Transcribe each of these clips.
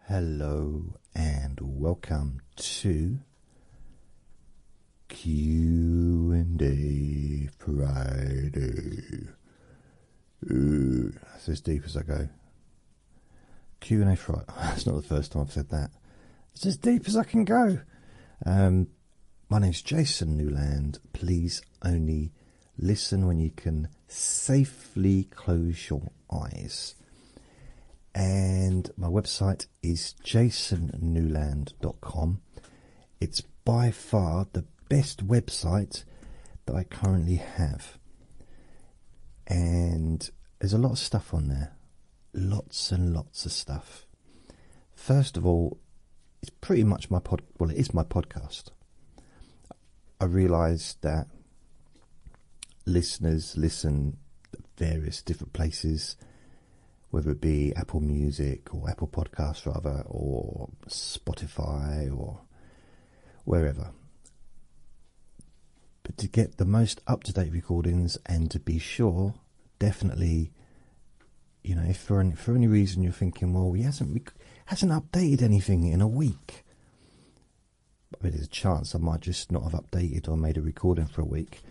Hello and welcome to Q&A Friday. That's as deep as I go. Q&A Friday. That's not the first time I've said that. It's as deep as I can go. My name's Jason Newland. Please only listen when you can safely close your eyes. And my website is jasonnewland.com. It's by far the best website that I currently have. And there's a lot of stuff on there. Lots and lots of stuff. First of all, it's pretty much it is my podcast. I realised that listeners listen at various different places, whether it be Apple Music or Apple Podcasts rather, or Spotify or wherever. But to get the most up-to-date recordings and to be sure, definitely, you know, if for any reason you're thinking, well, he hasn't updated anything in a week, I mean, there's a chance I might just not have updated or made a recording for a week.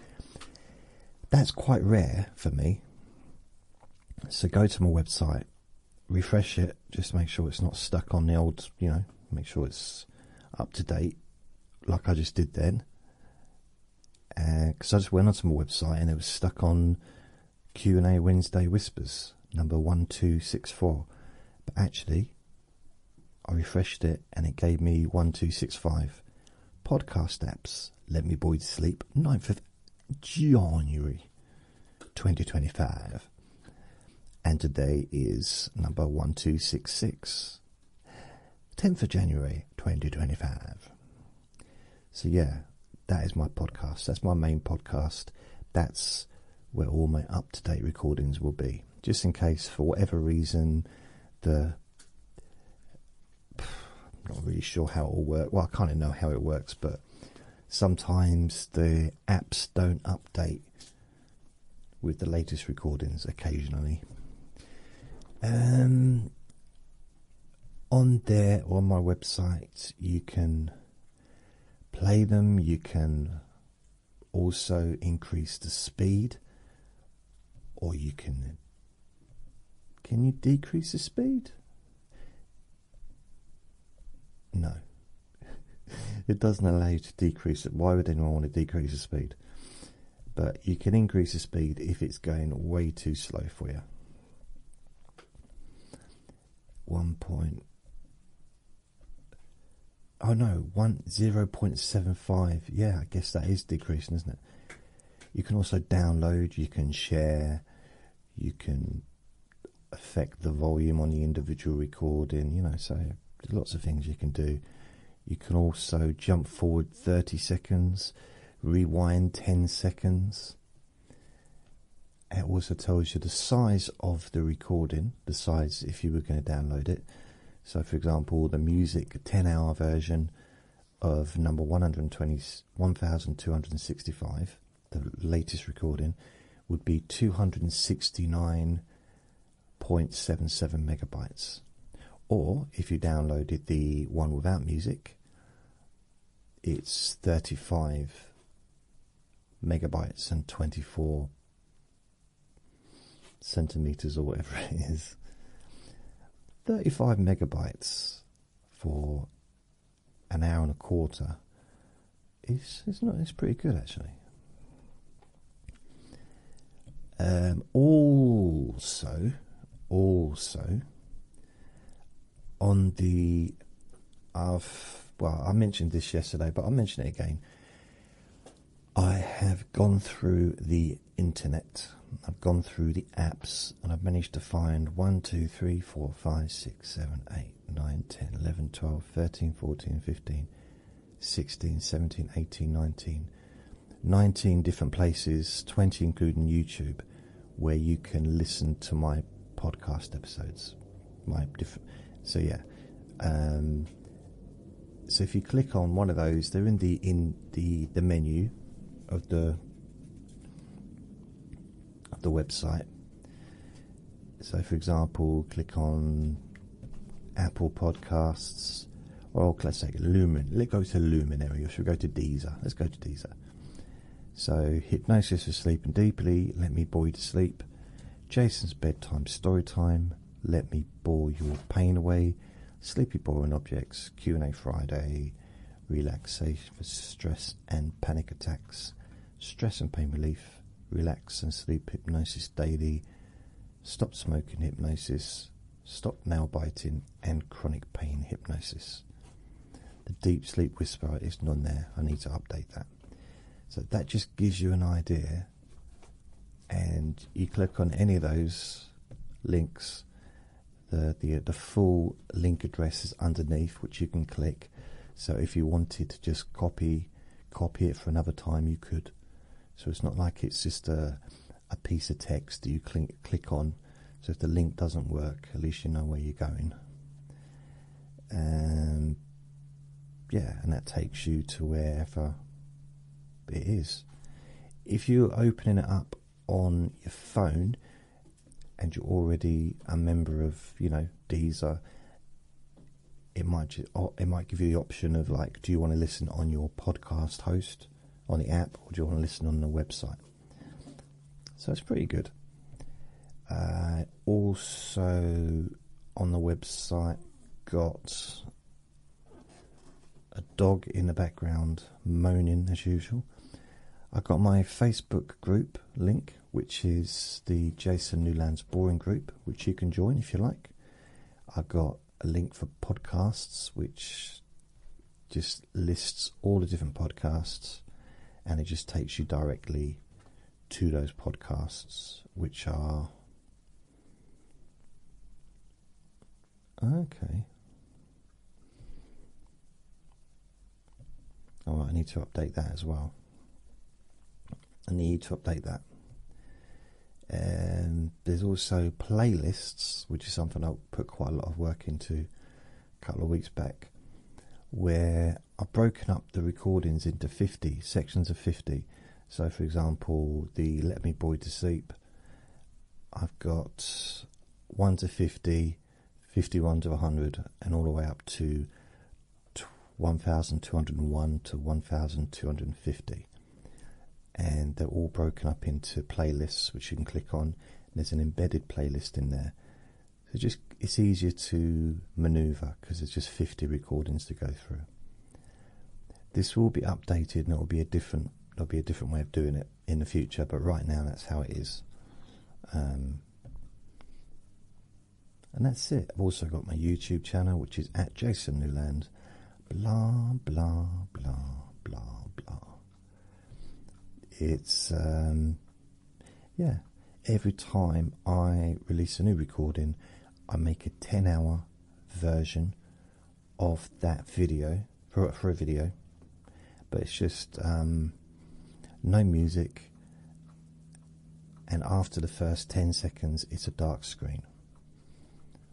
That's quite rare for me. So go to my website, refresh it, just make sure it's not stuck on the old, make sure it's up to date, like I just did then. Because I just went onto my website and it was stuck on Q&A Wednesday Whispers, number 1264. But actually, I refreshed it and it gave me 1265. Podcast apps, Let Me Boy to Sleep, 9th of January 2025. And today is number 1266, 10th of January 2025. So yeah, that is my podcast. That's my main podcast. That's where all my up-to-date recordings will be. Just in case, for whatever reason, I'm not really sure how it will work. Well, I kind of know how it works, but sometimes the apps don't update with the latest recordings occasionally. On my website, you can play them. You can also increase the speed, or you can you decrease the speed? No. It doesn't allow you to decrease it. Why would anyone want to decrease the speed? But you can increase the speed if it's going way too slow for you. 0.75. Yeah, I guess that is decreasing, isn't it? You can also download, you can share, you can affect the volume on the individual recording, so there's lots of things you can do. You can also jump forward 30 seconds, rewind 10 seconds. It also tells you the size of the recording, the size if you were going to download it. So, for example, the music 10-hour version of number 1265, the latest recording, would be 269.77 megabytes. Or, if you downloaded the one without music, it's 35 megabytes and 24 centimeters or whatever it is. 35 megabytes for an hour and a quarter it's pretty good actually. Also on the I mentioned this yesterday, but I'll mention it again. I have gone through the internet, I've gone through the apps, and I've managed to find 1, 2, 3, 4, 5, 6, 7, 8, 9, 10, 11, 12, 13, 14, 15, 16, 17, 18, 19 different places, 20 including YouTube, where you can listen to my podcast episodes. So if you click on one of those, they're in the menu of the website. So for example, click on Apple Podcasts, or let's say Lumen. Let's go to Luminary, or should we go to Deezer? Let's go to Deezer. So, Hypnosis for Sleeping Deeply, Let Me Bore You to Sleep, Jason's Bedtime Storytime, Let Me Bore Your Pain Away, Sleepy Boring Objects, Q&A Friday, Relaxation for Stress and Panic Attacks, Stress and Pain Relief, Relax and Sleep Hypnosis Daily, Stop Smoking Hypnosis, Stop Nail Biting, and Chronic Pain Hypnosis. The Deep Sleep Whisperer isn't on there. I need to update that. So that just gives you an idea, and you click on any of those links, the full link address is underneath, which you can click. So if you wanted to just copy it for another time, you could. So it's not like it's just a piece of text that you click on. So if the link doesn't work, at least you know where you're going. And that takes you to wherever it is. If you're opening it up on your phone and you're already a member of, Deezer, it might give you the option of, like, do you want to listen on your podcast host on the app, or do you want to listen on the website? So it's pretty good. Also on the website, got a dog in the background moaning as usual. I got my Facebook group link, which is the Jason Newland's Boring Group, which you can join if you like. I got a link for podcasts, which just lists all the different podcasts, and it just takes you directly to those podcasts, which are okay. Alright, I need to update that as well. And there's also playlists, which is something I put quite a lot of work into a couple of weeks back, where I've broken up the recordings into 50 sections of 50. So for example, the Let Me Bore You to Sleep, I've got 1 to 50, 51 to 100, and all the way up to 1201 to 1250. And they're all broken up into playlists, which you can click on. There's an embedded playlist in there, so it's easier to maneuver because there's just 50 recordings to go through. This will be updated, and there'll be a different way of doing it in the future, but right now that's how it is. And that's it. I've also got my YouTube channel, which is at Jason Newland. Blah blah blah blah blah. It's every time I release a new recording, I make a 10-hour version of that video for a video, but it's just no music, and after the first 10 seconds it's a dark screen,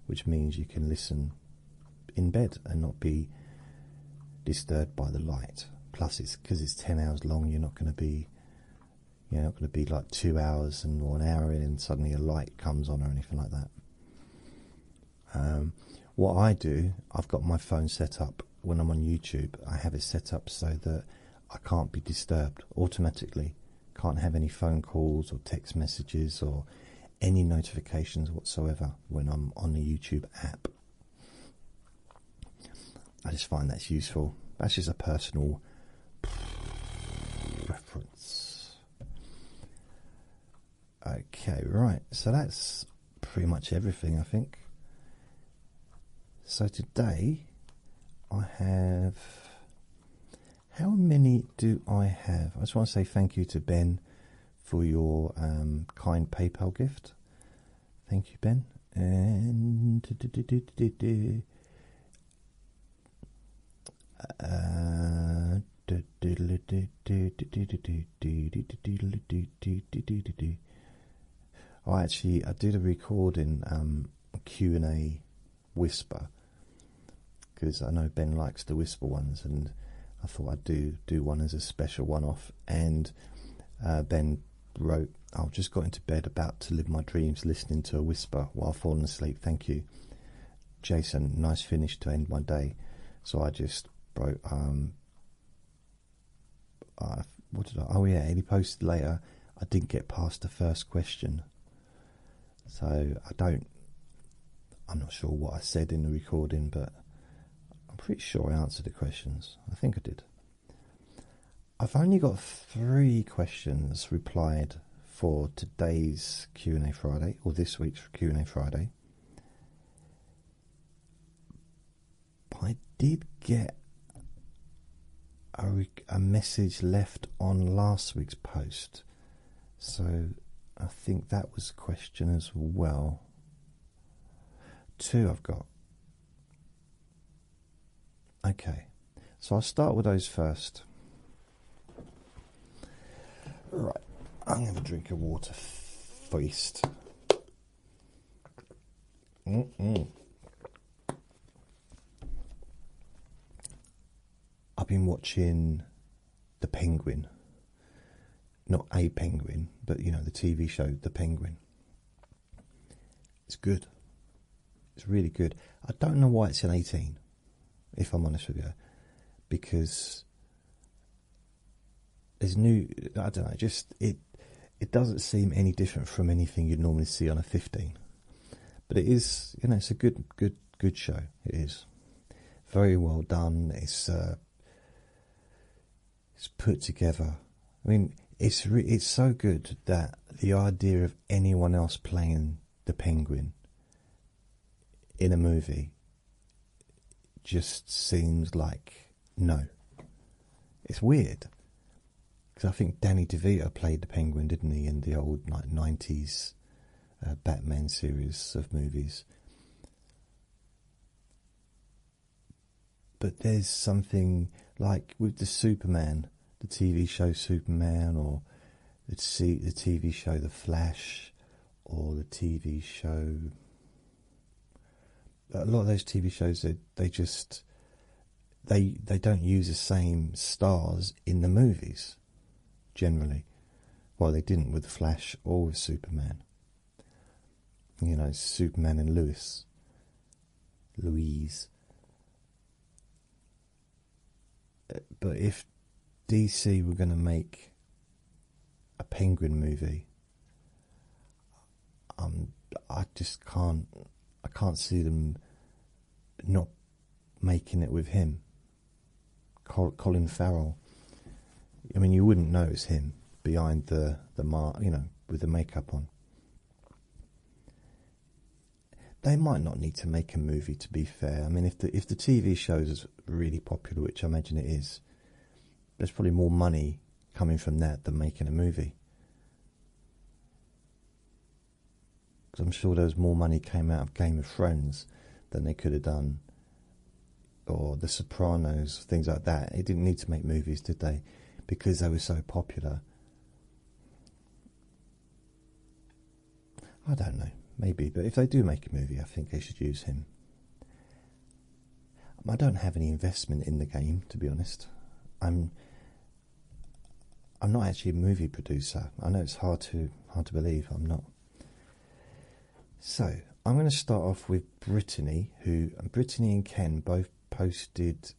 which means you can listen in bed and not be disturbed by the light. Plus, it's because it's 10 hours long, you're not going to be like 2 hours or an hour in and suddenly a light comes on or anything like that. What I do, I've got my phone set up when I'm on YouTube. I have it set up so that I can't be disturbed automatically. Can't have any phone calls or text messages or any notifications whatsoever when I'm on the YouTube app. I just find that's useful. That's just a personal preference. Okay, right, so that's pretty much everything, I think. So today I have... How many do I have? I just want to say thank you to Ben for your kind PayPal gift. Thank you, Ben. And... I did a recording Q&A whisper, because I know Ben likes the whisper ones, and I thought I'd do one as a special one-off. And Ben wrote, "I've just got into bed, about to live my dreams, listening to a whisper while falling asleep. Thank you." Jason, nice finish to end my day. So I just wrote, what did I? Oh yeah, he posted later. I didn't get past the first question, so I'm not sure what I said in the recording, but I'm pretty sure I answered the questions. I think I did. I've only got 3 questions replied for today's Q&A Friday, or this week's Q&A Friday. But I did get a message left on last week's post, so I think that was a question as well. 2 I've got. Okay, so I'll start with those first. Right, I'm going to have a drink of water first. I've been watching The Penguin. Not A Penguin, but you know, the TV show The Penguin. It's good. It's really good. I don't know why it's an 18, if I'm honest with you, because there's I don't know, just it doesn't seem any different from anything you'd normally see on a 15. But it is, you know, it's a good show. It is very well done. It's put together. I mean, it's so good that the idea of anyone else playing the Penguin in a movie just seems like no. It's weird, because I think Danny DeVito played the Penguin, didn't he, in the old 90s Batman series of movies. But there's something like with the Superman, the TV show Superman, or the TV show The Flash, or the TV show... A lot of those TV shows, they don't use the same stars in the movies, generally. Well, they didn't with The Flash or with Superman. You know, Superman and Louise. But if DC were going to make a Penguin movie, I just can't. I can't see them not making it with him, Colin Farrell. I mean, you wouldn't know it's him behind the you know, with the makeup on. They might not need to make a movie, to be fair. I mean, if the TV show is really popular, which I imagine it is, there's probably more money coming from that than making a movie. Because I'm sure there was more money came out of Game of Thrones than they could have done, or The Sopranos, things like that. It didn't need to make movies, did they? Because they were so popular. I don't know. Maybe, but if they do make a movie, I think they should use him. I don't have any investment in the game, to be honest. I'm not actually a movie producer. I know it's hard to believe. I'm not. So I'm going to start off with Brittany, Brittany and Ken both posted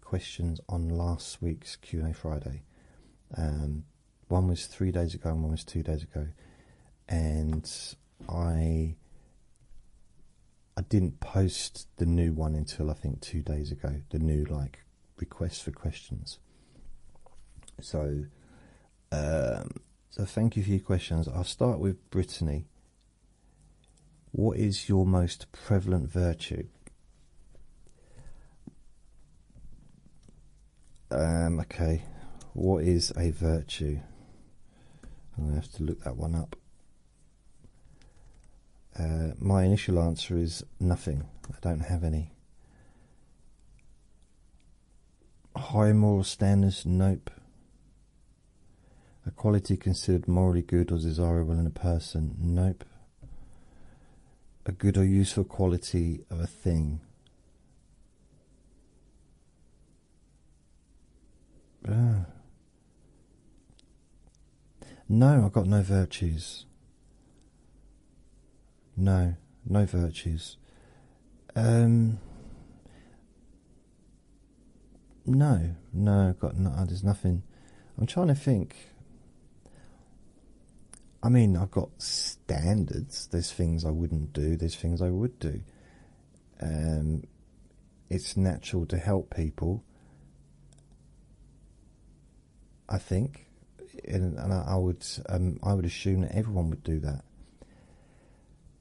questions on last week's Q&A Friday. One was 3 days ago and one was 2 days ago, and I didn't post the new one until I think 2 days ago, the new request for questions. So thank you for your questions. I'll start with Brittany. What is your most prevalent virtue? Okay, what is a virtue? I'm going to have to look that one up. My initial answer is nothing. I don't have any. High moral standards? Nope. A quality considered morally good or desirable in a person? Nope. A good or useful quality of a thing? No, I've got no virtues. No virtues. No, got no. There's nothing. I'm trying to think. I mean, I've got standards. There's things I wouldn't do. There's things I would do. It's natural to help people, I think, and I would assume that everyone would do that.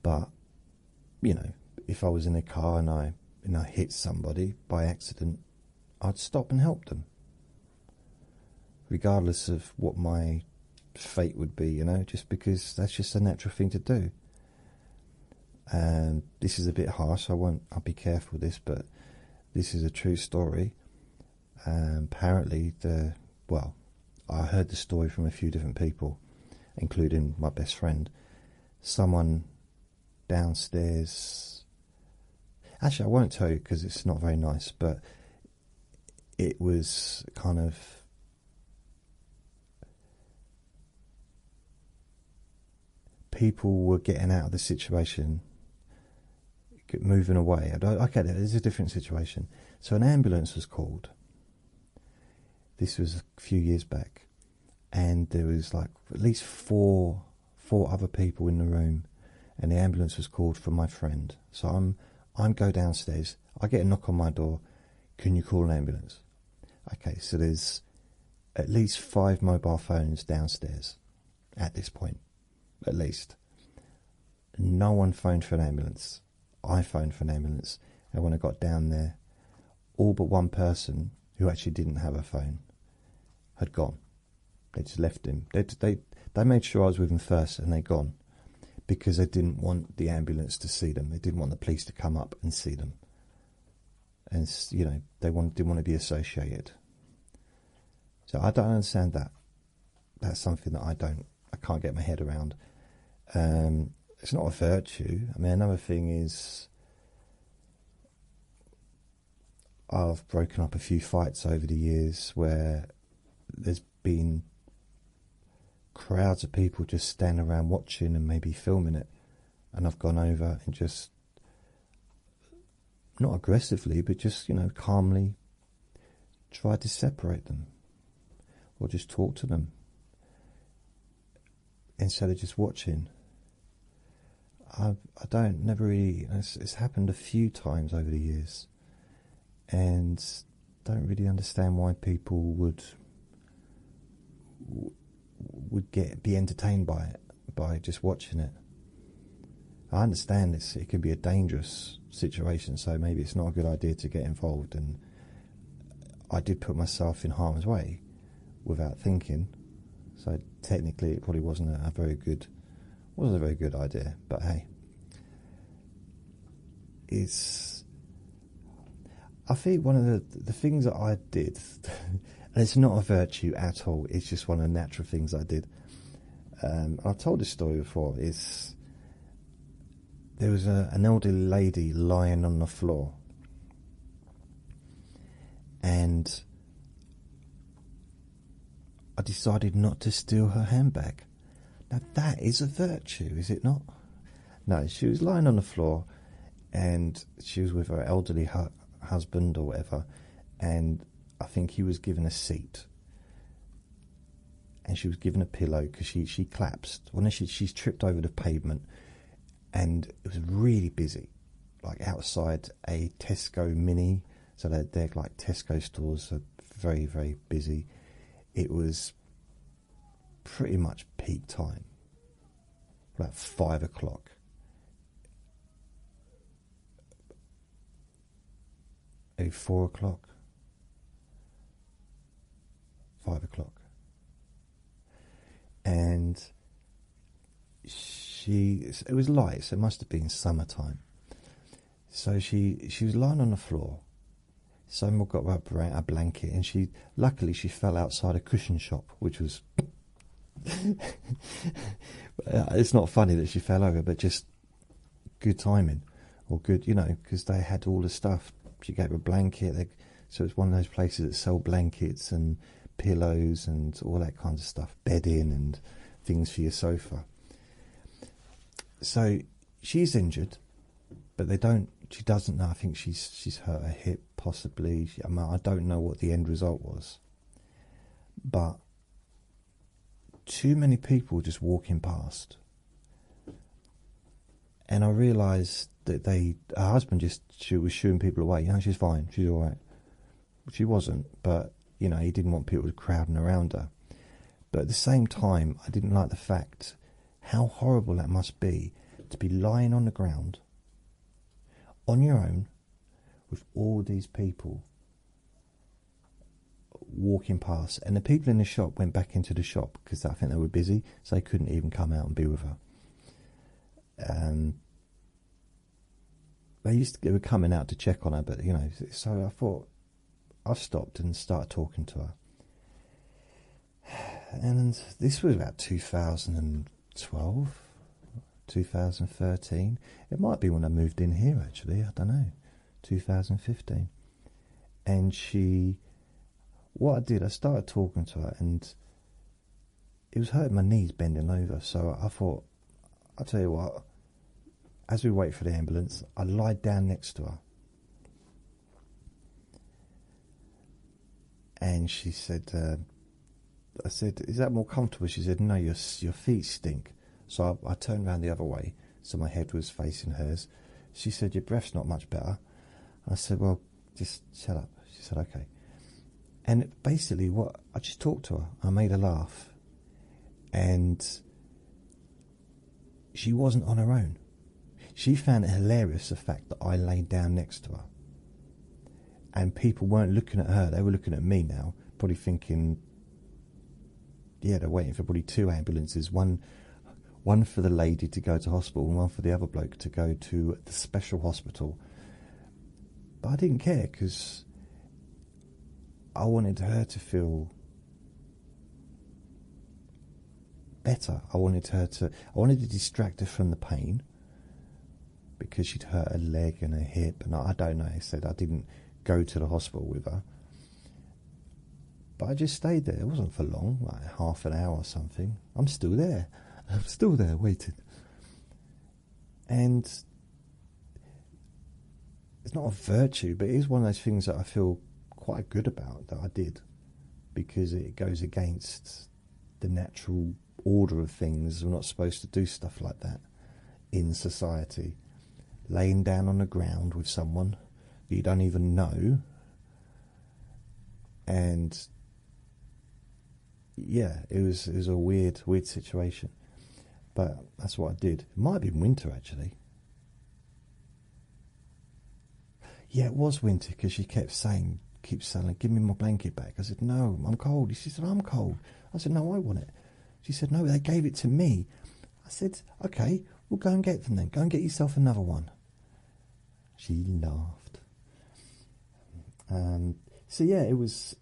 But if I was in a car and I hit somebody by accident, I'd stop and help them, regardless of what my fate would be. Just because that's just a natural thing to do. And this is a bit harsh. I'll be careful with this, but this is a true story. Apparently, I heard the story from a few different people, including my best friend. Someone downstairs. Actually, I won't tell you because it's not very nice, but it was kind of. People were getting out of the situation, moving away. Okay, there's a different situation. So an ambulance was called. This was a few years back, and there was like at least four other people in the room, and the ambulance was called for my friend. So I'm go downstairs. I get a knock on my door. Can you call an ambulance? Okay, so there's at least 5 mobile phones downstairs at this point, at least. No one phoned for an ambulance. I phoned for an ambulance, and when I got down there, all but one person who actually didn't have a phone had gone. They just left him. They made sure I was with him first, and they'd gone because they didn't want the ambulance to see them. They didn't want the police to come up and see them, and they didn't want to be associated. So I don't understand that. That's something that I can't get my head around. It's not a virtue. I mean, another thing is I've broken up a few fights over the years where there's been crowds of people just standing around watching and maybe filming it, and I've gone over and just, not aggressively, but just calmly tried to separate them or just talk to them instead of just watching. Never really, it's happened a few times over the years, and don't really understand why people would be entertained by it, by just watching it. I understand it can be a dangerous situation, so maybe it's not a good idea to get involved, and I did put myself in harm's way without thinking, so technically it probably wasn't a very good idea, but hey, I think one of the things that I did, and it's not a virtue at all, it's just one of the natural things I did. I've told this story before. There was an elderly lady lying on the floor, and I decided not to steal her handbag. Now that is a virtue, is it not? No, she was lying on the floor, and she was with her elderly husband or whatever, and I think he was given a seat, and she was given a pillow because she collapsed. Well, no, she's tripped over the pavement, and it was really busy, like outside a Tesco Mini. So they're like Tesco stores, are very, very busy. It was pretty much peak time, about 5 o'clock. Maybe 4 o'clock, 5 o'clock, and it was light, so it must have been summertime. So she was lying on the floor. Someone got her a blanket, and luckily she fell outside a cushion shop, which was it's not funny that she fell over, but just good timing, or good, because they had all the stuff. She gave her a blanket, so it's one of those places that sell blankets and pillows and all that kind of stuff, bedding and things for your sofa. So she's injured, but they don't She doesn't know. I think she's hurt her hip, possibly. I don't know what the end result was. But too many people just walking past. And I realised that her husband she was shooing people away. She's fine, she's all right. She wasn't, but, he didn't want people crowding around her. But at the same time, I didn't like the fact how horrible that must be to be lying on the ground, on your own, with all these people walking past. And the people in the shop went back into the shop because I think they were busy, so they couldn't even come out and be with her. They were coming out to check on her, but so I thought, I stopped and started talking to her. And this was about 2012, 2013. It might be when I moved in here, actually, I don't know, 2015. And what I did, I started talking to her, and it was hurting my knees bending over, so I thought, I'll tell you what, as we wait for the ambulance, I lied down next to her. And she said, I said, is that more comfortable? She said, no, your feet stink. So I turned around the other way, so my head was facing hers. She said, your breath's not much better. I said, well, just shut up. She said, okay. And basically, I just talked to her. I made her laugh. And she wasn't on her own. She found it hilarious, the fact that I laid down next to her. And people weren't looking at her, they were looking at me now, probably thinking, yeah, they're waiting for probably two ambulances, one for the lady to go to hospital and one for the other bloke to go to the special hospital. But I didn't care, because I wanted her to feel better. I wanted to distract her from the pain, because she'd hurt her leg and her hip, and I don't know, I said I didn't go to the hospital with her. But I just stayed there. It wasn't for long, like half an hour or something. I'm still there, waiting. And it's not a virtue, but it is one of those things that I feel quite good about that I did, because it goes against the natural order of things. We're not supposed to do stuff like that in society. Laying down on the ground with someone that you don't even know, and yeah, it was a weird situation, but that's what I did. It might have been winter, actually. Yeah, it was winter, because she kept saying, give me my blanket back. I said, no, I'm cold. She said, I'm cold. I said, no, I want it. She said, no, they gave it to me. I said, okay, we'll go and get them then. Go and get yourself another one. She laughed. So yeah, it was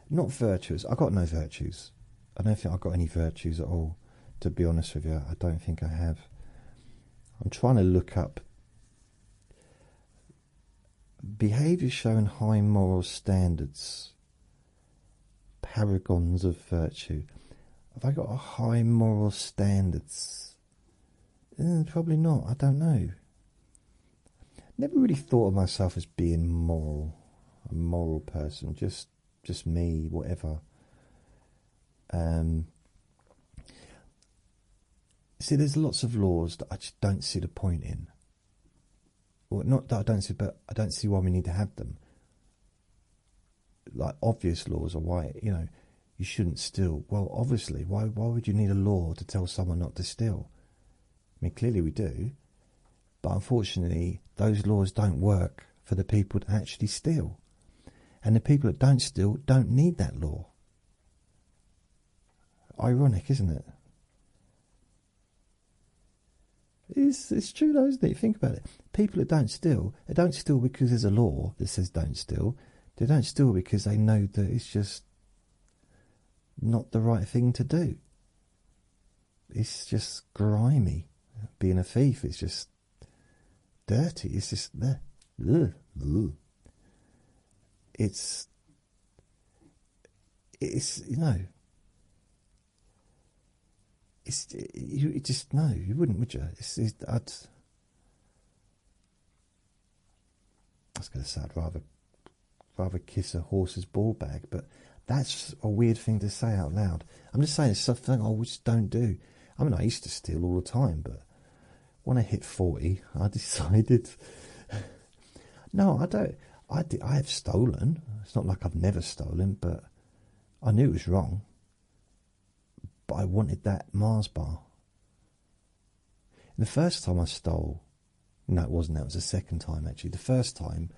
not virtuous. I got no virtues. I don't think I got any virtues at all, to be honest with you. I don't think I have. I'm trying to look up behaviour showing high moral standards, paragons of virtue. Have I got a high moral standards? Probably not. I don't know. Never really thought of myself as being moral, a moral person. Just me, whatever. See, there's lots of laws that I just don't see the point in. Well, not that I don't see, but I don't see why we need to have them. Like obvious laws are why, you shouldn't steal. Well, obviously, why would you need a law to tell someone not to steal? I mean, clearly we do. But unfortunately, those laws don't work for the people that actually steal. And the people that don't steal don't need that law. Ironic, isn't it? It's true though, isn't it? Think about it. People that don't steal, they don't steal because there's a law that says don't steal. They don't steal because they know that it's just not the right thing to do. It's just grimy. Being a thief is just dirty. It's just there. It's you just no, you wouldn't, would you? was going to say I'd rather kiss a horse's ball bag, but that's a weird thing to say out loud. I'm just saying it's something I just don't do. I mean, I used to steal all the time, but when I hit 40, I decided, no, I don't. I have stolen. It's not like I've never stolen, but I knew it was wrong. But I wanted that Mars bar. And the first time I stole, no, it wasn't. That was the second time, actually. The first time,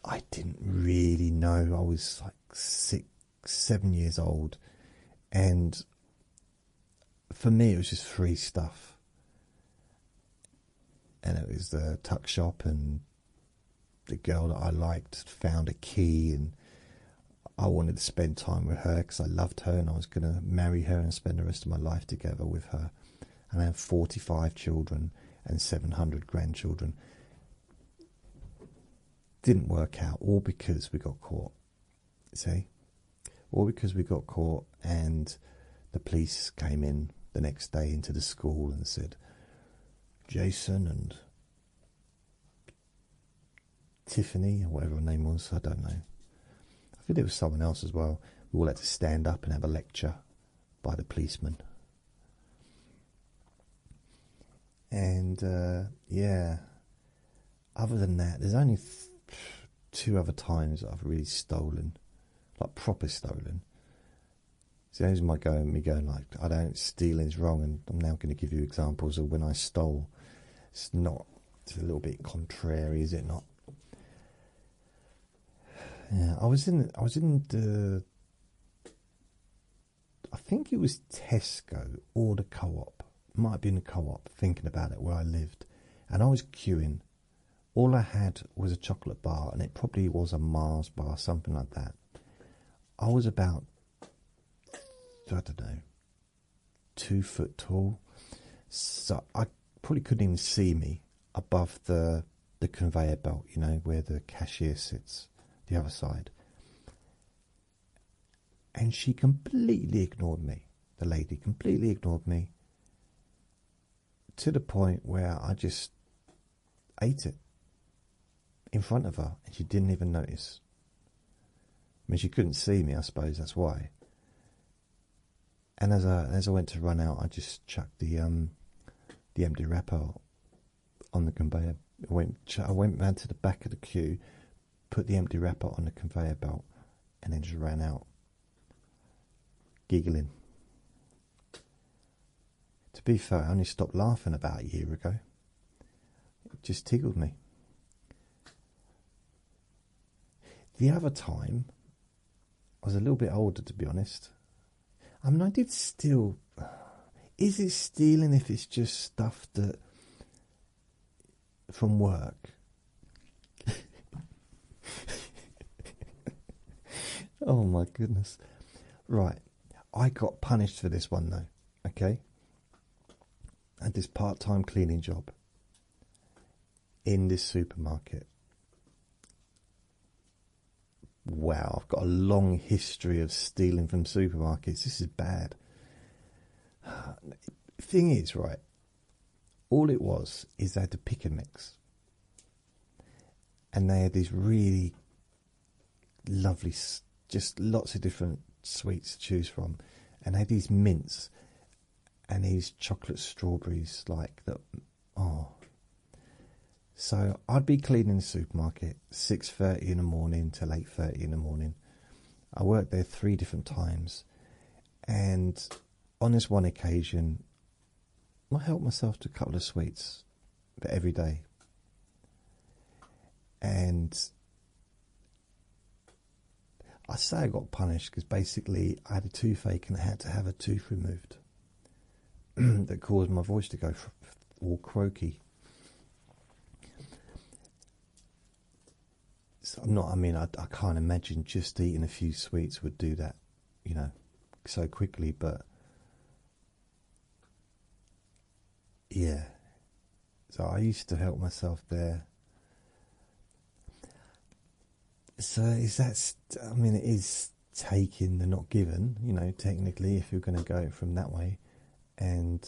I didn't really know. I was like 6, 7 years old. And for me, it was just free stuff. And it was the tuck shop, and the girl that I liked found a key, and I wanted to spend time with her because I loved her, and I was going to marry her and spend the rest of my life together with her. And I have 45 children and 700 grandchildren. Didn't work out, all because we got caught. See? All because we got caught, and the police came in the next day into the school and said, Jason and Tiffany, or whatever her name was, I don't know. I think there was someone else as well. We all had to stand up and have a lecture by the policeman. And, yeah, other than that, there's only 2 other times that I've really stolen, like proper stolen. So there's me going like, I don't, stealing's wrong, and I'm now going to give you examples of when I stole. It's a little bit contrary, is it not? Yeah, I was in the, I think it was Tesco or the Co-op. It might have been the Co-op, thinking about it, where I lived. And I was queuing. All I had was a chocolate bar, and it probably was a Mars bar, something like that. I was about, I don't know, 2 foot tall. So I probably couldn't even see me above the conveyor belt, you know, where the cashier sits, the other side. And she completely ignored me. The lady completely ignored me, to the point where I just ate it in front of her, and she didn't even notice. I mean, she couldn't see me, I suppose that's why. And as I went to run out, I just chucked the empty wrapper on the conveyor. I went round to the back of the queue, put the empty wrapper on the conveyor belt, and then just ran out, giggling. To be fair, I only stopped laughing about a year ago. It just tickled me. The other time, I was a little bit older, to be honest. I mean, I did steal. Is it stealing if it's just stuff that from work? Oh my goodness. Right. I got punished for this one though. Okay. I had this part-time cleaning job in this supermarket. Wow, I've got a long history of stealing from supermarkets. This is bad. Thing is, right, all it was is they had the pick and mix. And they had these really lovely, just lots of different sweets to choose from. And they had these mints and these chocolate strawberries, like that. Oh. So I'd be cleaning the supermarket 6:30 in the morning till 8:30 in the morning. I worked there 3 different times, and on this one occasion, I helped myself to a couple of sweets, but every day. And I say I got punished because basically I had a toothache and I had to have a tooth removed that caused my voice to go all croaky. So I can't imagine just eating a few sweets would do that, you know, so quickly, but yeah. So I used to help myself there. So is that, it is taking the not given, you know, technically, if you're going to go from that way. And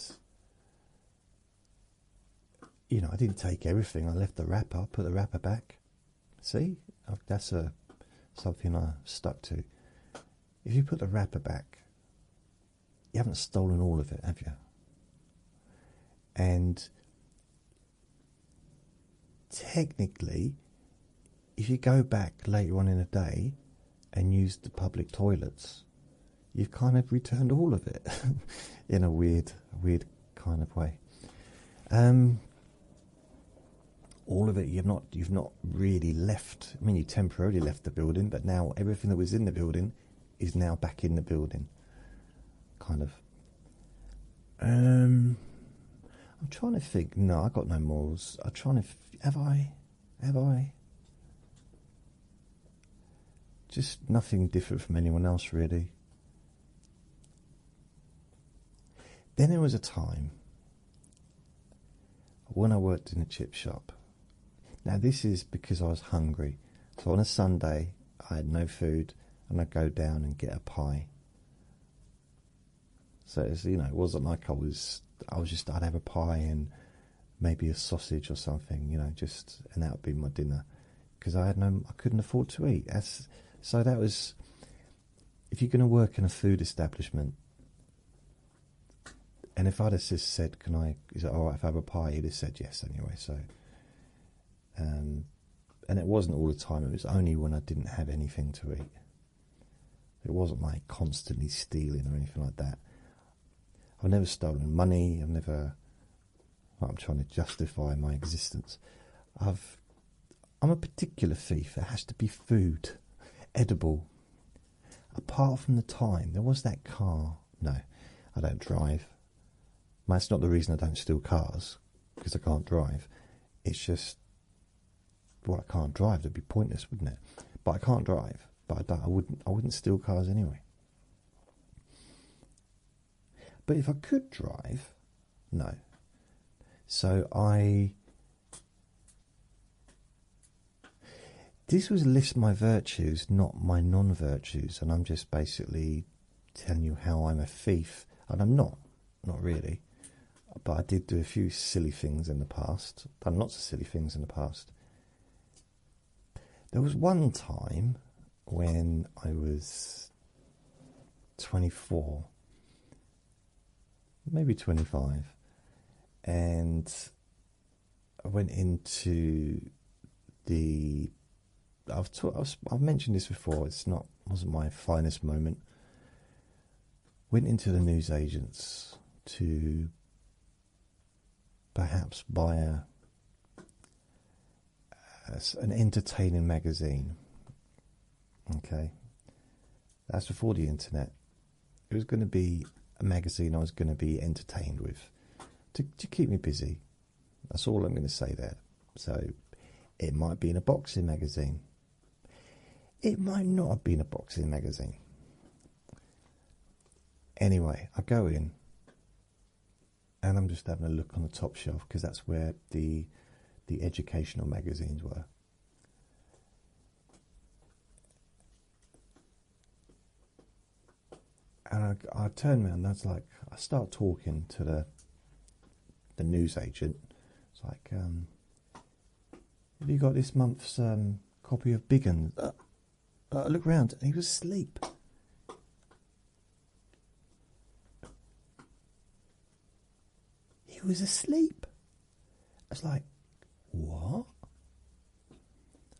I didn't take everything. I left the wrapper, put the wrapper back. See, that's something I stuck to. If you put the wrapper back, you haven't stolen all of it, have you? And technically, if you go back later on in the day and use the public toilets, you've kind of returned all of it in a weird kind of way. All of it you've not really left. I mean, you temporarily left the building, but now everything that was in the building is now back in the building. Kind of. I'm trying to think. No, I got no morals. I'm trying to. Have I? Just nothing different from anyone else, really. Then there was a time when I worked in a chip shop. Now, this is because I was hungry. So on a Sunday, I had no food, and I'd go down and get a pie. So it's, it wasn't like I'd have a pie and maybe a sausage or something, and that would be my dinner, because I couldn't afford to eat. So that was, if you're going to work in a food establishment, and if I'd have just said, is it all right if I have a pie? He'd have said yes anyway. So, and it wasn't all the time. It was only when I didn't have anything to eat. It wasn't like constantly stealing or anything like that. I've never stolen money. I'm trying to justify my existence. I'm a particular thief. It has to be food, edible. Apart from the time, there was that car. No, I don't drive. That's not the reason I don't steal cars, because I can't drive. It's just, I can't drive. That'd be pointless, wouldn't it? But I can't drive. But I wouldn't steal cars anyway. But if I could drive, no. So this was a list of my virtues, not my non-virtues, and I'm just basically telling you how I'm a thief, and I'm not really. But I did do a few silly things in the past. Done lots of silly things in the past. There was one time when I was 24, maybe 25, and I went into the. I've mentioned this before. Wasn't my finest moment. Went into the newsagents to perhaps buy an entertaining magazine. Okay, that's before the internet. It was going to be a magazine I was going to be entertained with to keep me busy. That's all I'm going to say there. So it might be in a boxing magazine. It might not have been a boxing magazine. Anyway, I go in and I'm just having a look on the top shelf, because that's where the educational magazines were. And I turn around and I start talking to the news agent. It's like, have you got this month's copy of Big 'Un? I look round and he was asleep. He was asleep. I was like, what?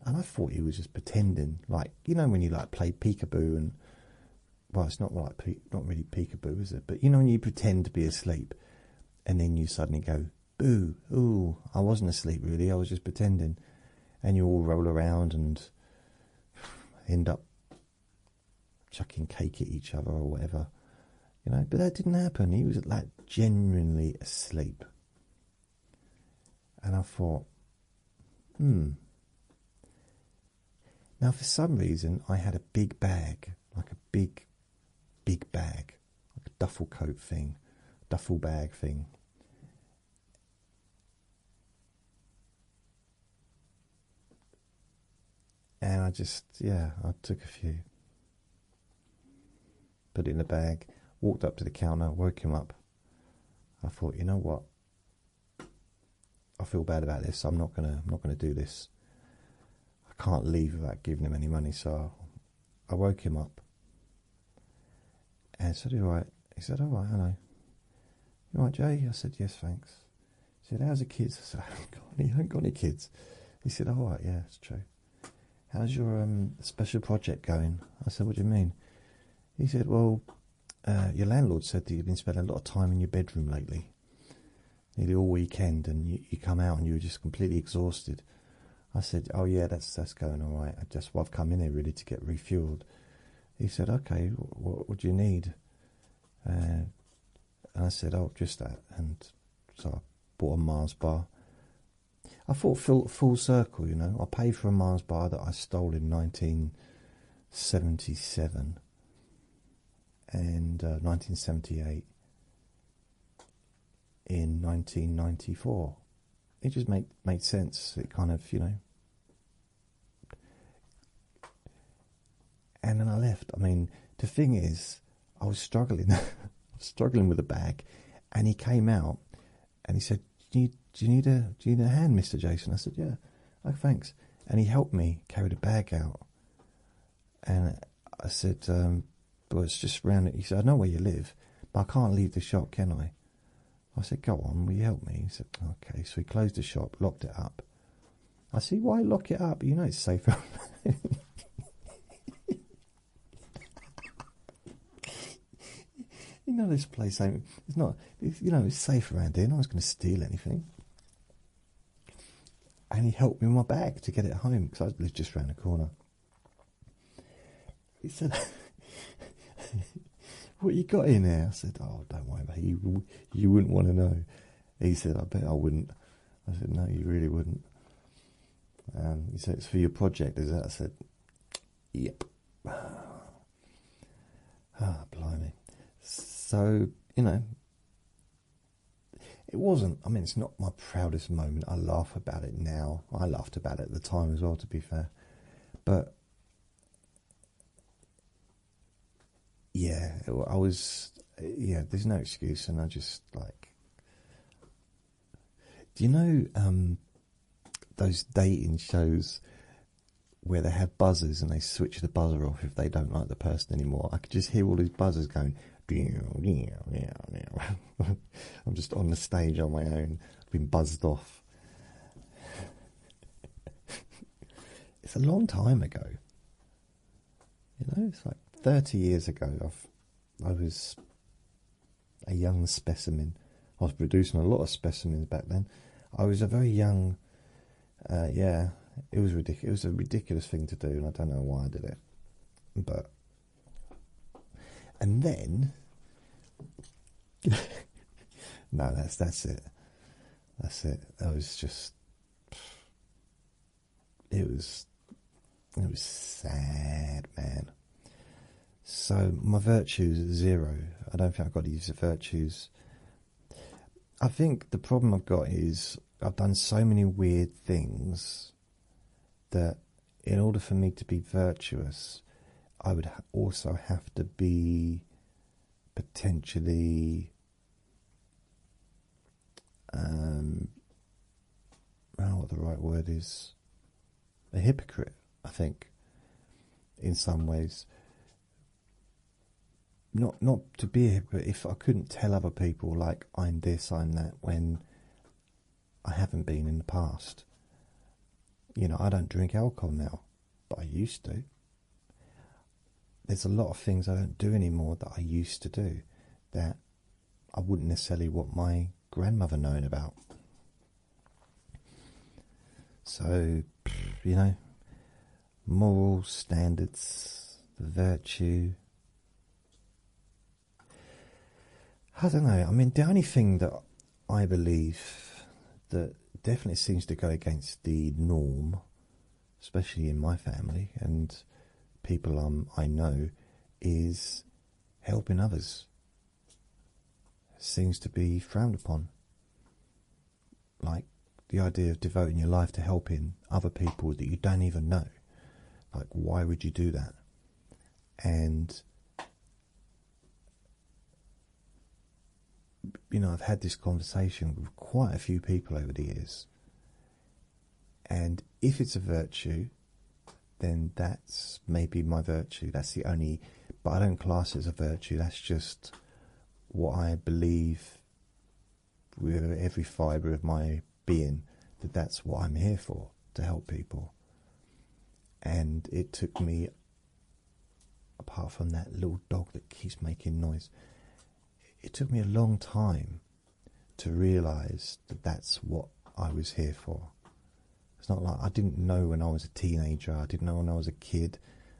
And I thought he was just pretending, like, when you play peekaboo, and well, it's not not really peekaboo, is it? But when you pretend to be asleep, and then you suddenly go, boo, ooh, I wasn't asleep really, I was just pretending, and you all roll around and end up chucking cake at each other or whatever, but that didn't happen. He was genuinely asleep. And I thought, now for some reason I had a big bag, like a big bag, like a duffel bag thing. And I took a few, put it in the bag, walked up to the counter, woke him up. I thought, you know what? I feel bad about this. I'm not gonna do this. I can't leave without giving him any money. So I woke him up and I said, "You all right?" He said, "All right, hello. You all right, Jay?" I said, "Yes, thanks." He said, "How's the kids?" I said, I haven't got any kids." He said, "All right, yeah, it's true. How's your special project going?" I said, "What do you mean?" He said, "Well, your landlord said that you've been spending a lot of time in your bedroom lately, nearly all weekend, and you come out and you were just completely exhausted." I said, "Oh yeah, that's going all right. I've come in here really to get refueled." He said, "Okay, what do you need?" And I said, "Oh, just that." And so I bought a Mars bar. I thought full circle, you know. I paid for a Mars bar that I stole in 1977 and 1978 in 1994. It just made sense. It kind of, you know. And then I left. I mean, the thing is, I was struggling, struggling with the bag, and he came out and he said, Do you need a hand, Mr. Jason?" I said, "Yeah." "Oh, thanks." And he helped me carry the bag out. And I said, "But it's just round it." He said, "I know where you live, but I can't leave the shop, can I?" I said, "Go on, will you help me?" He said, "Okay." So he closed the shop, locked it up. I said, "Why lock it up? You know it's safer." You know this place ain't. It's not. You know it's safe around here. No one's going to steal anything. And he helped me with my bag to get it home because I lived just round the corner. He said, "What you got in there?" I said, "Oh, don't worry about it. You wouldn't want to know." He said, "I bet I wouldn't." I said, "No, you really wouldn't." He said, "It's for your project, is it?" I said, "Yep." Ah, blimey. So, you know, it wasn't, I mean, it's not my proudest moment. I laugh about it now. I laughed about it at the time as well, to be fair. But, yeah, there's no excuse. And I just, like, do you know those dating shows where they have buzzers and they switch the buzzer off if they don't like the person anymore? I could just hear all these buzzers going. I'm just on the stage on my own, been buzzed off. It's a long time ago. You know, it's like 30 years ago. I was a young specimen. I was producing a lot of specimens back then. I was a very young, yeah, it was ridiculous. It was a ridiculous thing to do, and I don't know why I did it. But, and then, no, that's it. That's it. That was just, it was sad, man. So my virtues are 0. I don't think I've got to use the virtues. I think the problem I've got is I've done so many weird things that in order for me to be virtuous, I would also have to be potentially, I don't know what the right word is, a hypocrite, I think, in some ways. Not to be a hypocrite if I couldn't tell other people, like, I'm this, I'm that, when I haven't been in the past. You know, I don't drink alcohol now, but I used to. There's a lot of things I don't do anymore that I used to do that I wouldn't necessarily want my grandmother knowing about. So, you know, moral standards, the virtue. I don't know. I mean, the only thing that I believe that definitely seems to go against the norm, especially in my family and people I know, is helping others. Seems to be frowned upon. Like the idea of devoting your life to helping other people that you don't even know. Like, why would you do that? And, you know, I've had this conversation with quite a few people over the years, And if it's a virtue, then that's maybe my virtue. That's the only, but I don't class it as a virtue. That's just what I believe with every fibre of my being, that that's what I'm here for, to help people. And it took me, apart from that little dog that keeps making noise, it took me a long time to realise that that's what I was here for. It's not like I didn't know when I was a teenager, I didn't know when I was a kid.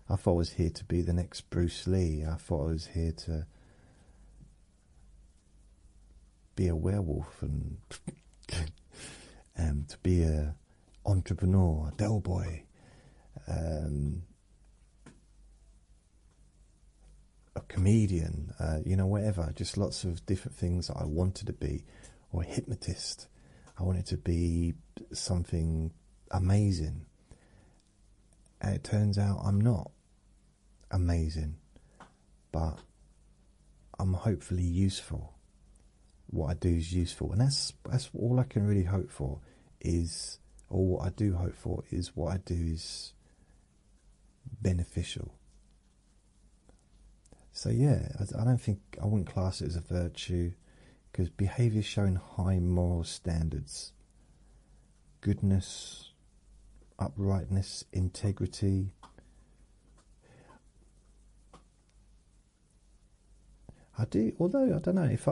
I thought I was here to be the next Bruce Lee. I thought I was here to be a werewolf and to be a entrepreneur, a Del Boy, a comedian, whatever. Just lots of different things that I wanted to be, or a hypnotist. I wanted to be something amazing, and it turns out I'm not amazing, but I'm hopefully useful. What I do is useful, and that's all I can really hope for. Is, or what I do hope for is, what I do is beneficial. So yeah, I don't think, I wouldn't class it as a virtue, because behaviour showing high moral standards, goodness, uprightness, integrity. I do, although I don't know if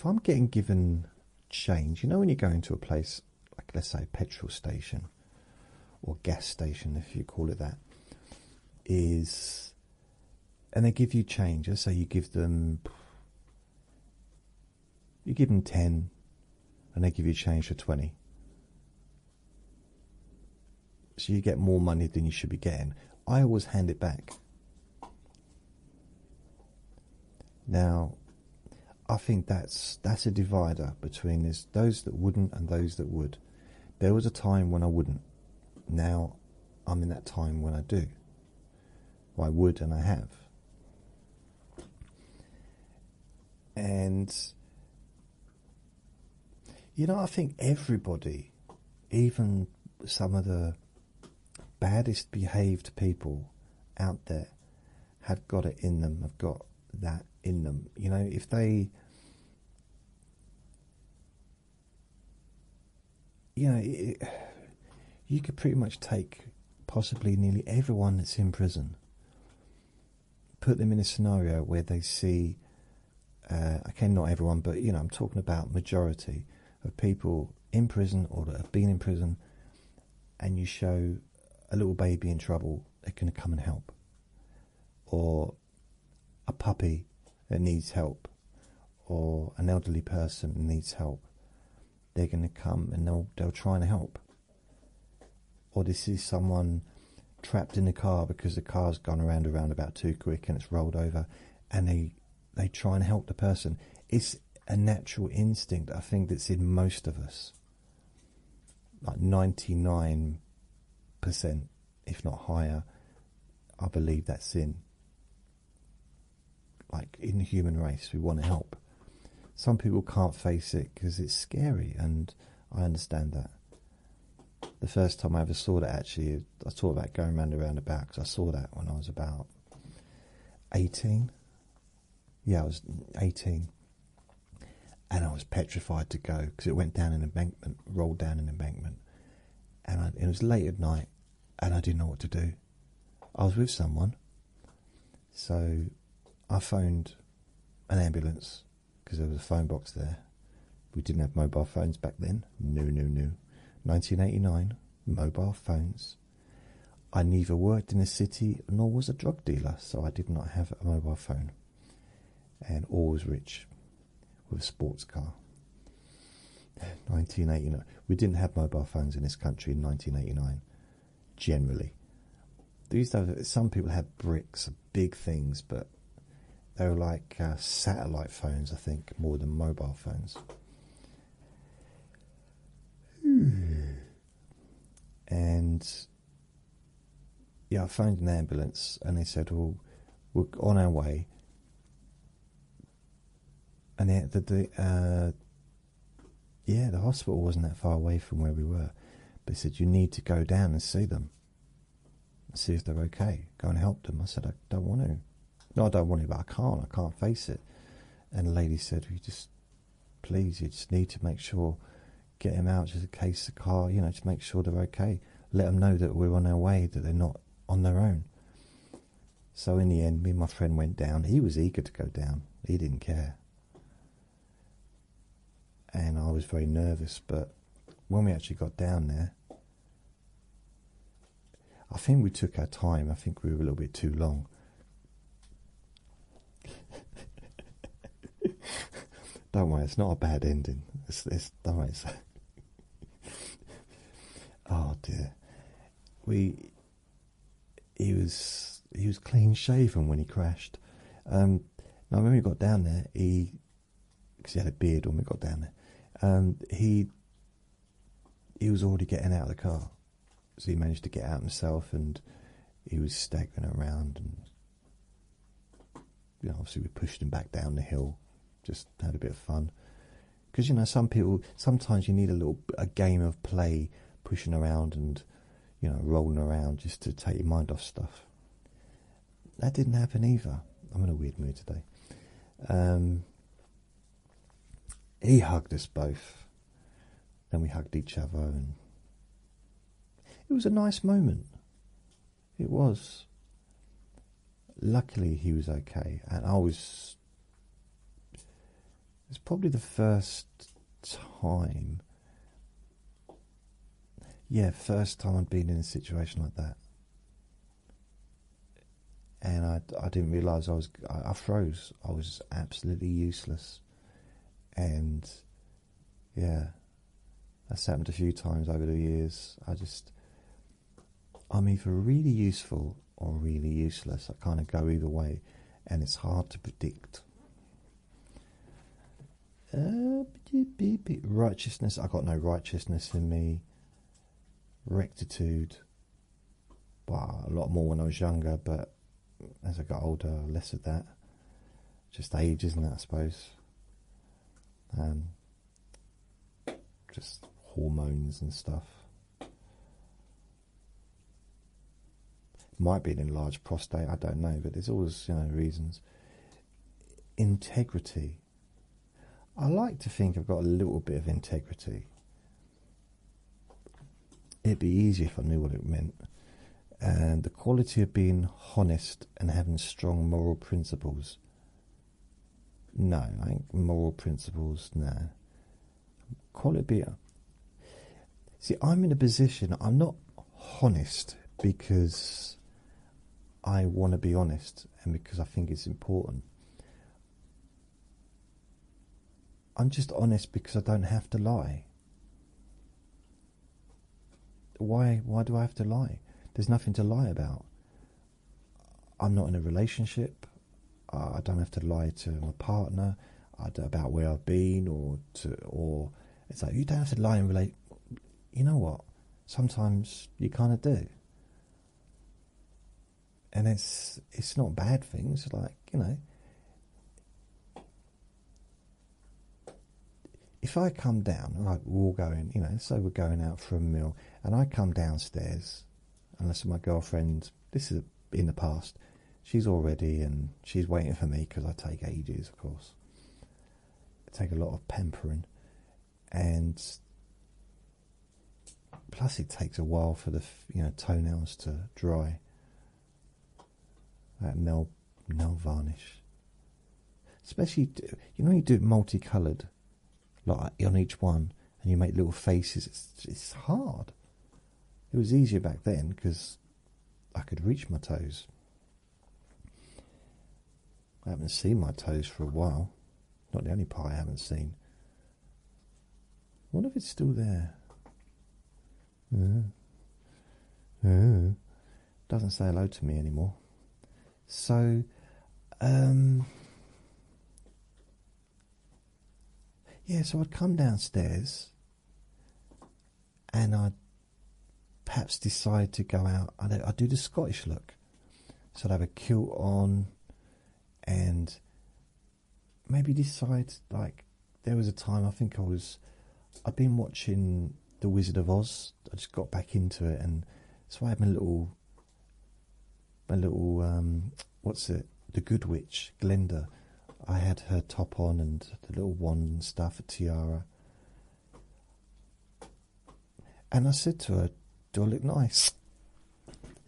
I'm getting given change, when you go into a place like, let's say, a petrol station or gas station, if you call it that, and they give you change. Let's say you give them 10, and they give you change for 20. So you get more money than you should be getting. I always hand it back. Now, I think that's a divider between those that wouldn't and those that would. There was a time when I wouldn't. Now, I'm in that time when I do. Well, I would, and I have. And, I think everybody, even some of the baddest behaved people out there, have got it in them, have got that in them. If they, you could pretty much take possibly nearly everyone that's in prison, put them in a scenario where they see, okay, not everyone, but I'm talking about majority of people in prison or that have been in prison, and you show a little baby in trouble, they're going to come and help. Or a puppy that needs help, or an elderly person that needs help, they're going to come and they'll try and help. Or this is someone trapped in a car because the car's gone around a roundabout too quick and it's rolled over, and they try and help the person. It's a natural instinct, I think, that's in most of us. Like 99%, if not higher, I believe that's in. Like, in the human race, we want to help. Some people can't face it because it's scary, and I understand that. The first time I ever saw that, actually, I thought about going round and roundabout, because I saw that when I was about 18. Yeah, I was 18. And I was petrified to go, because it went down an embankment, rolled down an embankment. And it was late at night, and I didn't know what to do. I was with someone, so I phoned an ambulance, because there was a phone box there. We didn't have mobile phones back then. No. 1989, mobile phones. I neither worked in a city nor was a drug dealer, so I did not have a mobile phone. And always rich, with a sports car. 1989. We didn't have mobile phones in this country in 1989, generally. These days, some people had bricks, big things, but they were like satellite phones, I think, more than mobile phones. And yeah, I phoned an ambulance, and they said, "Well, we're on our way." And the hospital wasn't that far away from where we were, But he said, you need to go down and see them, see if they're okay. Go and help them. I said, I don't want to. No, I don't want to, but I can't face it. And the lady said, you just, please, you just need to make sure, get him out just in case the car, to make sure they're okay. Let them know that we're on our way, that they're not on their own. So in the end, me and my friend went down. He was eager to go down. He didn't care. And I was very nervous, but when we actually got down there, I think we took our time. I think we were a little bit too long. Don't worry, it's not a bad ending. Don't worry. Oh dear. He was clean shaven when he crashed. Now when we got down there, because he had a beard when we got down there, he was already getting out of the car. So he managed to get out himself, and he was staggering around, and obviously we pushed him back down the hill, just had a bit of fun. Because some people, sometimes you need a game of play, pushing around and rolling around just to take your mind off stuff. That didn't happen either. I'm in a weird mood today. He hugged us both, then we hugged each other, and it was a nice moment. It was. Luckily he was okay, and it's probably the first time I'd been in a situation like that, and I didn't realise I froze. I was absolutely useless, and that's happened a few times over the years. I'm either really useful or really useless. I kind of go either way, and it's hard to predict. Righteousness, I got no righteousness in me. Rectitude, well, a lot more when I was younger, but as I got older, less of that. Just age, isn't it, I suppose? Just hormones and stuff. Might be an enlarged prostate, I don't know, but there's always, reasons. Integrity. I like to think I've got a little bit of integrity. It'd be easier if I knew what it meant. And the quality of being honest and having strong moral principles. No, I think moral principles, no. Quality. See, I'm in a position, I'm not honest because I want to be honest and because I think it's important. I'm just honest because I don't have to lie. Why do I have to lie? There's nothing to lie about. I'm not in a relationship. I don't have to lie to my partner about where I've been, or it's like, you don't have to lie and relate. You know what? Sometimes you kind of do, and it's not bad things. Like, if I come down, right, we're all going, so we're going out for a meal, and I come downstairs, unless my girlfriend, this is in the past, she's all ready and she's waiting for me because I take ages, of course. I take a lot of pampering, and plus it takes a while for the toenails to dry. That nail varnish, especially you do it multicoloured, like on each one, and you make little faces. It's hard. It was easier back then because I could reach my toes. I haven't seen my toes for a while. Not the only part I haven't seen. I wonder if it's still there. Doesn't say hello to me anymore. So, so I'd come downstairs and I'd perhaps decide to go out. I'd do the Scottish look. So I'd have a kilt on and maybe decide, like, there was a time I think I'd been watching The Wizard of Oz. I just got back into it, and so I had my little, what's it? The Good Witch, Glinda. I had her top on and the little wand and stuff, a tiara. And I said to her, "Do I look nice?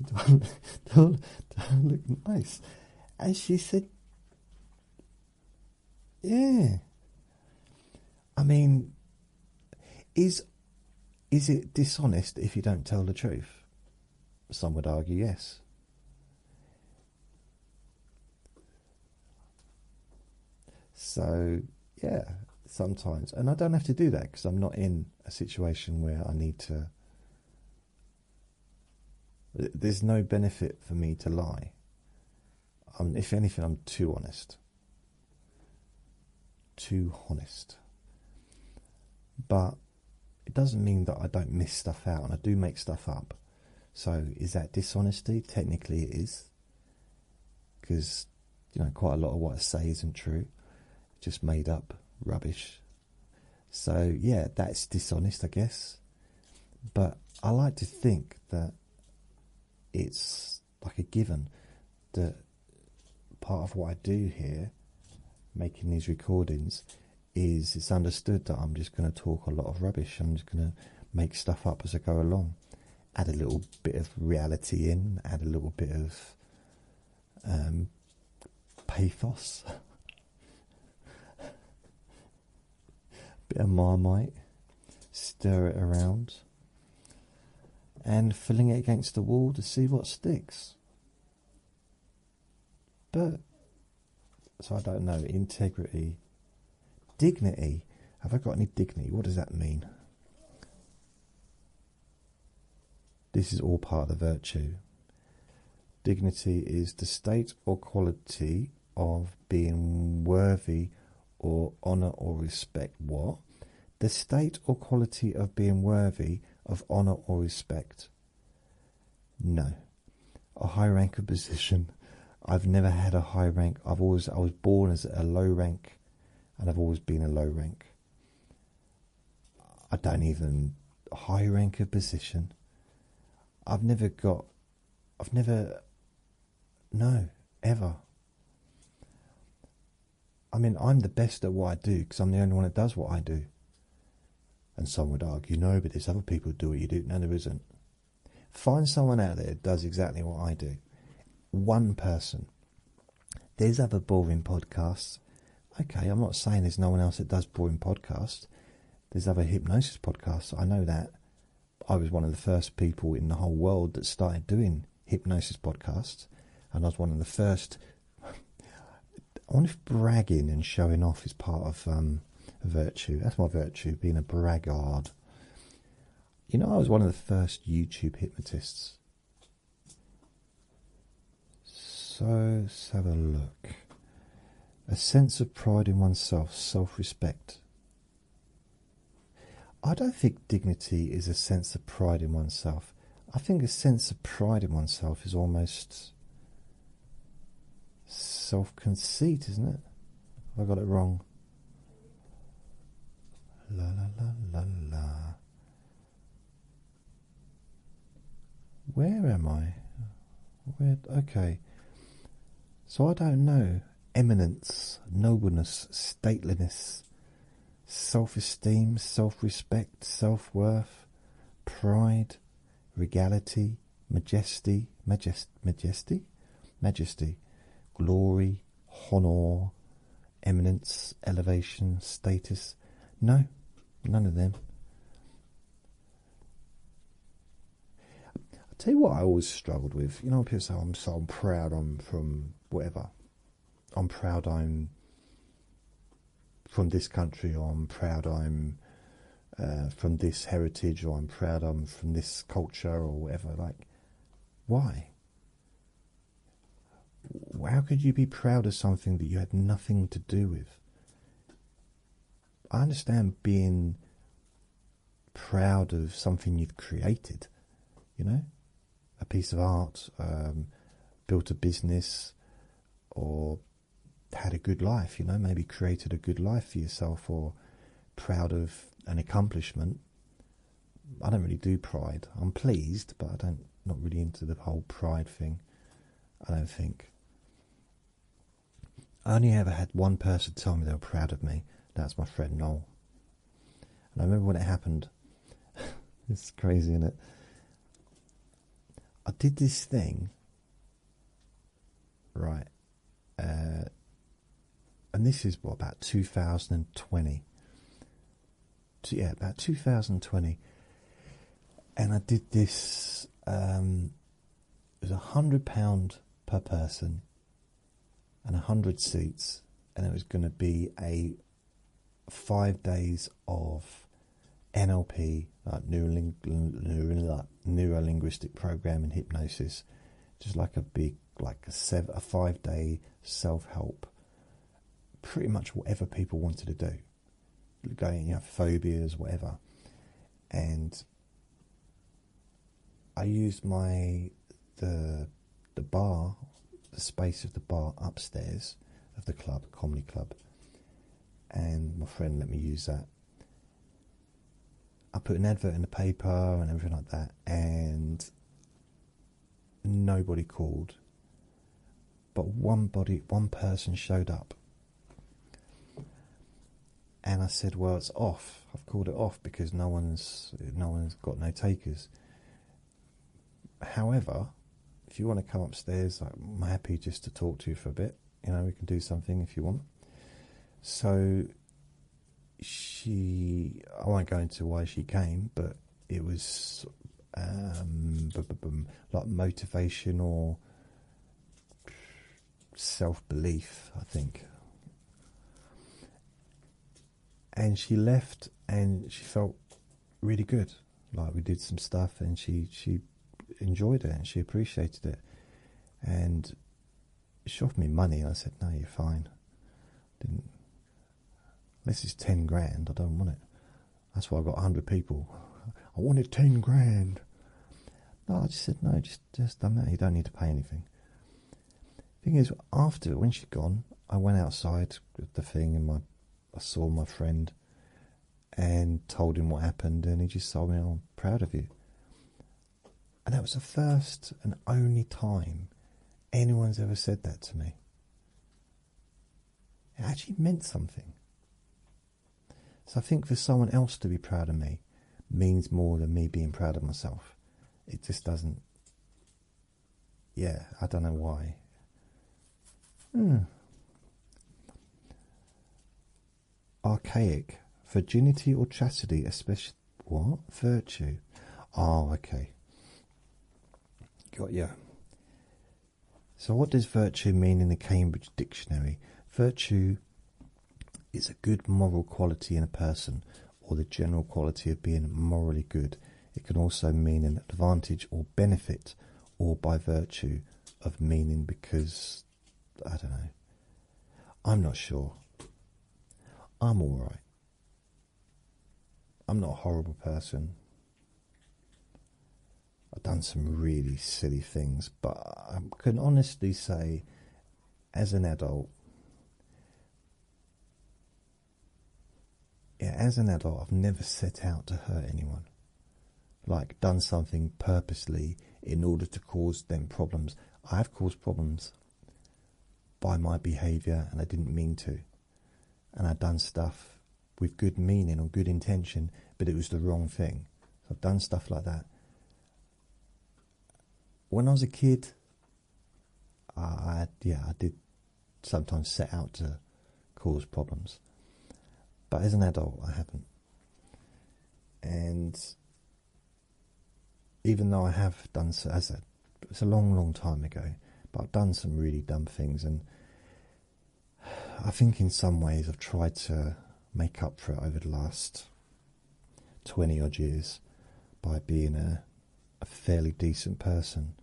do I look nice?" And she said, "Yeah." I mean, is it dishonest if you don't tell the truth? Some would argue yes. So, yeah, sometimes. And I don't have to do that because I'm not in a situation where I need to. There's no benefit for me to lie. If anything, I'm too honest. Too honest. But it doesn't mean that I don't miss stuff out, and I do make stuff up. So is that dishonesty? Technically it is. Because, quite a lot of what I say isn't true. Just made up rubbish. So yeah, that's dishonest, I guess. But I like to think that it's like a given that part of what I do here, making these recordings, is it's understood that I'm just going to talk a lot of rubbish. I'm just going to make stuff up as I go along. Add a little bit of reality in, add a little bit of pathos. Bit of Marmite, stir it around, and filling it against the wall to see what sticks. But, so I don't know, integrity, dignity. Have I got any dignity? What does that mean? This is all part of the virtue. Dignity is the state or quality of being worthy or honour or respect. What? The state or quality of being worthy of honour or respect. No. A high rank of position. I've never had a high rank. I was born as a low rank, and I've always been a low rank. I don't even high rank of position. No, ever. I mean, I'm the best at what I do because I'm the only one that does what I do. And some would argue, no, but there's other people who do what you do. No, there isn't. Find someone out there that does exactly what I do. One person. There's other boring podcasts. Okay, I'm not saying there's no one else that does boring podcasts. There's other hypnosis podcasts. I know that. I was one of the first people in the whole world that started doing hypnosis podcasts. And I was one of the first. I wonder if bragging and showing off is part of virtue. That's my virtue, being a braggart. I was one of the first YouTube hypnotists. So let's have a look. A sense of pride in oneself, self-respect. I don't think dignity is a sense of pride in oneself. I think a sense of pride in oneself is almost self-conceit, isn't it? Have I got it wrong? La la la la la. Where am I? Okay. So I don't know. Eminence, nobleness, stateliness, self-esteem, self-respect, self-worth, pride, regality, majesty, glory, honor, eminence, elevation, status. No, none of them. I'll tell you what I always struggled with. People say, I'm proud I'm from whatever. I'm proud I'm from this country, or I'm proud I'm from this heritage, or I'm proud I'm from this culture, or whatever. Like, why? How could you be proud of something that you had nothing to do with? I understand being proud of something you've created, a piece of art, built a business, or had a good life, maybe created a good life for yourself, or proud of an accomplishment. I don't really do pride. I'm pleased, but I don't, not really into the whole pride thing. I don't think. I only ever had one person tell me they were proud of me. That's my friend Noel. And I remember when it happened. It's crazy, isn't it? I did this thing, right? And this is what, about 2020. Yeah, about 2020. And I did this. It was £100 per person, and 100 seats, and it was going to be a 5 days of NLP, like neuro-linguistic programming, hypnosis, just like a big, like a 5 day self-help, pretty much whatever people wanted to do, going, phobias, whatever. And I used the bar, the space of the bar upstairs of the club, comedy club, and my friend let me use that. I put an advert in the paper and everything like that, and nobody called, but one person showed up, and I said, "Well, it's off. I've called it off because no one's got no takers. However, if you want to come upstairs, I'm happy just to talk to you for a bit. We can do something if you want." So I won't go into why she came, but it was like motivation or self-belief, I think. And she left and she felt really good. Like, we did some stuff and she enjoyed it and she appreciated it. And she offered me money, and I said, "No, you're fine. This is 10 grand, I don't want it. That's why I got 100 people. I wanted 10 grand. No, I just said, no, just done that. You don't need to pay anything. Thing is, after, when she'd gone, I went outside with the thing, and I saw my friend and told him what happened, and he just told me, "Oh, I'm proud of you." And that was the first and only time anyone's ever said that to me. It actually meant something. So I think for someone else to be proud of me means more than me being proud of myself. It just doesn't. Yeah, I don't know why. Archaic. Virginity or chastity, especially. What? Virtue. Oh, okay. Got ya. So what does virtue mean in the Cambridge Dictionary? Virtue is a good moral quality in a person, or the general quality of being morally good. It can also mean an advantage or benefit, or by virtue of meaning, because, I don't know. I'm not sure. I'm alright. I'm not a horrible person. I've done some really silly things, but I can honestly say, as an adult, I've never set out to hurt anyone. Like, done something purposely in order to cause them problems. I have caused problems by my behaviour, and I didn't mean to. And I've done stuff with good meaning or good intention, but it was the wrong thing. So I've done stuff like that. When I was a kid, I did sometimes set out to cause problems. But as an adult, I haven't. And even though I have done so, it's a long, long time ago, but I've done some really dumb things, and I think in some ways I've tried to make up for it over the last 20 odd years by being a fairly decent person.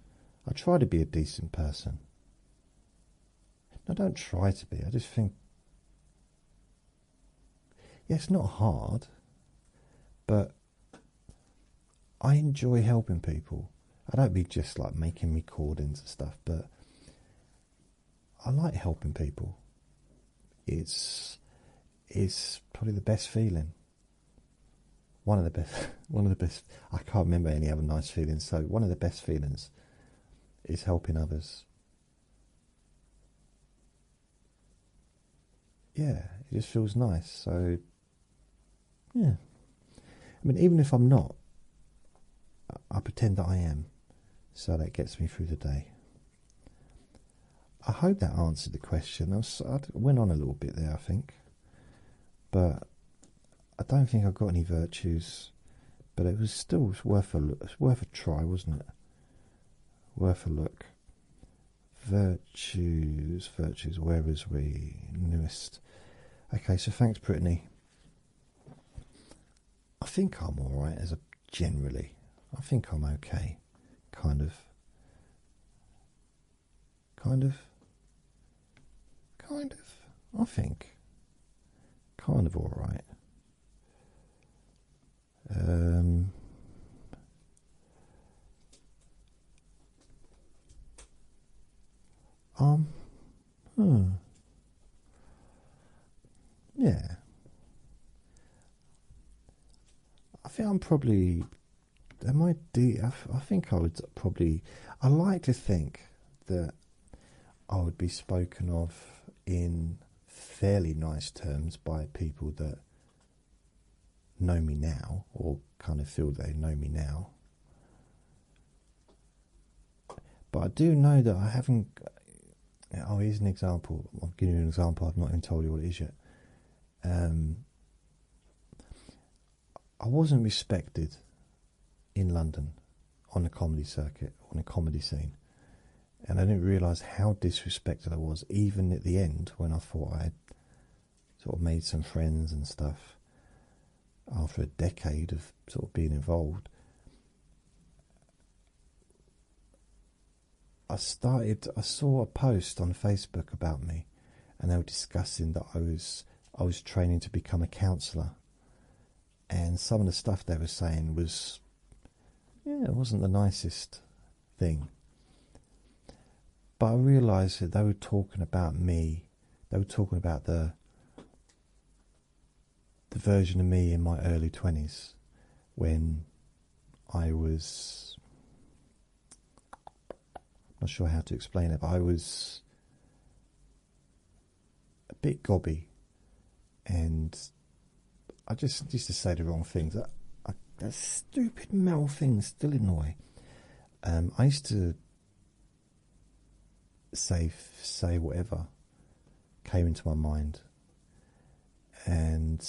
I try to be a decent person. I don't try to be, I just think, yeah, it's not hard, but I enjoy helping people. I don't mean just like making recordings and stuff, but I like helping people. It's probably the best feeling. one of the best, one of the best. I can't remember any other nice feelings. So one of the best feelings is helping others. Yeah, it just feels nice. So yeah, I mean, even if I'm not, I pretend that I am, so that gets me through the day. I hope that answered the question. I went on a little bit there, I think, but I don't think I got any virtues. But it was still worth a look. It's worth a try, wasn't it? Worth a look. Virtues, virtues. Where was we? Newest. Okay, so thanks, Brittany. I think I'm all right as a generally. I think I'm okay, kind of. I think kind of all right. Hmm. Yeah. I think I'm probably. Am I I think I would probably. I like to think that I would be spoken of in fairly nice terms by people that know me now, or kind of feel they know me now. But I do know that I haven't. Oh, here's an example. I'll give you an example. I've not even told you what it is yet. I wasn't respected in London on the comedy circuit, on the comedy scene. And I didn't realise how disrespected I was, even at the end when I thought I had sort of made some friends and stuff after a decade of sort of being involved. I saw a post on Facebook about me, and they were discussing that I was training to become a counsellor. And some of the stuff they were saying was, yeah, it wasn't the nicest thing. But I realised that they were talking about me. They were talking about the version of me in my early 20s when I was, not sure how to explain it, but I was a bit gobby, and I just used to say the wrong things. That stupid metal thing still in the way. I used to say whatever came into my mind, and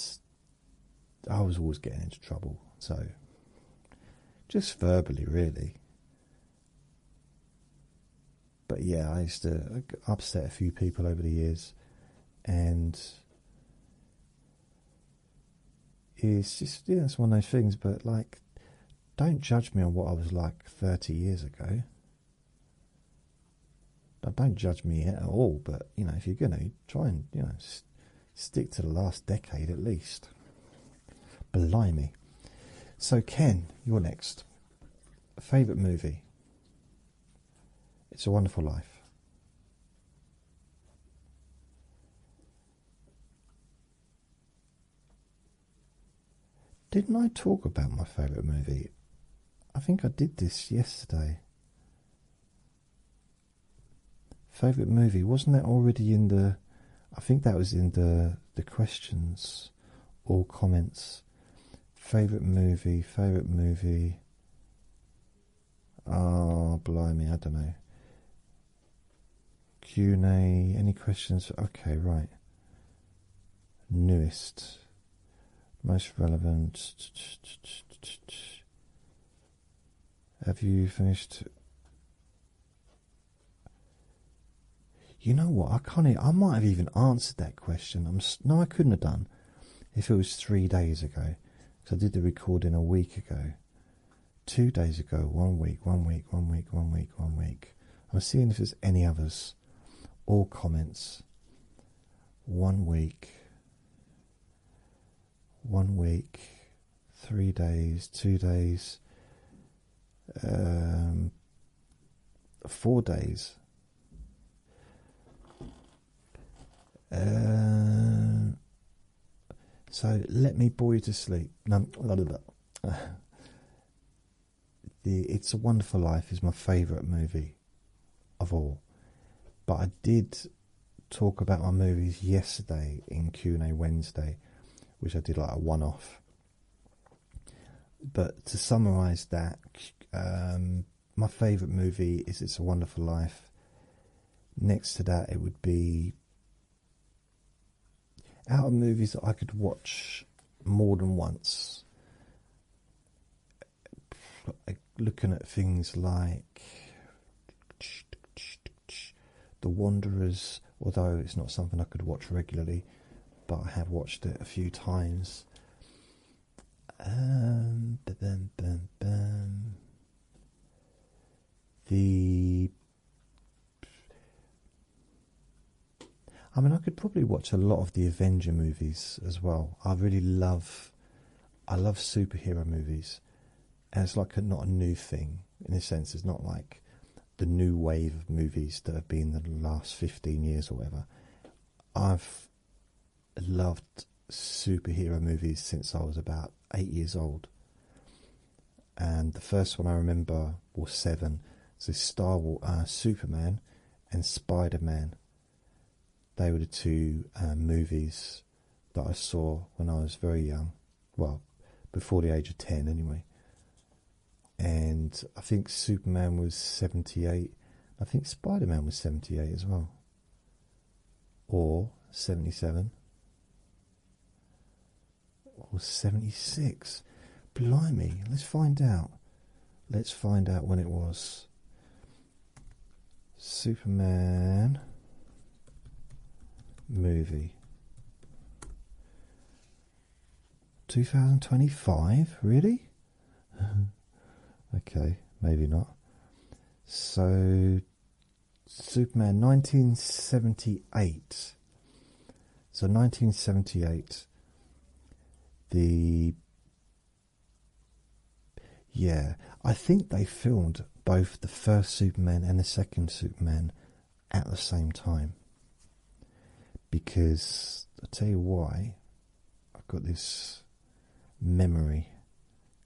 I was always getting into trouble. So just verbally, really. But yeah, I used to upset a few people over the years, and it's just, yeah, it's one of those things. But like, don't judge me on what I was like 30 years ago. Don't judge me at all. But you know, if you're gonna try and stick to the last decade at least. Blimey. So Ken, you're next. Favourite movie? It's a Wonderful Life. Didn't I talk about my favourite movie? I think I did this yesterday. Favourite movie, wasn't that already in the... I think that was in the questions or comments. Favourite movie. Oh, blimey, I don't know. Q&A, any questions? Okay, right. Newest. Most relevant. Have you finished? You know what? I might have even answered that question. No, I couldn't have done if it was 3 days ago, because I did the recording a week ago. 2 days ago, 1 week. I'm seeing if there's any others. All comments. 1 week. 1 week. 3 days. 2 days. 4 days. So let me bore you to sleep. No, It's a Wonderful Life is my favourite movie of all. But I did talk about my movies yesterday in Q&A Wednesday, which I did like a one-off. But to summarise that, my favourite movie is It's a Wonderful Life. Next to that, it would be, out of movies that I could watch more than once, looking at things like The Wanderers, although it's not something I could watch regularly, but I have watched it a few times. I mean, I could probably watch a lot of the Avenger movies as well. I love superhero movies, and it's like not a new thing in a sense. It's not like the new wave of movies that have been the last 15 years or whatever. I've loved superhero movies since I was about 8 years old, and the first one I remember was 7. So Star Wars, Superman and Spider-Man. They were the two movies that I saw when I was very young. Well, before the age of 10 anyway. And I think Superman was 78. I think Spider-Man was 78 as well. Or 77. Or 76. Blimey, let's find out. Let's find out when it was. Superman movie. 2025? Really? Okay, maybe not. So, Superman 1978. So 1978. I think they filmed both the first Superman and the second Superman at the same time. Because, I'll tell you why, I've got this memory.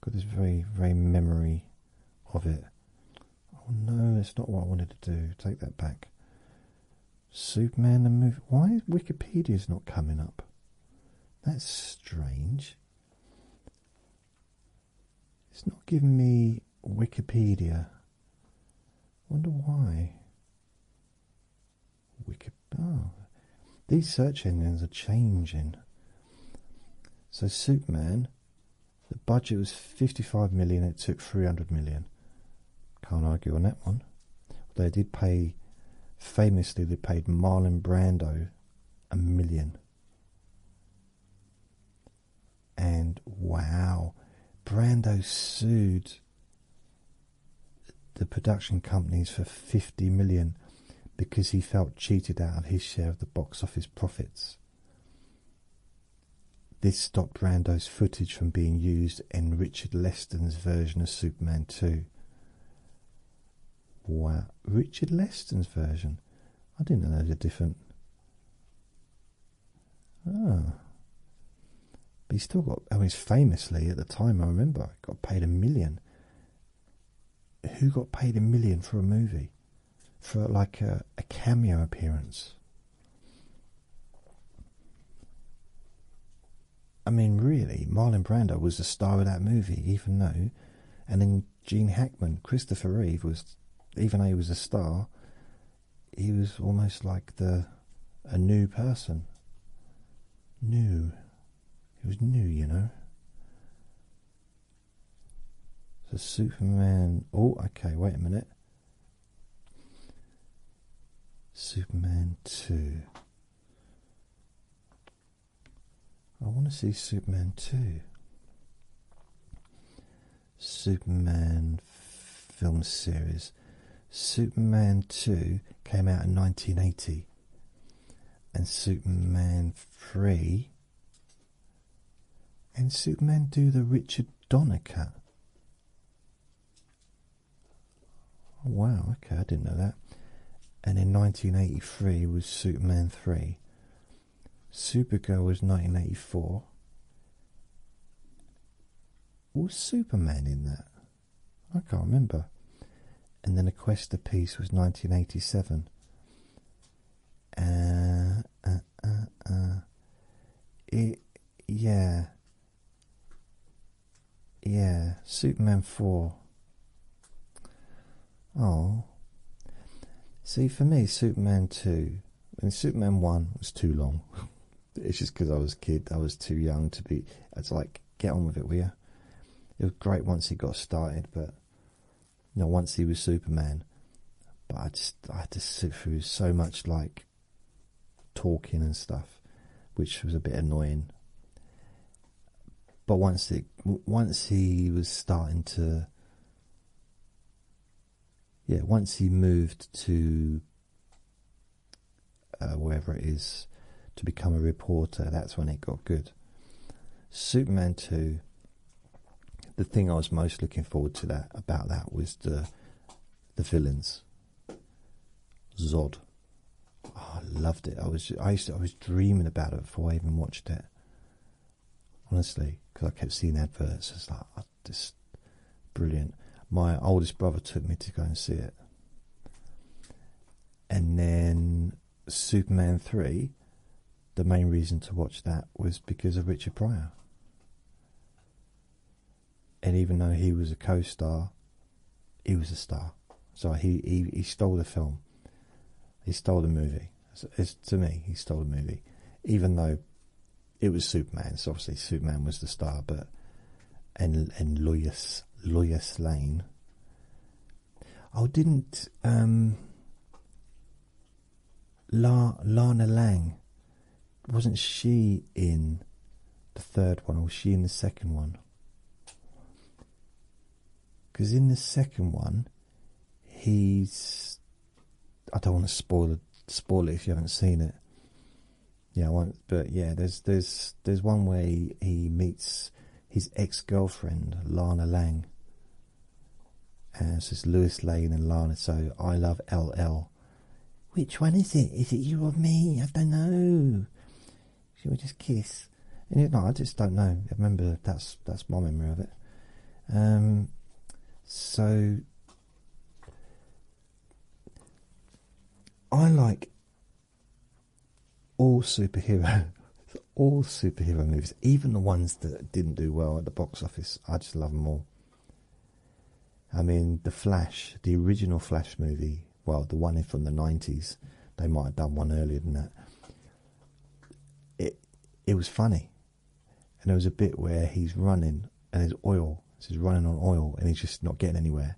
Got this very, very memory of it. Oh no, that's not what I wanted to do. Take that back. Superman the movie. Why is Wikipedia's not coming up? That's strange. It's not giving me Wikipedia. Wonder why. These search engines are changing. So Superman, the budget was 55 million. It took 300 million. Can't argue on that one. They did pay. Famously, they paid Marlon Brando $1 million. And wow, Brando sued the production companies for 50 million because he felt cheated out of his share of the box office profits. This stopped Brando's footage from being used in Richard Leston's version of Superman 2. Wow, Richard Leston's version? I didn't know there was a different. Oh. But he still got, I mean, famously at the time, I remember, got paid $1 million. Who got paid $1 million for a movie? For like a cameo appearance? I mean, really, Marlon Brando was the star of that movie, even though, and then Gene Hackman, Christopher Reeve was, even though he was a star, he was almost like a new person. New. He was new, you know. So Superman. Oh, okay, wait a minute. Superman 2. I want to see Superman 2. Superman film series. Superman 2 came out in 1980. And Superman 3. And Superman 2, the Richard Donner cut. Oh, wow, okay, I didn't know that. And in 1983 was Superman 3. Supergirl was 1984. Was Superman in that? I can't remember. And then A Quest of Peace was 1987. Yeah. Yeah, Superman 4. Oh. See, for me, Superman 2, and Superman 1 was too long. It's just because I was a kid, I was too young to be. It's like, get on with it, will you? It was great once he got started, but once he was Superman. But I had to sit through so much like talking and stuff, which was a bit annoying. But once he was starting to, once he moved to wherever it is to become a reporter, that's when it got good. Superman 2, the thing I was most looking forward to about that was the villains. Zod. Oh, I loved it. I was dreaming about it before I even watched it. Honestly, because I kept seeing adverts. It's like, just brilliant. My oldest brother took me to go and see it. And then Superman 3, the main reason to watch that was because of Richard Pryor. And even though he was a co-star, he was a star. So he stole the film. He stole the movie. To me, he stole the movie. Even though it was Superman, so obviously Superman was the star, but and Lois Lane. Oh, didn't Lana Lang, wasn't she in the third one, or was she in the second one? Because in the second one, I don't want to spoil it if you haven't seen it. Yeah, I won't. But yeah, there's one where he meets his ex-girlfriend Lana Lang, and it's just Lois Lane and Lana. So I love LL. Which one is it? Is it you or me? I don't know. Should we just kiss? And I just don't know. I remember that's my memory of it. So I like all superhero movies, even the ones that didn't do well at the box office. I just love them all. I mean, The Flash, the original Flash movie, well, the one from the 90s, they might have done one earlier than that. It was funny. And there was a bit where he's running and there's oil. So he's running on oil and he's just not getting anywhere.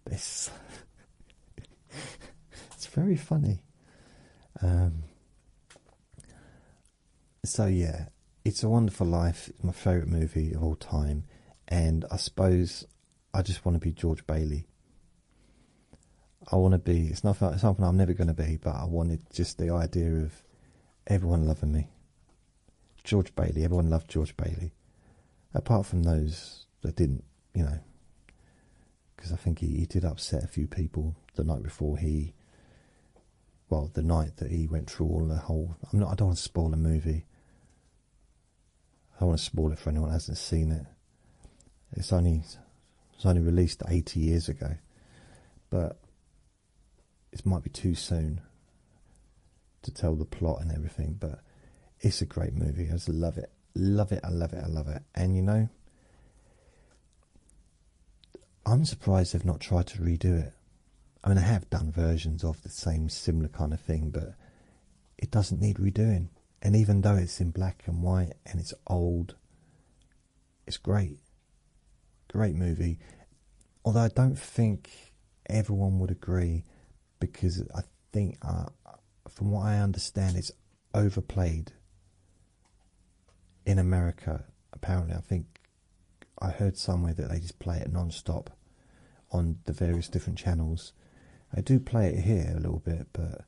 But it's very funny. So yeah, It's a Wonderful Life. It's my favourite movie of all time. And I suppose I just want to be George Bailey. I want to be, it's something I'm never going to be, but I wanted just the idea of everyone loving me. George Bailey, everyone loved George Bailey. Apart from those that didn't, because I think he did upset a few people the night before the night that he went through all the whole, I don't want to spoil the movie. I don't want to spoil it for anyone who hasn't seen it. It's only released 80 years ago, but it might be too soon to tell the plot and everything, but it's a great movie. I just love it. Love it, I love it, I love it. And I'm surprised they've not tried to redo it. I mean, they have done versions of the same similar kind of thing, but it doesn't need redoing. And even though it's in black and white and it's old, it's great. Great movie. Although I don't think everyone would agree, because I think, from what I understand, it's overplayed in America. Apparently, I think I heard somewhere that they just play it non-stop on the various different channels. I do play it here a little bit, but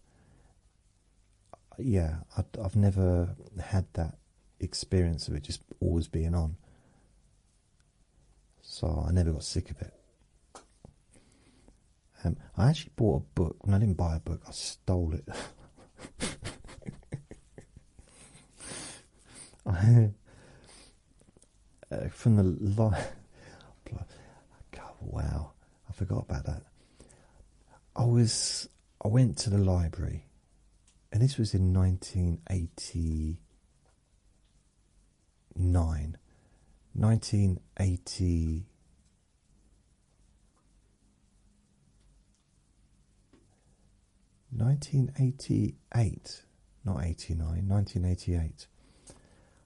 yeah, I've never had that experience of it just always being on. So I never got sick of it. I actually bought a book. Well, I didn't buy a book, I stole it. From wow, I forgot about that. I went to the library, and this was in 1989. 1980. 1988, not 89, 1988.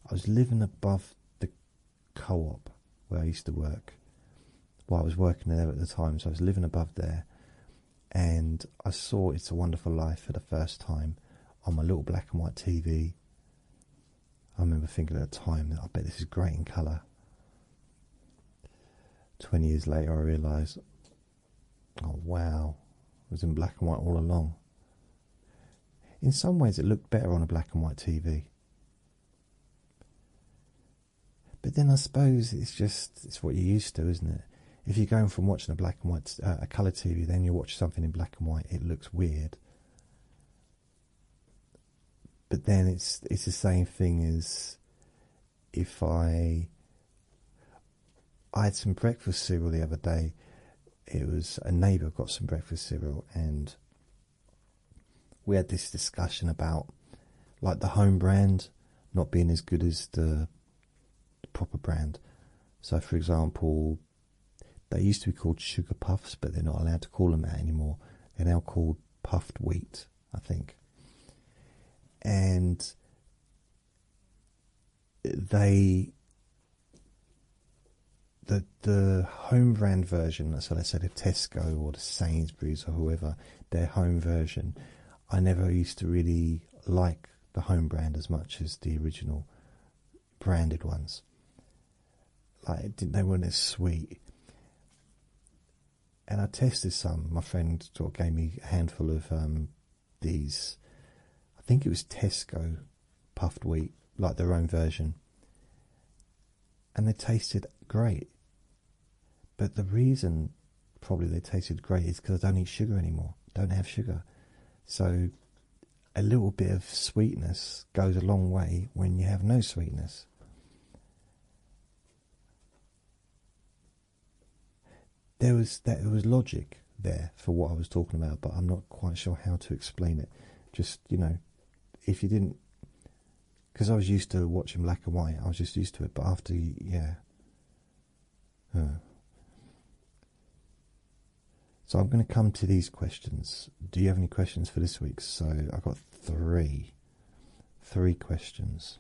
I was living above the co-op where I used to work. Well, I was working there at the time, so I was living above there, and I saw It's a Wonderful Life for the first time on my little black and white TV. I remember thinking at the time that I bet this is great in colour. 20 years later, I realised, oh wow, it was in black and white all along. In some ways, it looked better on a black and white TV. But then I suppose it's what you're used to, isn't it? If you're going from watching a black and white, a colour TV, then you watch something in black and white, it looks weird. But then it's the same thing as if I had some breakfast cereal the other day. It was a neighbour got some breakfast cereal, and we had this discussion about like the home brand not being as good as the proper brand. So, for example, they used to be called sugar puffs, but they're not allowed to call them that anymore. They're now called puffed wheat, I think. And the home brand version, so let's say the Tesco or the Sainsbury's or whoever, their home version, I never used to really like the home brand as much as the original branded ones. Like, they weren't as sweet. And I tested some. My friend sort of gave me a handful of these. I think it was Tesco puffed wheat, like their own version. And they tasted great. But the reason probably they tasted great is because I don't eat sugar anymore. Don't have sugar. So a little bit of sweetness goes a long way when you have no sweetness. There was logic there for what I was talking about, but I'm not quite sure how to explain it. Just, if you didn't, because I was used to watching black and white, I was just used to it. But after, yeah. So I'm going to come to these questions. Do you have any questions for this week? So I've got three questions.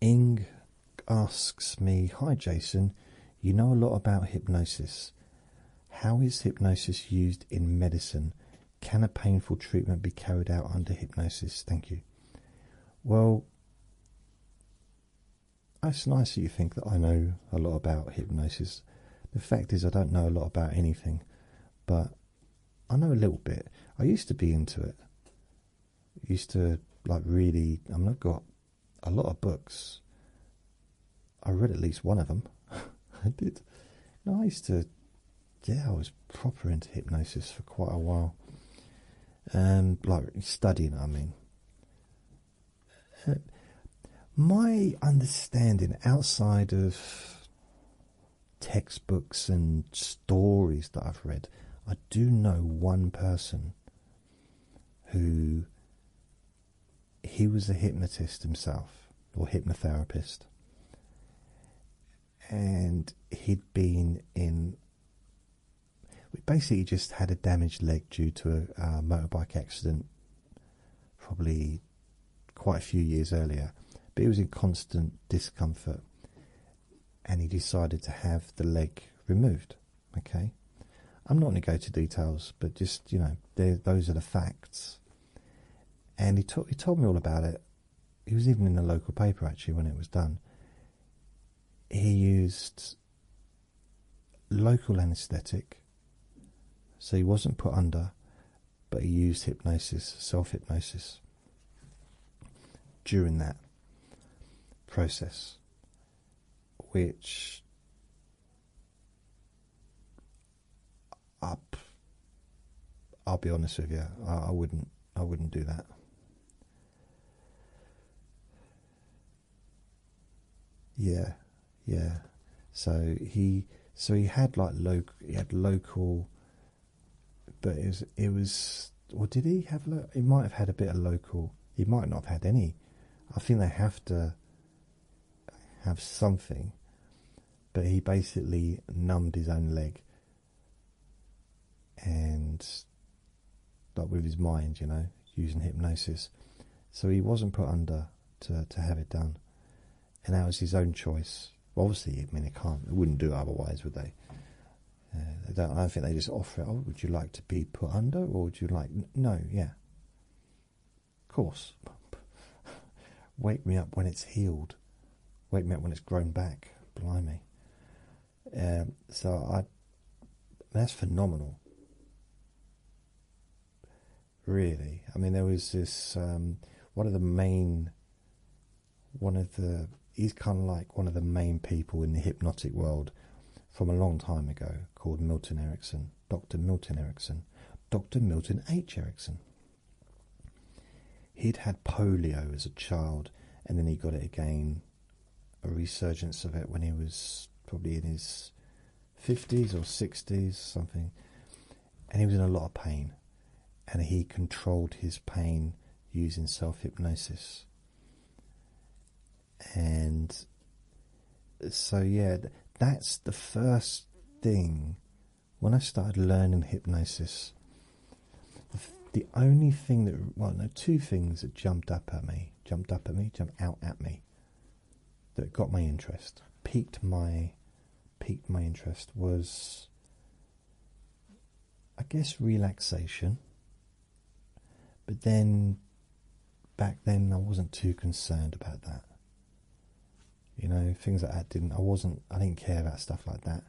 Ing asks me, hi Jason, you know a lot about hypnosis. How is hypnosis used in medicine? Can a painful treatment be carried out under hypnosis? Thank you. Well, it's nice that you think that I know a lot about hypnosis. The fact is I don't know a lot about anything, but I know a little bit. I used to be into it. I used to really, I've got a lot of books. I read at least one of them. I did. No, I was proper into hypnosis for quite a while. Studying, I mean. My understanding outside of textbooks and stories that I've read, I do know one person who, he was a hypnotist himself, or hypnotherapist. And he'd been basically just had a damaged leg due to a motorbike accident probably quite a few years earlier. But he was in constant discomfort, and he decided to have the leg removed. Okay, I'm not going to go to details, but just, those are the facts. And he told me all about it. He was even in the local paper actually when it was done. He used local anaesthetic, so he wasn't put under, but he used hypnosis, self-hypnosis, during that process, which I'll be honest with you, I wouldn't do that. Yeah, yeah. So he had like local, but it was or did he have he might have had a bit of local. He might not have had any. I think they have to have something, but he basically numbed his own leg, and like with his mind, using hypnosis. So he wasn't put under to have it done, and that was his own choice. Obviously, I mean, they wouldn't do it otherwise, would they? I don't think they just offer it. Oh, would you like to be put under, or would you like? No, yeah, of course. Wake me up when it's healed. Wake me up when it's grown back. Blimey. That's phenomenal. Really, I mean, there was this he's kind of like one of the main people in the hypnotic world from a long time ago, called Milton Erickson, Dr. Milton Erickson, Dr. Milton H. Erickson. He'd had polio as a child, and then he got it again, a resurgence of it when he was probably in his 50s or 60s, something, and he was in a lot of pain, and he controlled his pain using self-hypnosis. And so, yeah, that's the first thing. When I started learning hypnosis, the only thing two things that jumped out at me, that got my interest, piqued my interest, was, I guess, relaxation. But then, back then, I wasn't too concerned about that. Things like that I didn't care about stuff like that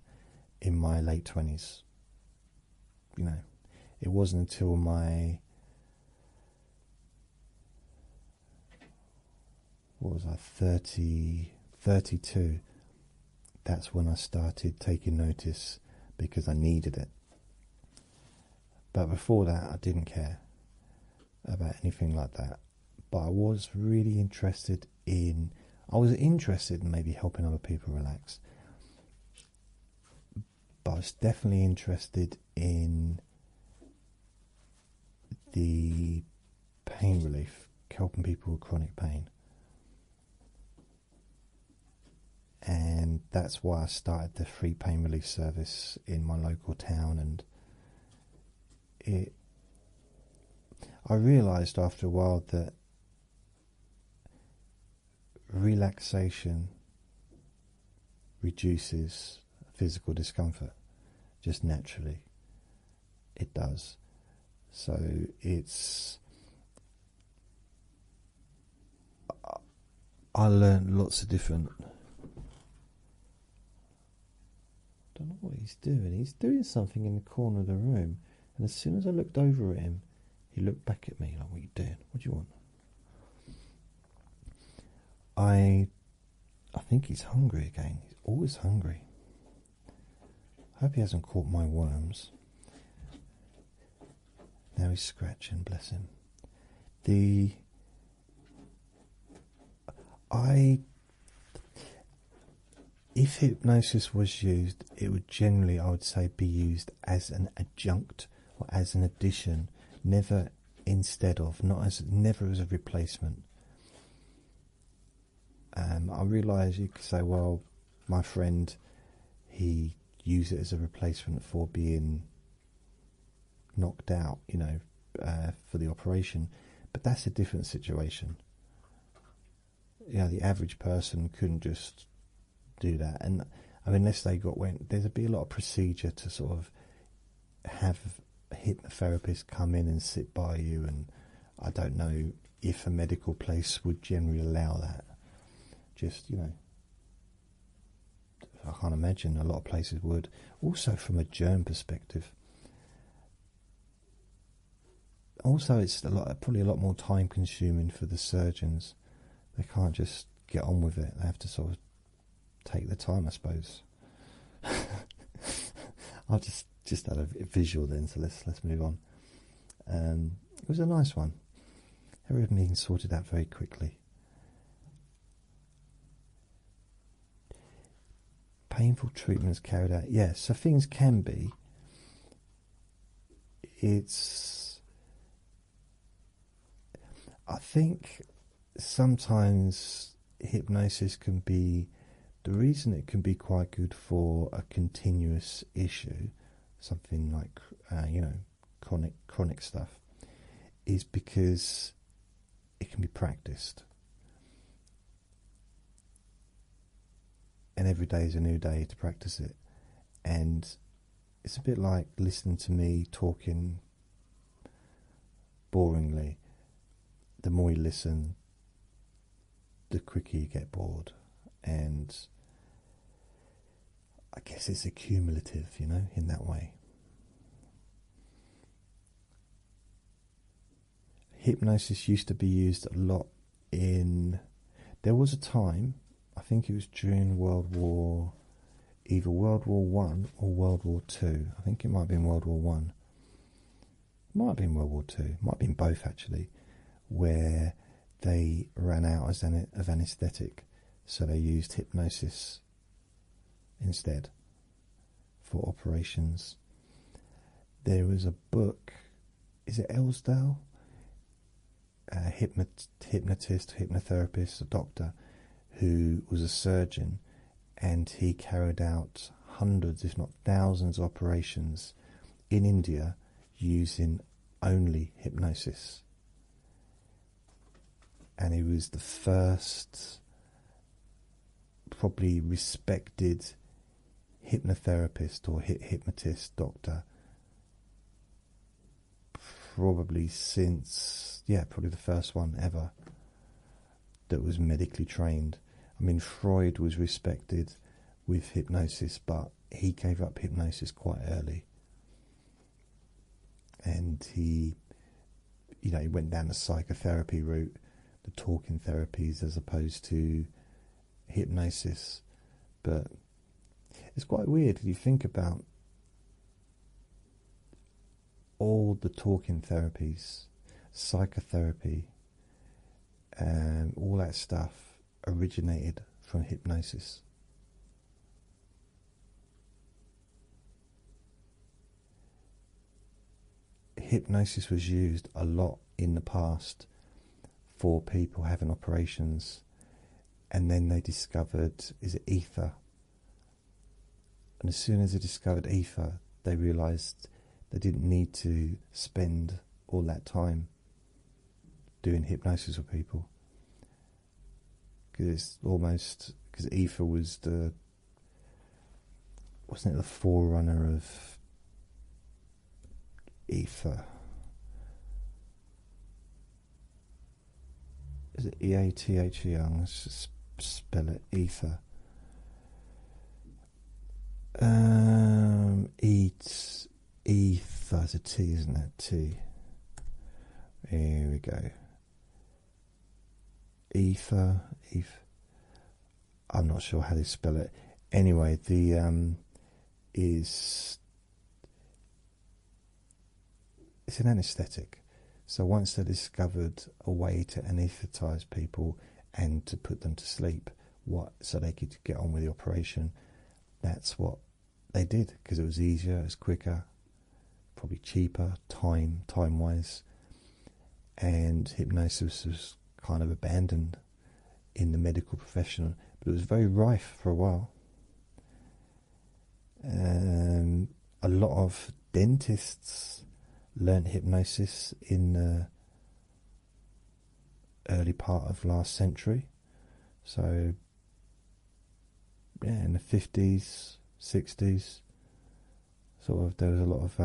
in my late 20s. It wasn't until my, 32, that's when I started taking notice, because I needed it. But before that, I didn't care about anything like that. But I was really interested in maybe helping other people relax. But I was definitely interested in the pain relief, helping people with chronic pain. And that's why I started the free pain relief service in my local town. And I realised after a while that relaxation reduces physical discomfort, just naturally. It does. So I learned lots of different. I don't know what he's doing. He's doing something in the corner of the room, and as soon as I looked over at him, he looked back at me like, "What are you doing? What do you want?" I think he's hungry again. He's always hungry. I hope he hasn't caught my worms. Now he's scratching, bless him. If hypnosis was used, it would generally, I would say, be used as an adjunct or as an addition, never instead of, never as a replacement. I realise you could say, well, my friend, he used it as a replacement for being knocked out, for the operation, but that's a different situation. The average person couldn't just do that, and I mean, unless they there'd be a lot of procedure to sort of have a hypnotherapist come in and sit by you, and I don't know if a medical place would generally allow that. Just, I can't imagine a lot of places would. Also, from a germ perspective. Also, it's probably a lot more time consuming for the surgeons. They can't just get on with it. They have to sort of take the time, I suppose. I'll just had a visual then, so let's move on. It was a nice one. Everything sorted out very quickly. painful treatments carried out. Yeah, so things can be. I think sometimes hypnosis can be, the reason it can be quite good for a continuous issue, something like, chronic stuff, is because it can be practiced. And every day is a new day to practice it. And it's a bit like listening to me talking boringly. The more you listen, the quicker you get bored. And I guess it's accumulative, in that way. Hypnosis used to be used a lot there was a time, I think it was during either World War One or World War Two. I think it might have been World War One. Might have been World War Two. Might have been both, actually, where they ran out of anaesthetic, so they used hypnosis instead for operations. There was a book, is it Ellsdale? A hypnotist, hypnotherapist, a doctor, who was a surgeon, and he carried out hundreds, if not thousands, of operations in India using only hypnosis. And he was the first probably respected hypnotherapist or hypnotist doctor, probably probably the first one ever that was medically trained. I mean, Freud was respected with hypnosis, but he gave up hypnosis quite early. And he went down the psychotherapy route, the talking therapies, as opposed to hypnosis. But it's quite weird if you think about all the talking therapies, psychotherapy, all that stuff originated from hypnosis. Hypnosis was used a lot in the past for people having operations, and then they discovered, is it ether? And as soon as they discovered ether, they realized they didn't need to spend all that time doing hypnosis with people, because ether was wasn't it the forerunner of ether? Is it EATHER? Let's just spell it, ether. Ether is a T, isn't it? T. Here we go. Ether. I'm not sure how to spell it. Anyway, it's an anaesthetic. So once they discovered a way to anaesthetise people and to put them to sleep, so they could get on with the operation, that's what they did, because it was easier, it was quicker, probably cheaper, time-wise, and hypnosis was kind of abandoned in the medical profession, but it was very rife for a while. A lot of dentists learnt hypnosis in the early part of last century, so in the 50s, 60s, there was a lot of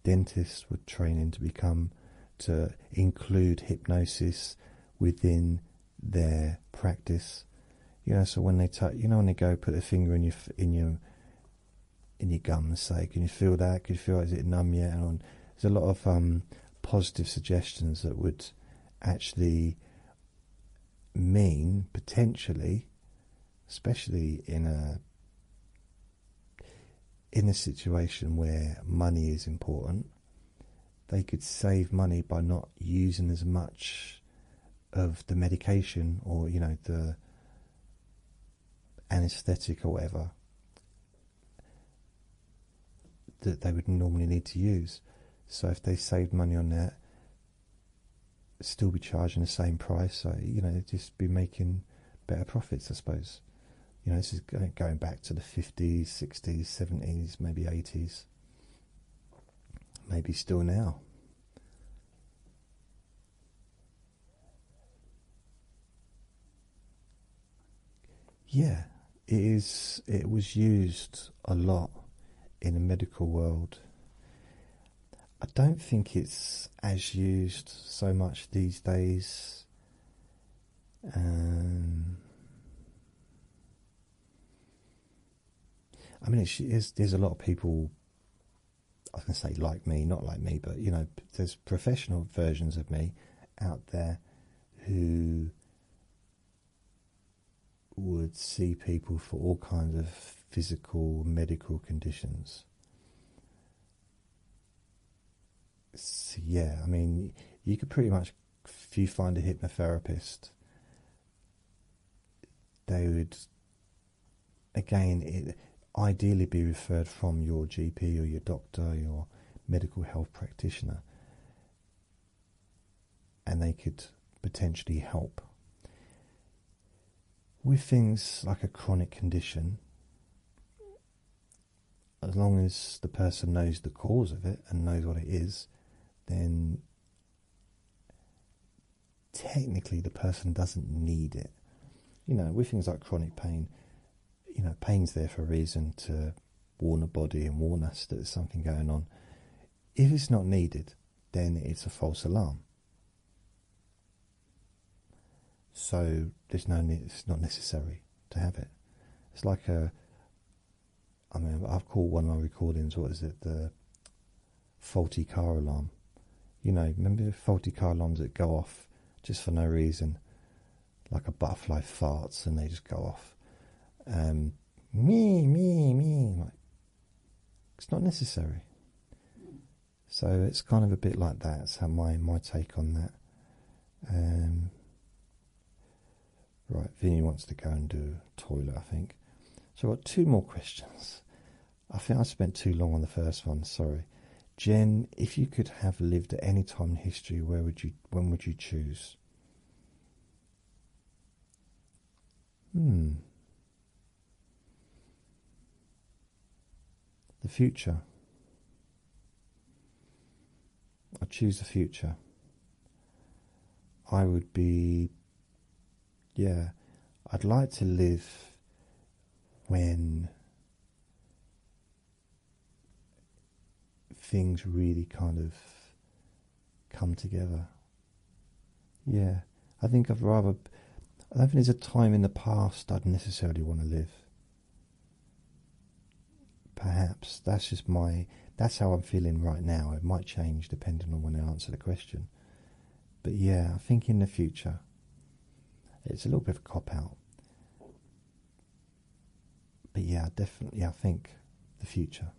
dentists were training to include hypnosis within their practice. So when they when they go put a finger in your gum and say, "Can you feel that? Can you feel? Is it numb yet?" And there's a lot of positive suggestions that would actually mean, potentially, especially in a situation where money is important, they could save money by not using as much of the medication or the anesthetic or whatever, that they would normally need to use. So if they saved money on that, still be charging the same price. So, just be making better profits, I suppose. This is going back to the 50s, 60s, 70s, maybe 80s. Maybe still now. Yeah, it is. It was used a lot in the medical world. I don't think it's as used so much these days. I mean, there's a lot of people, I was going to say like me, not like me, but there's professional versions of me out there who would see people for all kinds of physical, medical conditions. So, yeah, I mean, you could pretty much, if you find a hypnotherapist, they would, again, ideally be referred from your GP or your doctor, your medical health practitioner, and they could potentially help with things like a chronic condition. As long as the person knows the cause of it and knows what it is, then technically the person doesn't need it. With things like chronic pain, pain's there for a reason, to warn the body and warn us that there's something going on. If it's not needed, then it's a false alarm. So it's not necessary to have it. It's like I've called one of my recordings, what is it, the faulty car alarm. Remember the faulty car alarms that go off just for no reason, like a butterfly farts and they just go off. Me. Like, it's not necessary. So it's kind of a bit like that. That's how my take on that. Right, Vinny wants to go and do a toilet, I think. So I've got two more questions. I think I spent too long on the first one, sorry. Jen, if you could have lived at any time in history, when would you choose? The future. I choose the future. I would be, I'd like to live when things really kind of come together. Yeah, I don't think there's a time in the past I'd necessarily want to live. Perhaps that's how I'm feeling right now. It might change depending on when I answer the question. But yeah, I think in the future, it's a little bit of a cop-out. But yeah, definitely, I think the future.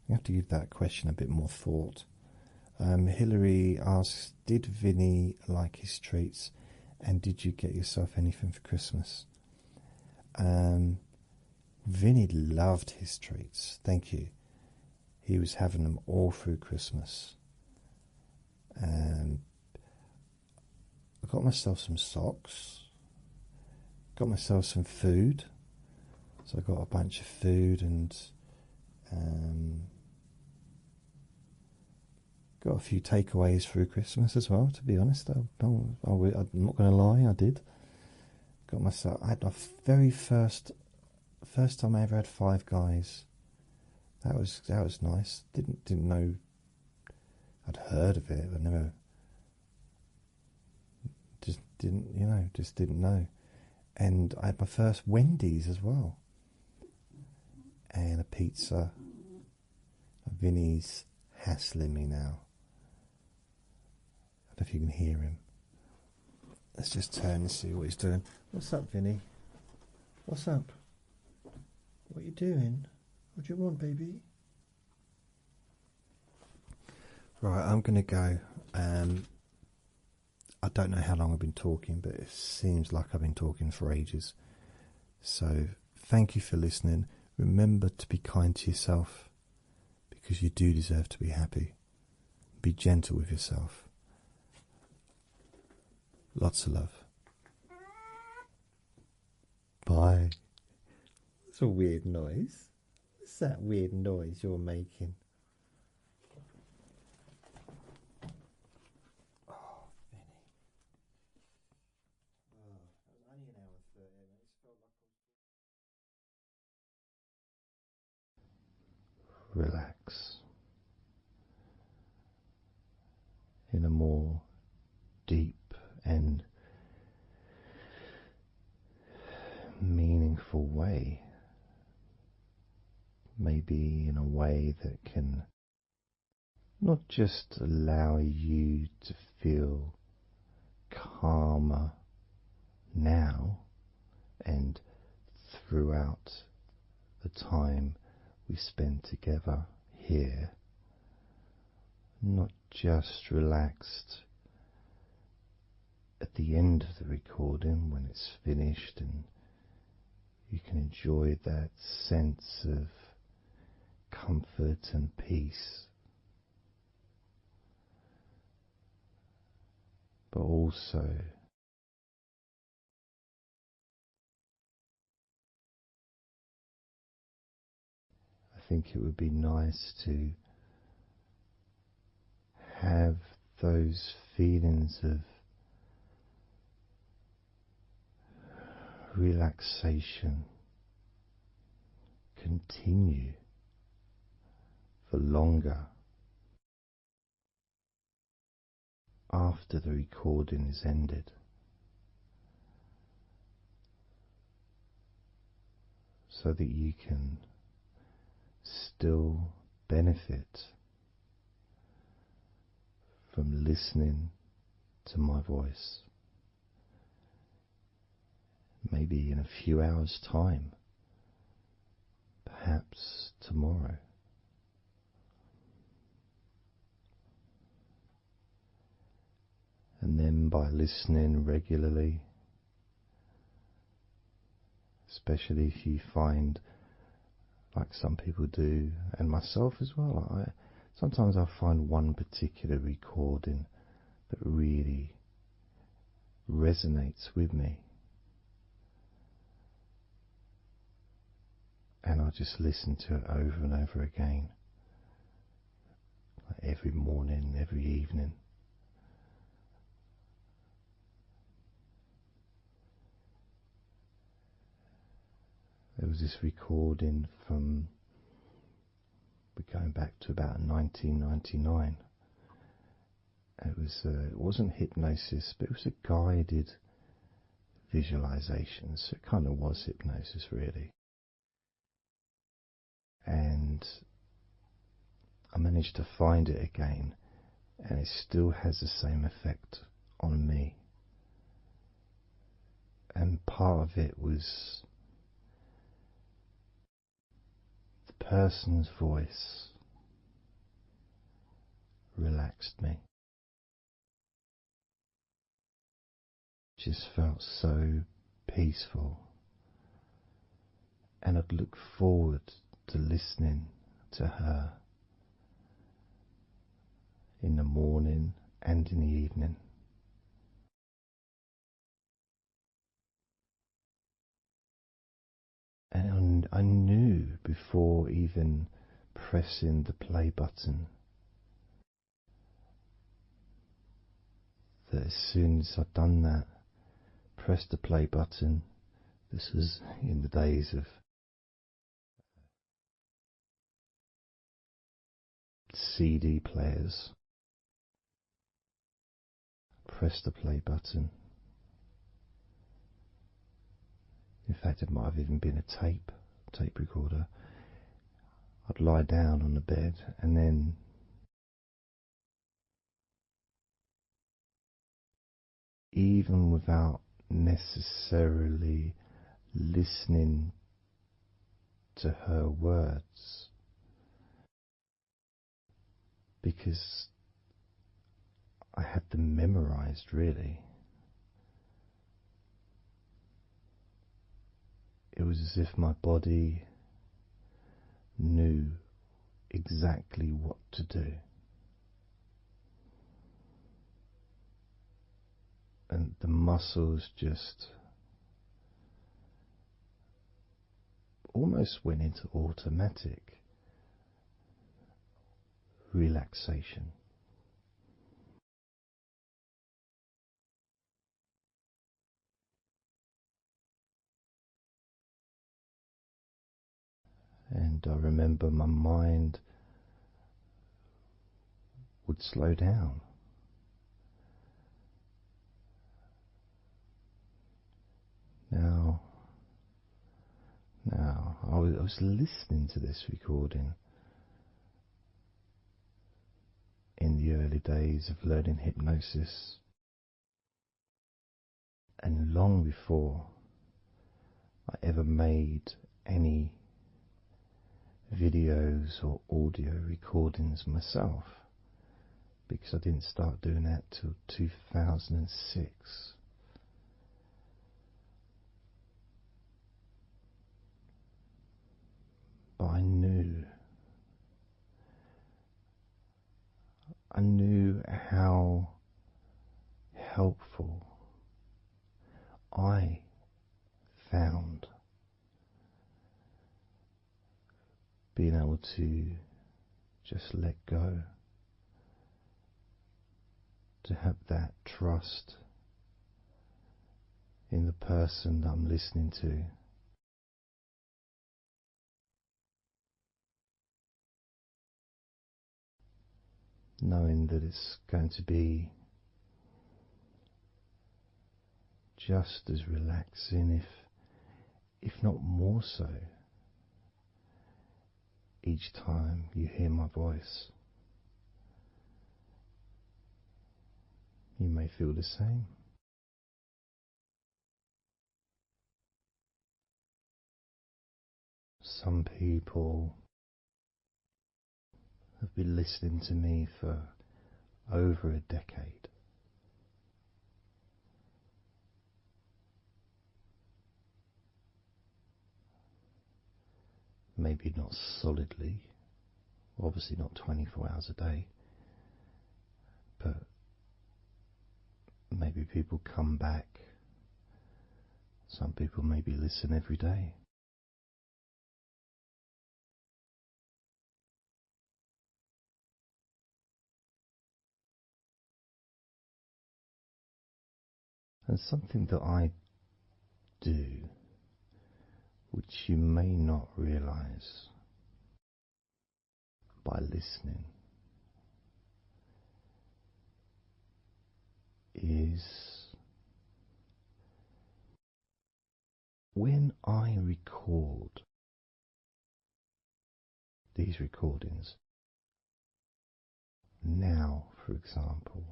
You have to give that question a bit more thought. Hillary asks, did Vinny like his treats, and did you get yourself anything for Christmas? Vinny loved his treats, thank you. He was having them all through Christmas. I got myself some socks, got myself some food, so I got a bunch of food and got a few takeaways through Christmas as well, to be honest. I'm not going to lie, I did. I had my very first time I ever had Five Guys. That was nice. Didn't know. I'd heard of it, but never. Just didn't know. And I had my first Wendy's as well, and a pizza. Vinny's hassling me now. I don't know if you can hear him. Let's just turn and see what he's doing. What's up, Vinny? What's up? What are you doing? What do you want, baby? Right, I'm going to go. I don't know how long I've been talking, but it seems like I've been talking for ages. So, thank you for listening. Remember to be kind to yourself, because you do deserve to be happy. Be gentle with yourself. Lots of love. Bye. It's a weird noise. What's that weird noise you're making? Oh, Benny. Oh, that was only an hour and 30 minutes. Felt like relax in a more deep and meaningful way. Maybe in a way that can not just allow you to feel calmer now and throughout the time we spend together here, not just relaxed at the end of the recording when it's finished and you can enjoy that sense of comfort and peace, but also I think it would be nice to have those feelings of relaxation continue for longer after the recording is ended, so that you can still benefit from listening to my voice, maybe in a few hours' time, perhaps tomorrow. And then by listening regularly, especially if you find, like some people do, and myself as well, sometimes I find one particular recording that really resonates with me, and I just listen to it over and over again, like every morning, every evening. There was this recording from, we're going back to about 1999. It wasn't hypnosis, but it was a guided visualization, so it kind of was hypnosis really. And I managed to find it again, and it still has the same effect on me. And part of it was the person's voice relaxed me. Just felt so peaceful, and I'd look forward to listening to her in the morning and in the evening. And I knew before even pressing the play button that as soon as I'd done that, pressed the play button, this was in the days of CD players, pressed the play button. In fact, it might have even been a tape recorder. I'd lie down on the bed, and then even without necessarily listening to her words, because I had them memorized really, it was as if my body exactly what to do. And the muscles just almost went into automatic relaxation. And I remember my mind would slow down. Now, I was listening to this recording in the early days of learning hypnosis, and long before I ever made any videos or audio recordings myself, because I didn't start doing that till 2006. But I knew how helpful I found being able to just let go, to have that trust in the person that I'm listening to. Knowing that it's going to be just as relaxing, if not more so, each time you hear my voice. You may feel the same. Some people have been listening to me for over a decade. Maybe not solidly, obviously not 24 hours a day, but maybe people come back. Some people maybe listen every day. And something that I do, which you may not realize by listening, is when I record these recordings, now for example,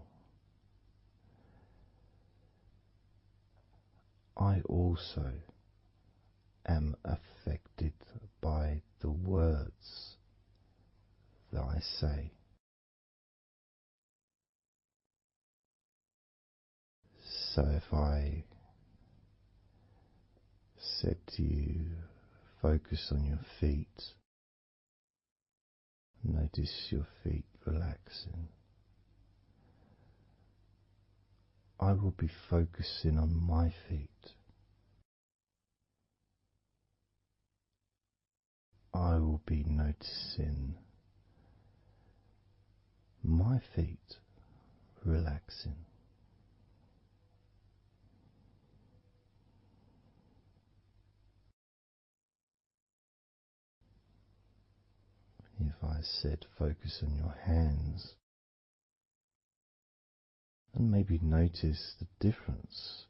I also am affected by the words that I say. So if I said to you, focus on your feet, notice your feet relaxing, I will be focusing on my feet. I will be noticing my feet relaxing. If I said focus on your hands, and maybe notice the difference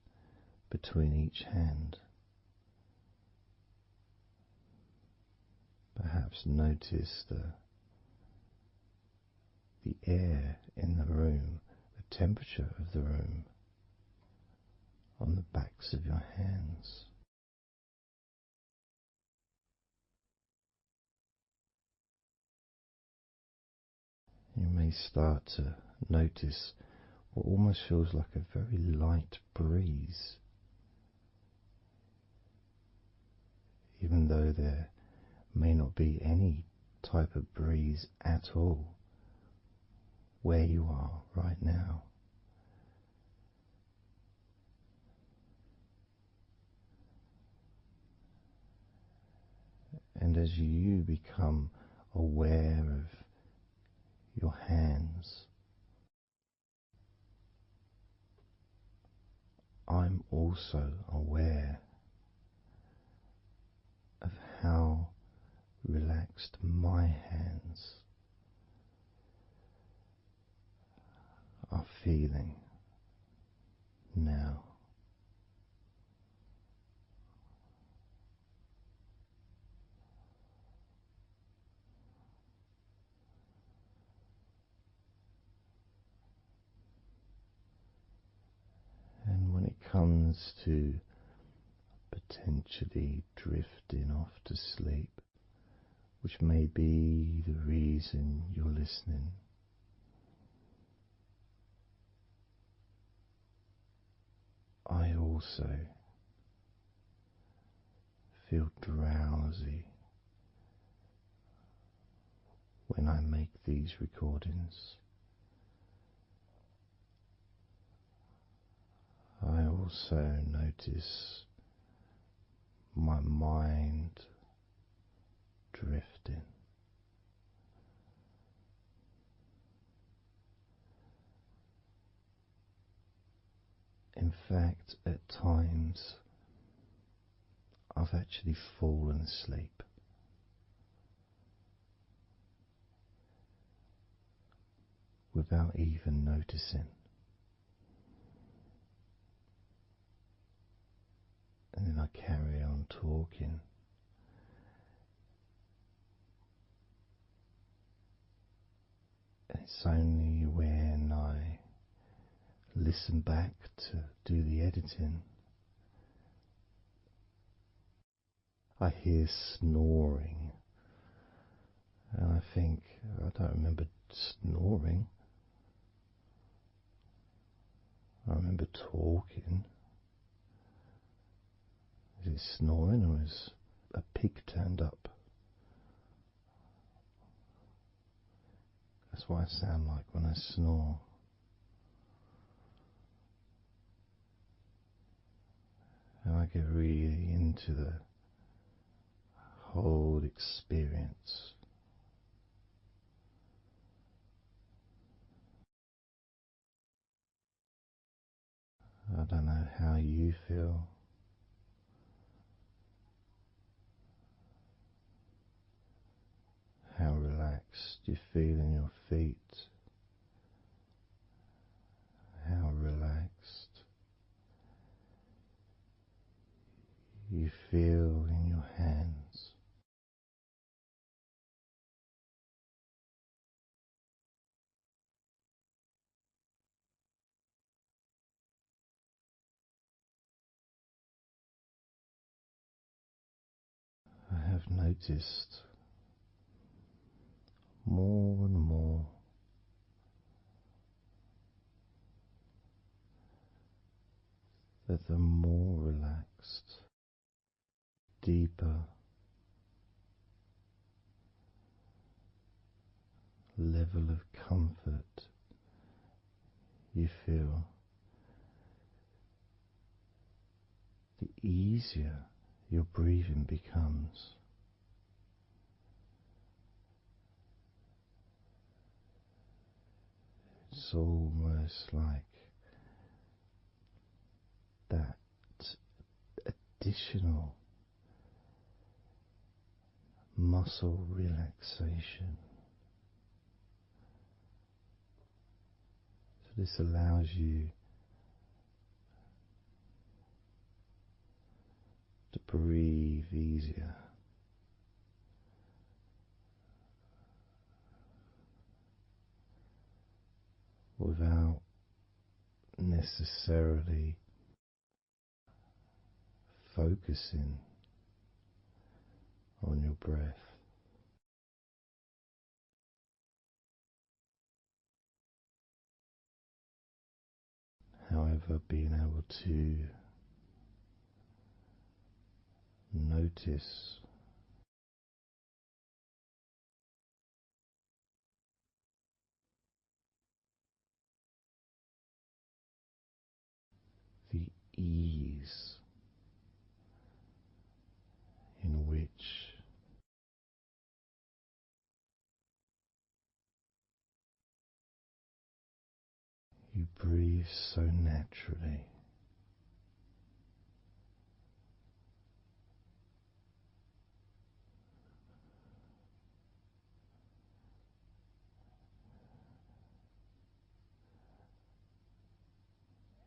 between each hand. Perhaps notice the air in the room, the temperature of the room on the backs of your hands. You may start to notice what almost feels like a very light breeze, even though there may not be any type of breeze at all where you are right now. And as you become aware of your hands, I'm also aware of how relaxed my hands are feeling now. And when it comes to potentially drifting off to sleep, which may be the reason you're listening, I also feel drowsy when I make these recordings. I also notice my mind drifting. In fact, at times I've actually fallen asleep without even noticing. And then I carry on talking. And it's only when I listen back to do the editing I hear snoring. And I think, I don't remember snoring. I remember talking. Is it snoring or is a pig turned up? That's what I sound like when I snore. And I get really into the whole experience. I don't know how you feel. How relaxed you feel in your feet. How relaxed you feel in your hands. I have noticed more and more that the more relaxed, deeper level of comfort you feel, the easier your breathing becomes. It's almost like that additional muscle relaxation. So this allows you to breathe easier. Without necessarily focusing on your breath. However, being able to notice ease in which you breathe so naturally.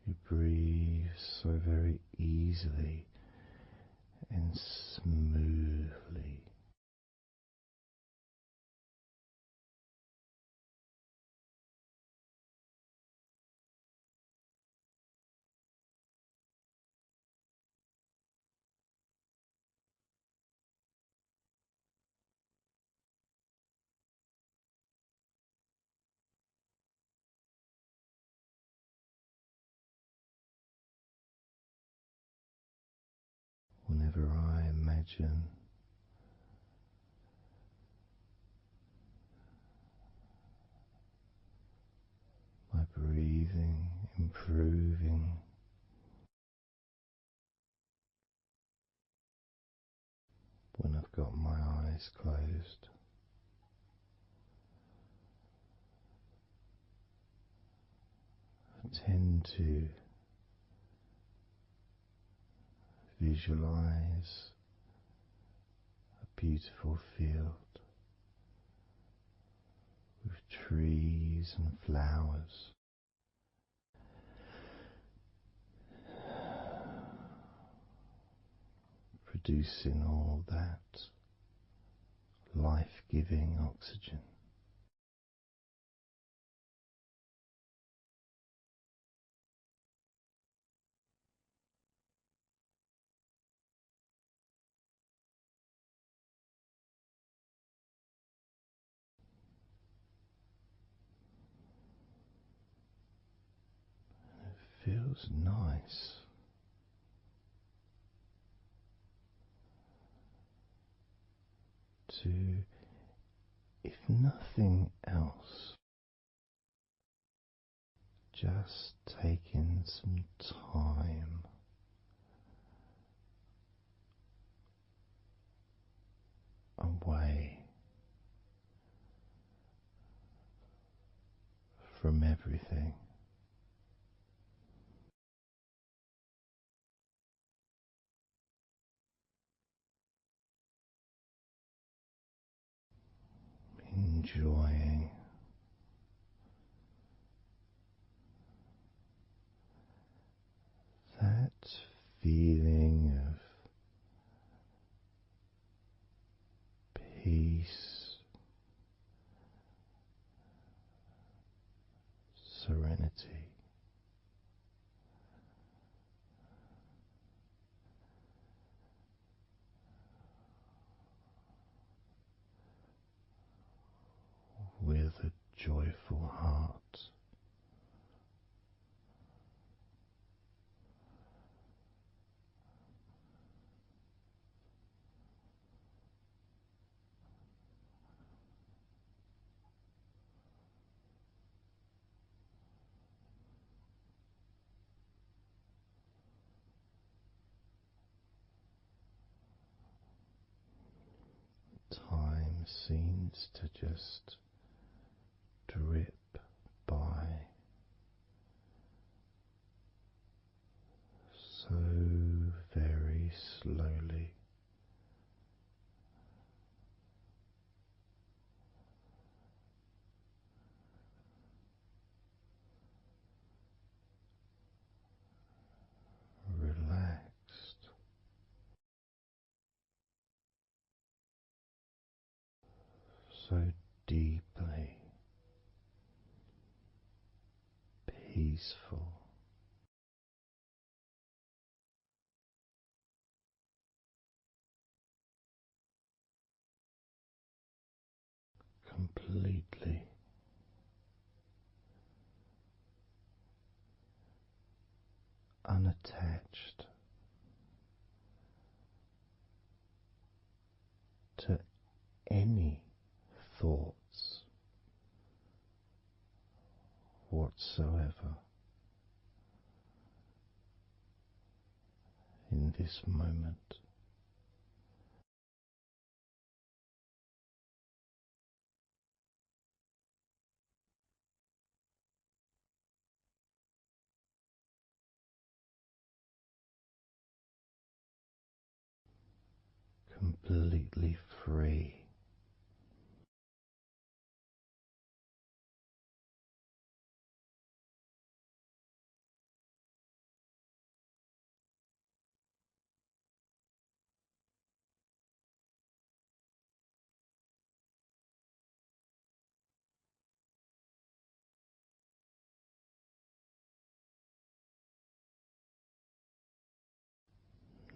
You breathe so very easily and smoothly. Whenever I imagine my breathing improving, when I've got my eyes closed, I tend to visualize a beautiful field with trees and flowers, producing all that life-giving oxygen. It feels nice to, if nothing else, just taking some time away from everything. Enjoying that feeling of peace, serenity, with a joyful heart. Time seems to just drip by so very slowly. Relaxed, so deeply peaceful, completely unattached to any thoughts whatsoever. in this moment. Completely free.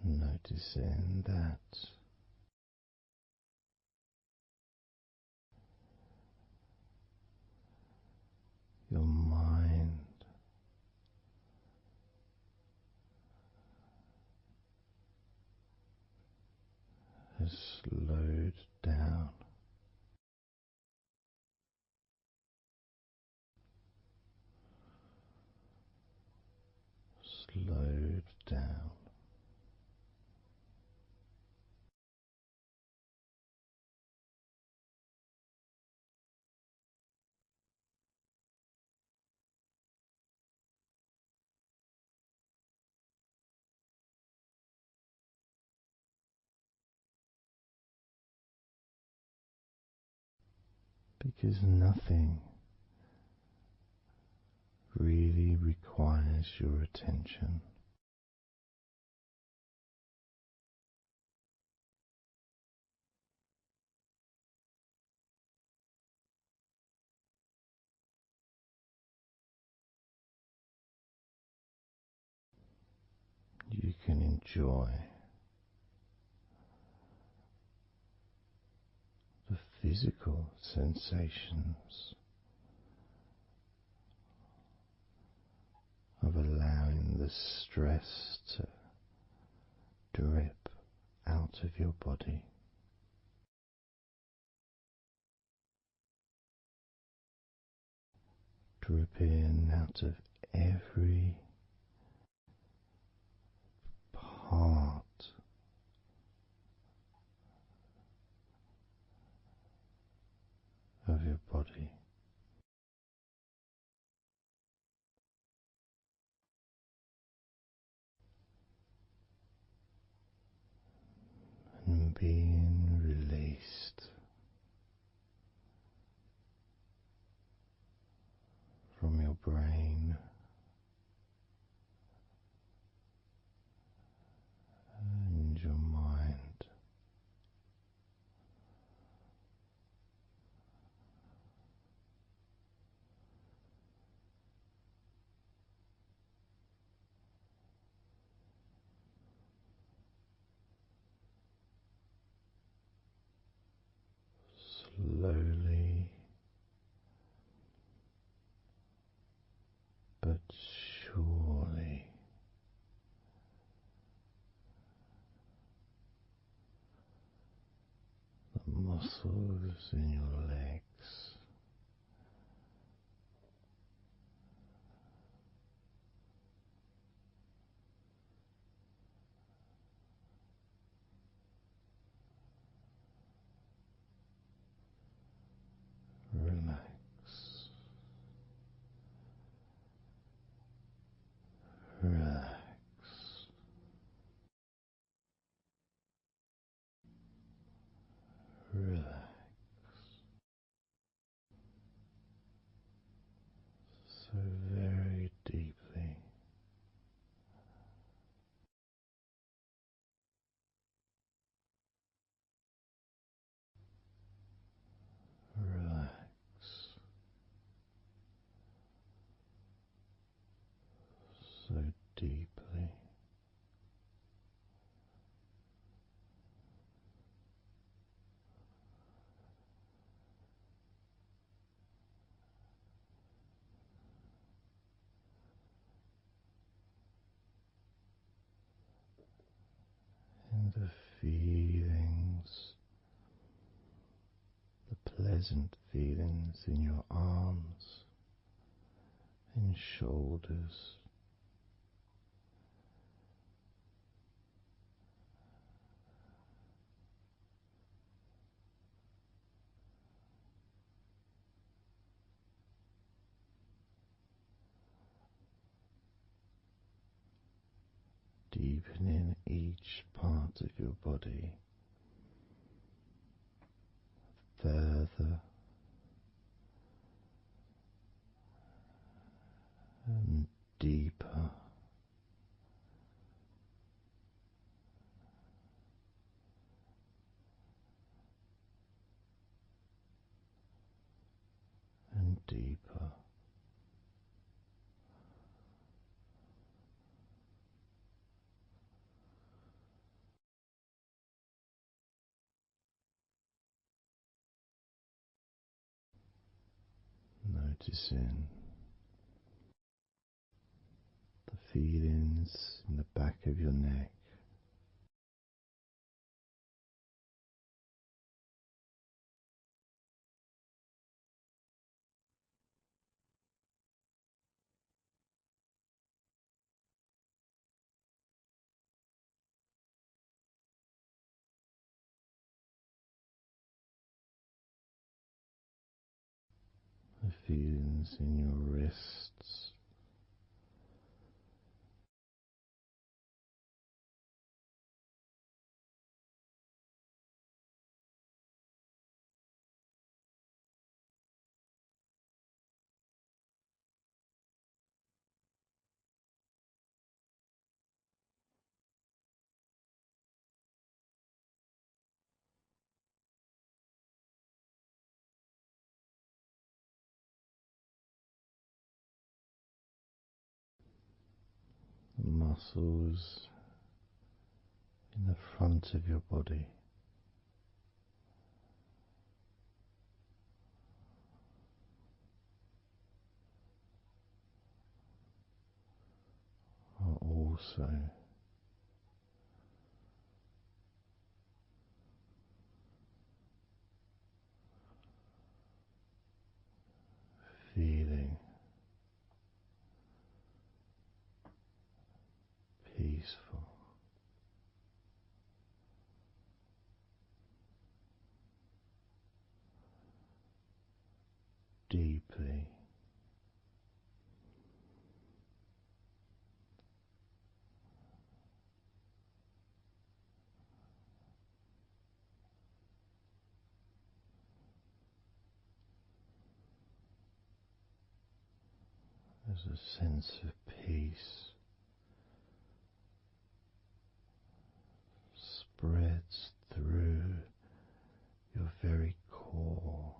Noticing that your mind has slowed down, slowed down. Because nothing really requires your attention. You can enjoy the physical sensations of allowing the stress to drip out of your body, dripping out of every part of your body. And being released from your brain and your mind. Slowly but surely, the muscles in your legs relax, relax, relax so very deeply. Relax so deeply. And the feelings, the pleasant feelings in your arms and shoulders deepening each part of your body further and deeper. And deeper. Noticing the feelings in the back of your neck, the feelings in your wrists, the muscles in the front of your body. Are also feeling peaceful. Deeply as a sense of peace spreads through your very core.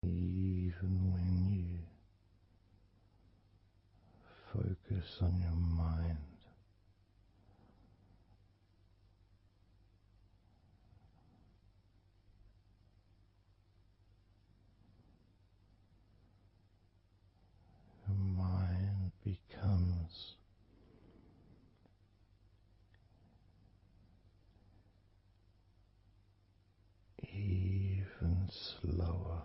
Even when you focus on your mind, your mind becomes even slower.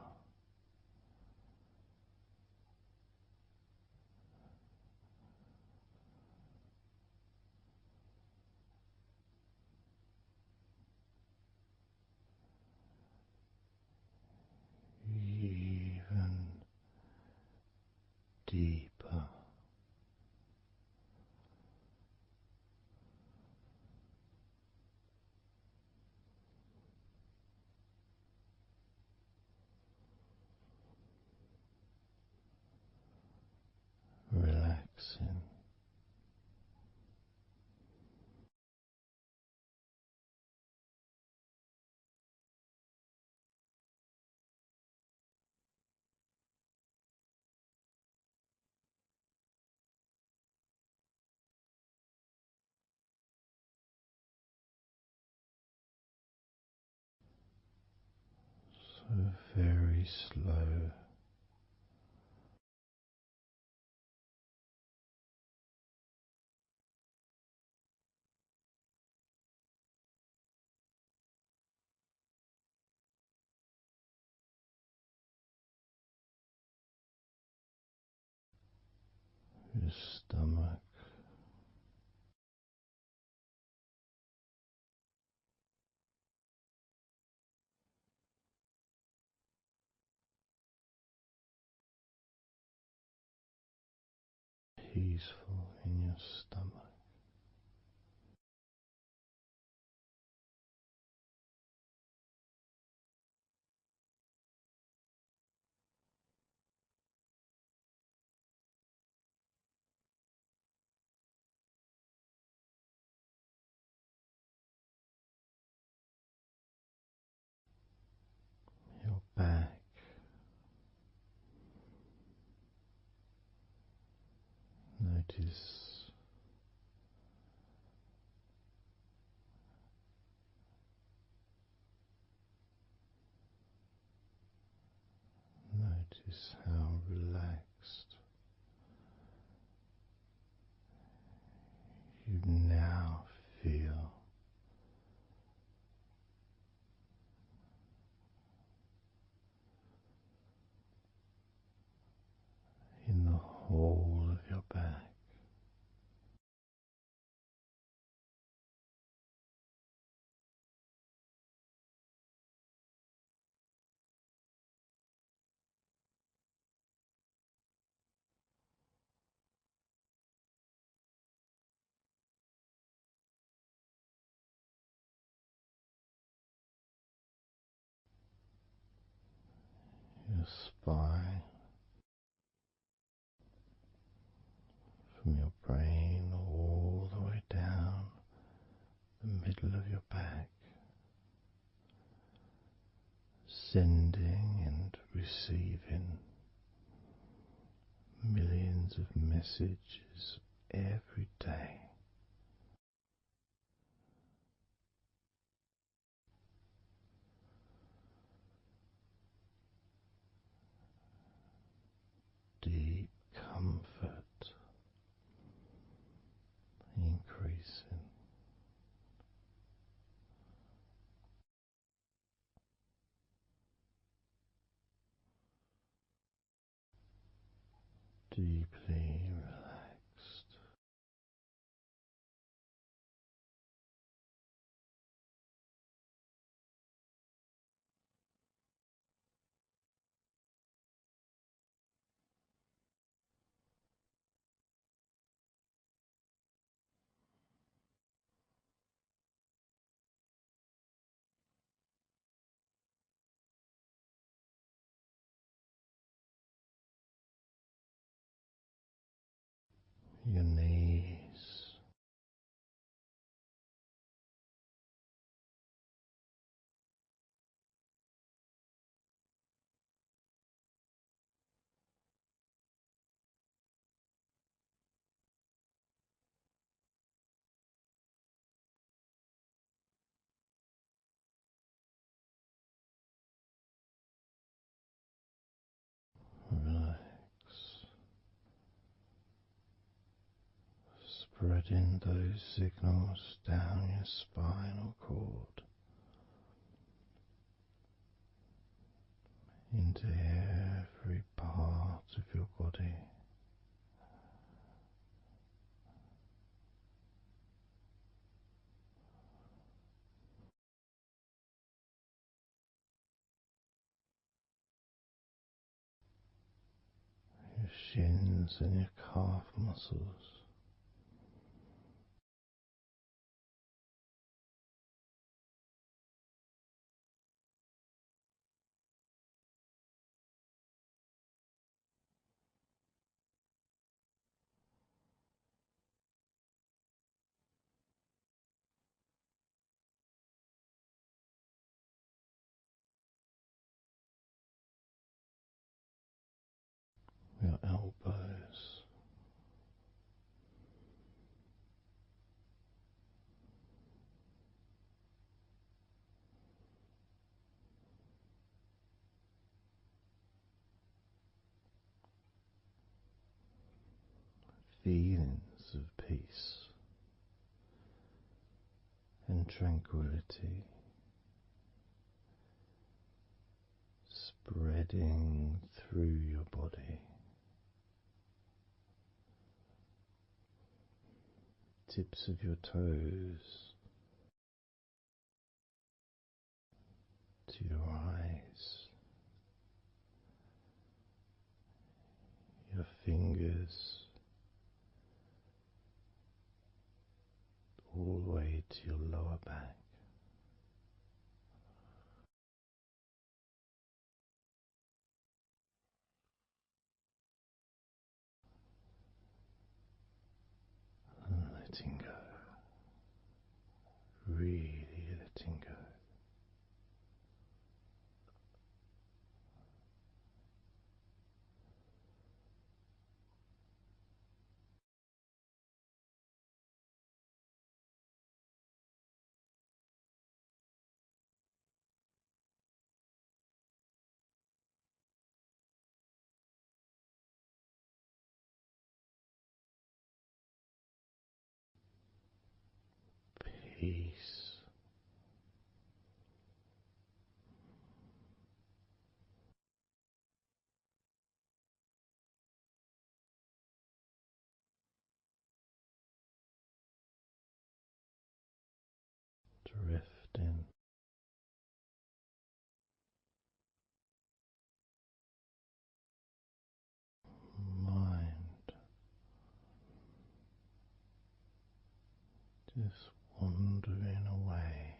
Even deeper. Relaxing. So very slow. stomach. Peaceful in your stomach. Your back. Notice how relaxed you now feel in the whole of your back. Your spine, from your brain all the way down the middle of your back, sending and receiving millions of messages every day. Deep comfort increasing. Deeply relaxed. Your knees, relax, spreading those signals down your spinal cord into every part of your body. Your shins and your calf muscles, your elbows, feelings of peace and tranquility spreading through your body. tips of your toes to your eyes, your fingers, all the way to your lower back. And letting go, really letting go. Peace. Drifting, mind just wandering away,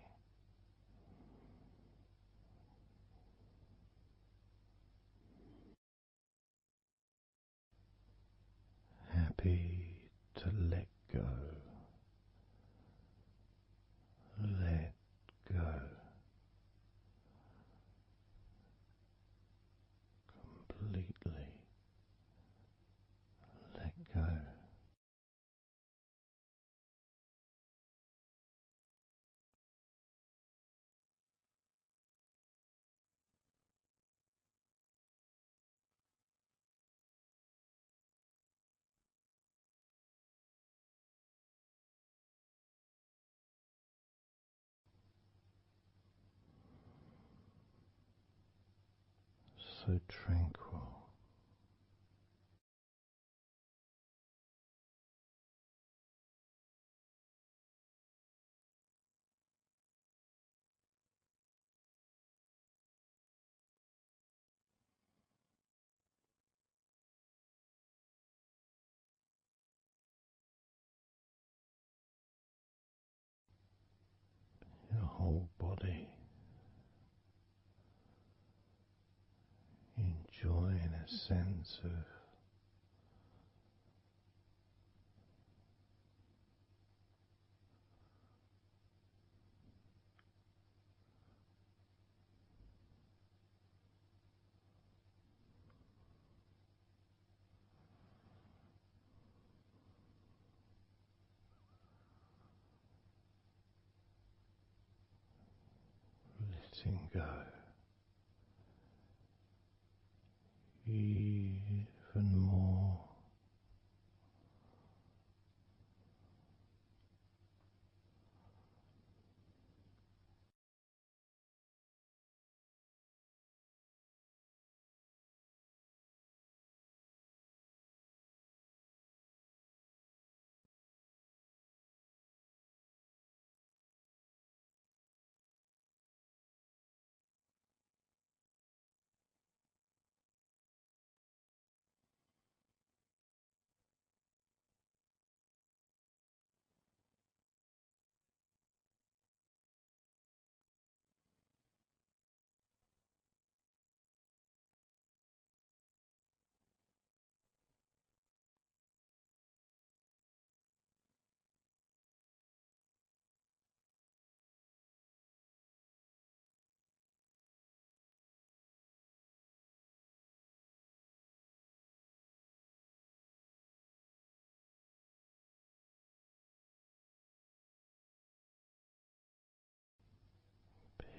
happy to let go, let go completely, let go. So tranquil. Your whole body enjoying a sense of letting go even more.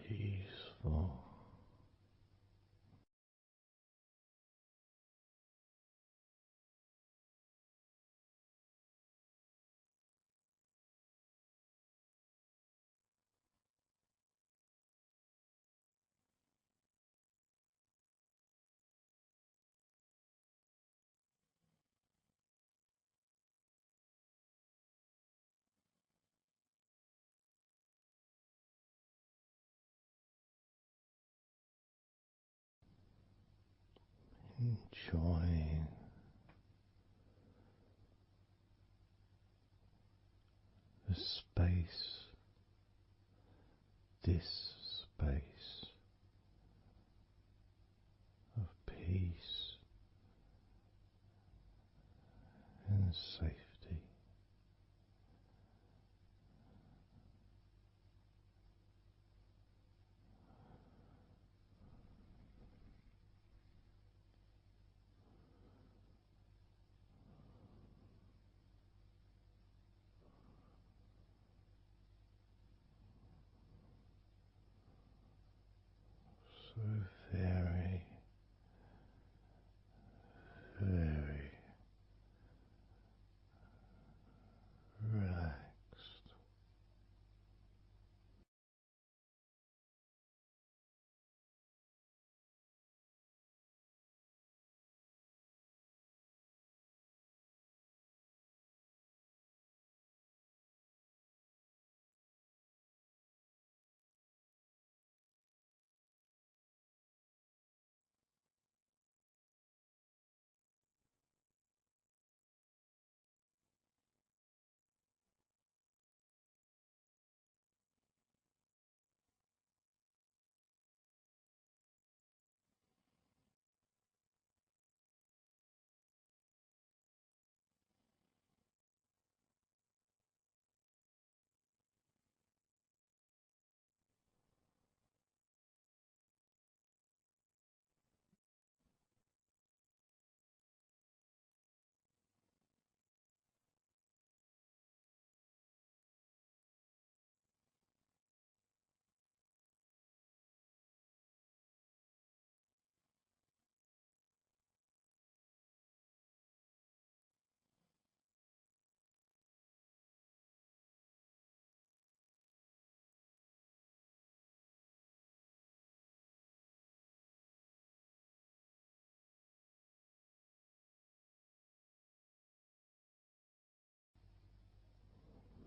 Peaceful. enjoying the space, this space of peace and safety. So very, very relaxed.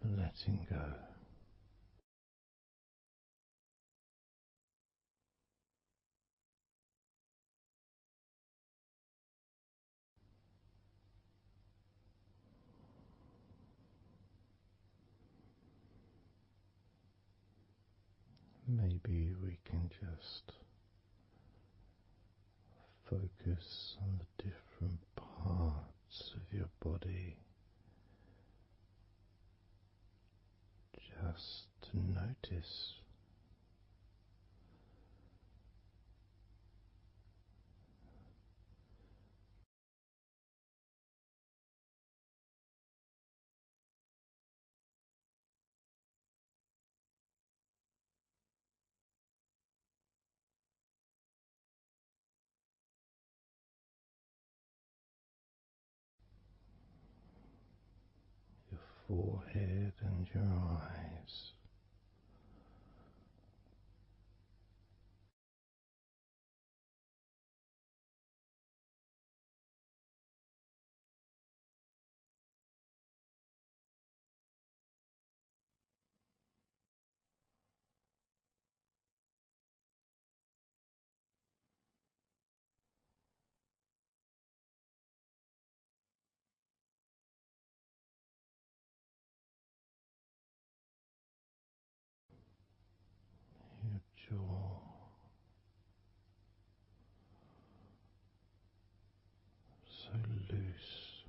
Letting go. Maybe we can just focus on the different parts of your body, just to notice your forehead and your eyes. Your jaw, so loose.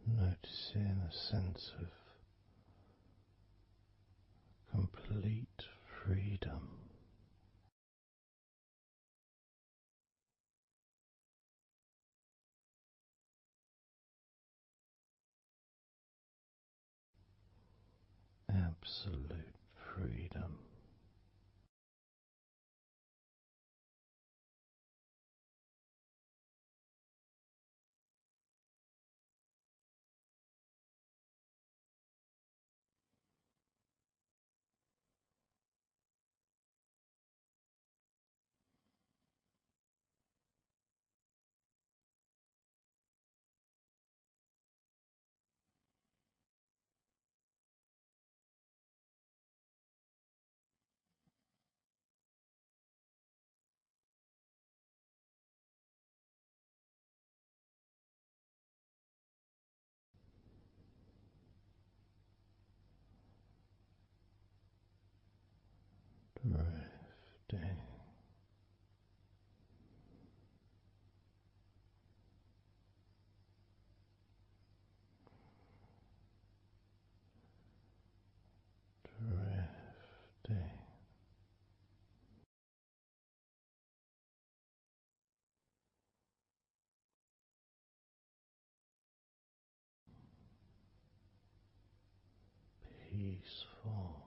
Noticing a sense of complete freedom. Absolute freedom. peaceful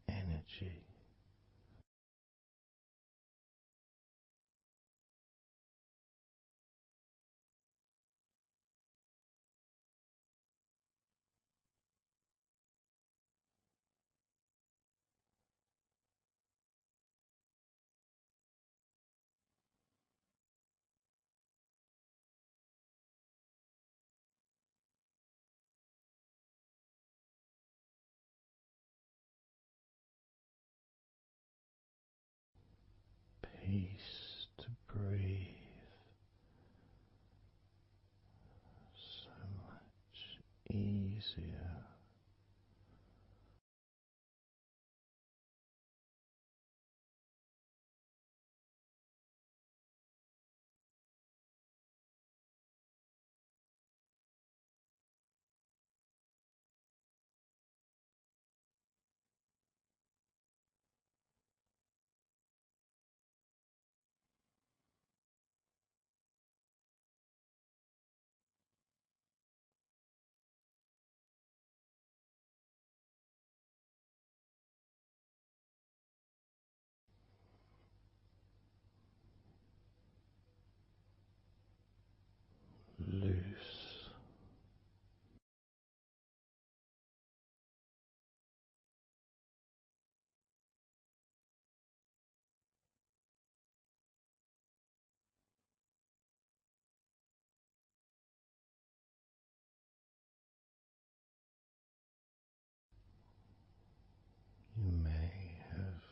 energy. Peace to breathe so much easier. Loose. You may have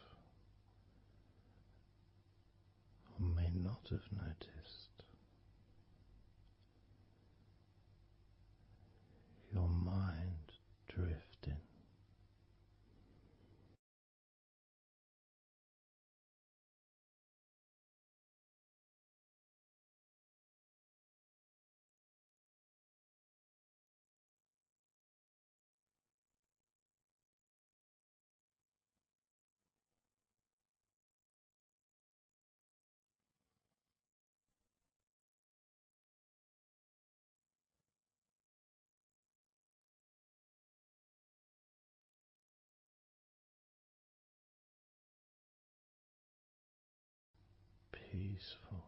or may not have noticed your mind drifting. Peaceful.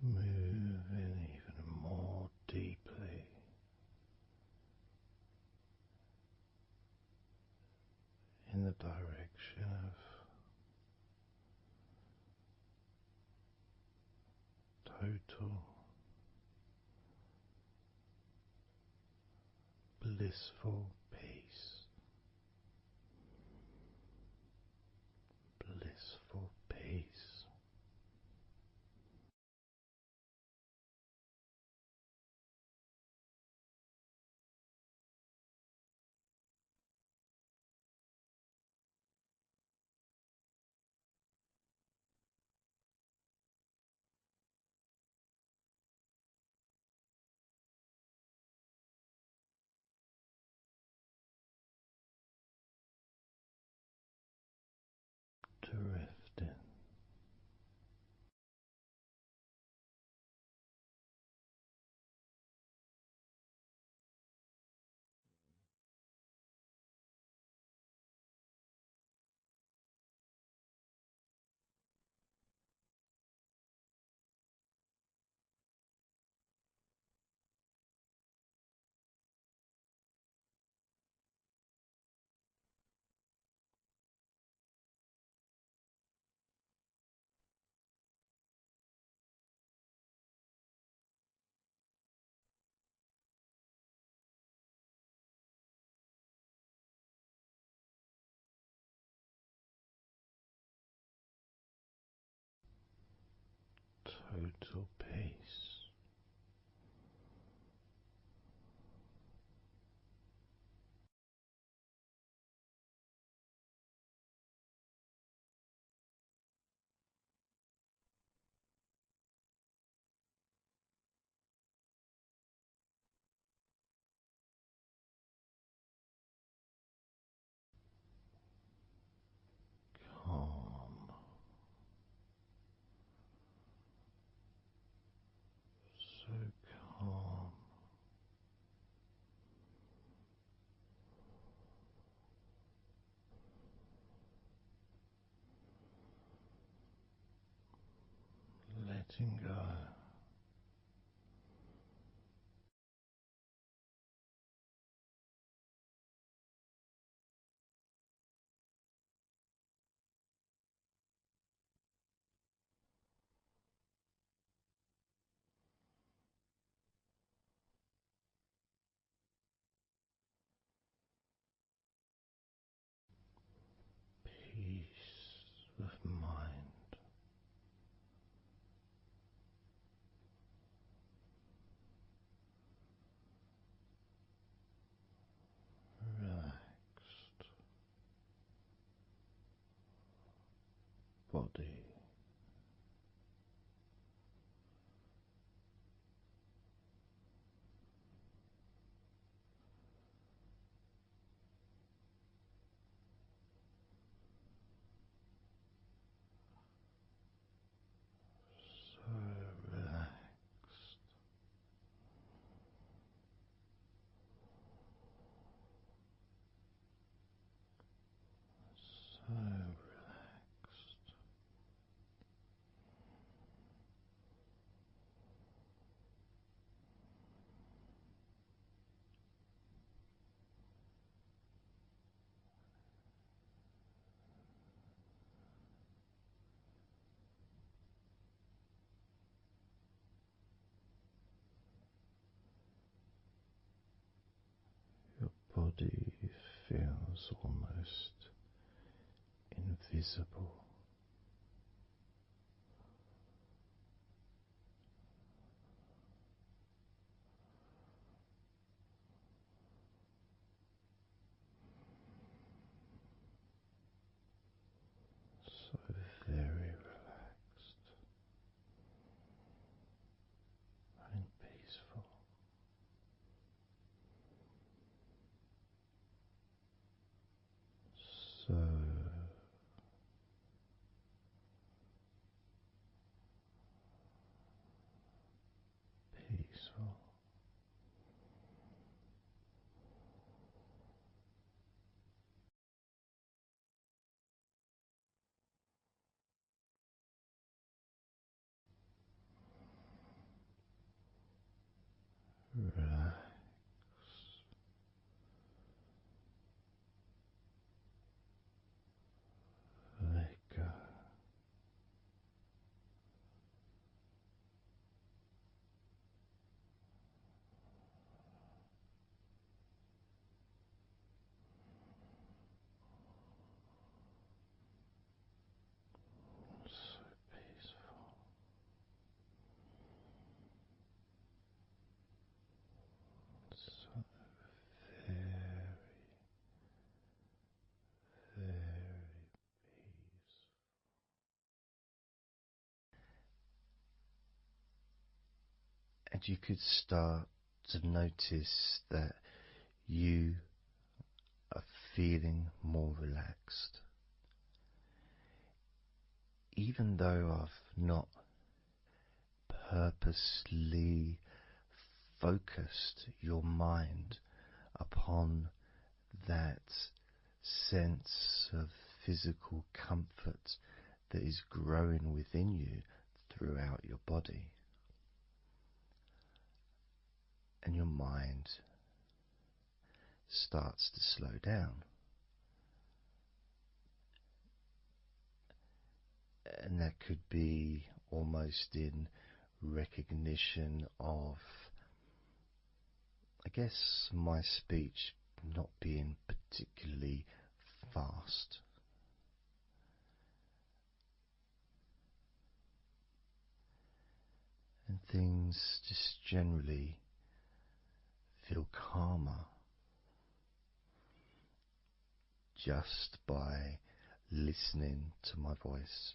Moving even more deeply in the direction of total blissful peace. Blissful peace. Drifting. Total peace. letting go. Peace of mind. Relaxed body. So relaxed. So relaxed. Your body feels almost invisible. So very relaxed and peaceful. So peaceful. Relax. Let go. So peaceful. So very, very peaceful. And you could start to notice that you are feeling more relaxed. Even though I've not purposely focused your mind upon that sense of physical comfort that is growing within you throughout your body, and your mind starts to slow down. And that could be almost in recognition of, I guess, my speech not being particularly fast. And things just generally feel calmer just by listening to my voice.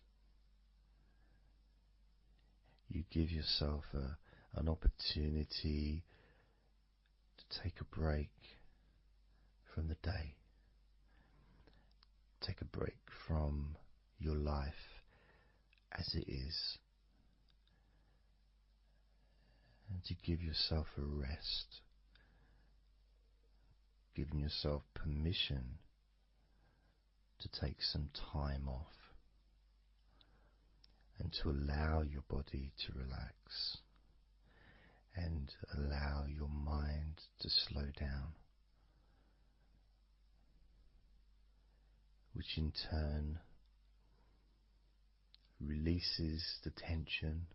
You give yourself an opportunity to take a break from the day, take a break from your life as it is, and to give yourself a rest, giving yourself permission to take some time off and to allow your body to relax and allow your mind to slow down, which in turn releases the tension,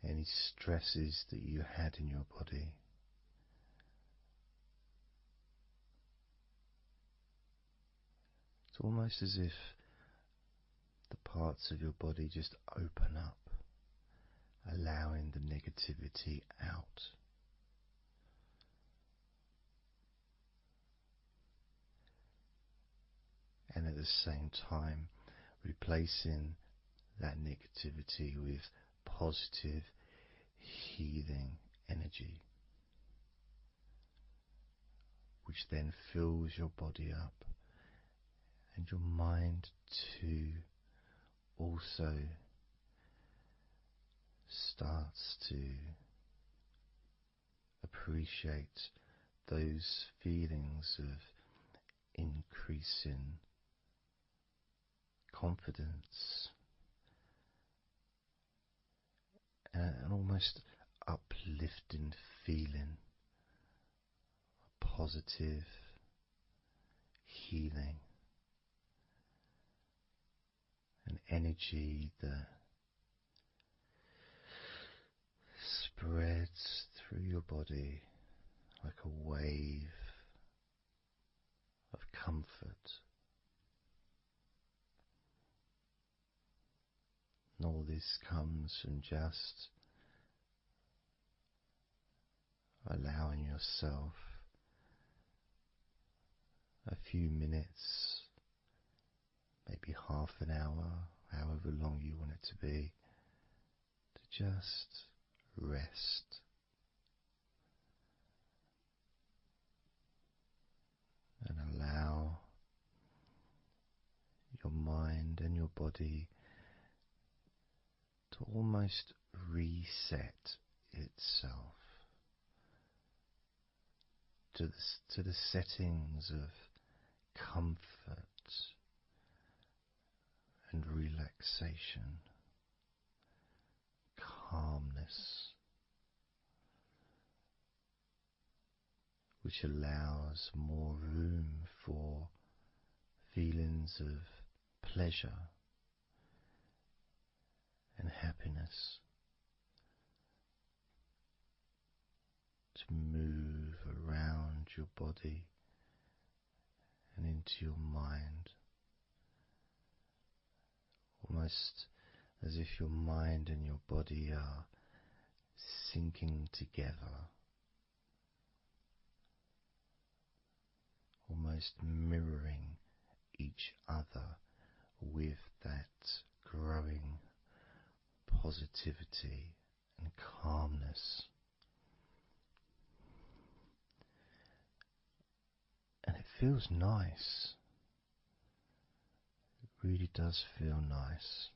any stresses that you had in your body. It's almost as if the parts of your body just open up, allowing the negativity out. And at the same time, replacing that negativity with positive, healing energy, which then fills your body up and your mind too also starts to appreciate those feelings of increasing confidence and an almost uplifting feeling, a positive healing, an energy that spreads through your body like a wave of comfort. And all this comes from just allowing yourself a few minutes, maybe half an hour, however long you want it to be, to just rest. And allow your mind and your body to almost reset itself to the settings of comfort and relaxation, calmness, which allows more room for feelings of pleasure and happiness to move around your body and into your mind, almost as if your mind and your body are sinking together, almost mirroring each other with that growing positivity and calmness. And it feels nice. It really does feel nice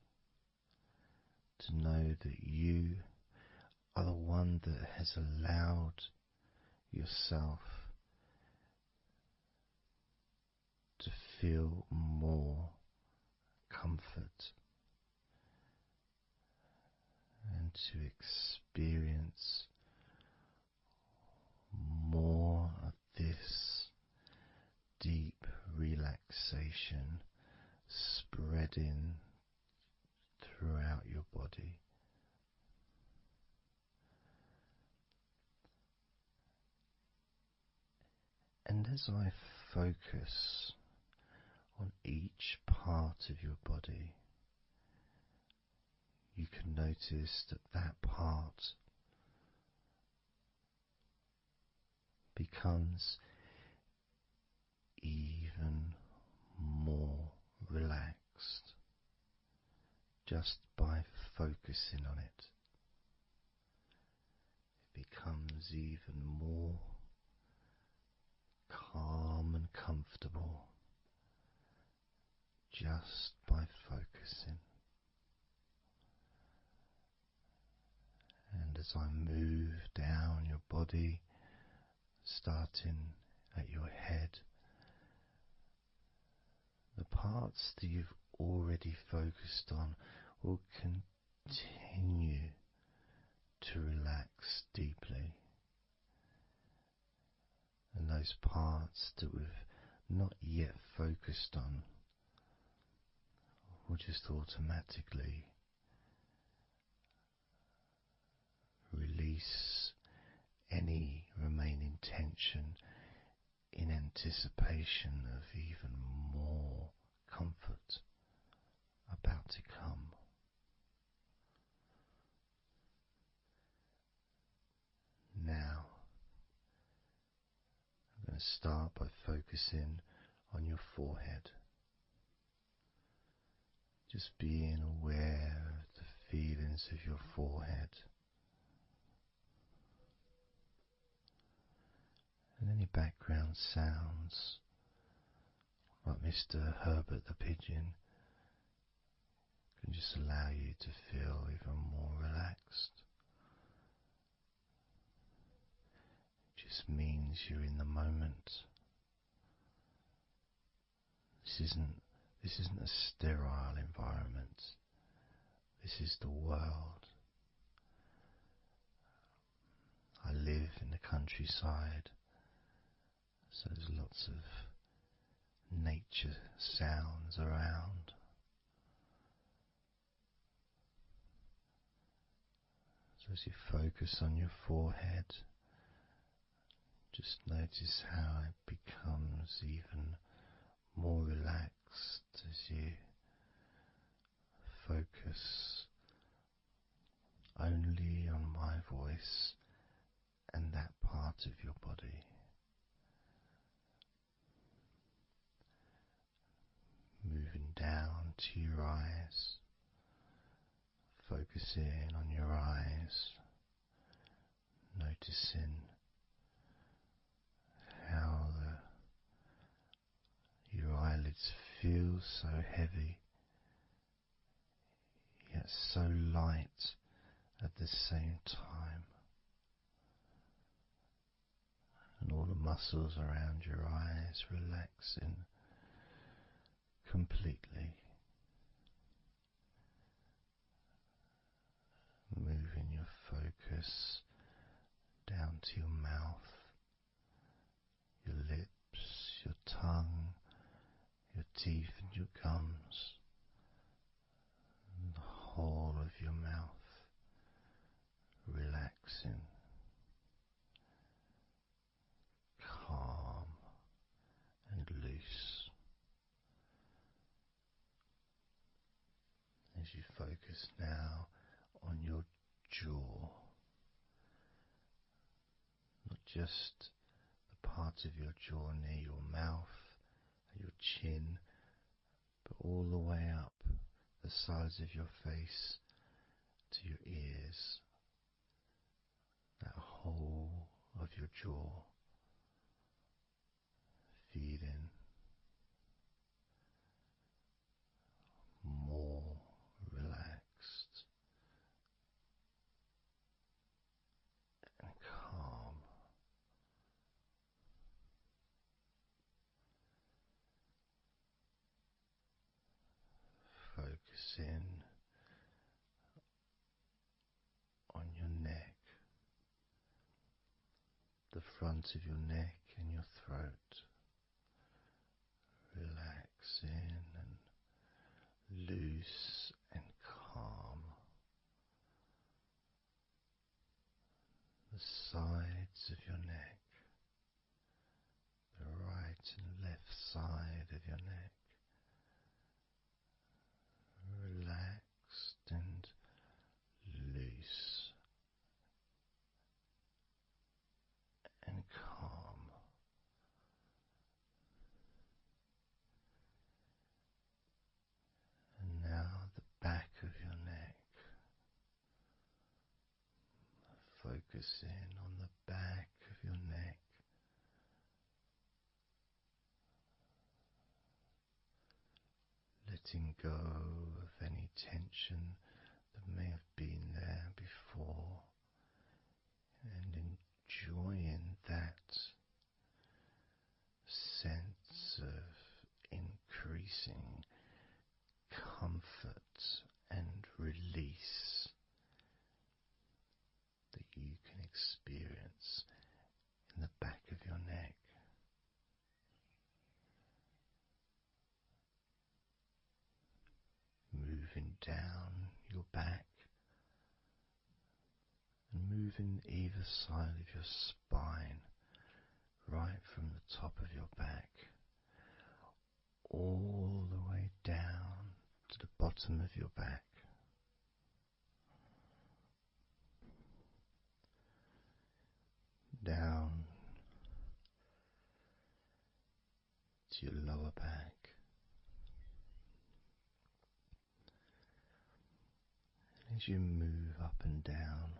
to know that you are the one that has allowed yourself to feel more comfort and to experience more of this deep relaxation spreading throughout your body. And as I focus on each part of your body, you can notice that that part becomes even more relaxed just by focusing on it. It becomes even more calm and comfortable just by focusing. And as I move down your body, starting at your head, the parts that you've already focused on will continue to relax deeply, and those parts that we've not yet focused on will just automatically release any remaining tension in anticipation of even more comfort about to come. Now, I'm going to start by focusing on your forehead. Just being aware of the feelings of your forehead and any background sounds, like Mr. Herbert the Pigeon, can just allow you to feel even more relaxed. It just means you're in the moment. This isn't a sterile environment. This is the world. I live in the countryside, so there's lots of nature sounds around. So as you focus on your forehead, just notice how it becomes even more relaxed as you focus only on my voice and that part of your body. Moving down to your eyes, focusing on your eyes, noticing how your eyelids feel so heavy, yet so light at the same time, and all the muscles around your eyes relaxing completely. Moving your focus down to your mouth, your lips, your tongue, your teeth and your gums, and the whole of your mouth relaxing, calm and loose. As you focus now on your jaw, not just the part of your jaw near your mouth and your chin, but all the way up the sides of your face to your ears, that whole of your jaw, feeling more relaxed and calm. Focusing on your neck, the front of your neck and your throat, relaxing and loose and calm. The sides of your neck, the right and left side of your neck, relaxed and loose and calm. And now the back of your neck, focusing on the back of your neck, letting go of any tension that may have been there before, and enjoying that sense of increasing comfort and experience in the back of your neck. Moving down your back and moving either side of your spine, right from the top of your back all the way down to the bottom of your back. Down to your lower back. As you move up and down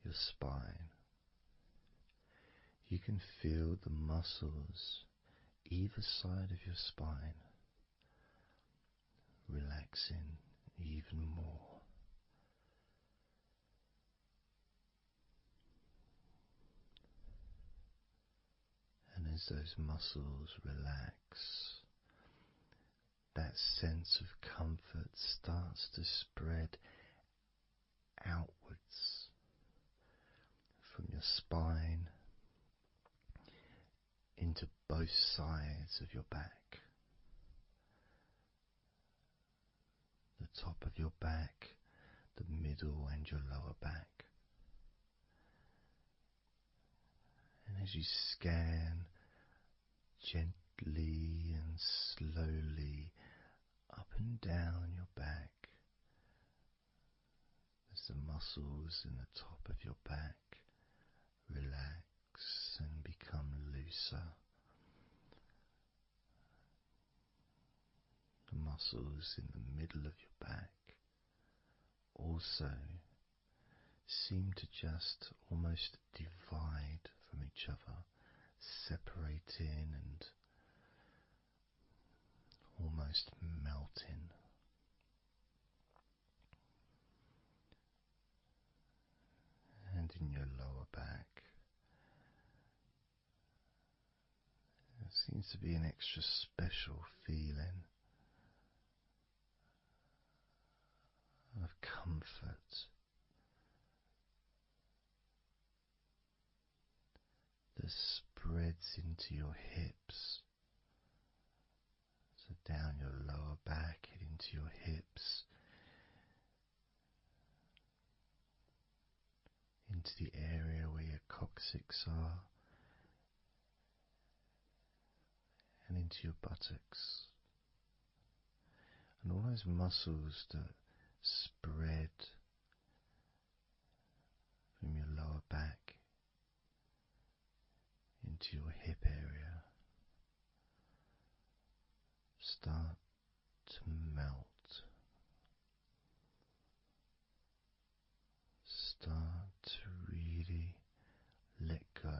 your spine, you can feel the muscles either side of your spine relaxing even more. And as those muscles relax, that sense of comfort starts to spread outwards from your spine into both sides of your back. The top of your back, the middle and your lower back. And as you scan gently and slowly up and down your back, as the muscles in the top of your back relax and become looser, the muscles in the middle of your back also seem to just almost divide from each other, separating and almost melting. And in your lower back, there seems to be an extra special feeling of comfort that spreads into your hips. So down your lower back and into your hips, into the area where your coccyx are, and into your buttocks. And all those muscles that spread from your lower back into your hip area start to melt, start to really let go.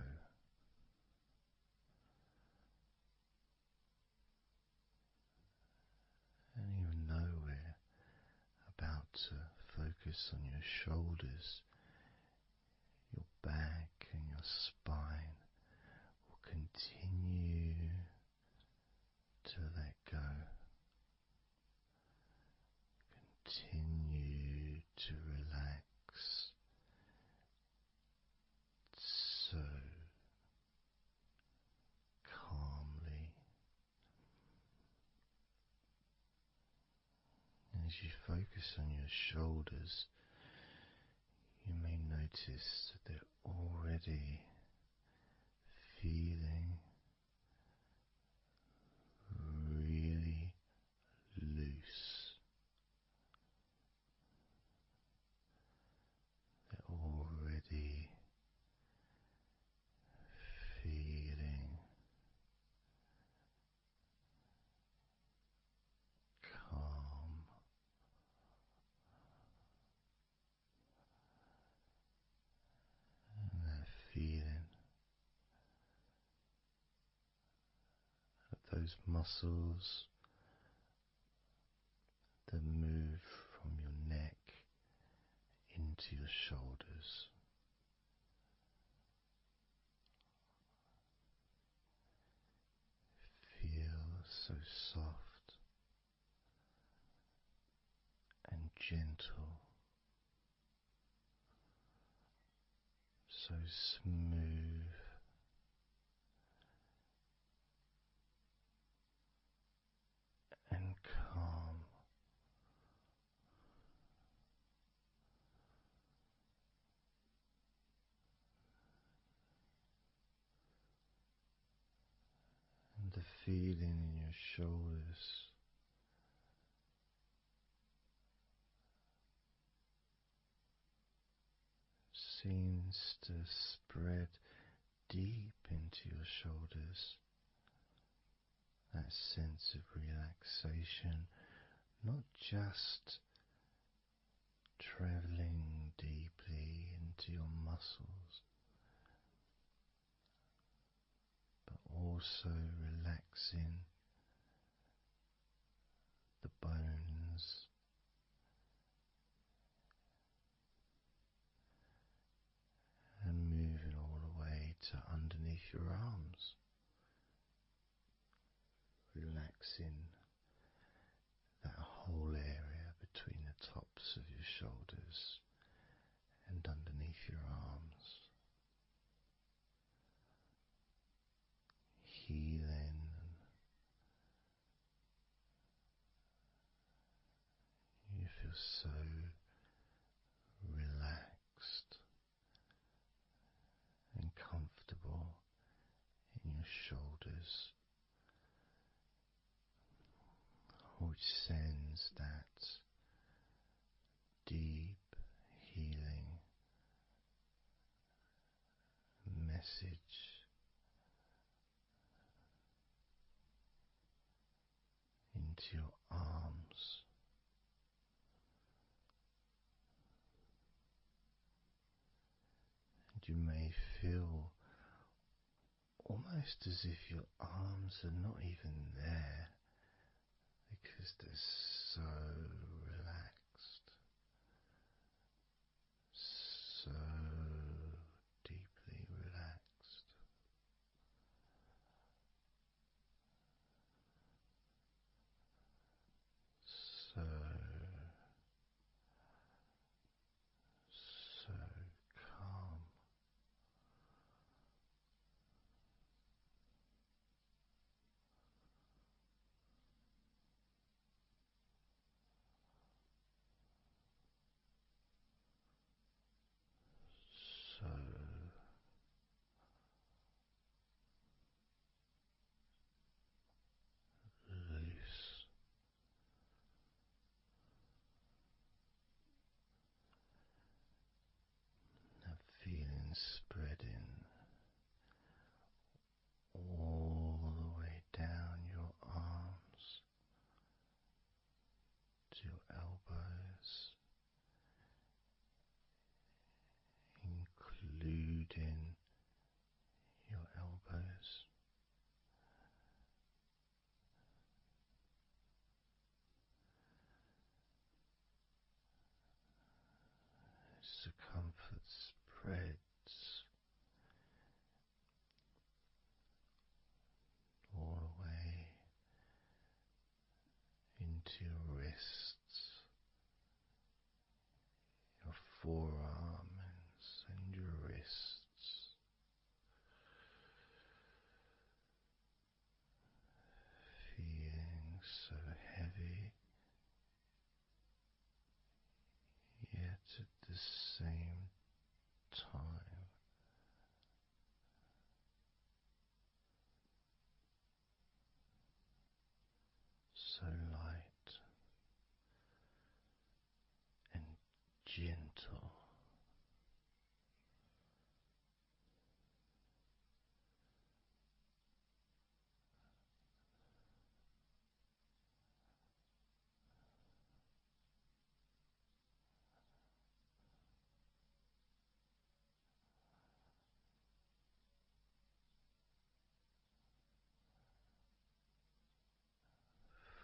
And even though we're about to focus on your shoulders, your back and your spine will continue to let go. Continue to relax so calmly. As you focus on your shoulders, you may notice that they're already feeling really loose. They're already feeling calm. And that feeling of those muscles that move from your neck into your shoulders. Feel so soft and gentle so smooth and calm. And the feeling in your shoulders seems to spread deep into your shoulders. That sense of relaxation, not just traveling deeply into your muscles, but also relaxing the bones and moving all the way to underneath your arms, relaxing that whole area between the tops of your shoulders and underneath your arms, healing. You feel so relaxed and comfortable in your shoulders, which sends that deep healing message into your arms. And you may feel almost as if your arms are not even there because they're so relaxed, so deeply relaxed. So, so calm. So loose. That feeling spreading all the way down your arms to your elbows, including your elbows. As the comfort spreads all the way into your wrists, your forearms and your wrists, feeling so heavy, yet at the same time so light and gentle.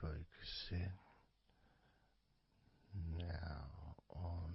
Focusing now on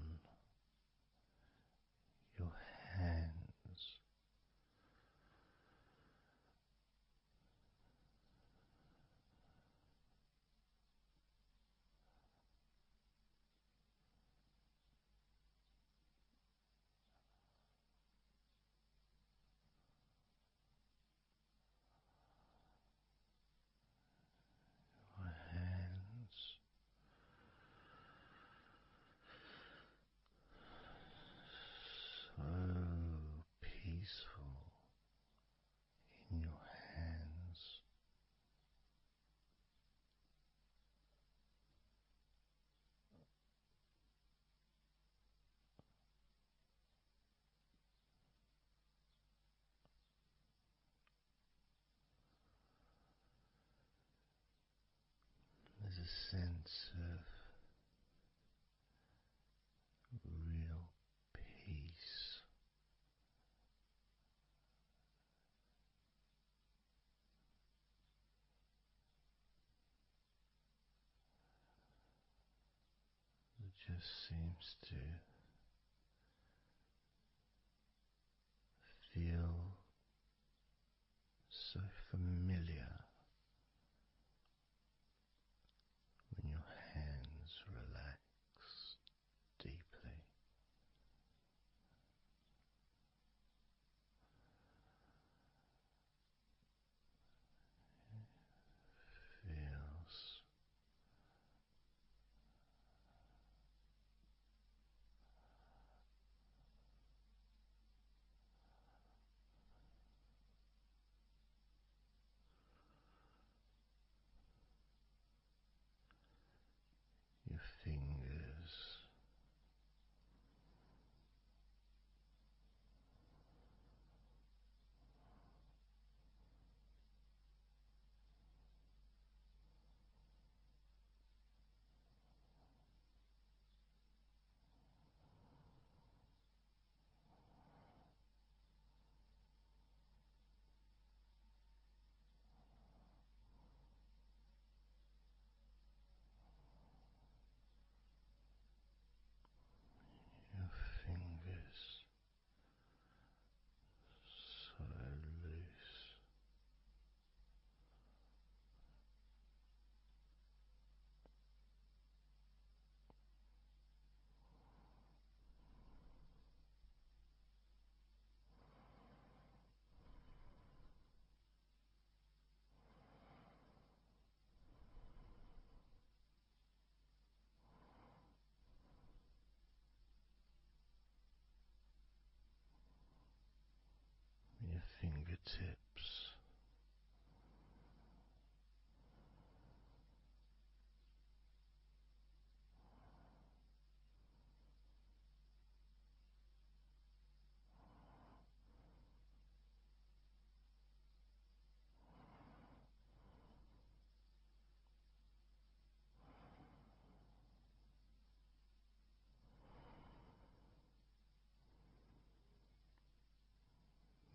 a sense of real peace. It just seems to feel so familiar when your hands relax deeply. Feels your fingers your fingers so loose, your fingertips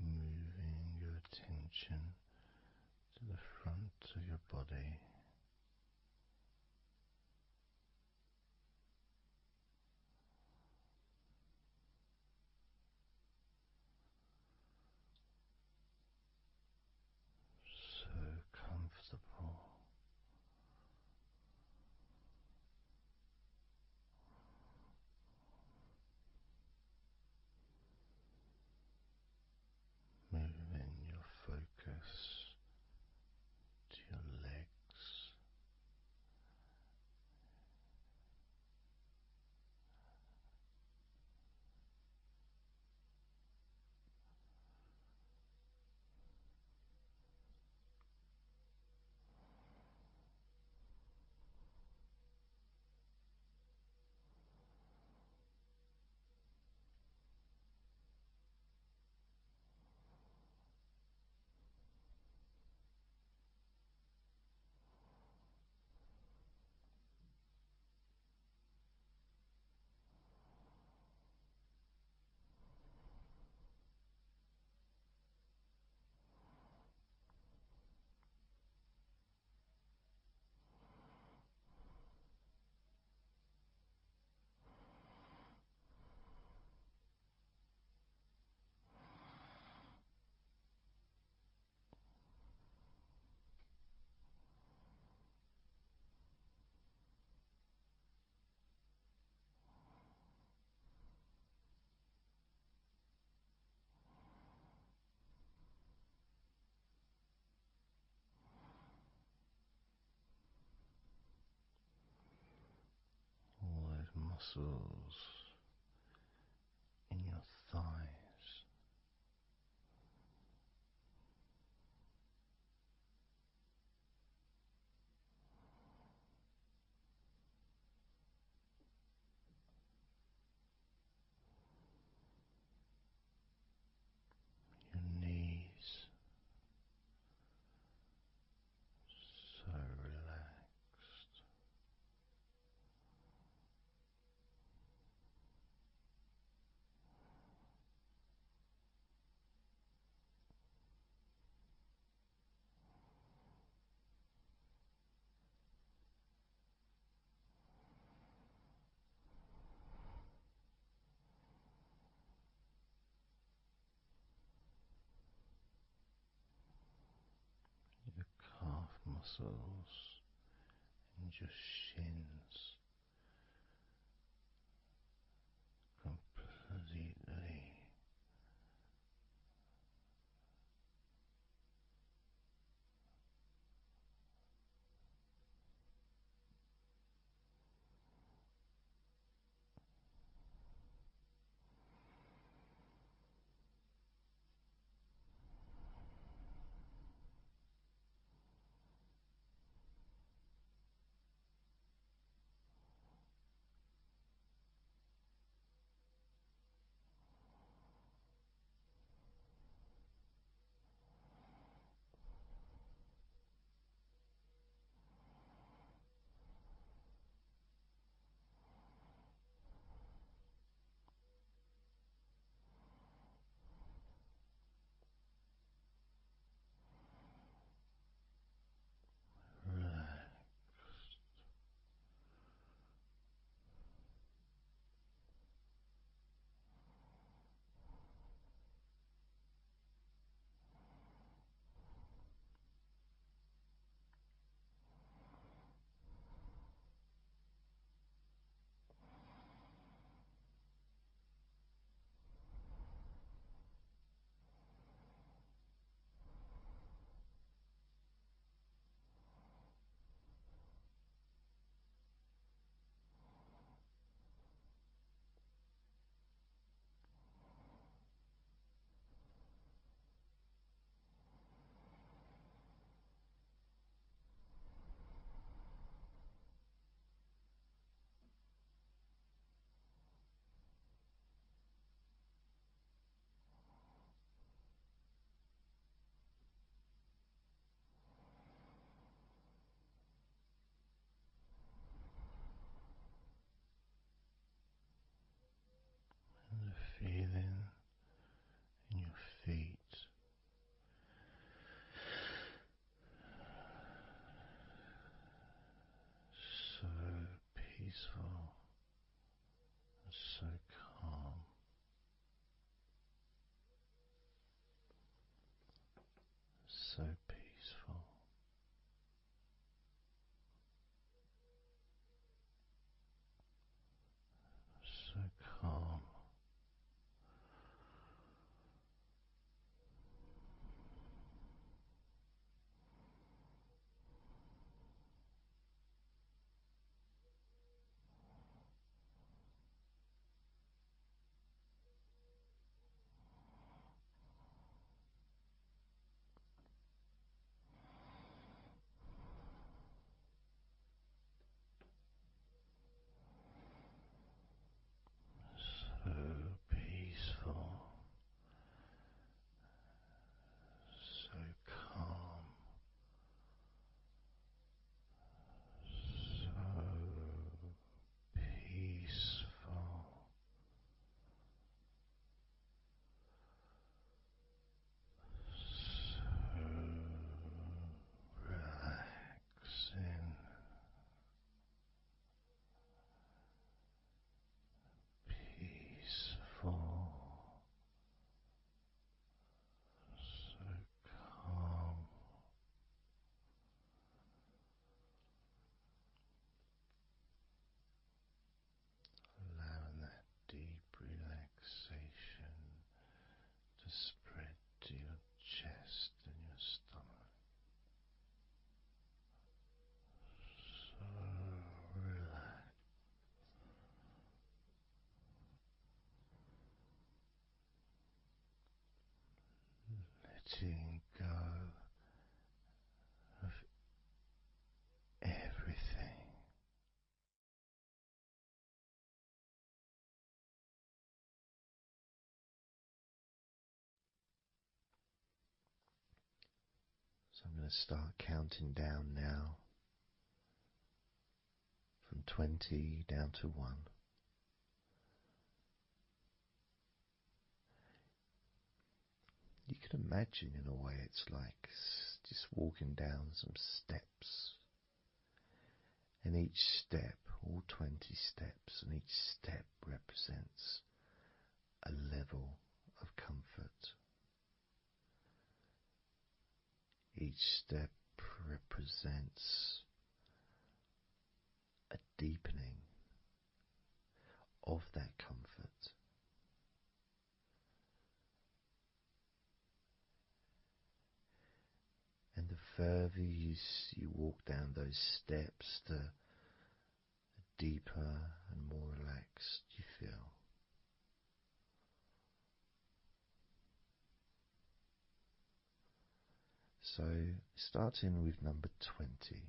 moving your attention to the front of your body, so comfortable. Moving your focus to your legs, all those muscles in your thighs, your knees, so relaxed. muscles and your shins completely. The feeling in your feet, so peaceful and so calm, so peaceful, so calm. So peaceful, so calm, so peaceful, so relaxing, peaceful, so calm. Allowing that deep relaxation to spread to your chest and your stomach. So relaxed, letting go of everything. So I'm going to start counting down now from 20 down to 1. You can imagine, in a way, it's like just walking down some steps. And each step, all 20 steps, and each step represents a level of comfort. Each step represents represents a deepening of that comfort. And the further you walk down those steps, the deeper and more relaxed you feel. So, starting with number 20.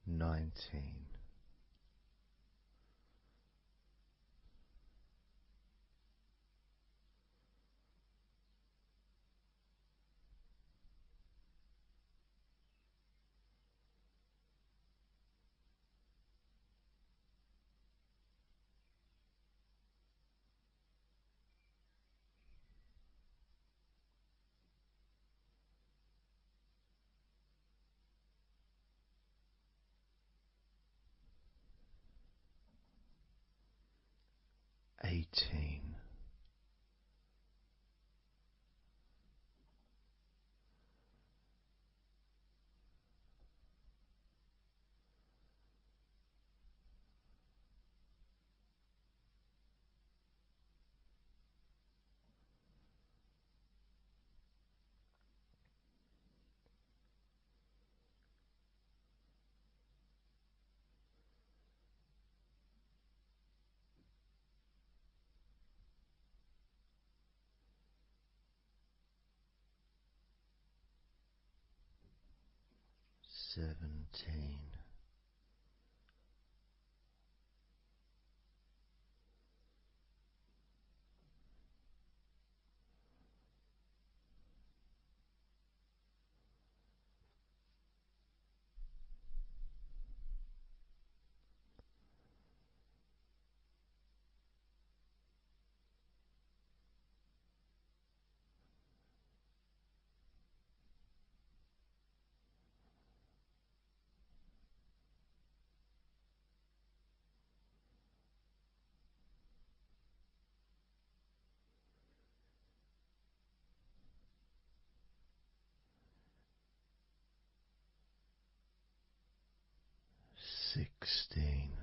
Nineteen. 18. 17. 16.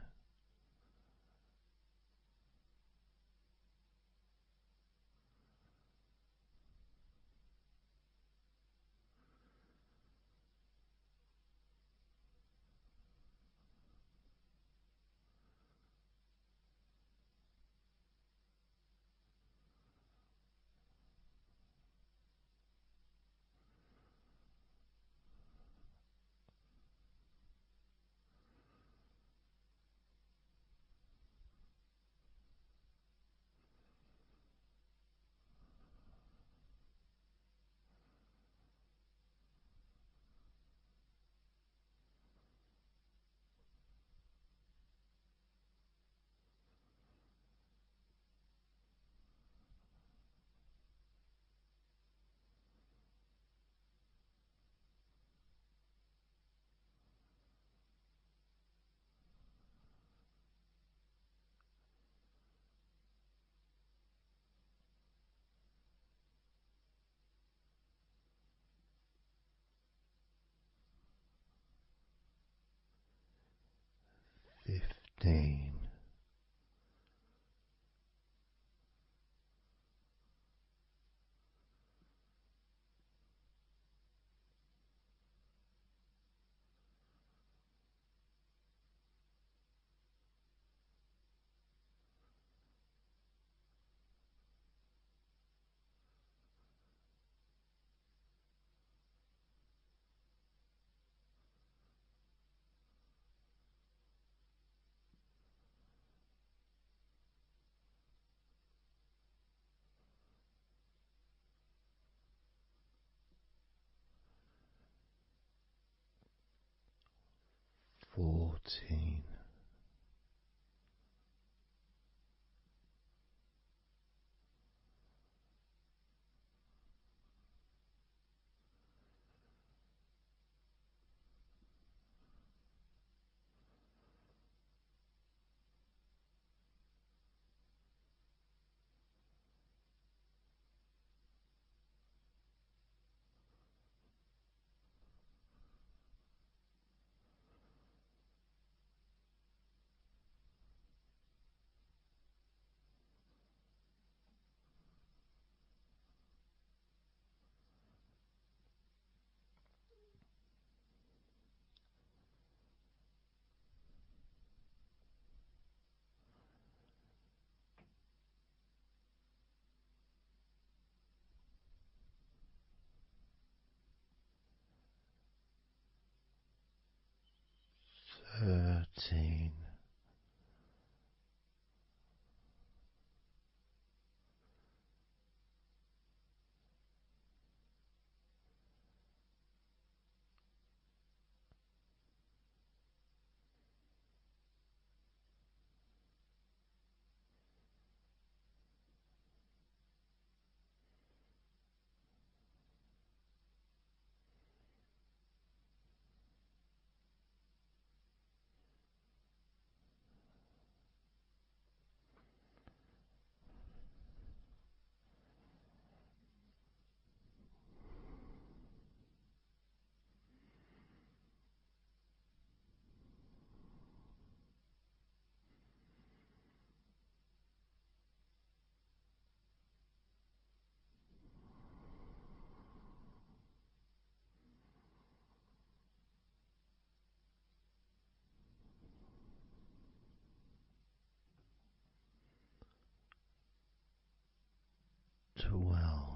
15. 14. 13. 12.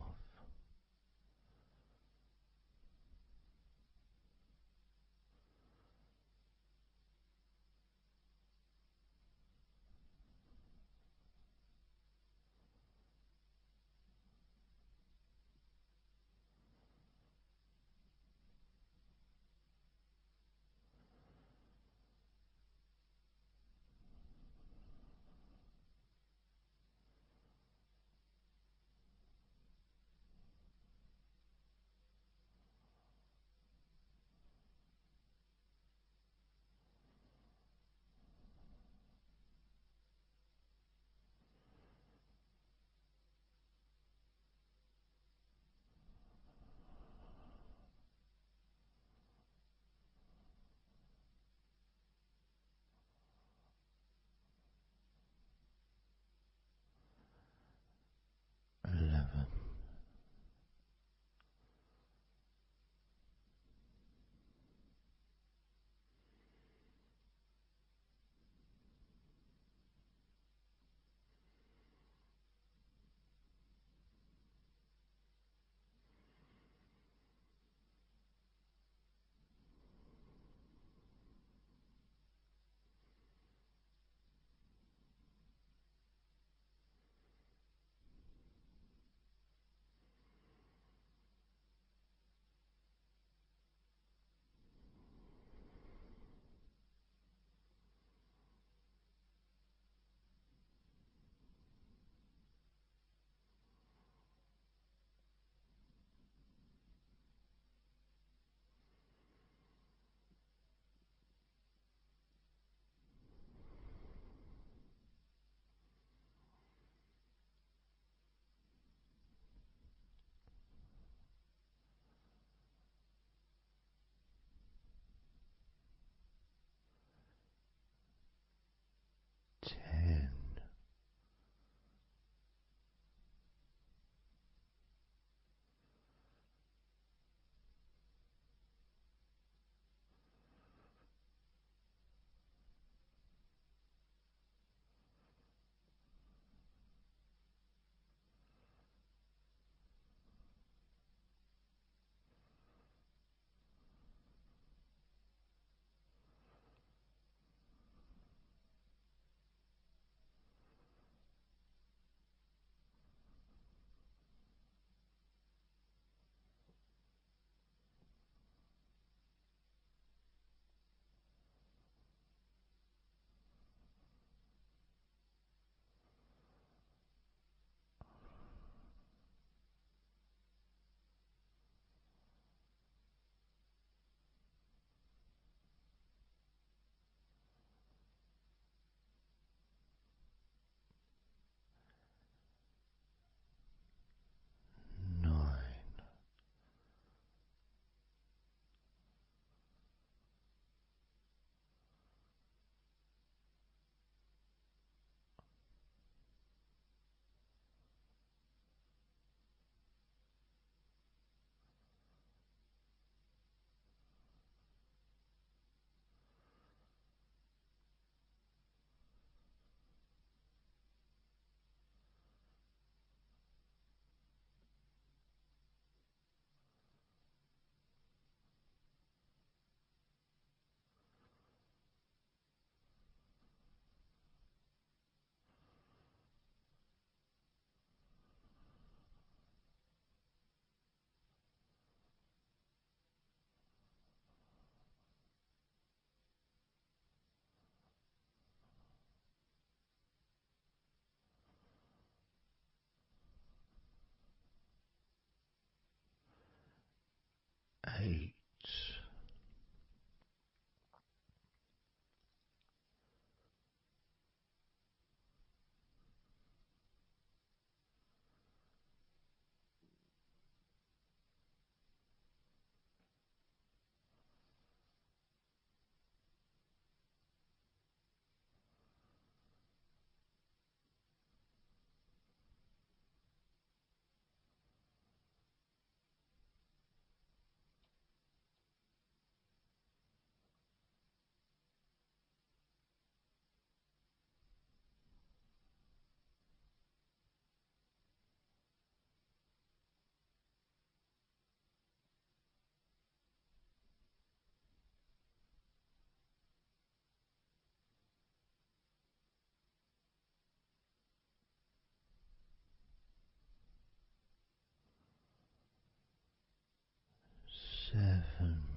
7.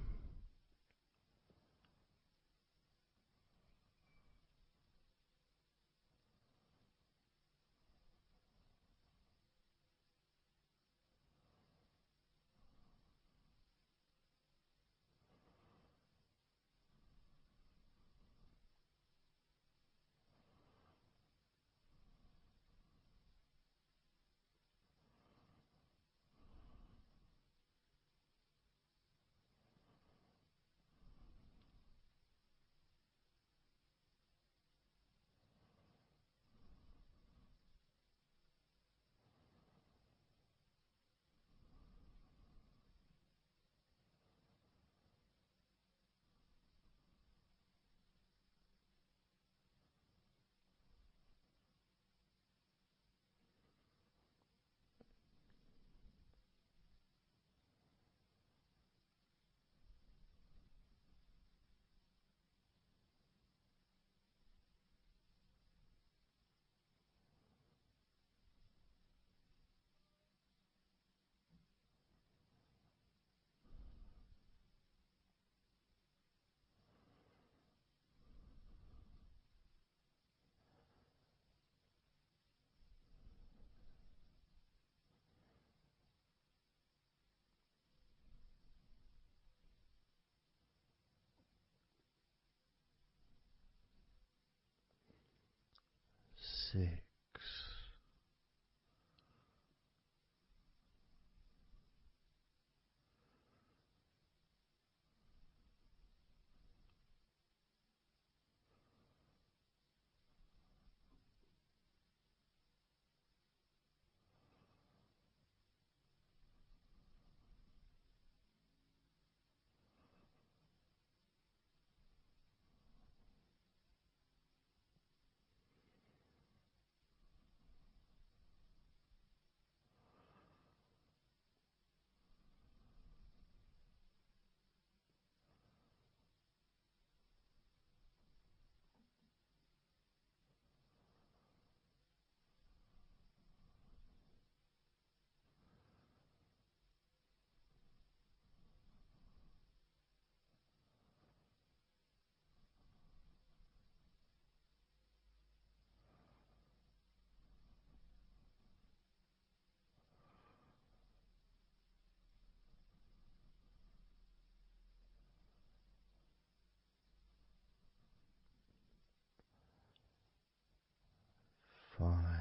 6. 5.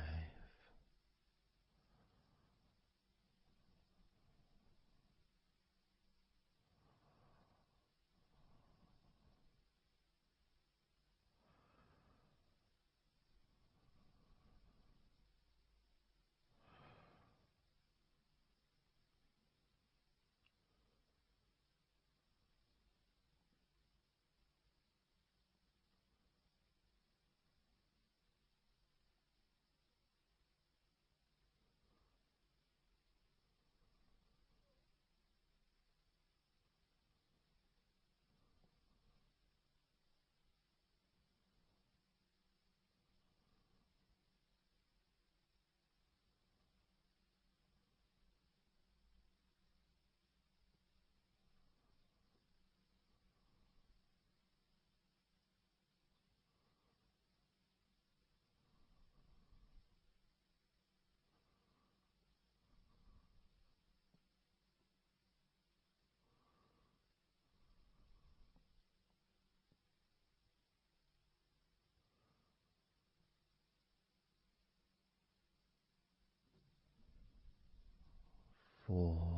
4.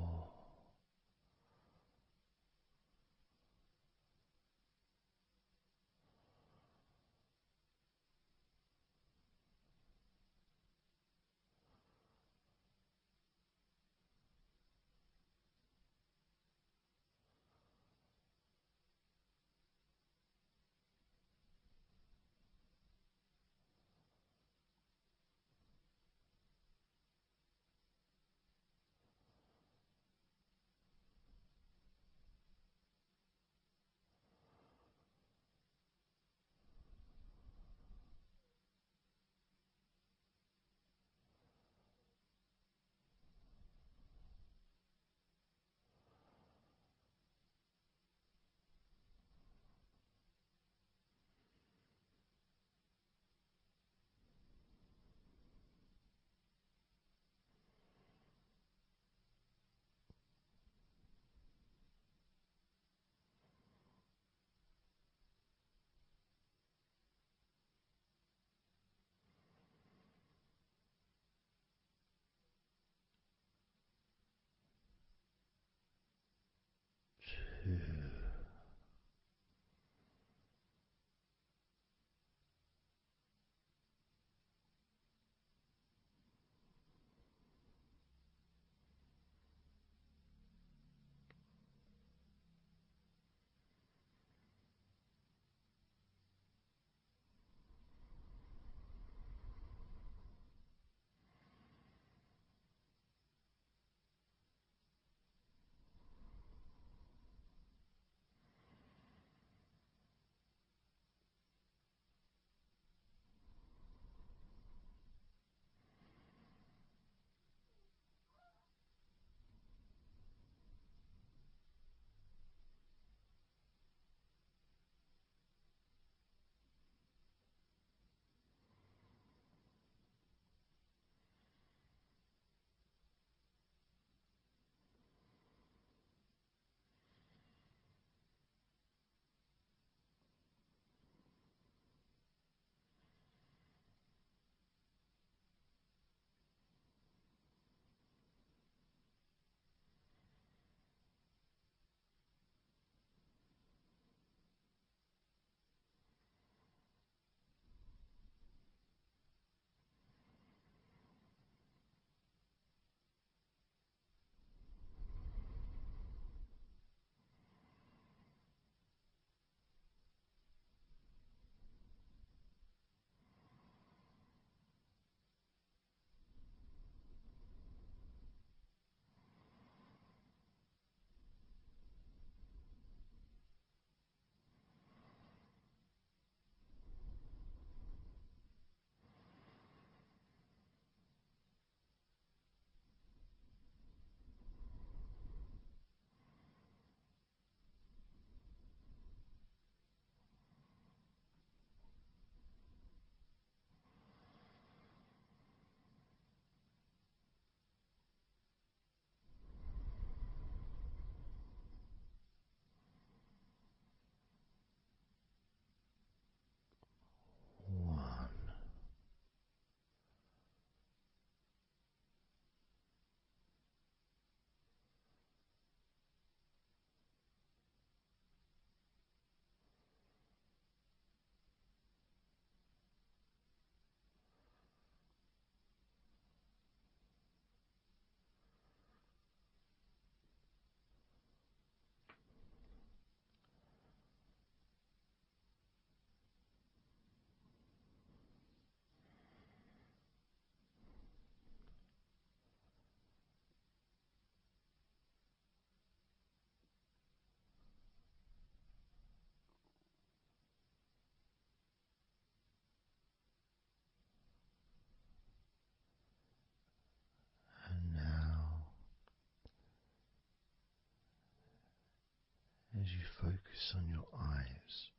as you focus on your eyes,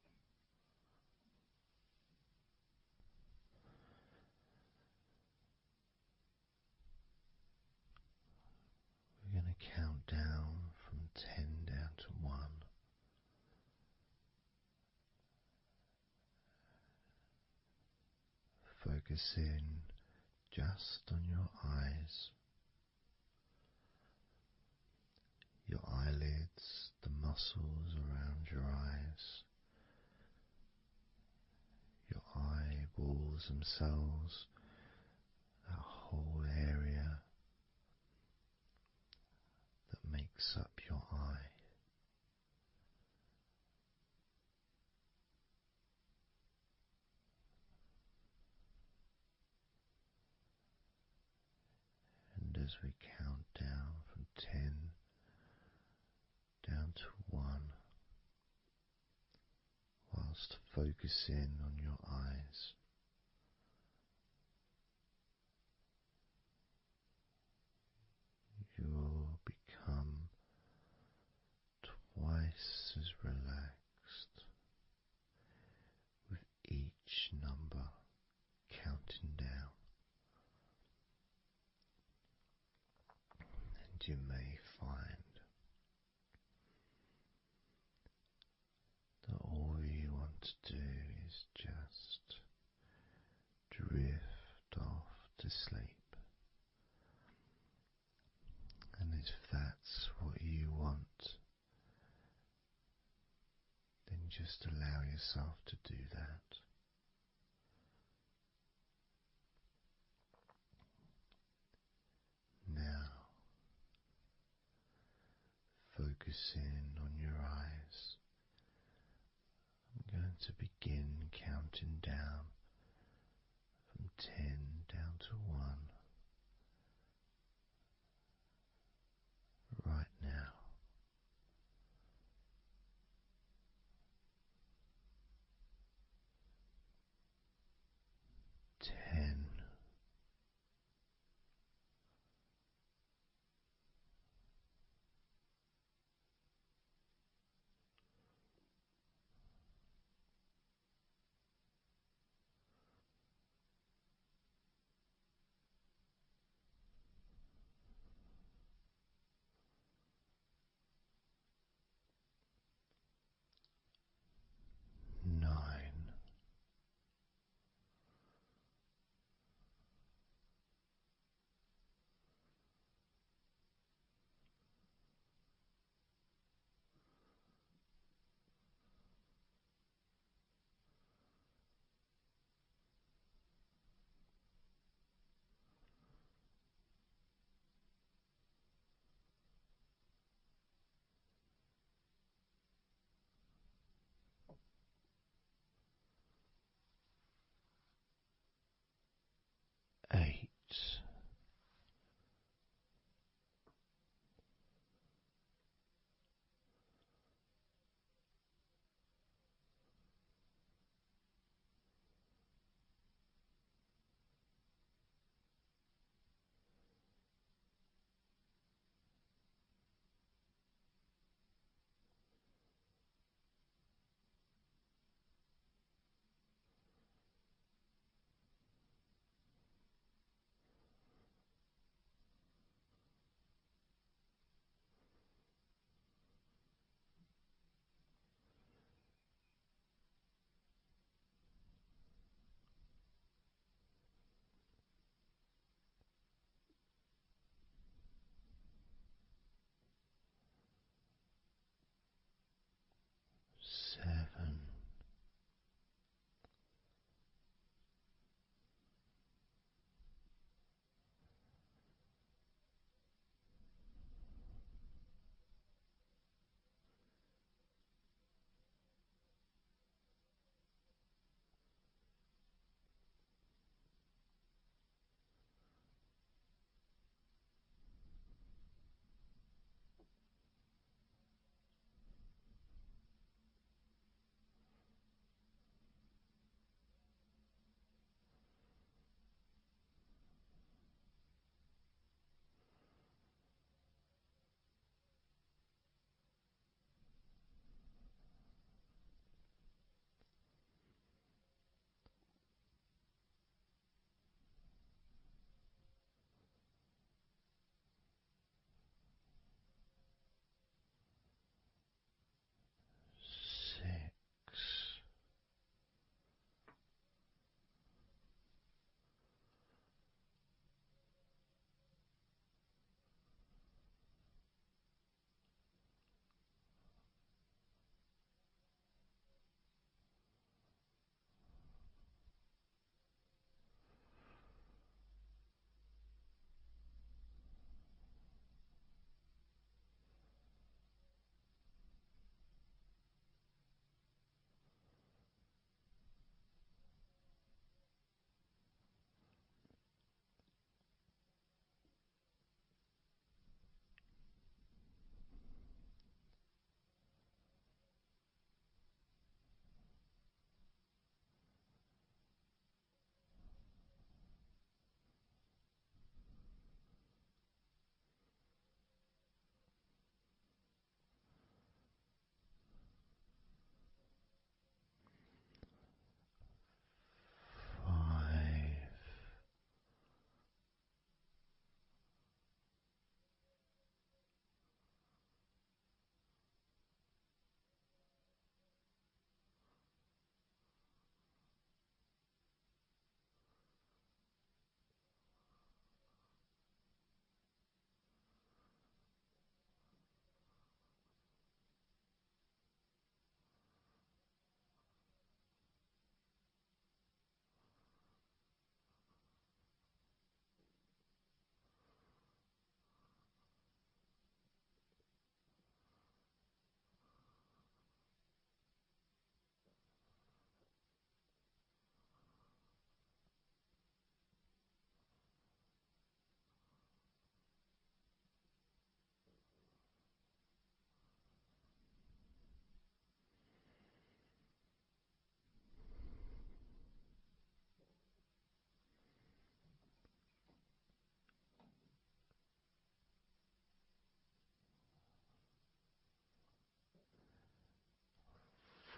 we're going to count down from 10 down to 1. Focus in just on your eyes, your eyelids, the muscles around your eyes, your eyeballs themselves, that whole area that makes up your eye. And as we count down from 10 down to 1, whilst focusing on your eyes, you will become twice as relaxed with each number counting down, and you may find that all you want to do is just drift off to sleep. And if that's what you want, then just allow yourself to do that. Now, focusing on your eyes, I'm going to begin counting down from 10 down to 1 right now. 10. 9.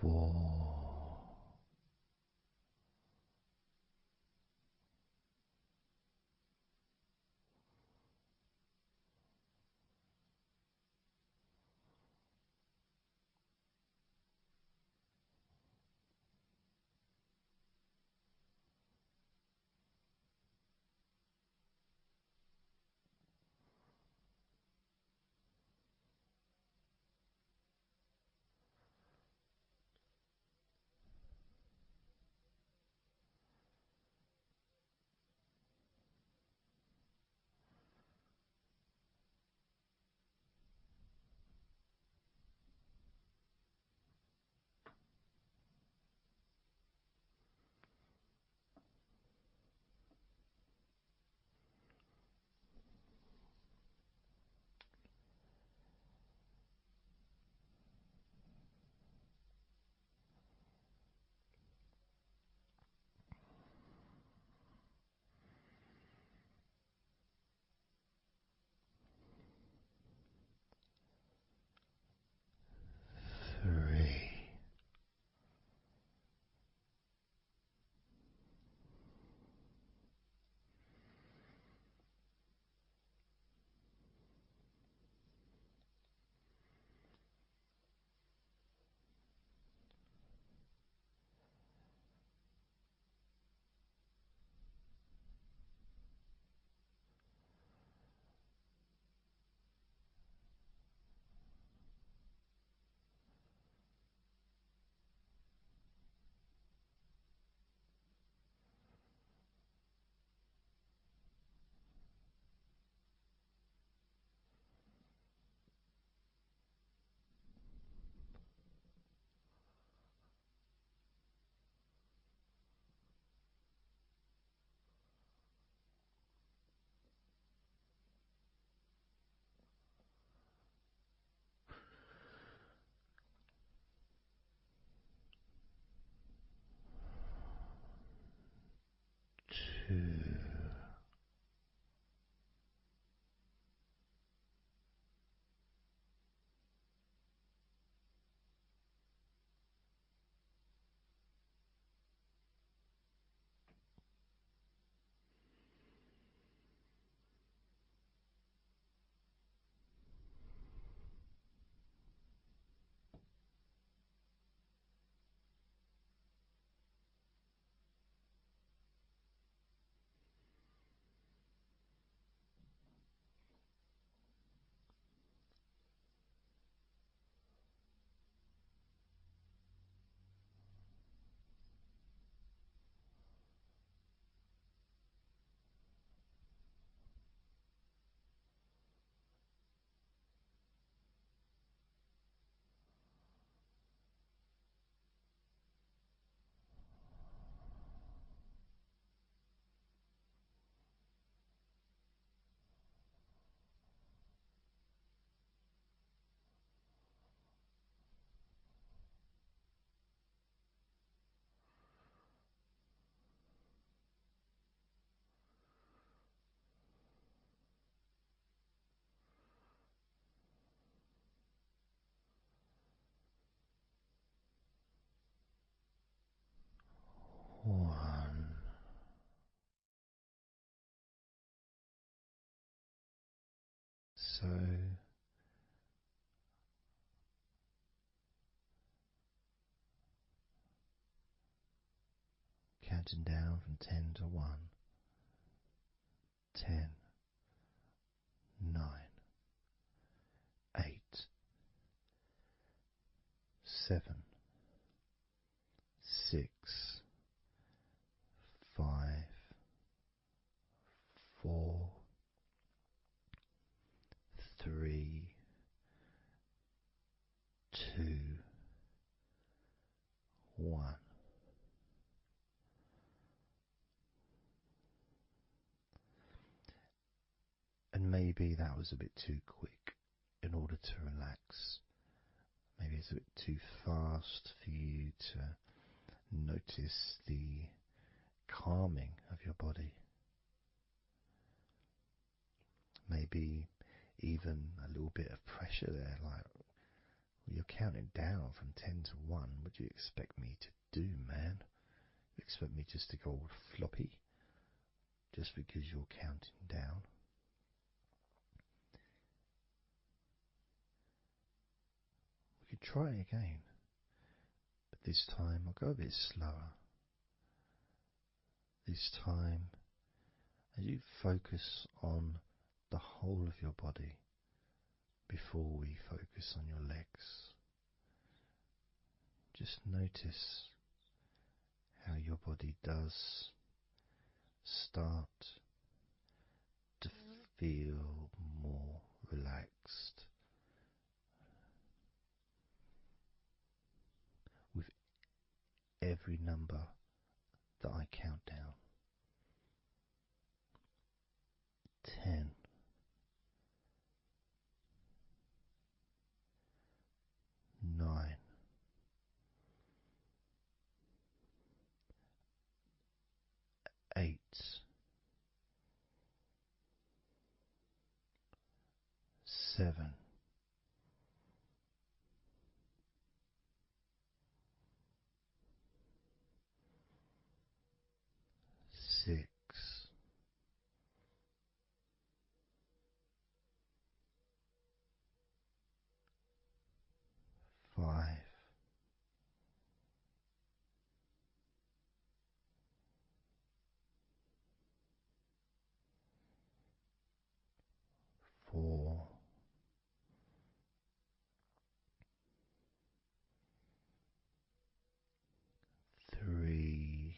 4. 3. Two. One. So counting down from 10 to 1. 10, 9, 8, 7, 6, 5, 4, 3, 2, 1. And maybe that was a bit too quick in order to relax. Maybe it's a bit too fast for you to notice the calming of your body. Maybe even a little bit of pressure there, like You're counting down from 10 to 1. What do you expect me to do, man? You expect me just to go all floppy just because you're counting down? We could try again, but this time I'll go a bit slower. This time, as you focus on the whole of your body before we focus on your legs, just notice how your body does start to feel more relaxed with every number that I count down. 10, 9, 8, 7, 6, 5, 4, 3,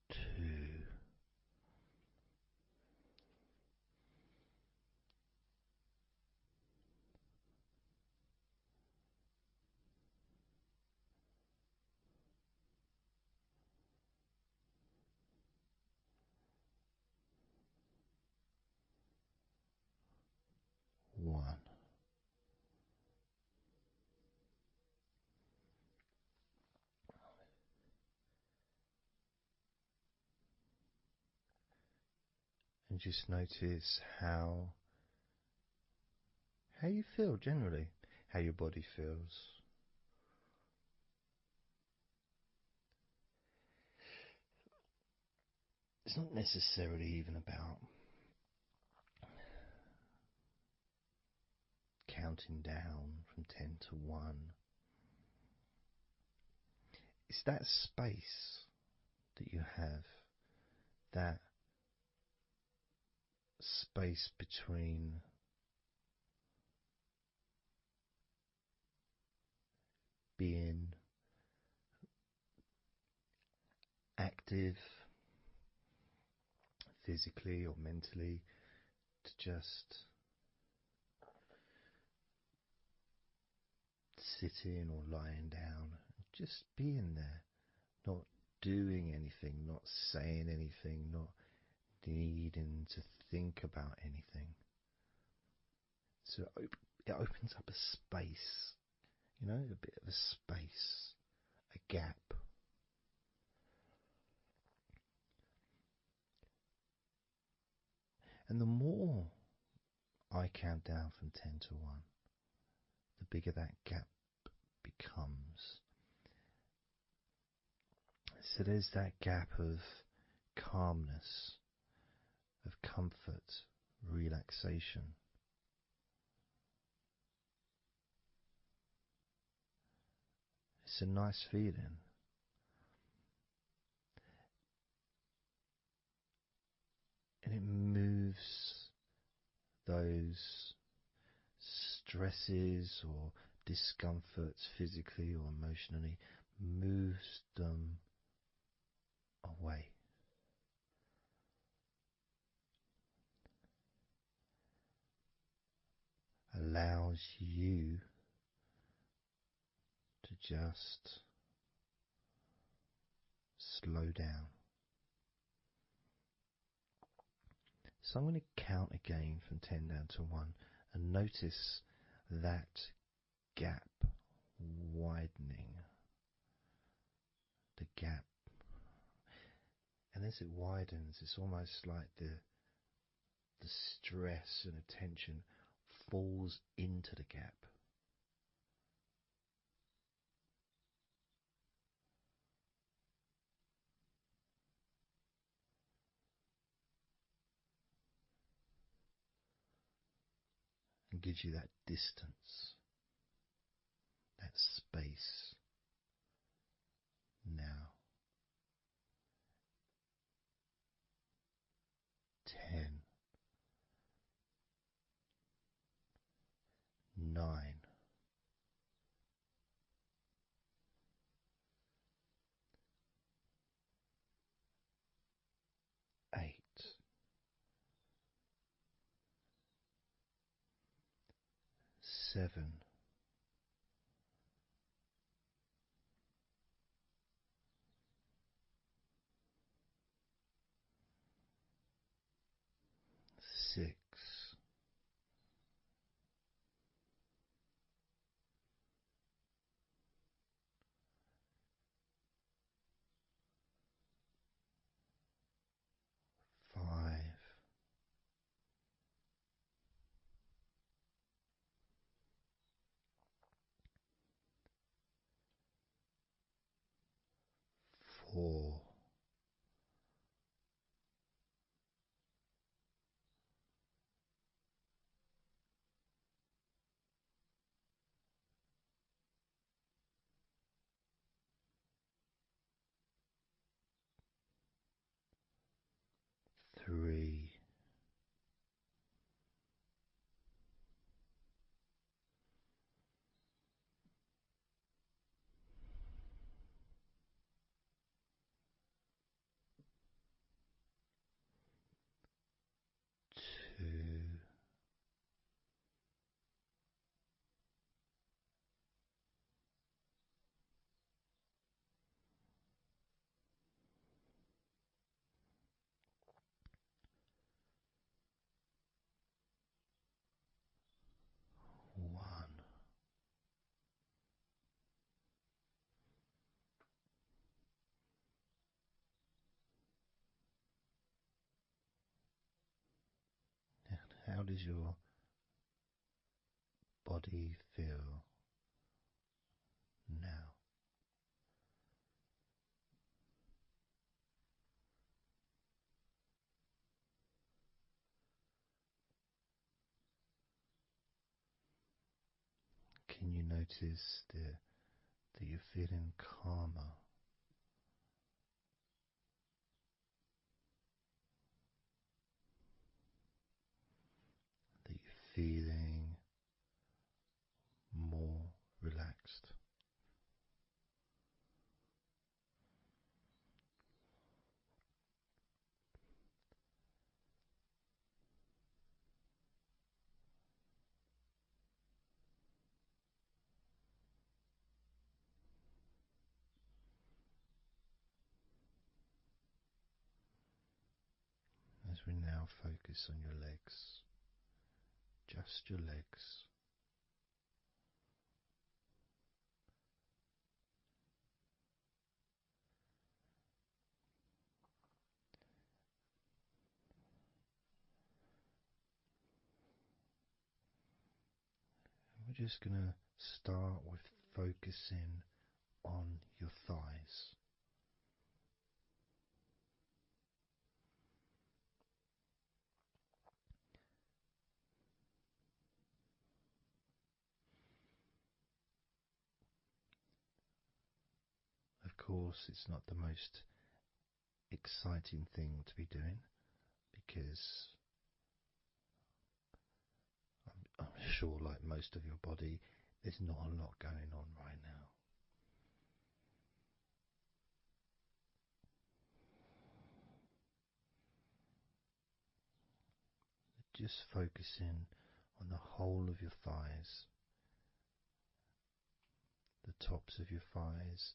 2, 1. And just notice how you feel generally, how your body feels. It's not necessarily even about counting down from 10 to 1. It's that space that you have, that space between being active physically or mentally to just sitting or lying down, just being there, not doing anything, not saying anything, not needing to think about anything. So it opens up a space, a bit of a space, a gap. And the more I count down from 10 to 1, the bigger that gap becomes. So there's that gap of calmness, of comfort, relaxation. It's a nice feeling. And it moves those stresses or discomforts physically or emotionally, moves them away. Allows you to just slow down. So I'm going to count again from 10 down to 1 and notice that gap widening. gap. And as it widens, it's almost like the stress and attention falls into the gap. And gives you that distance, that space. Now, 10, 9, 8, 7, 6, 5, 4, 3, 2, 1. How does your body feel now? Can you notice that you're feeling calmer? That you're feeling more relaxed? As we now focus on your legs, just your legs. We're just going to start with focusing on your thighs. Of course, it's not the most exciting thing to be doing because I'm sure, like most of your body, there's not a lot going on right now. Just focusing on the whole of your thighs, the tops of your thighs,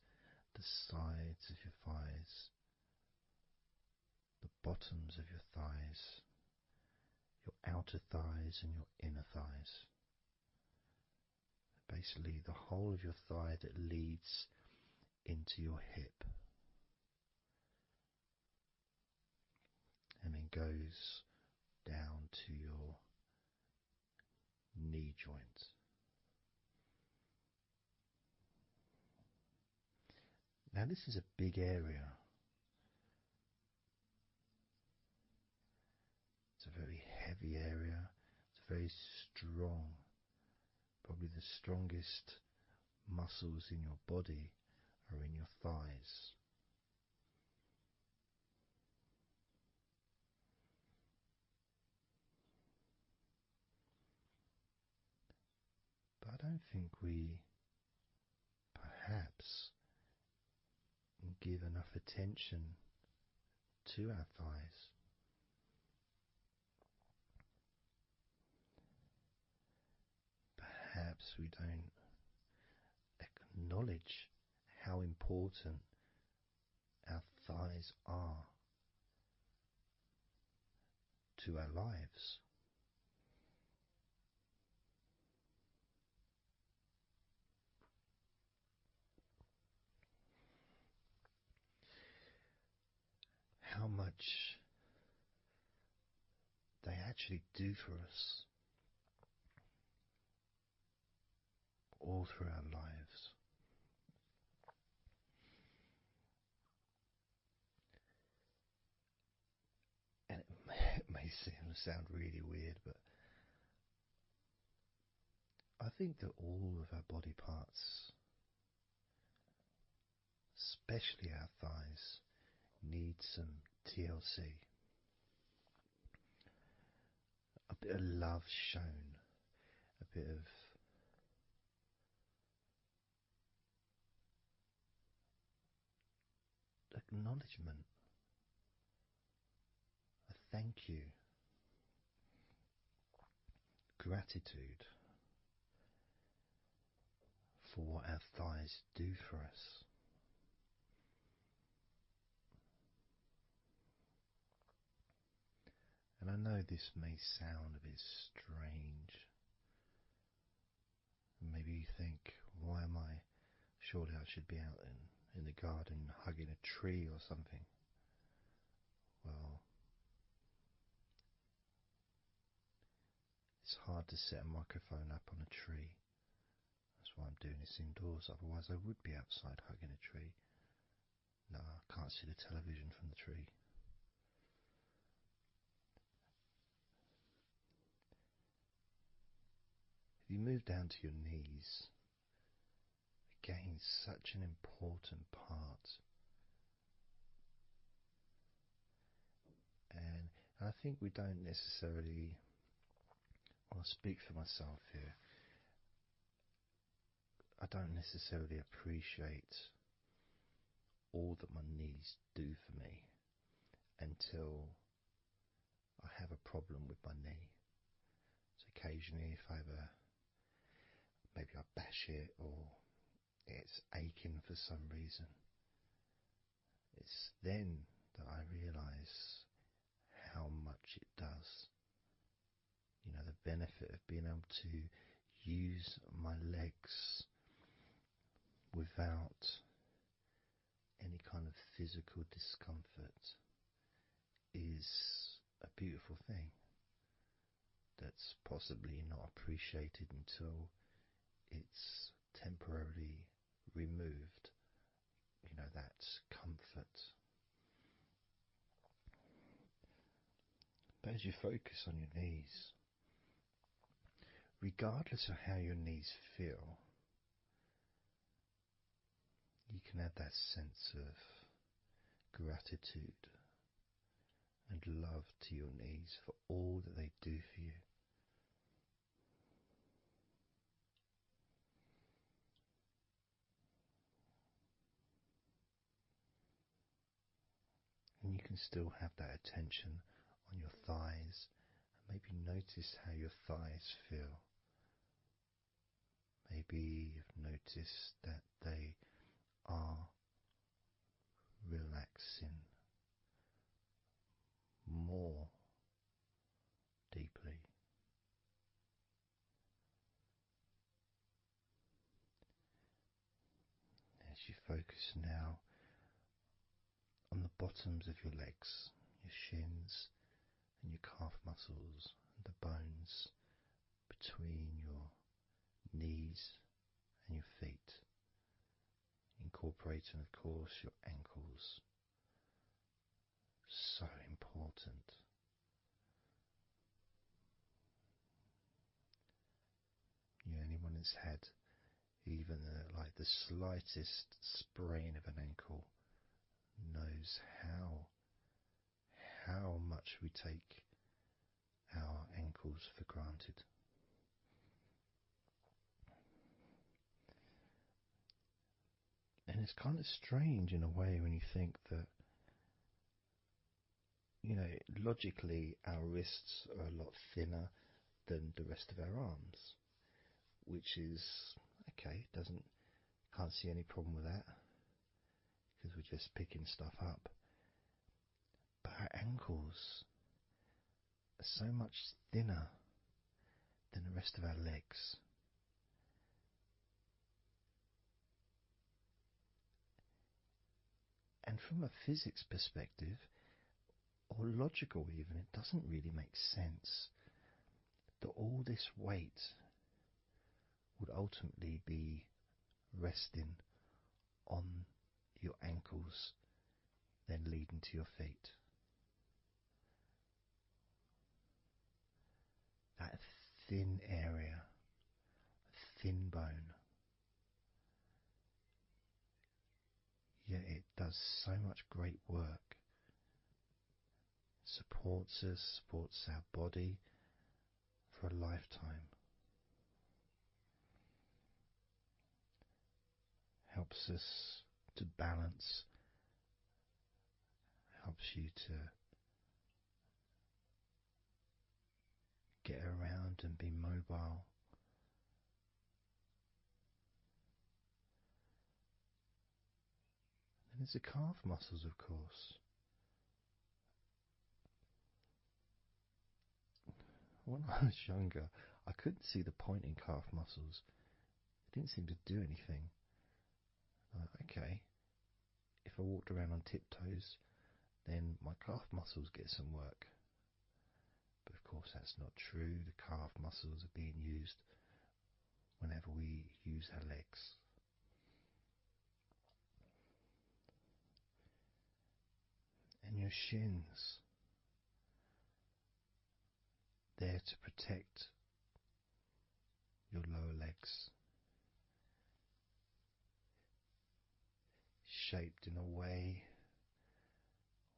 the sides of your thighs, the bottoms of your thighs, your outer thighs and your inner thighs. Basically, the whole of your thigh that leads into your hip. goes down to your knee joint. Now, this is a big area. It's a very heavy area. It's very strong. Probably the strongest muscles in your body are in your thighs. But I don't think we perhaps give enough attention to our thighs. Perhaps we don't acknowledge how important our thighs are to our lives. How much they actually do for us all through our lives. And it may sound really weird, but I think that all of our body parts, especially our thighs, need some TLC. A bit of love shown, a bit of acknowledgement, a thank you, gratitude for what our thighs do for us. And I know this may sound a bit strange. Maybe you think, why am I? Surely I should be out in the garden hugging a tree or something. Well, it's hard to set a microphone up on a tree. That's why I'm doing this indoors, otherwise I would be outside hugging a tree. No, I can't see the television from the tree. If you move down to your knees, again, such an important part. And I think we don't necessarily, I'll speak for myself here, I don't necessarily appreciate all that my knees do for me until I have a problem with my knee. So occasionally if I have maybe I bash it or it's aching for some reason, it's then that I realise how much it does. You know, the benefit of being able to use my legs without any kind of physical discomfort is a beautiful thing that's possibly not appreciated until it's temporarily removed. You know, that's comfort. But as you focus on your knees, regardless of how your knees feel, you can add that sense of gratitude and love to your knees for all that they do for you. And you can still have that attention on your thighs and maybe notice how your thighs feel. Maybe you've noticed that they are relaxing more deeply. As you focus now on the bottoms of your legs, your shins, and your calf muscles, and the bones between your knees and your feet, incorporating, of course, your ankles. So important. Anyone that's had even like the slightest sprain of an ankle knows how much we take our ankles for granted. And it's kind of strange in a way when you think that, logically our wrists are a lot thinner than the rest of our arms, which is okay, can't see any problem with that because we're just picking stuff up. But our ankles are so much thinner than the rest of our legs. And from a physics perspective, or logical even, it doesn't really make sense that all this weight would ultimately be resting on your ankles, then leading to your feet. That thin area, thin bone, yet it does so much great work. Supports us, supports our body for a lifetime. Helps us to balance, helps you to get around and be mobile. And there's the calf muscles, of course. When I was younger, I couldn't see the point in calf muscles. They didn't seem to do anything. Okay, if I walked around on tiptoes, then my calf muscles get some work. But of course that's not true. The calf muscles are being used whenever we use our legs. And your shins, there to protect your lower legs, shaped in a way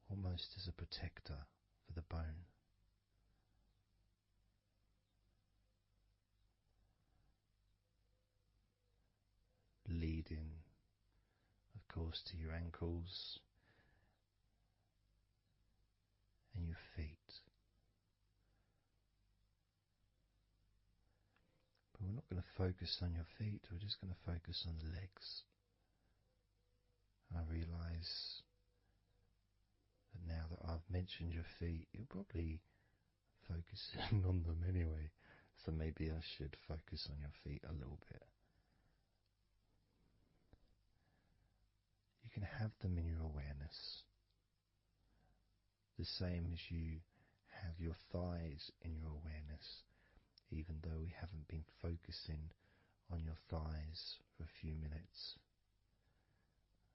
almost as a protector for the bone. Leading, of course, to your ankles and your feet. But we're not going to focus on your feet, we're just going to focus on the legs. And I realise that now that I've mentioned your feet, you're probably focusing on them anyway. So maybe I should focus on your feet a little bit. You can have them in your awareness, the same as you have your thighs in your awareness, even though we haven't been focusing on your thighs for a few minutes.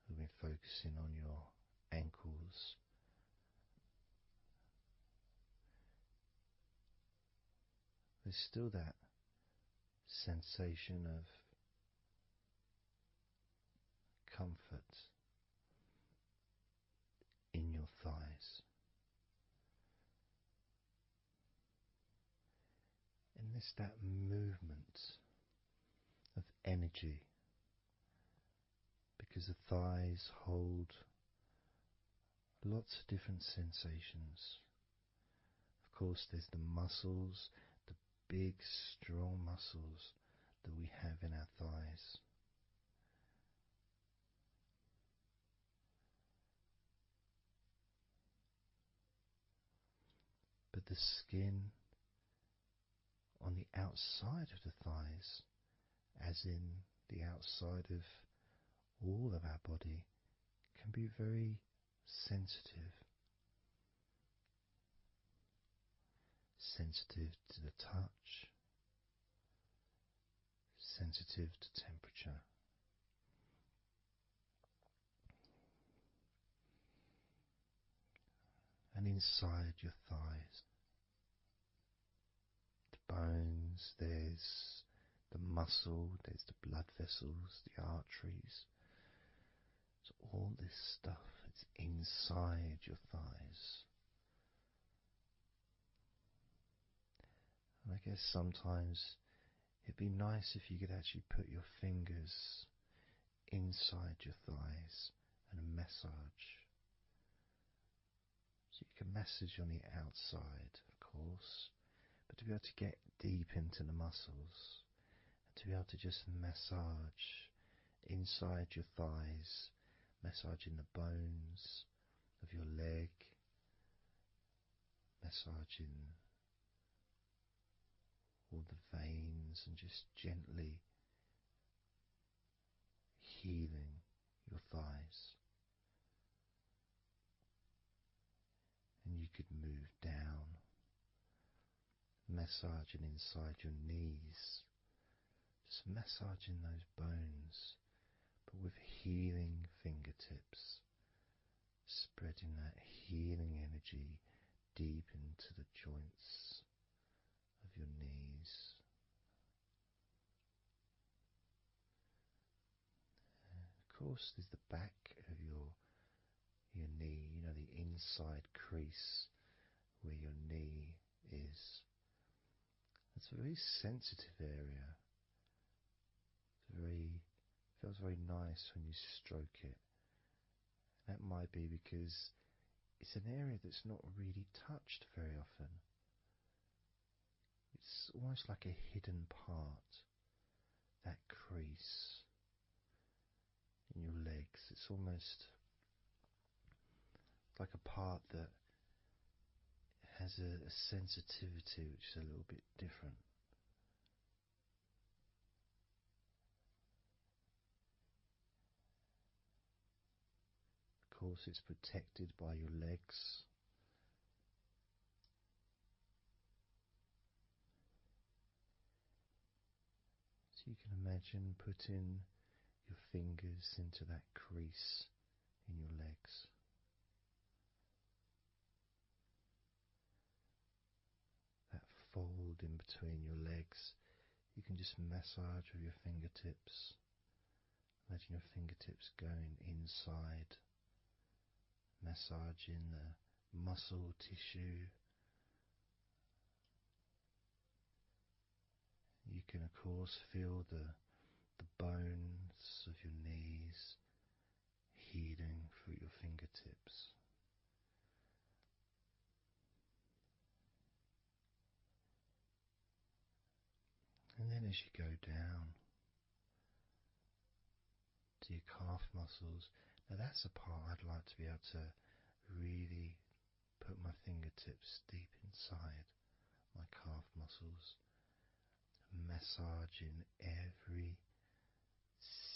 We've been focusing on your ankles, there's still that sensation of comfort in your thighs. And there's that movement of energy, because the thighs hold lots of different sensations. Of course, there's the muscles, the big, strong muscles that we have in our thighs. But the skin on the outside of the thighs, as in the outside of all of our body, can be very sensitive. sensitive to the touch, sensitive to temperature. And inside your thighs, the bones, there's the muscle, there's the blood vessels, the arteries. So all this stuff, it's inside your thighs. And I guess sometimes it'd be nice if you could actually put your fingers inside your thighs and massage. So you can massage on the outside, of course, but to be able to get deep into the muscles and to be able to just massage inside your thighs, massaging the bones of your leg, massaging all the veins and just gently healing your thighs. And you could move down, massaging inside your knees, just massaging those bones, but with healing fingertips, spreading that healing energy deep into the joints of your knees. Of course, there's the back of your knee, you know, the inside crease where your knee is. It's a very sensitive area. Feels very nice when you stroke it. That might be because it's an area that's not really touched very often. It's almost like a hidden part, that crease in your legs. It's almost like a part that has a sensitivity which is a little bit different. Of course, it's protected by your legs. So you can imagine putting your fingers into that crease in your legs. That fold in between your legs, you can just massage with your fingertips. Imagine your fingertips going inside, massaging the muscle tissue. You can of course feel the bones of your knees healing through your fingertips. And then as you go down to your calf muscles, now that's a part I'd like to be able to really put my fingertips deep inside my calf muscles, massaging every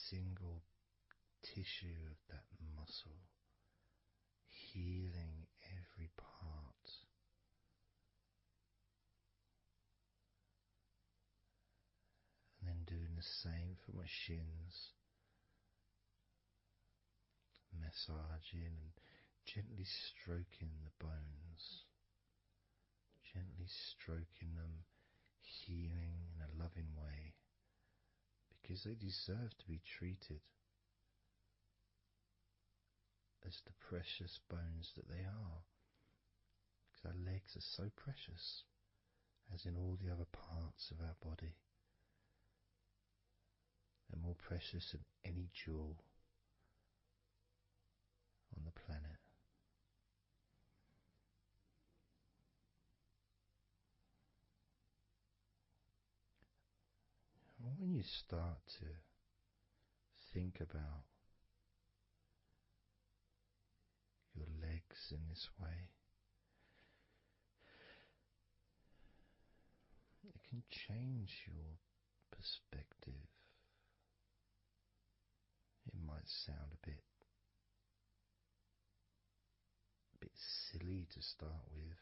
single tissue of that muscle, healing every part. And then doing the same for my shins, massaging and gently stroking the bones, gently stroking them, healing in a loving way, because they deserve to be treated as the precious bones that they are, because our legs are so precious, as in all the other parts of our body. They're more precious than any jewel on the planet. And when you start to think about your legs in this way, it can change your perspective. It might sound a bit silly to start with,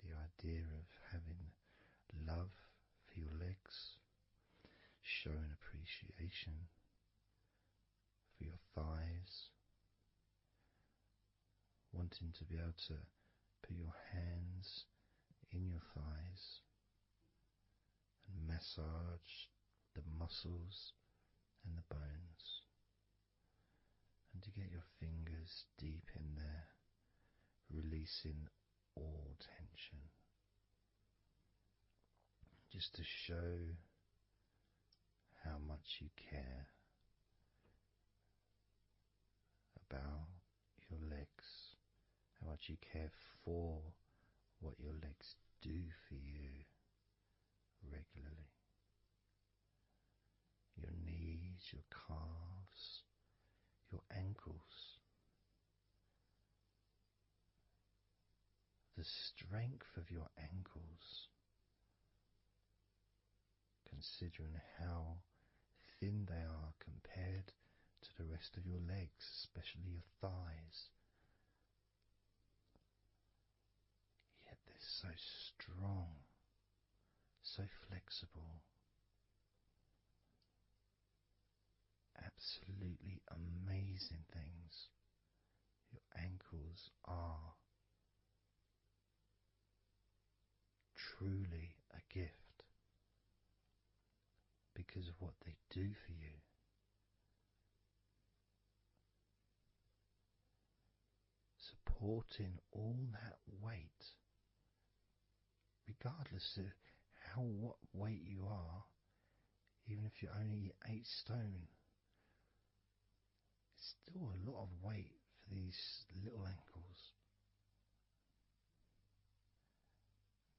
the idea of having love for your legs, showing appreciation for your thighs, wanting to be able to put your hands in your thighs and massage the muscles and the bones, and to get your fingers deep in there, releasing all tension, just to show how much you care about your legs, how much you care for what your legs do for you regularly. Your knees, your calves, your ankles, the strength of your ankles, considering how thin they are compared to the rest of your legs, especially your thighs. Yet they're so strong, so flexible. Absolutely amazing things your ankles are. Truly a gift because of what they do for you. Supporting all that weight, regardless of what weight you are, even if you're only 8 stone, it's still a lot of weight for these little ankles.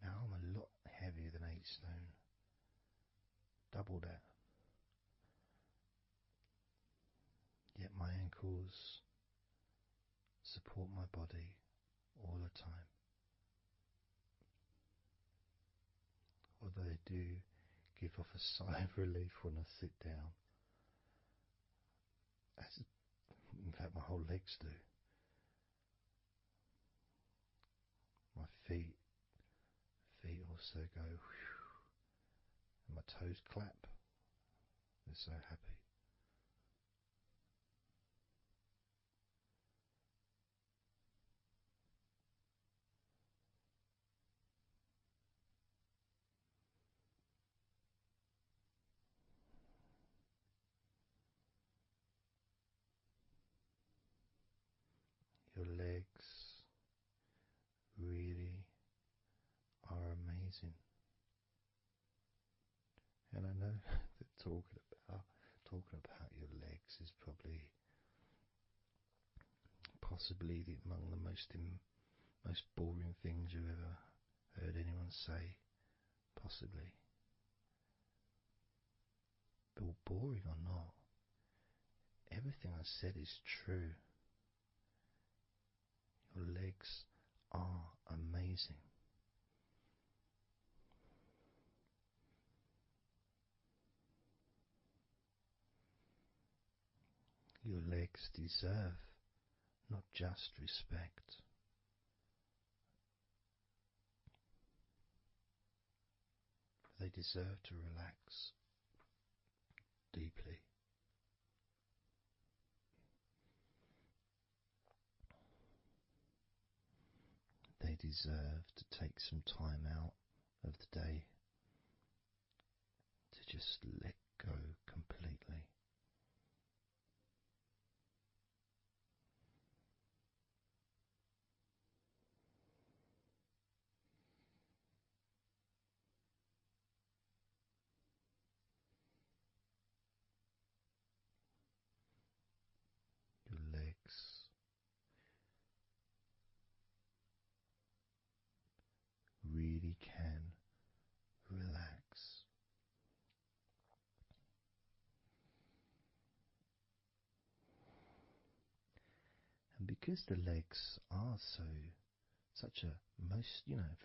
Now I'm a lot heavier than 8 stone, double that. Yet my ankles support my body all the time. Although they do give off a sigh of relief when I sit down. As, in fact, my whole legs do. My feet also go whew, and my toes clap. They're so happy. Your legs really are amazing. And I know that talking about your legs is probably possibly among the most boring things you've ever heard anyone say, possibly. But boring or not, everything I said is true. Your legs are amazing. Your legs deserve not just respect, they deserve to relax deeply. They deserve to take some time out of the day to just let go completely. Your legs really can relax. And because the legs are such a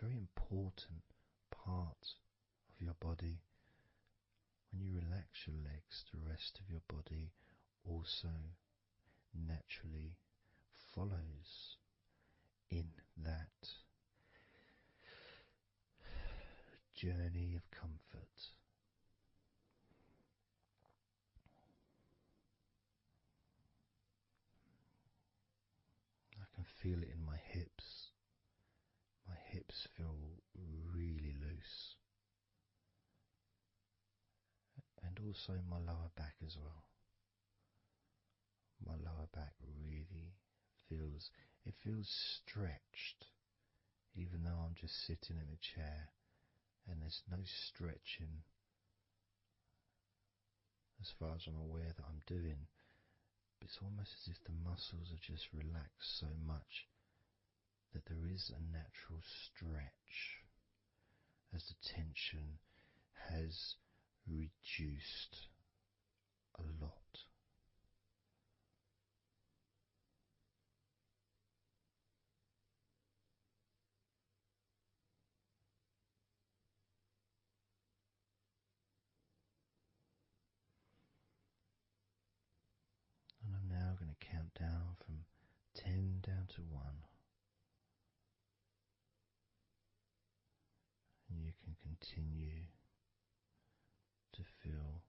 very important part of your body, when you relax your legs, the rest of your body also naturally follows in that journey of comfort. I can feel it in my hips. My hips feel really loose. And also my lower back as well. My lower back really feels stretched, even though I'm just sitting in a chair and there's no stretching as far as I'm aware that I'm doing. But it's almost as if the muscles are just relaxed so much that there is a natural stretch as the tension has reduced a lot. And I'm now going to count down from 10 down to 1. And you can continue to feel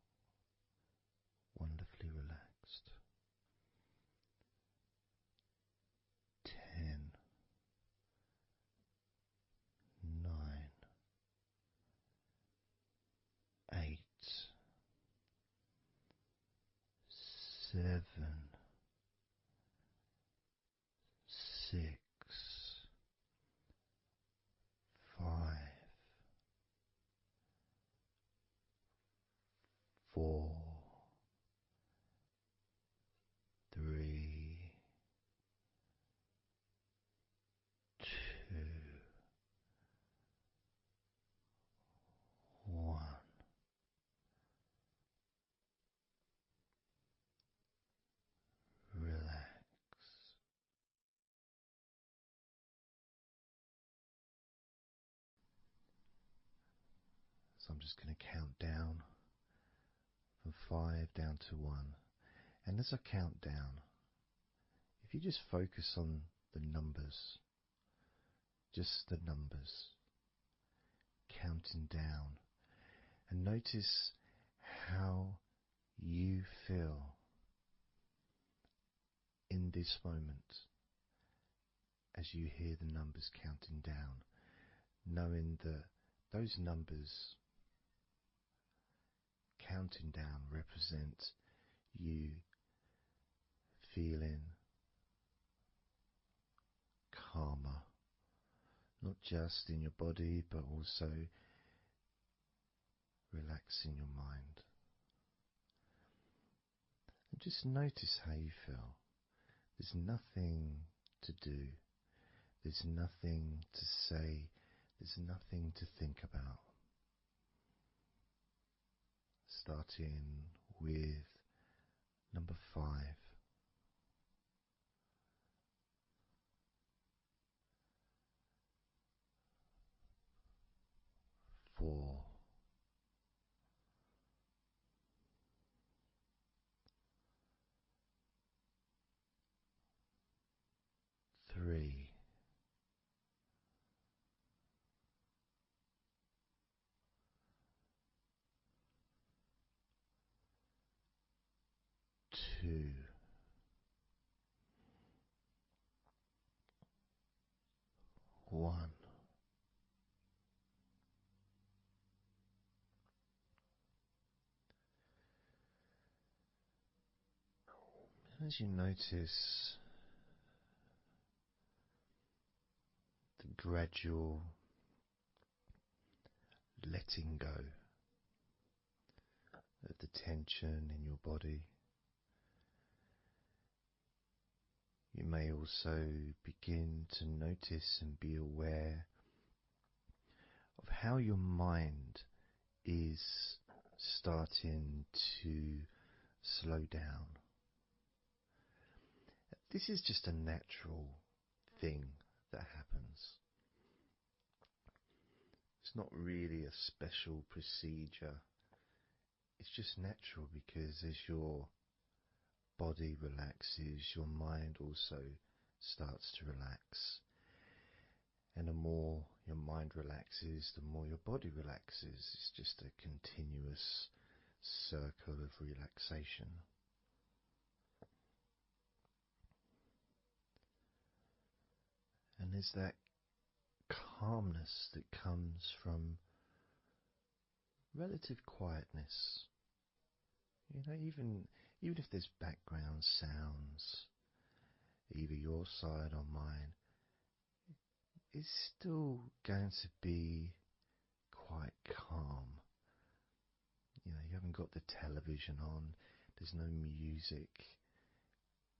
wonderfully relaxed. 10, 9, 8, 7, 6, 5, 4, 3, 2, 1. Relax. So I'm just going to count down from 5 down to 1. And as I count down, if you just focus on the numbers, just the numbers, counting down, and notice how you feel in this moment as you hear the numbers counting down, knowing that those numbers counting down represent you feeling calmer, not just in your body but also relaxing your mind. And just notice how you feel. There's nothing to do, there's nothing to say, there's nothing to think about. Starting with number 5. 4. 3. 2. 1. As you notice the gradual letting go of the tension in your body, you may also begin to notice and be aware of how your mind is starting to slow down. This is just a natural thing that happens. It's not really a special procedure. It's just natural because as your body relaxes, your mind also starts to relax. And the more your mind relaxes, the more your body relaxes. It's just a continuous circle of relaxation. And there's that calmness that comes from relative quietness. You know, even if there's background sounds, either your side or mine, it's still going to be quite calm. You know, you haven't got the television on, there's no music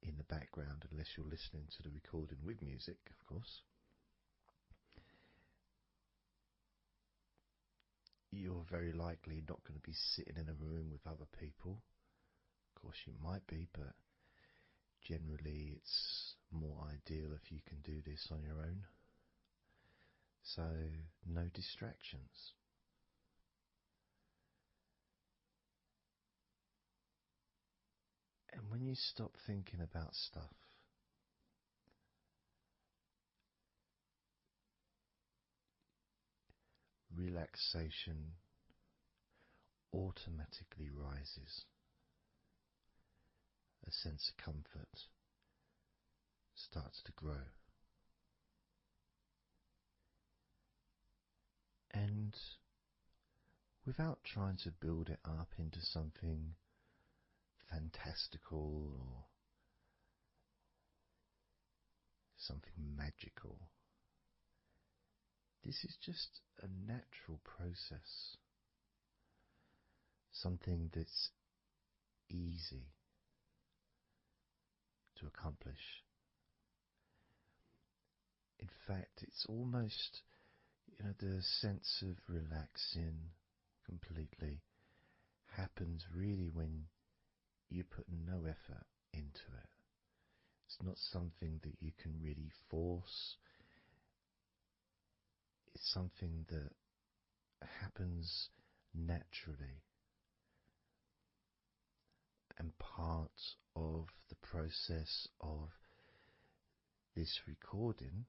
in the background unless you're listening to the recording with music, of course. You're very likely not going to be sitting in a room with other people. Of course you might be, but generally it's more ideal if you can do this on your own. So, no distractions. And when you stop thinking about stuff, relaxation automatically rises. A sense of comfort starts to grow. And without trying to build it up into something fantastical or something magical, this is just a natural process. Something that's easy to accomplish. In fact, it's almost, the sense of relaxing completely happens really when you put no effort into it. It's not something that you can really force. It's something that happens naturally. And part of the process of this recording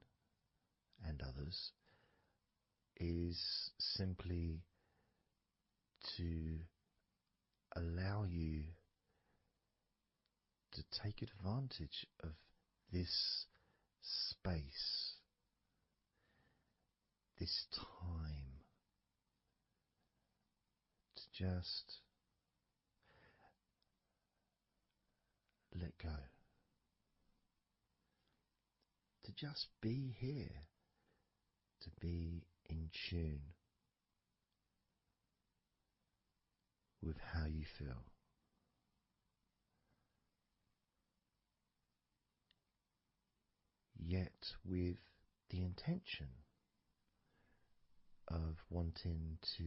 and others is simply to allow you to take advantage of this space, this time, to just let go, to just be here, to be in tune with how you feel. Yet with the intention of wanting to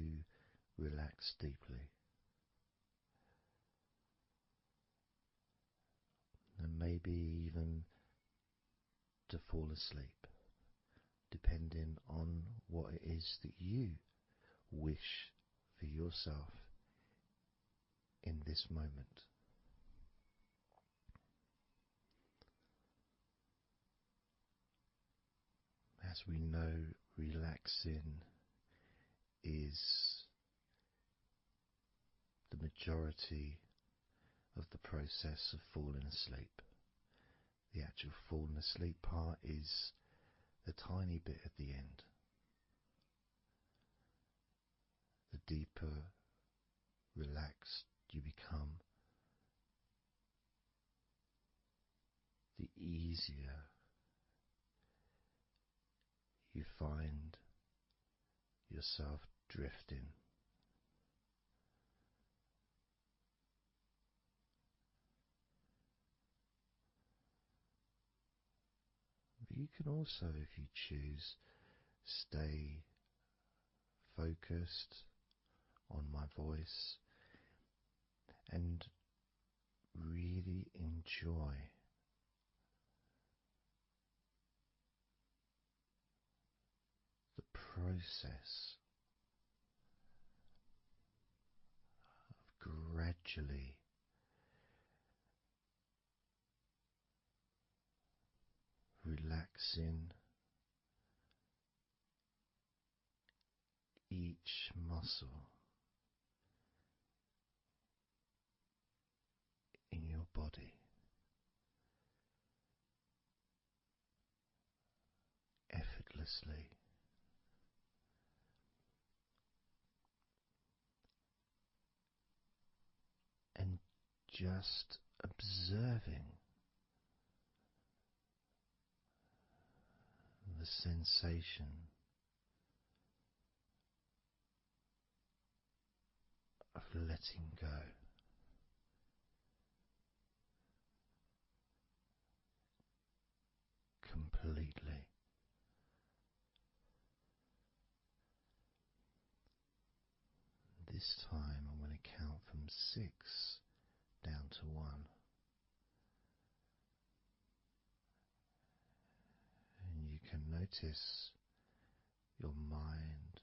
relax deeply. And maybe even to fall asleep, depending on what it is that you wish for yourself in this moment. As we know, relaxing is the majority of the process of falling asleep. The actual falling asleep part is the tiny bit at the end. The deeper relaxed you become, the easier you find yourself drifting. But you can also, if you choose, stay focused on my voice and really enjoy the process of gradually relaxing each muscle in your body effortlessly, and just observing the sensation of letting go. Completely. This time I'm going to count from 6 down to 1, and you can notice your mind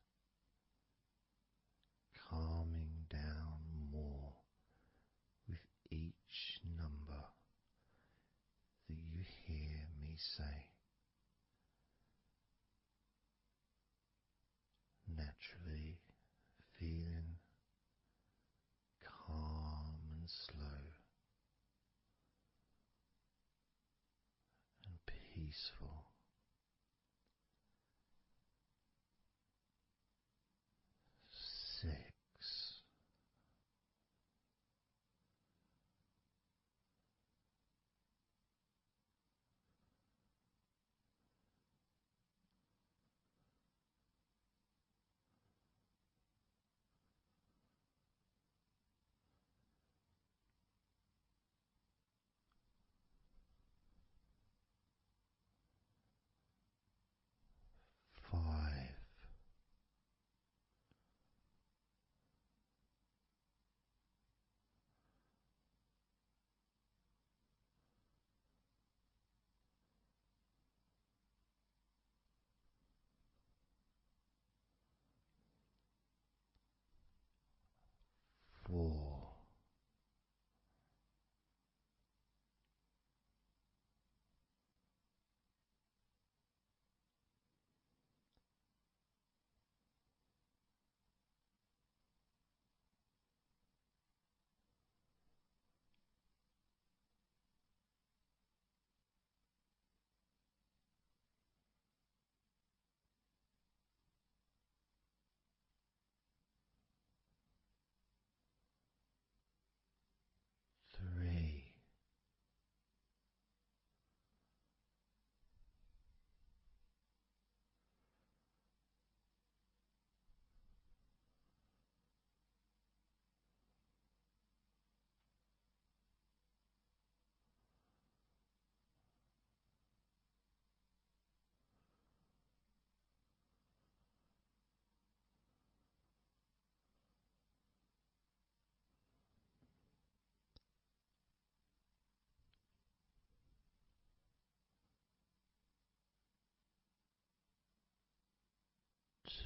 calming down more with each number that you hear me say. Naturally feeling calm and slow and peaceful. 6. 5. 4. Three,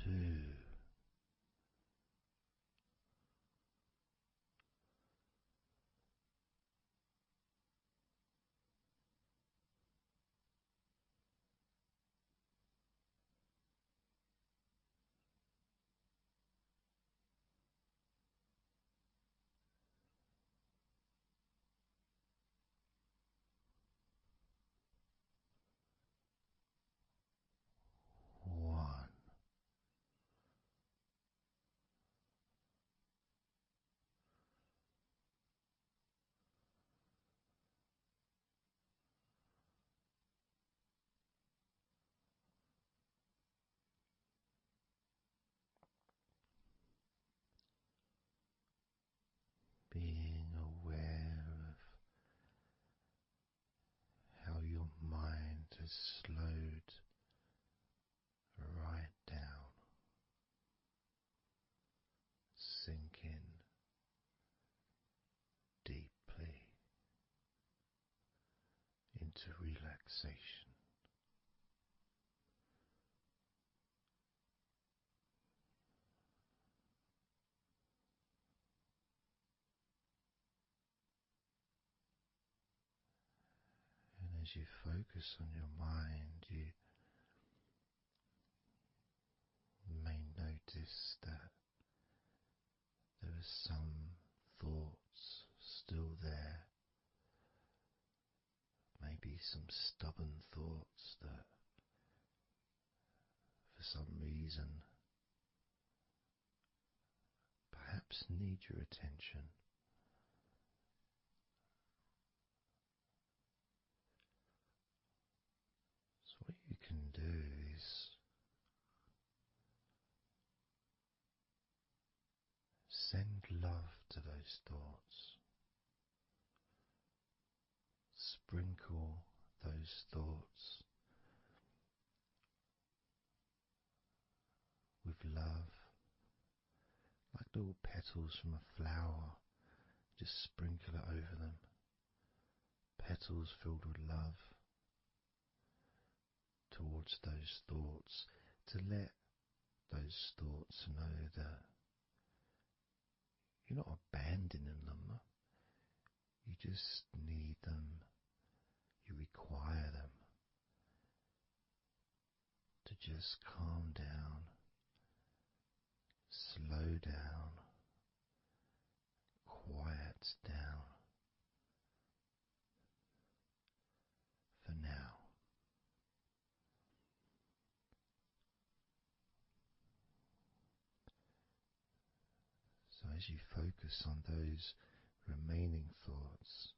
two, one. Being aware of how your mind has slowed right down, sinking deeply into relaxation. And as you focus on your mind, you may notice notice that there are some thoughts still there, maybe some stubborn thoughts that for some reason perhaps need your attention. So what you can do is send love to those thoughts. Sprinkle those thoughts with love, like little petals from a flower. Just sprinkle it over them. Petals filled with love towards those thoughts, to let those thoughts know that you're not abandoning them. You just need them. You require them to just calm down, slow down, quiet down for now. So as you focus on those remaining thoughts,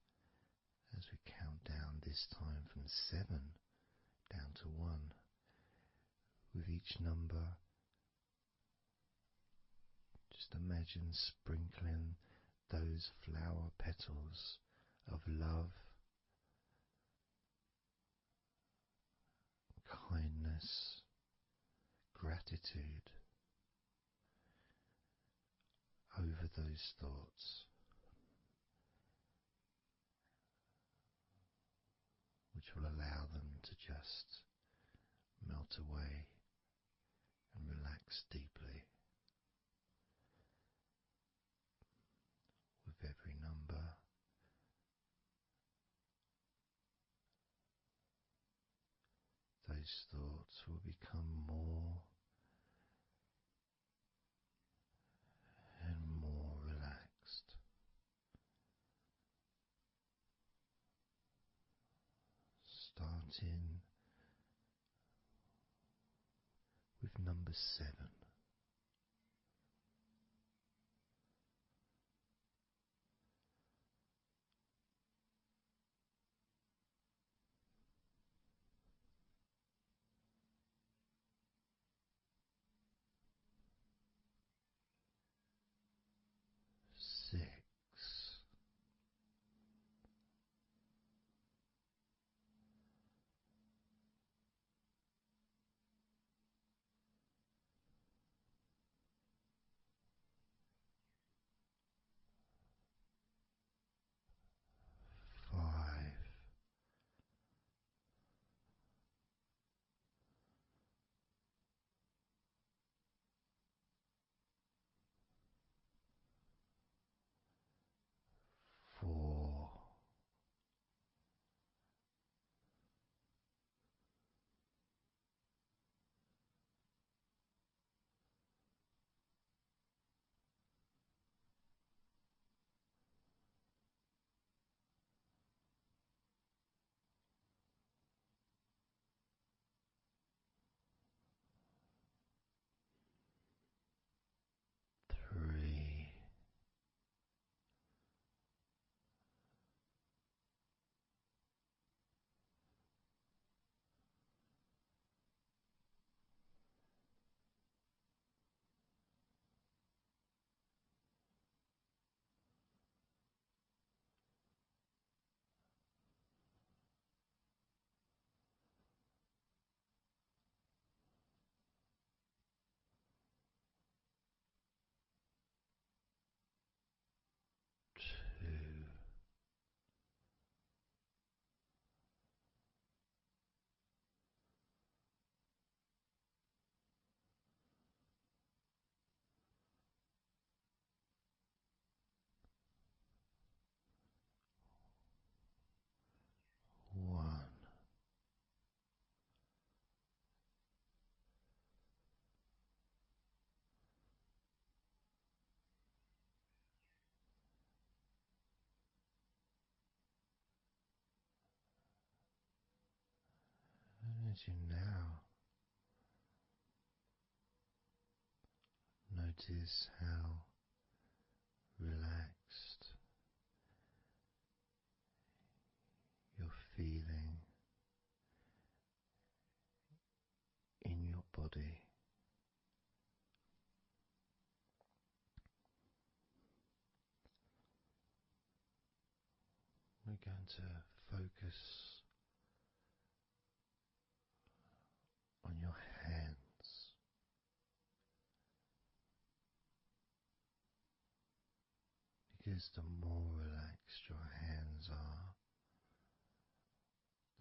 as we count down this time from 7 down to 1, with each number, just imagine sprinkling those flower petals of love, kindness, gratitude over those thoughts, which will allow them to just melt away and relax deeply. With every number, those thoughts will become more and more relaxed. Starting with number 7. 6. 5. you now notice how relaxed you're feeling in your body. We're going to focus on your hands. Because the more relaxed your hands are,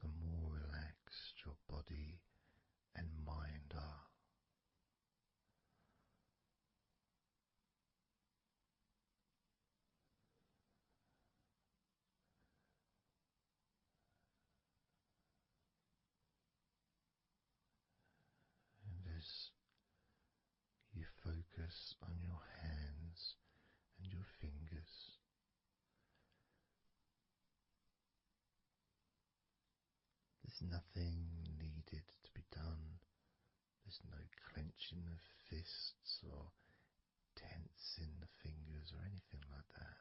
the more relaxed your body and mind are. And as you focus on your hands and your fingers, there's nothing needed to be done. There's no clenching of fists or tensing the fingers or anything like that.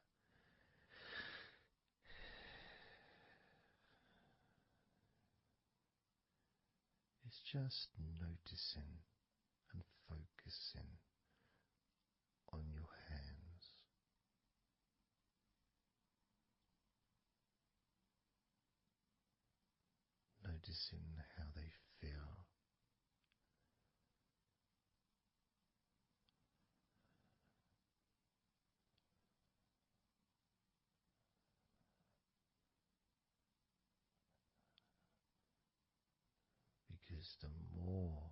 It's just noticing and focusing on your hands. Noticing how they feel. Because the more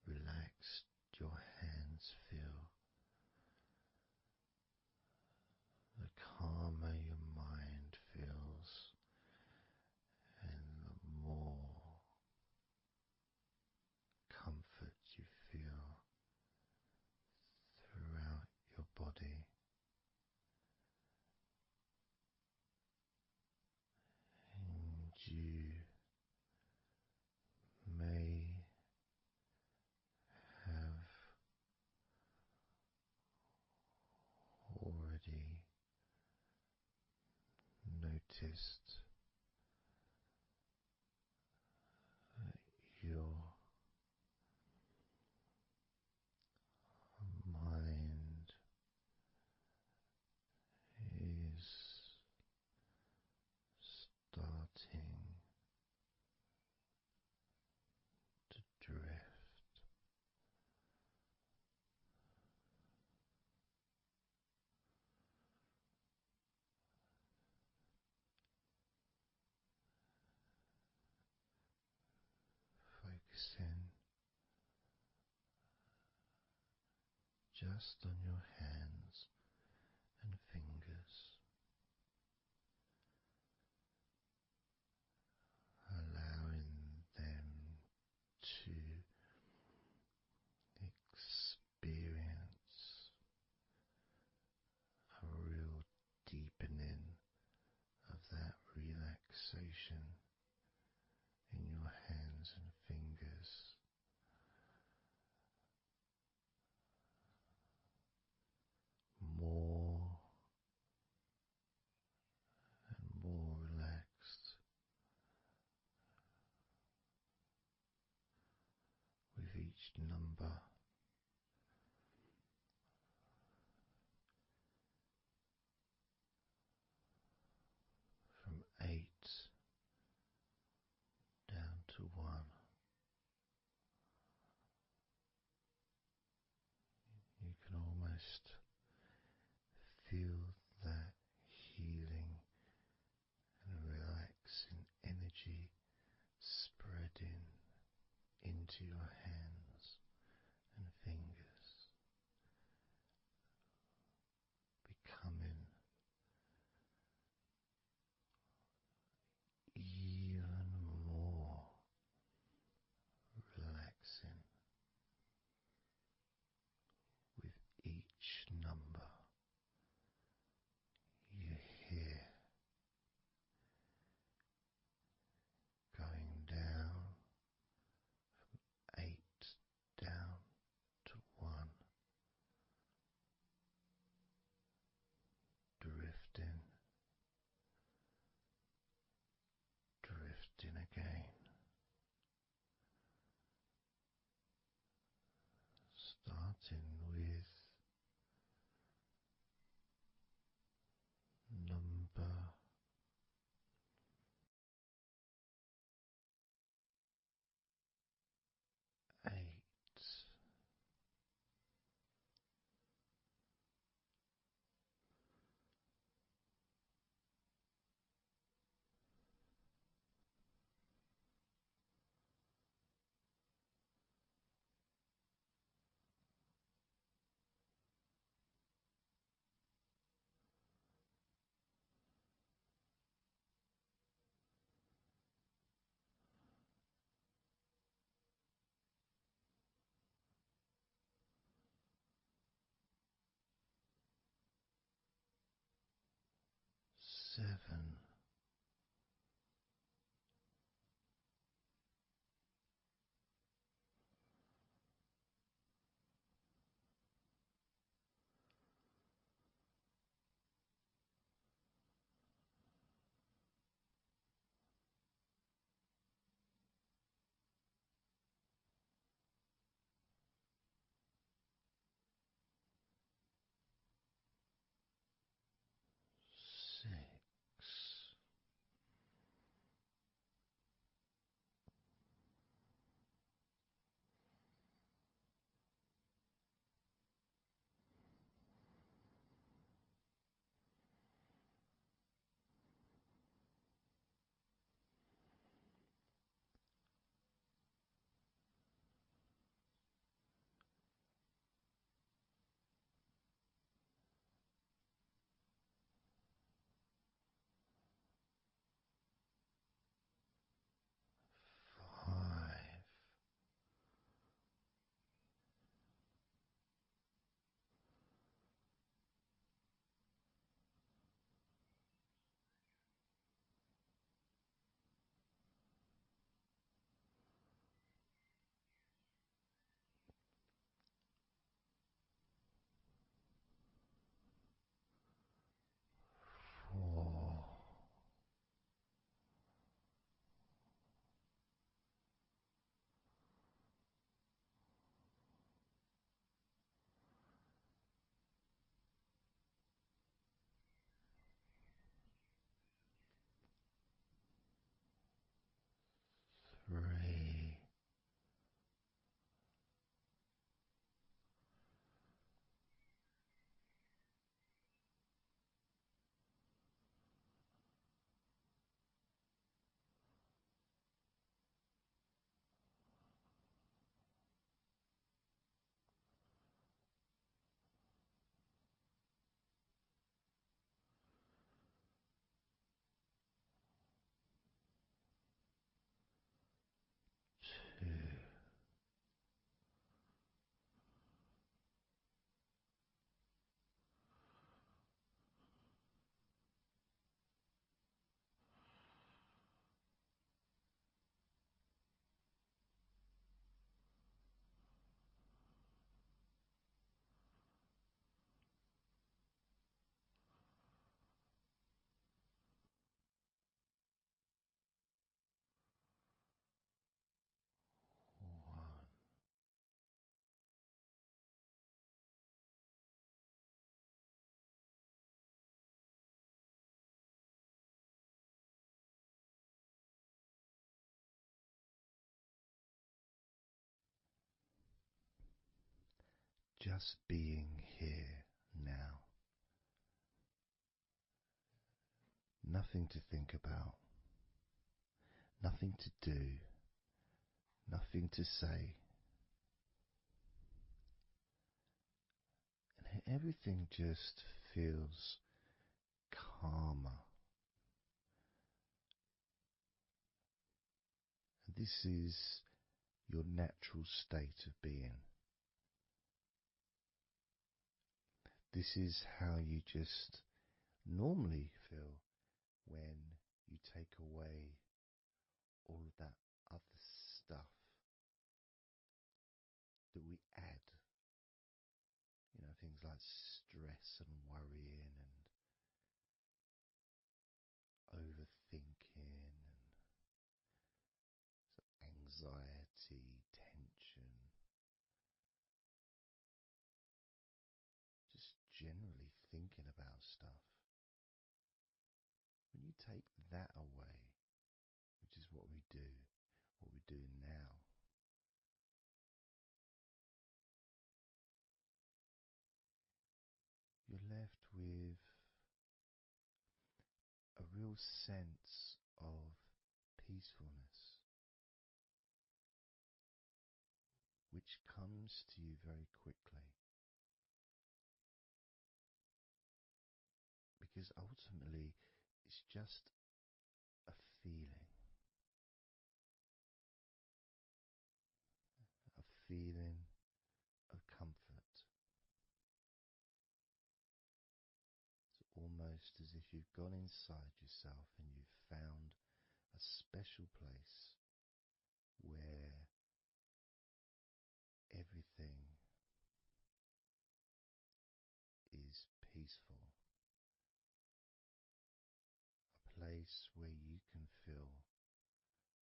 relaxed your hands feel, the calmer your mind feels, and the more comfort you feel throughout your body. And you may have already noticed that your mind is starting to drift. Focusing just on your hands and fingers, allowing them to experience a real deepening of that relaxation in your hands and fingers. More and more relaxed with each number. From 8 down to 1. You can almost feel that healing and relaxing energy spreading into your hands and fingers, becoming even more relaxing with each starting with number 8. 7. 6. 5. 4. 3. 2. 1. Just being here now. Nothing to think about, nothing to do, nothing to say, and everything just feels calmer. And this is your natural state of being. This is how you just normally feel when you take away all of that other stuff that we add. Things like stress and worrying and overthinking and anxiety, tension, take that away, which is what we do, what we're doing now, you're left with a real sense of peacefulness, which comes to you very quickly. Because ultimately, it's just a feeling. A feeling of comfort. It's almost as if you've gone inside yourself and you've found a special place where everything is peaceful. A place where you can feel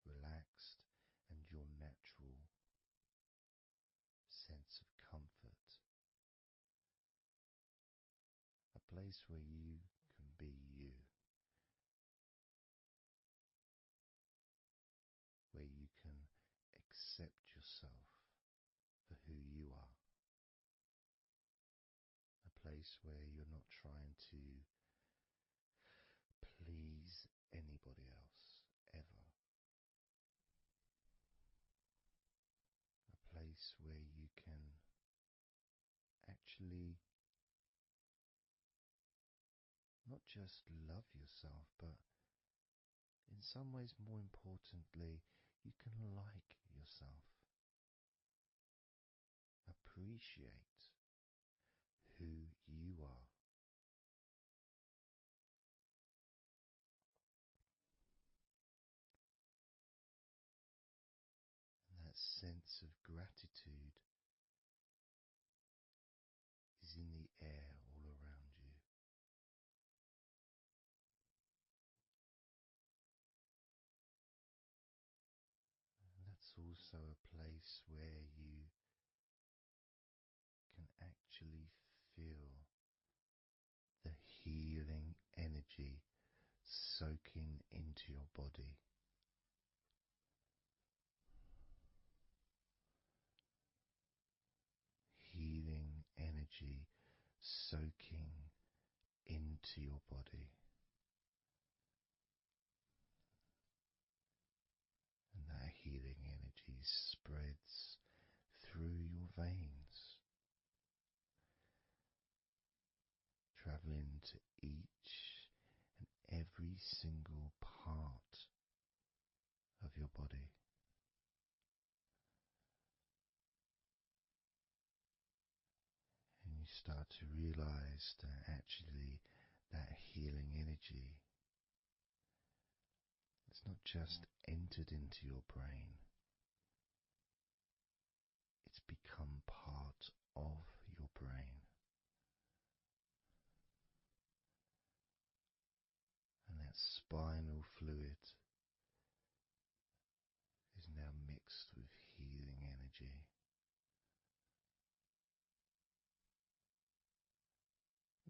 relaxed and your natural sense of comfort. A place where you can be you. Where you can accept yourself for who you are. A place where you're not trying to please anybody else, ever. A place where you can actually not just love yourself, but in some ways, more importantly, you can like yourself. Appreciate who you are. And that sense of gratitude is in the air all around you. And that's also a place where you can actually feel the healing energy soaking into your body. Healing energy soaking into your body. And that healing energy spreads through your veins, traveling to each and every single part of your body. And you start to realize that actually that healing energy has not just entered into your brain, it's become part of your brain. And that spinal fluid is now mixed with healing energy.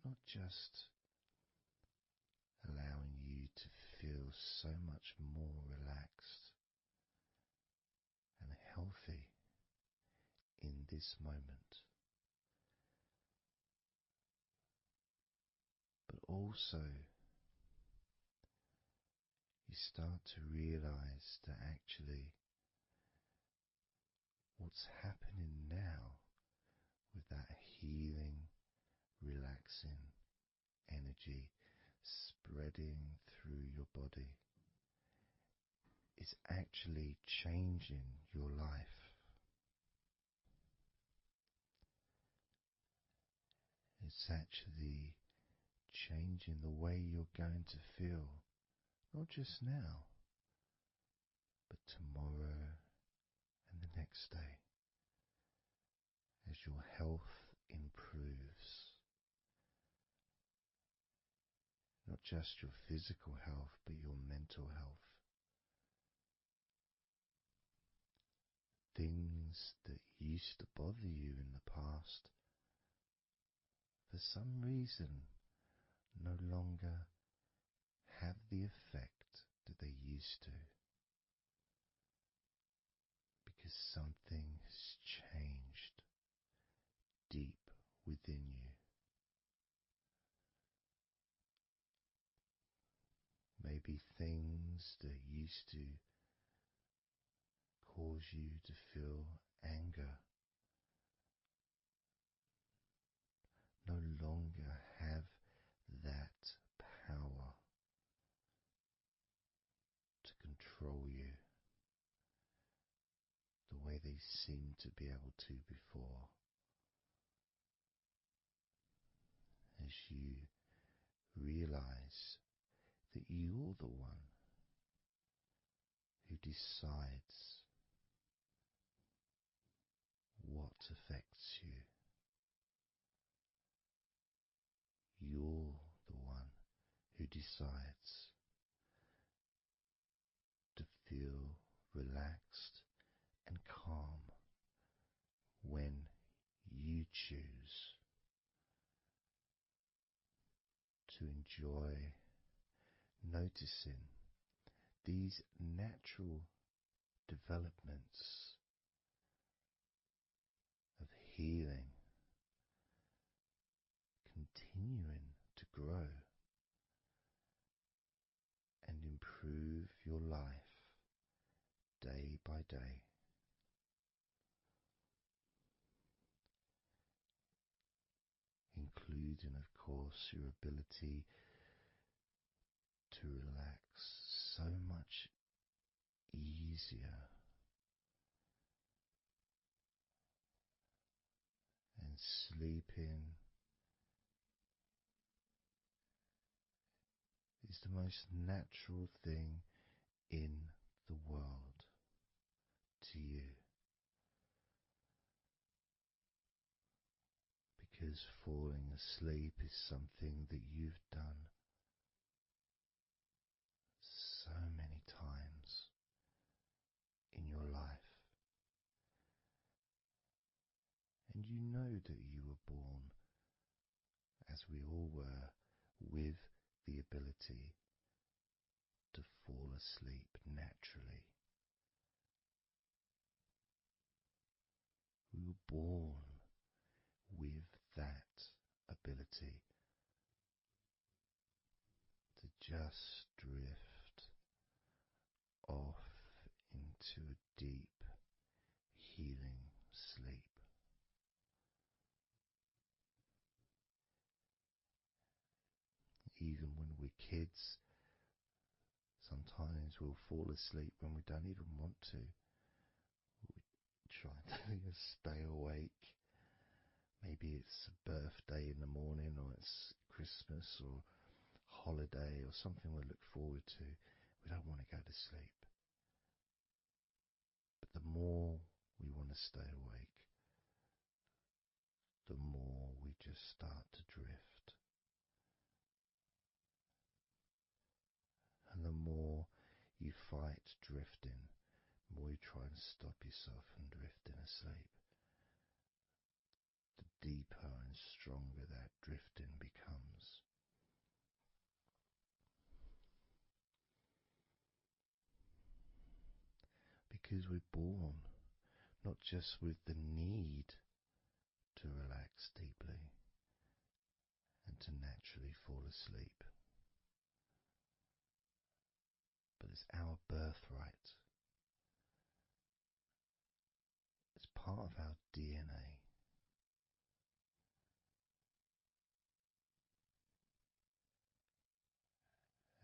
Not just allowing you to feel so much more relaxed and healthy in this moment, but also you start to realize that actually what's happening now with that healing, relaxing energy spreading through your body is actually changing your life. It's actually changing the way you're going to feel, not just now, but tomorrow and the next day, as your health improves. Not just your physical health, but your mental health. Things that used to bother you in the past, for some reason, no longer have the the effect that they used to, because something has changed deep within you. Maybe things that used to cause you to feel anger no longer have that power to control you the way they seemed to be able to before. As you realize that you're the one who decides what affects you. You're the one who decides to feel relaxed and calm when you choose to enjoy noticing these natural developments of healing continuing to grow and improve your life day by day. Including, of course, your ability to relax so much easier and sleeping is the most natural thing in the world to you, because falling asleep is something that you've done so many times in your life, and you know that you were born, as we all were, with the ability to fall asleep naturally. We were born with that ability to just drift off into a deep, healing sleep. Even when we're kids, sometimes we'll fall asleep when we don't even want to. We try to stay awake. Maybe it's a birthday in the morning, or it's Christmas or holiday or something we look forward to. We don't want to go to sleep. But the more we want to stay awake, the more we just start to drift. And the more you fight drifting, the more you try and stop yourself from drifting asleep, the deeper and stronger that drifting becomes. Because we're born not just with the need to relax deeply and to naturally fall asleep, but it's our birthright. It's part of our DNA.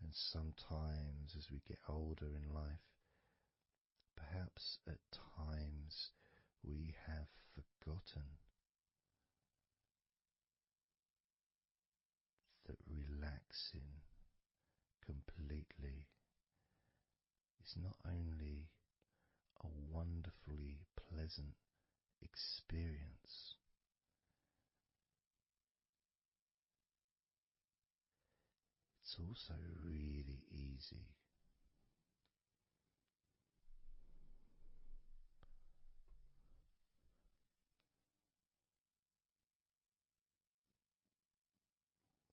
And sometimes as we get older in life, perhaps at times we have forgotten that relaxing completely is not only a wonderfully pleasant experience, it's also really easy.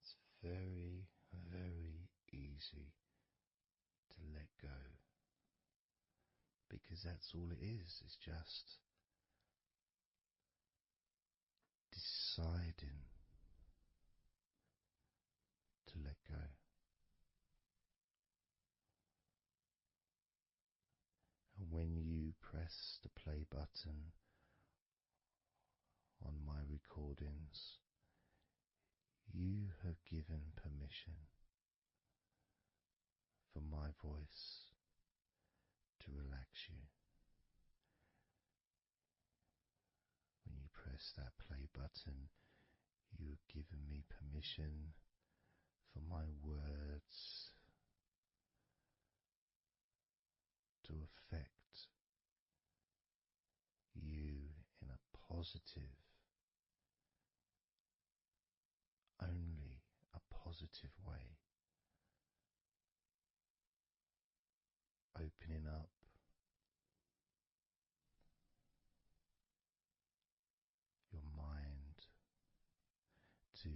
It's very, very easy because that's all it is. It's just deciding to let go. And when you press the play button on my recordings, you have given permission for my voice to relax you. When you press that play button, you have given me permission for my words to affect you in a positive, only a positive way, opening up your mind to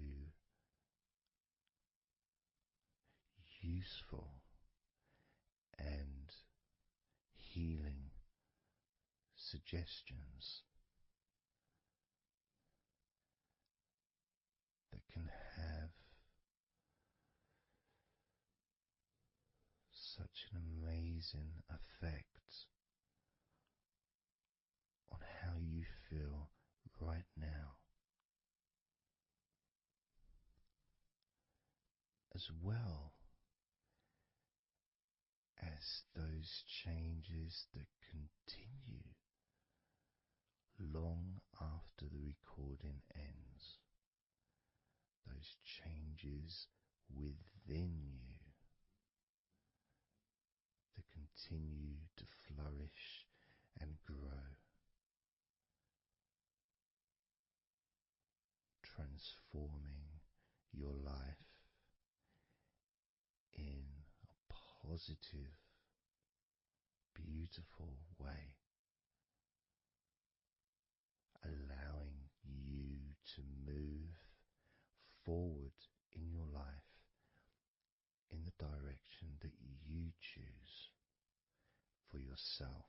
useful and healing suggestions that can have such an amazing effect on how you feel right now, as well as those changes that continue long after the recording ends, those changes within you that continue to flourish and grow, transforming your life in a positive, beautiful way, allowing you to move forward in your life in the direction that you choose for yourself.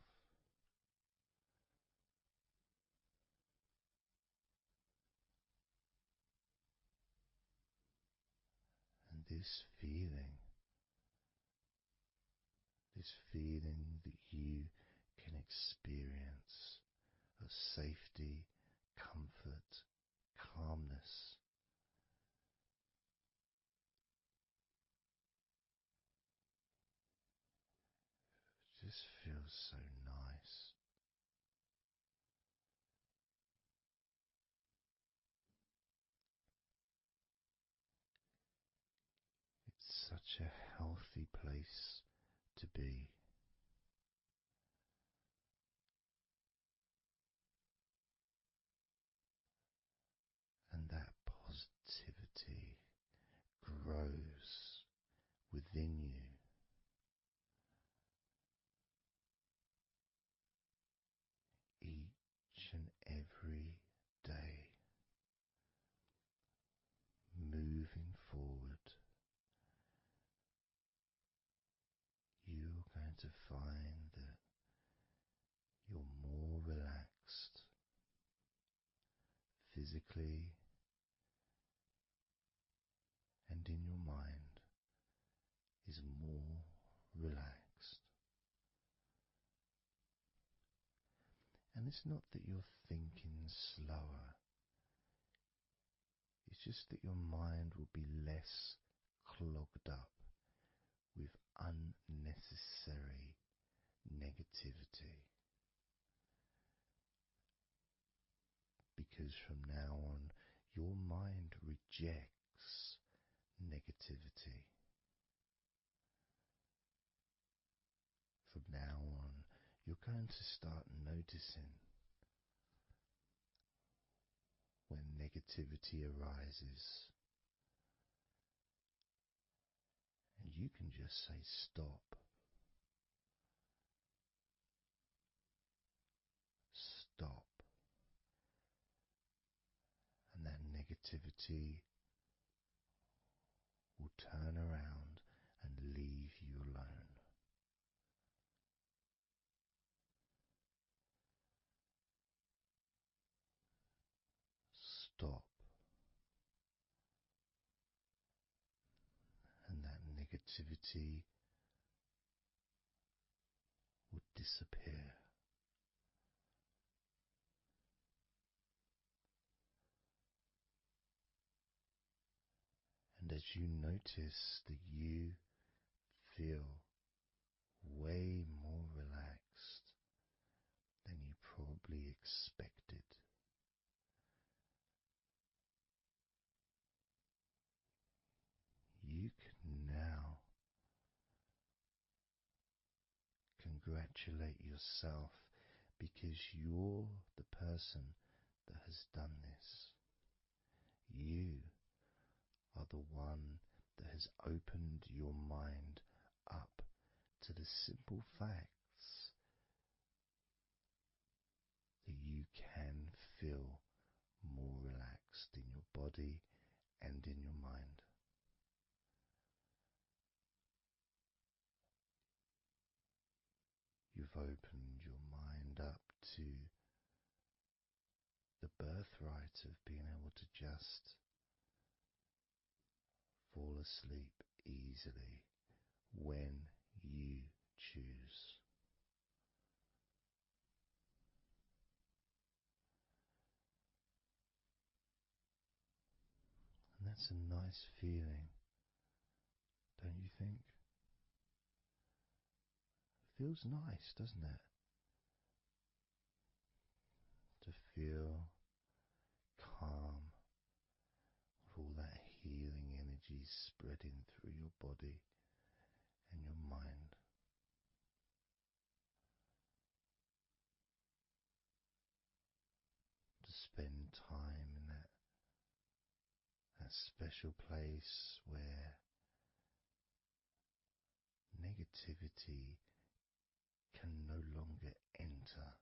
And this feeling that you can experience of safety, comfort, calmness, just feels so nice. It's such a healthy place to be. And that positivity grows within you. Each and every day, moving forward, you're going to find that you're more relaxed physically and in your mind is more relaxed. And it's not that you're thinking slower, it's just that your mind will be less clogged up with unnecessary negativity. Because from now on, your mind rejects negativity. From now on, you're going to start noticing when negativity arises, and you can just say stop. Stop. And that negativity will turn around and leave you alone. stop, and that negativity would disappear. And as you notice that you feel way more relaxed than you probably expected, you can now congratulate yourself because you're the person that has done this. You are the one that has opened your mind up to the simple facts that you can feel more relaxed in your body and in your mind. You've opened your mind up to the birthright of being able to just fall asleep easily when you choose. And that's a nice feeling, don't you think? It feels nice, doesn't it? To feel calm with all that healing energy spreading through your body and your mind. To spend time in that special place where negativity can no longer enter.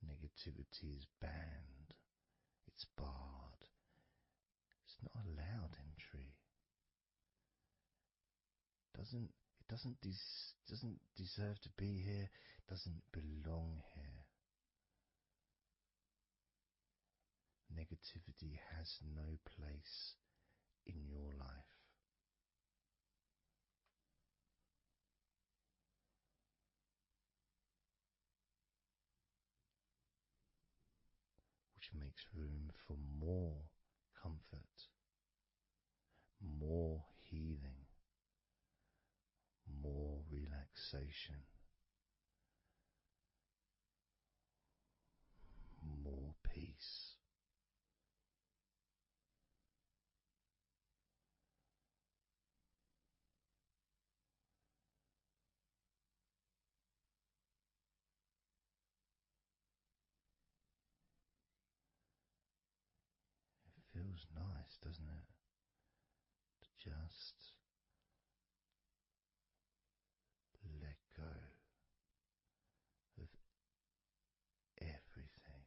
Negativity is banned, it's barred, it's not allowed entry. Doesn't deserve to be here, doesn't belong here. Negativity has no place in your life. Which makes room for more comfort, more healing, more relaxation, more peace. It feels nice, doesn't it? To just let go of everything.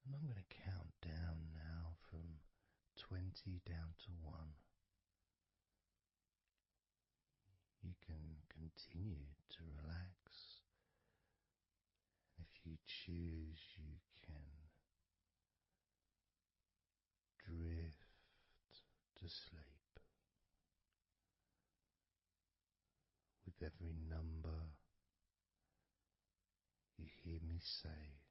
And I'm going to count down now from 20 down to 1. You can continue to relax. If you choose, you can drift to sleep. With every number you hear me say,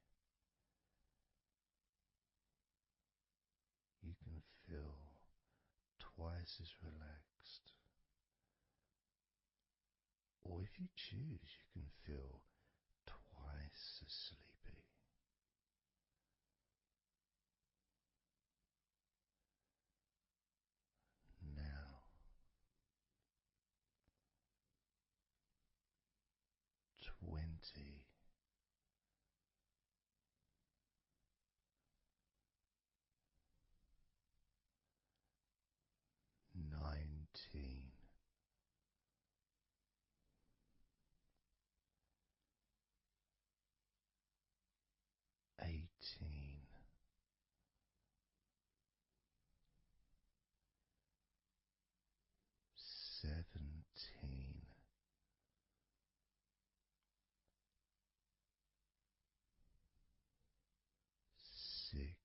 you can feel twice as relaxed. Or if you choose, you can feel twice as sleepy. Now, 20. 19. 18. 17, 16,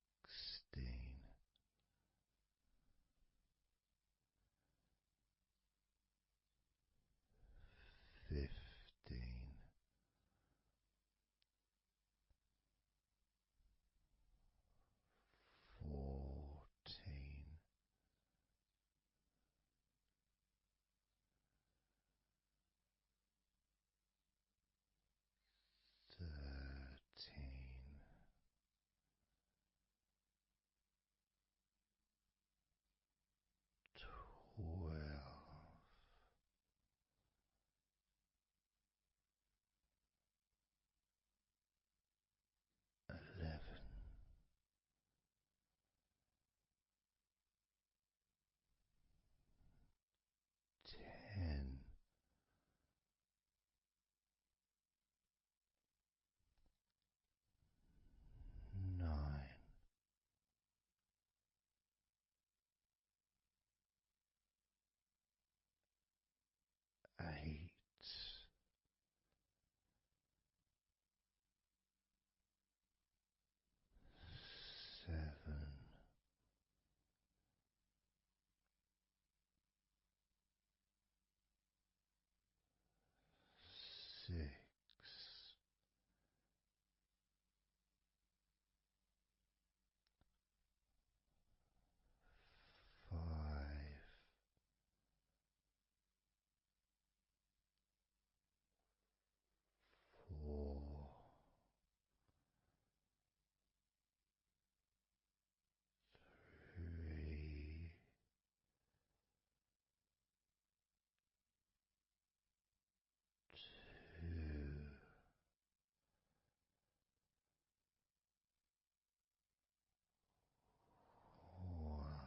15, 14, 13, 12, 11, 10, 9, 8, 7, 6, 5, 4, 3, 2, 1.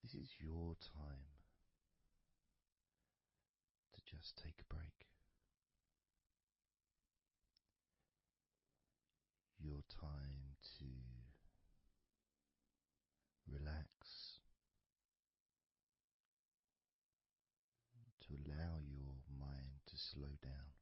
This is your time to just take a break. Your time to relax, to allow your mind to slow down,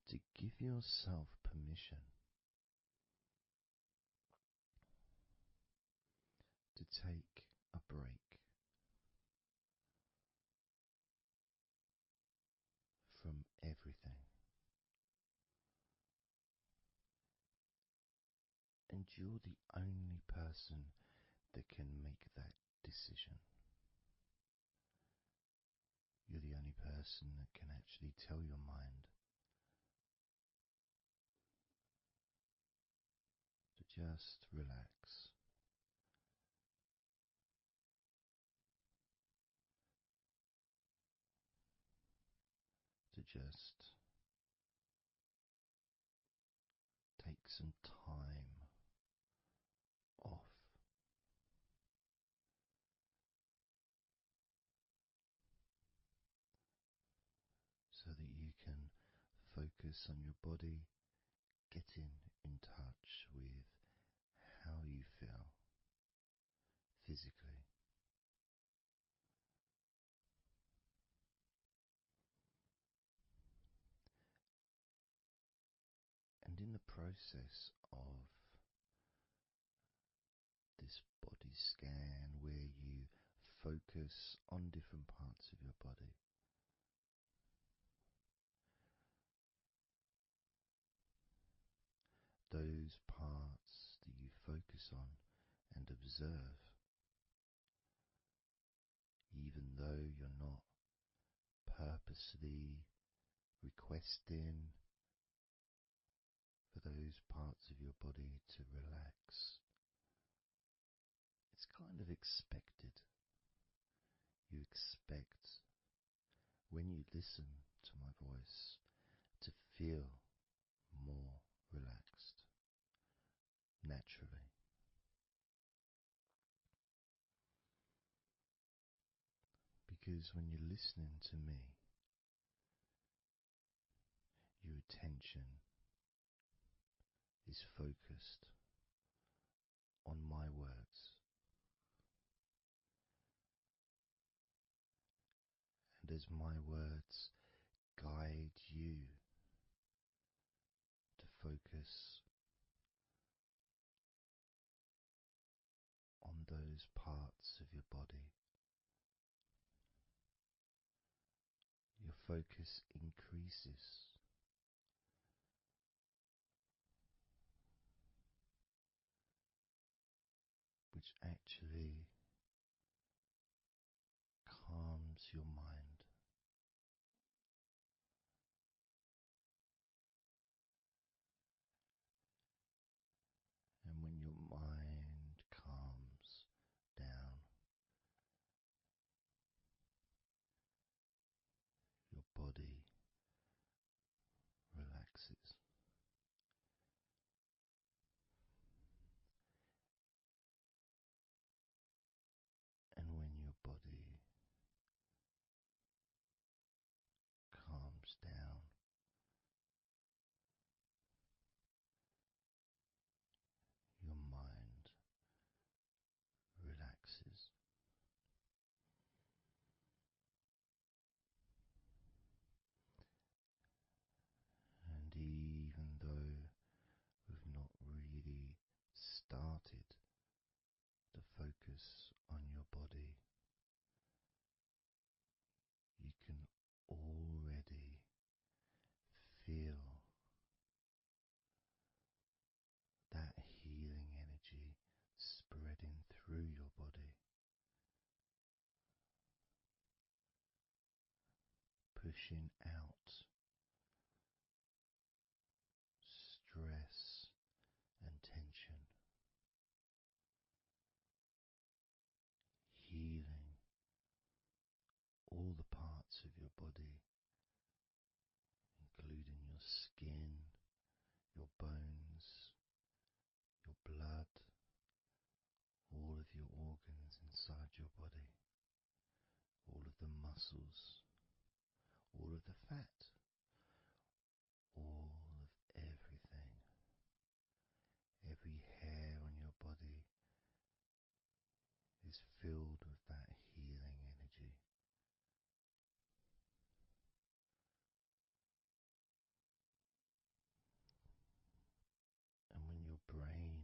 to give yourself permission to take a break from everything. And you're the only person that can make that decision. You're the only person that can actually tell your mind to just relax. To just take some time off. So that you can focus on your body, getting in touch with how you feel physically. And in the process of this body scan, where you focus on different parts of your body, those parts that you focus on and observe, even though you're not purposely requesting for those parts of your body to relax, it's kind of expected. You expect, when you listen to my voice, to feel naturally. Because when you're listening to me, your attention is focused on my words, and as my words guide you to focus on those parts of your body, your focus increases, which actually calms your mind. And when your mind calms down, your body relaxes. And when your body calms down, your mind relaxes. And even though we've not really started to focus on your body, you can already feel that healing energy spreading through your body, pushing out stress and tension, healing all the parts of your body, including your skin, your bones, your blood, all of your organs inside your body, all of the muscles, all of the fat, all of everything. Every hair on your body is filled with that healing energy. And when your brain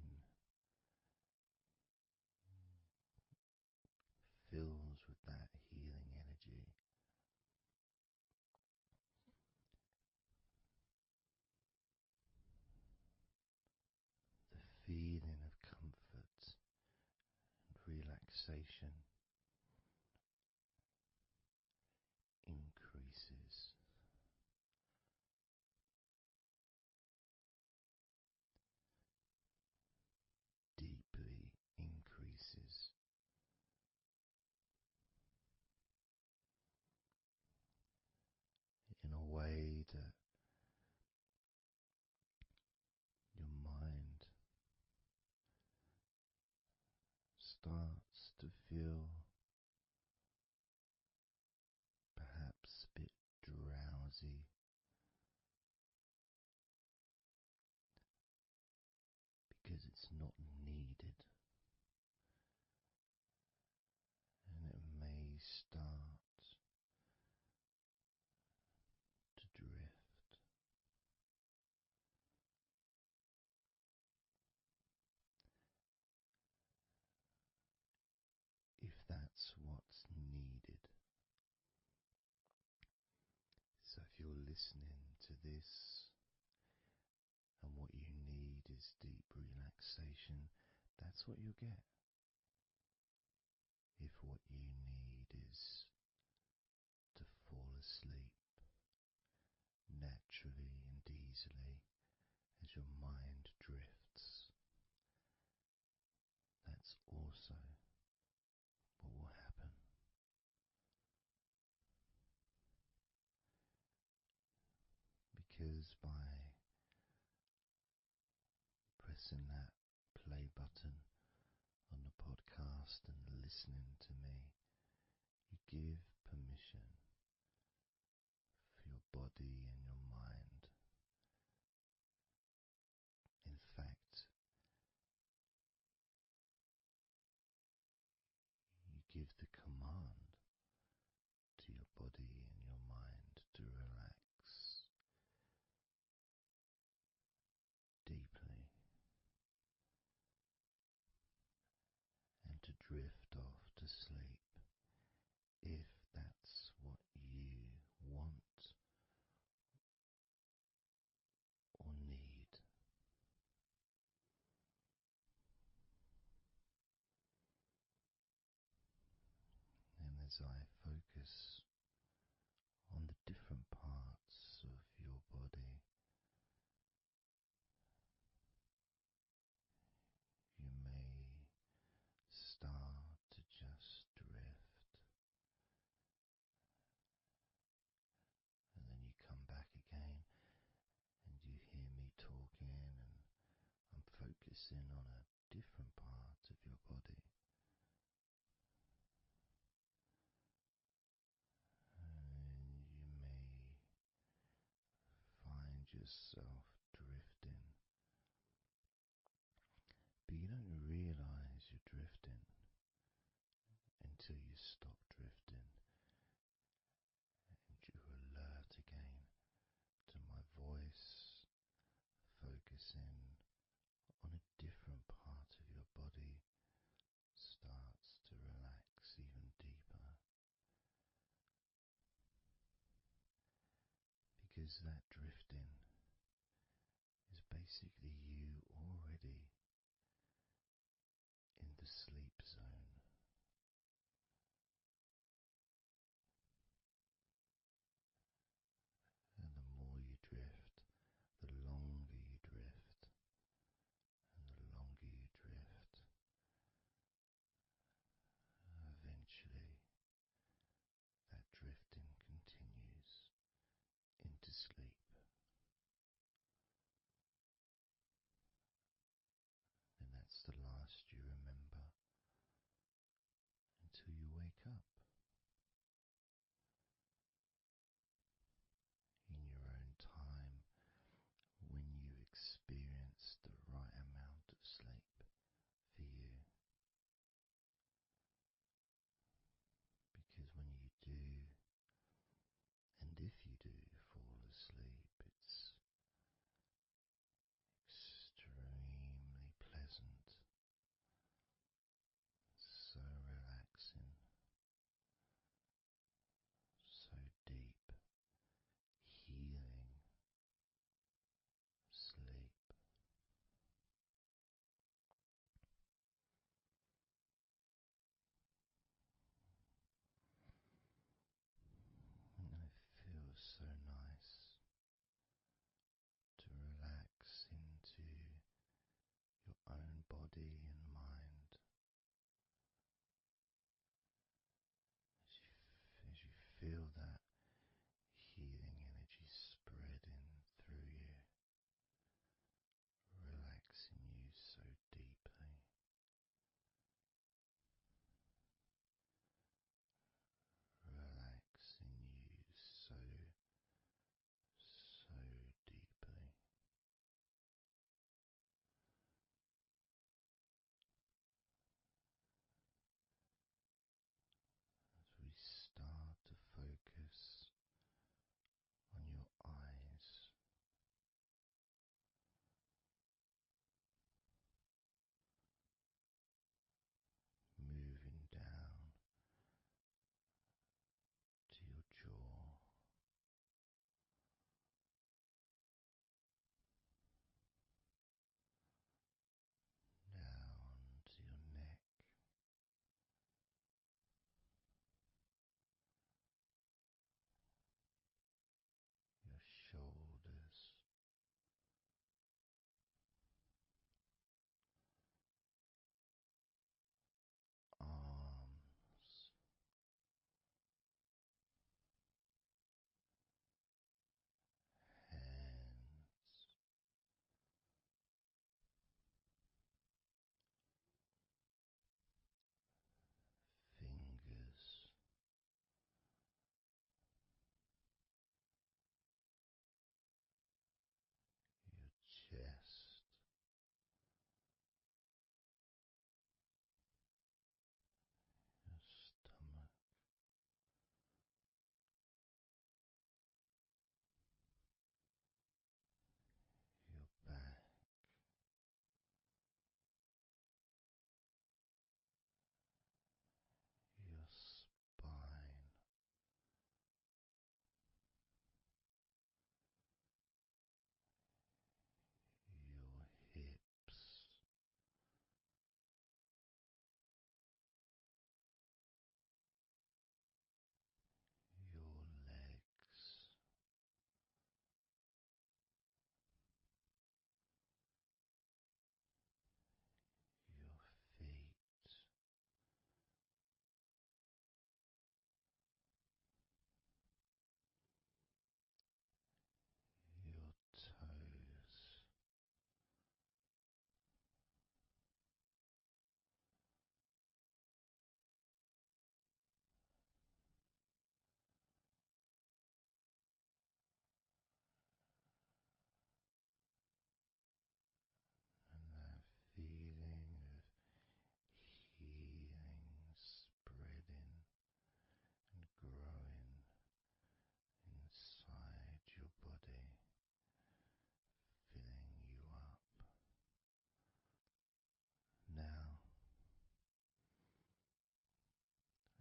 fills with that healing energy, the feeling of comfort and relaxation increases. Deeply increases. In a way that your mind starts to feel perhaps a bit drowsy, because it's not needed, and it may start to drift. If that's what's needed. So if you're listening to this and what you need is deep relaxation, that's what you'll get. If what you need is to fall asleep naturally and easily as your mind drifts, that's also what will happen. Because by pressing that podcast and listening to me, you give permission for your body and your mind. In fact, you give the command to your body and your mind to relax deeply and to drift off to sleep if that's what you want or need. And as I focus on the different parts of your body, you may start to just drift, and then you come back again and you hear me talking, and I'm focusing on a different part of your body. And you may find yourself drifting, but you don't realize you're drifting until you stop drifting and you're alert again to my voice, focusing on a different part of your body starts to relax even deeper, because that drifting is basically you already in the sleep zone. And the more you drift, the longer you drift, and the longer you drift, eventually that drifting continues into sleep. And that's the last you remember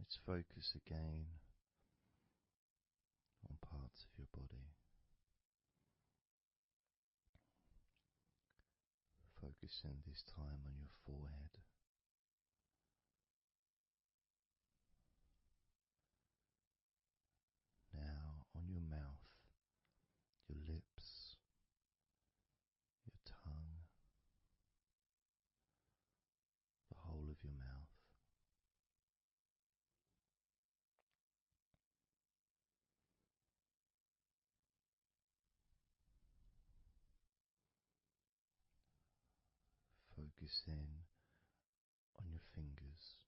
Let's focus again on parts of your body. Focusing this time on your forehead. Now on your mouth, your lips, your tongue, the whole of your mouth. Focus in on your fingers.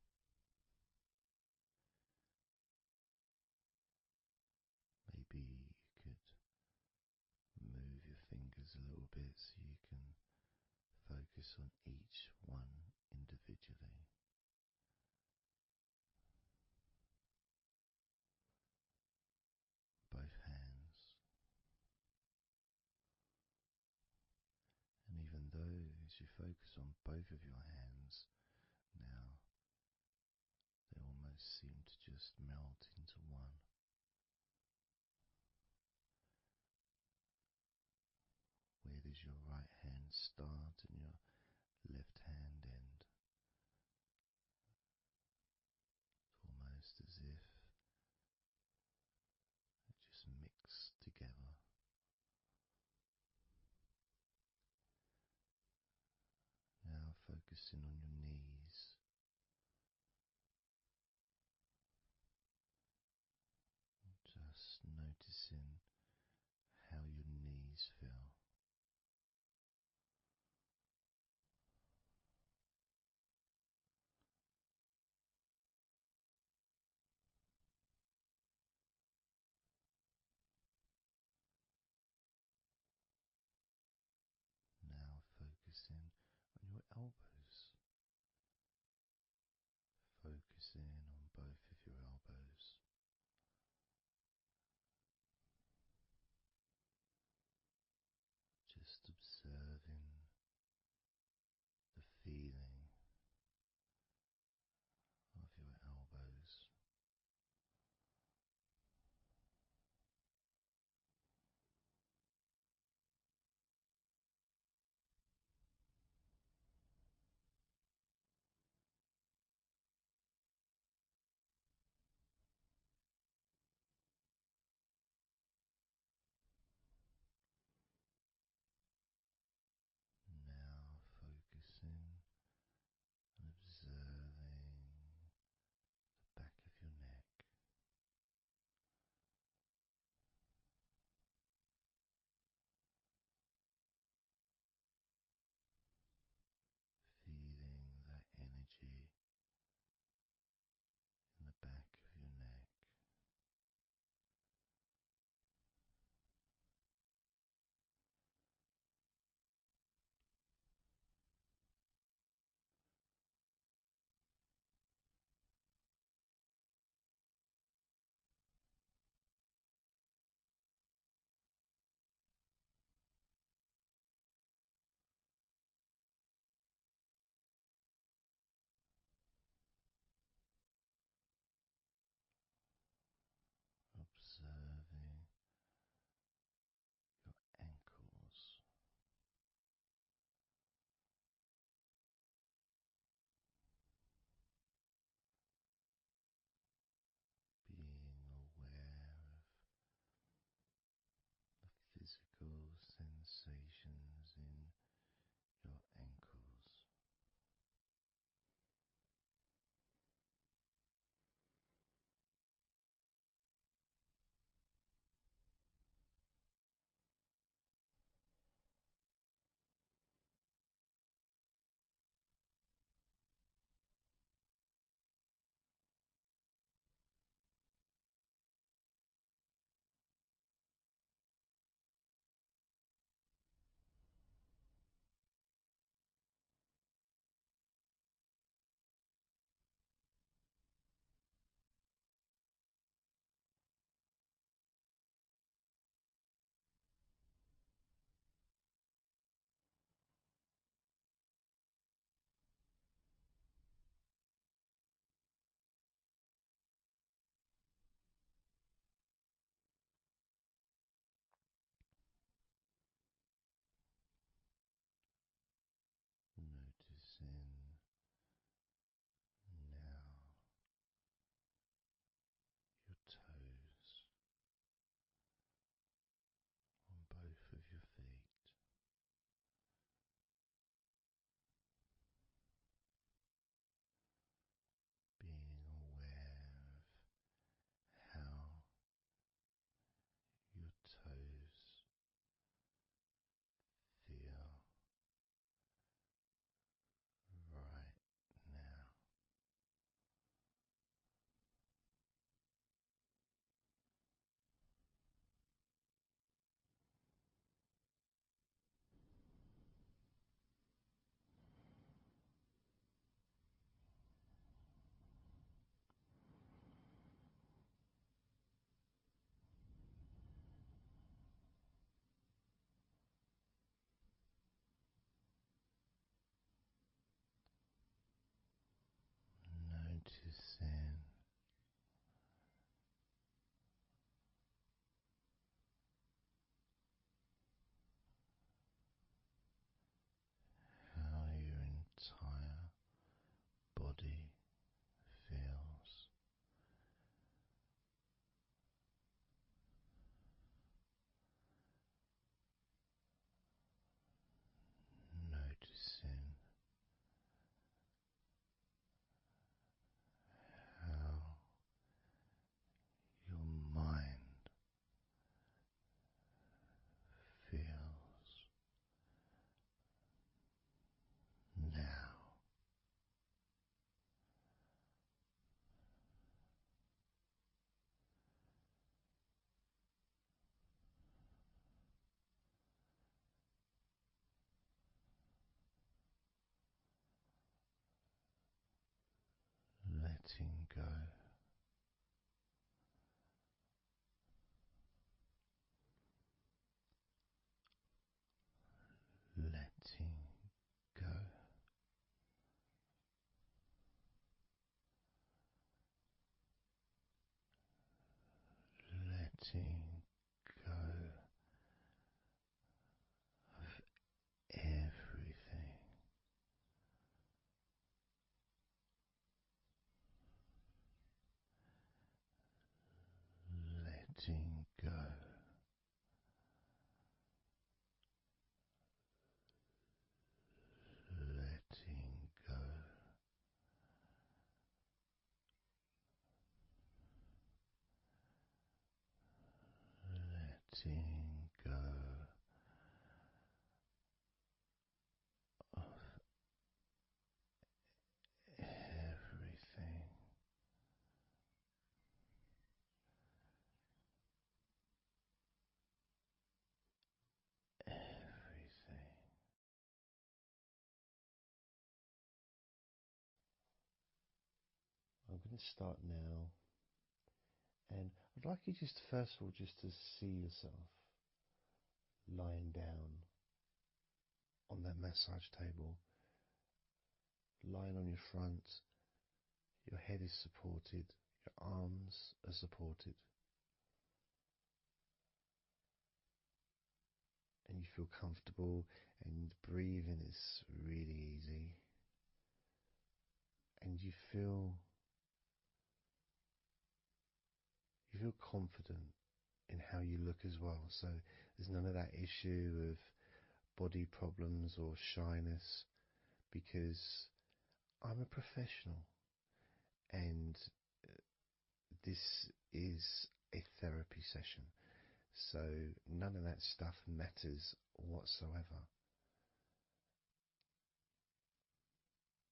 Maybe you could move your fingers a little bit so you can focus on each one individually. Both hands. And even though as you focus on both of your hands now, they almost seem to just melt into one. Where does your right hand start and your left hand end? It's almost as if it just mixed together. Now focusing on your knees. Just noticing how your knees feel. Now focusing on your elbows. letting go. Letting go. Letting go of everything. Letting go. Letting go. Letting go of everything. Everything. I'm going to start now, and I'd like you just first of all just to see yourself lying down on that massage table, lying on your front, your head is supported, your arms are supported, and you feel comfortable, and breathing is really easy, and you feel confident in how you look as well. So there's none of that issue of body problems or shyness, because I'm a professional, and this is a therapy session. So none of that stuff matters whatsoever.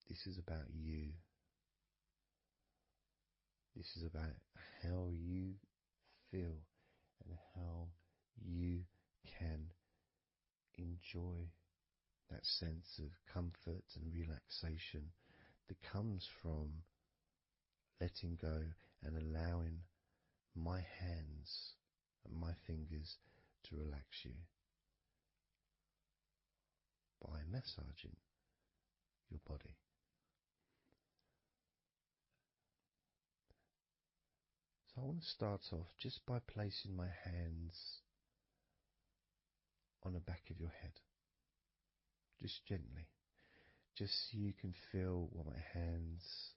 This is about you. This is about how you feel and how you can enjoy that sense of comfort and relaxation that comes from letting go and allowing my hands and my fingers to relax you by massaging your body. So I want to start off just by placing my hands on the back of your head, just gently, just so you can feel what my hands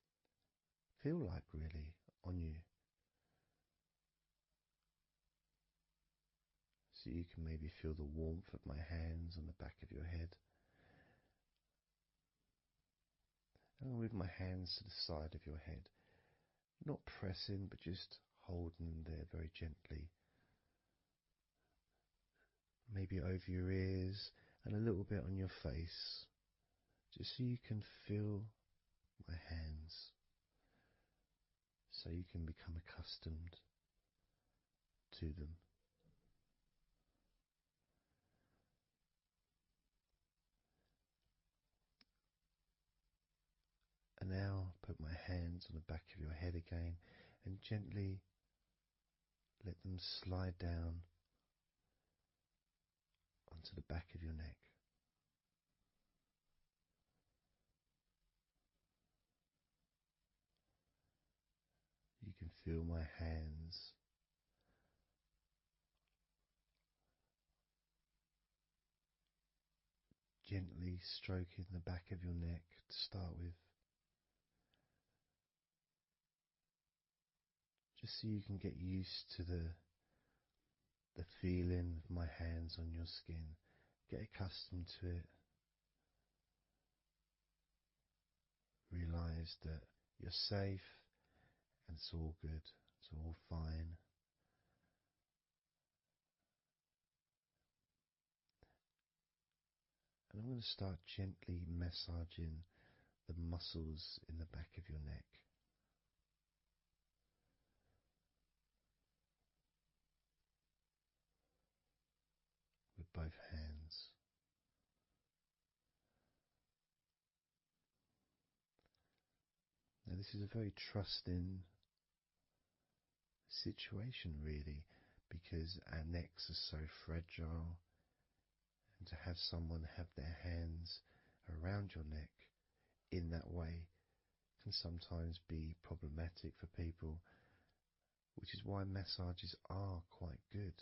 feel like really on you. So you can maybe feel the warmth of my hands on the back of your head. And I'll move my hands to the side of your head, not pressing, but just holding them there very gently. Maybe over your ears and a little bit on your face, just so you can feel my hands, so you can become accustomed to them. And now put my hands on the back of your head again and gently let them slide down onto the back of your neck. You can feel my hands gently stroking the back of your neck to start with, just so you can get used to the feeling of my hands on your skin. Get accustomed to it. Realize that you're safe and it's all good. It's all fine. And I'm going to start gently massaging the muscles in the back of your neck. With both hands. Now this this is a very trusting situation, really, because our necks are so fragile, and to have someone have their hands around your neck in that way can sometimes be problematic for people, which is why massages are quite good,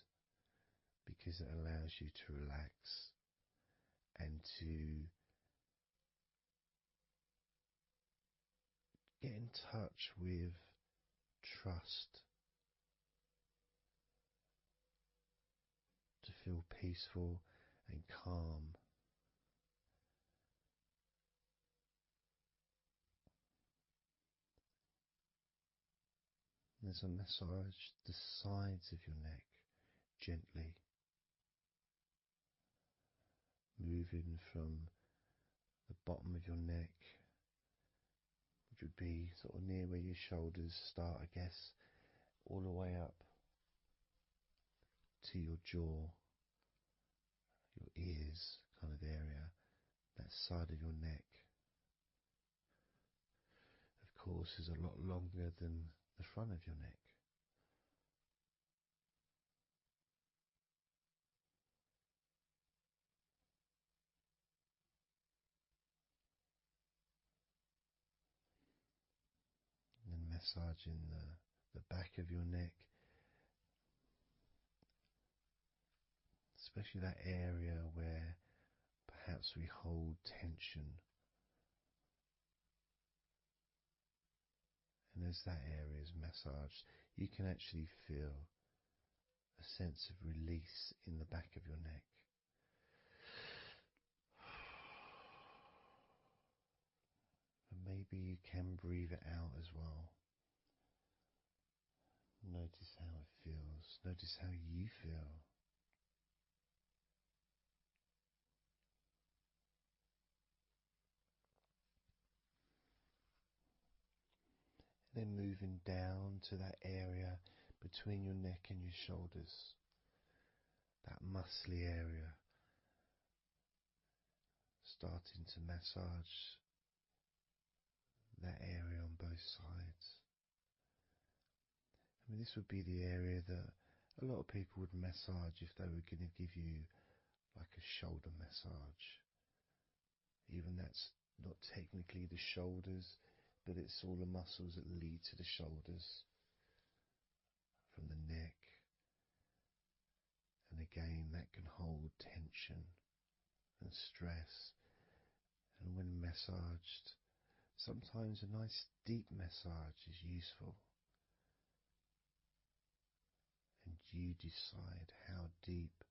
because it allows you to relax and to get in touch with trust, to feel peaceful and calm. There's a massage the sides of your neck gently, moving from the bottom of your neck, which would be sort of near where your shoulders start, I guess, all the way up to your jaw, your ears kind of area, that side of your neck. Of course, is a lot longer than the front of your neck. And massaging the back of your neck, especially that area where perhaps we hold tension. And as that area is massaged, you can actually feel a sense of release in the back of your neck. And maybe you can breathe it out as well. Notice how it feels. Notice how you feel. Then moving down to that area between your neck and your shoulders, that muscly area, starting to massage that area on both sides. I mean, this would be the area that a lot of people would massage if they were going to give you like a shoulder massage. Even that's not technically the shoulders, but it's all the muscles that lead to the shoulders, from the neck. And again, that can hold tension and stress. And when massaged, sometimes a nice deep massage is useful. And you decide how deep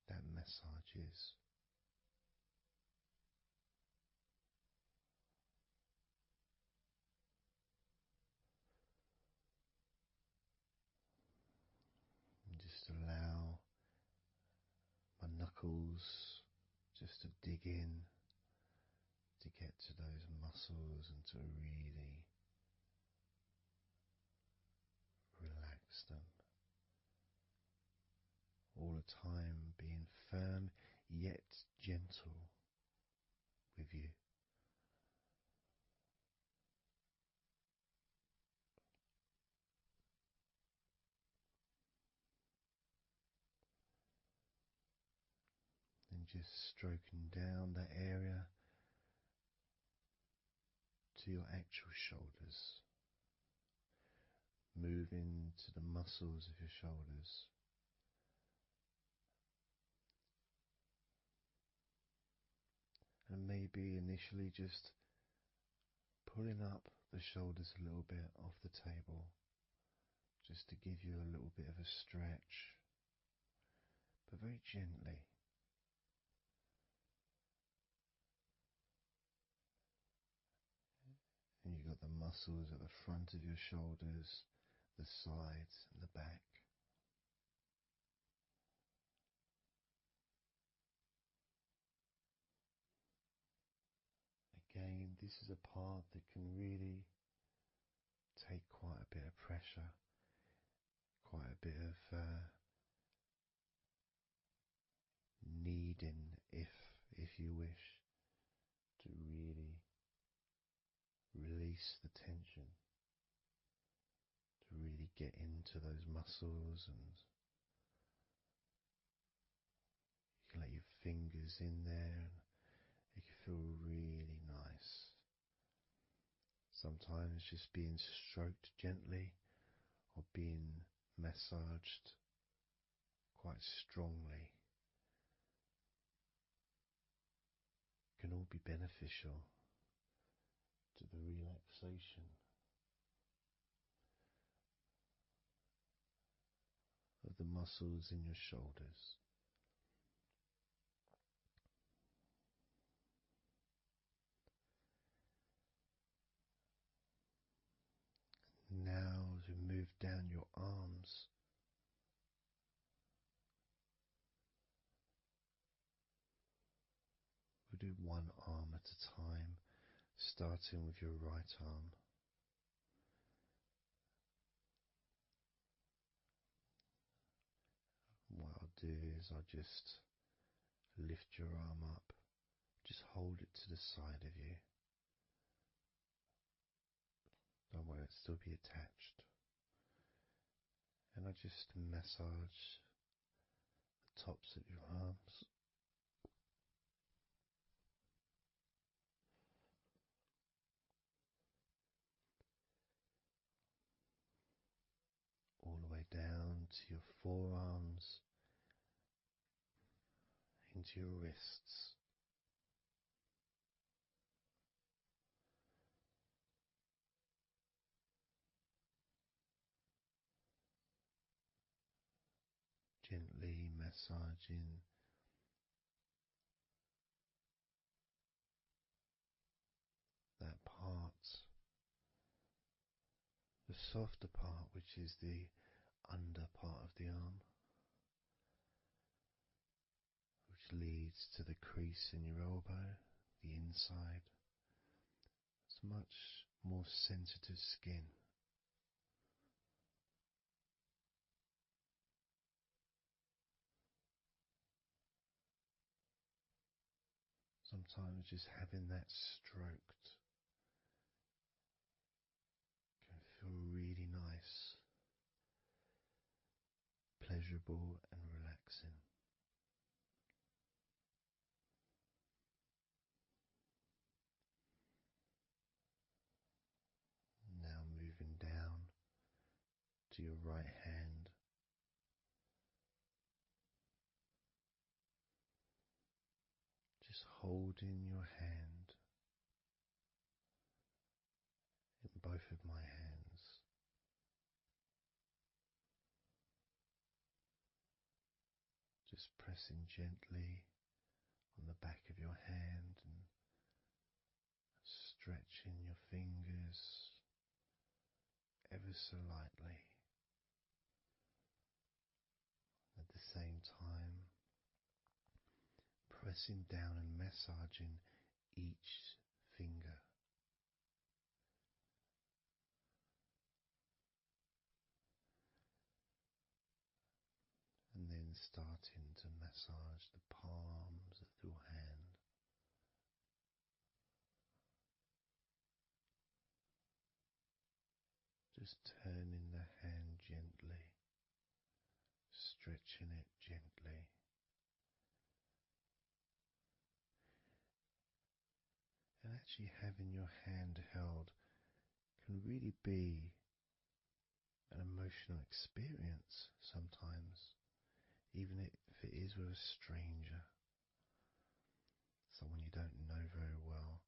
that massage is. And just allow my knuckles just to dig in, to get to those muscles and to really relax them. All the time being firm yet gentle with you. And just stroking down that area to your actual shoulders, moving to the muscles of your shoulders. And maybe initially just pulling up the shoulders a little bit off the table, just to give you a little bit of a stretch, but very gently. And you've got the muscles at the front of your shoulders, the sides and the back. Again, this is a part that can really take quite a bit of pressure, quite a bit of kneading, if you wish, to really release the tension. get into those muscles, and you can let your fingers in there and it can feel really nice. Sometimes just being stroked gently or being massaged quite strongly can all be beneficial to the relaxation of the muscles in your shoulders. Now, as we move down your arms, we'll do one arm at a time, starting with your right arm. What I'll do is I'll just lift your arm up, just hold it to the side of you. Don't worry, it'll still be attached. And I just massage the tops of your arms. All the way down to your forearms, into your wrists. Gently massaging that part, the softer part, which is the under part of the arm, which leads to the crease in your elbow, the inside. It's much more sensitive skin. Sometimes just having that stroked can feel really nice, pleasurable and relaxing. Now moving down to your right hand. Just holding your hand in both of my hands. Just pressing gently on the back of your hand and stretching your fingers ever so lightly. At the same time, pressing down and massaging each finger. And then starting to massage the palms of your hand. Just turning the hand gently, stretching it gently. And actually having your hand held can really be an emotional experience sometimes, even if it is with a stranger, someone you don't know very well,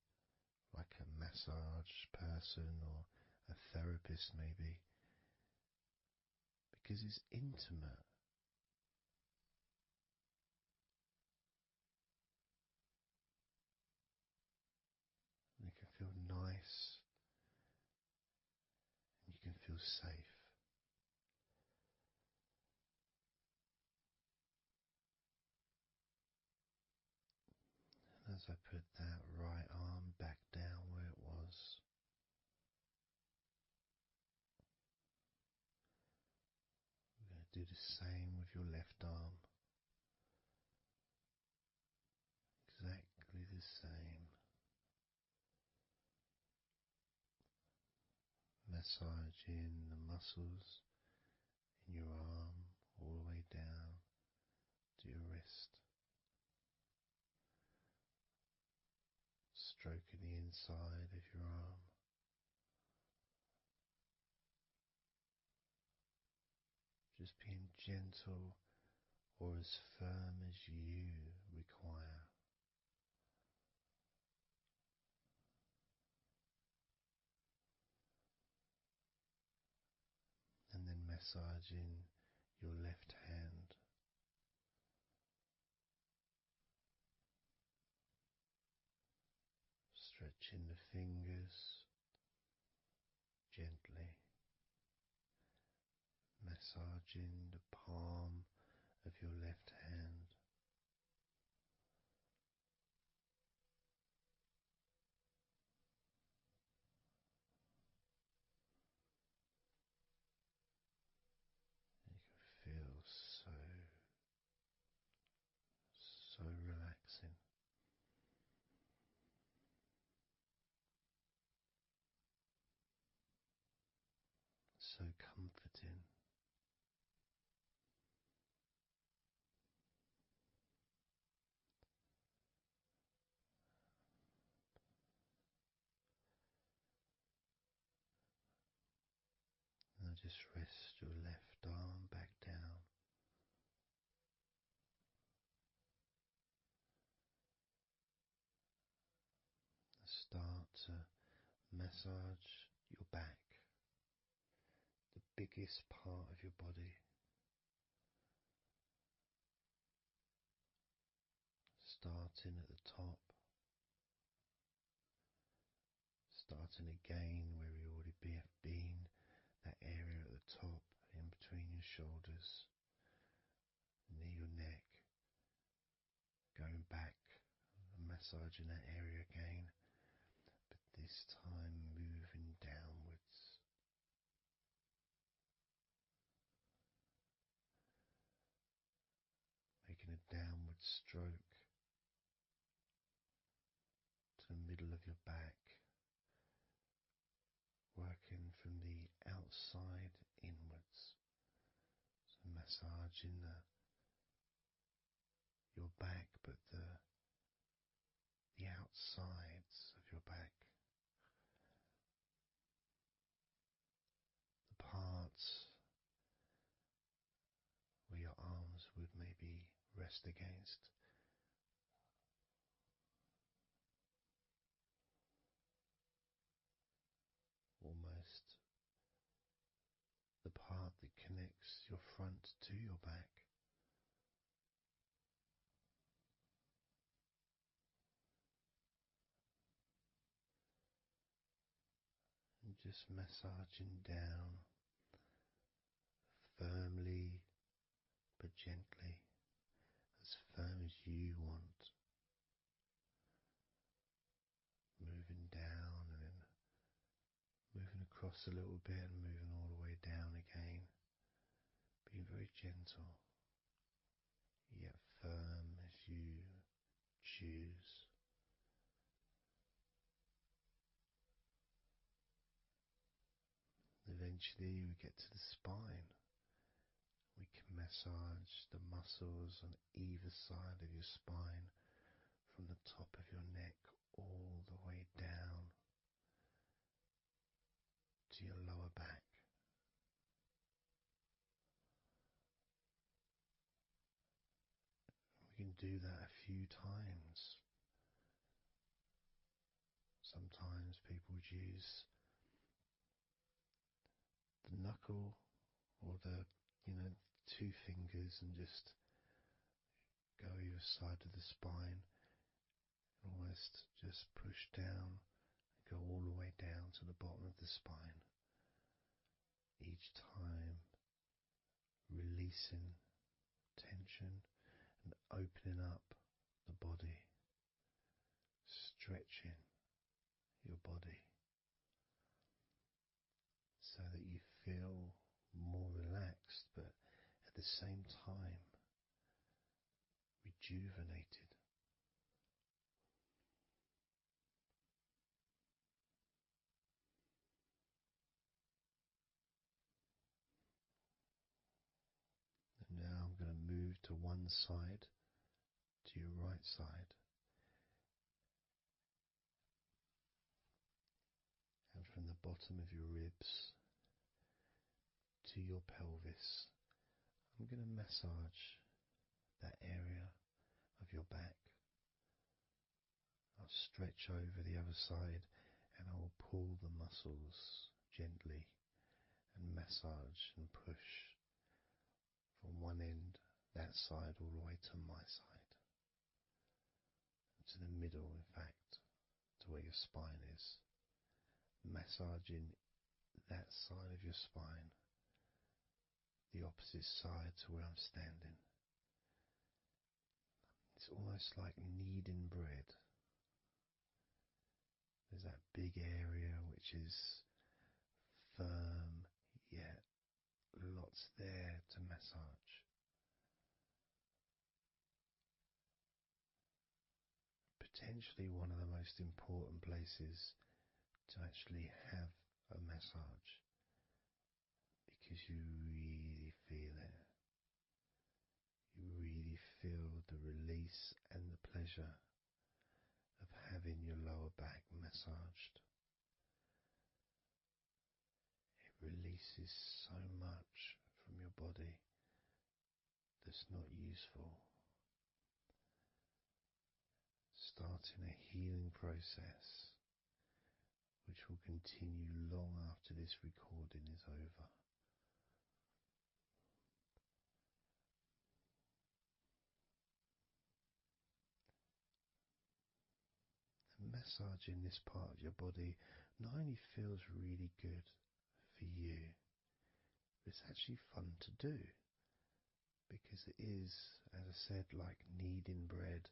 like a massage person or a therapist maybe, because it's intimate. And it can feel nice and you can feel safe. And as I put that right arm back down where it was, we're going to do the same with your left arm. Exactly the same. Massaging the muscles in your arm all the way down to your wrist, stroking the inside of your arm. Just being gentle or as firm as you require. And then massaging your left hand, stretching the fingers gently, massaging the palm of your left hand. You can feel so relaxing. So comforting. Now just rest your left arm back down. Start to massage your back, the biggest part of your body. Starting at the top, starting again where you already have been, that area at the top in between your shoulders, near your neck, going back and massaging that area again, but this time moving downwards. Making a downward stroke to the middle of your back, working from the outside inwards. So massaging your back, but the outsides of your back, the parts where your arms would maybe rest against. Almost the part that connects your front to your back. And just massaging down firmly but gently, as firm as you want. Moving down and then moving across a little bit and moving all the way down again. Being very gentle, yet firm as you choose. Eventually we get to the spine. We can massage the muscles on either side of your spine, from the top of your neck all the way down to your lower back. We can do that a few times. Sometimes people would use the knuckle or the, two fingers and just go either side of the spine, and almost just push down and go all the way down to the bottom of the spine. Each time releasing tension and opening up the body, stretching your body so that you feel more relaxed, but at the same time rejuvenated. to one side, to your right side, and from the bottom of your ribs to your pelvis. I'm going to massage that area of your back. I'll stretch over the other side and I will pull the muscles gently and massage and push from one end, that side, all the way to my side. To the middle, in fact, to where your spine is. Massaging that side of your spine, the opposite side to where I'm standing. It's almost like kneading bread. There's that big area which is firm, yet lots there to massage. Potentially one of the most important places to actually have a massage, because you really feel it. You really feel the release and the pleasure of having your lower back massaged. It releases so much from your body that's not useful, starting a healing process which will continue long after this recording is over. And massaging this part of your body not only feels really good for you, but it's actually fun to do, because it is, as I said, like kneading bread.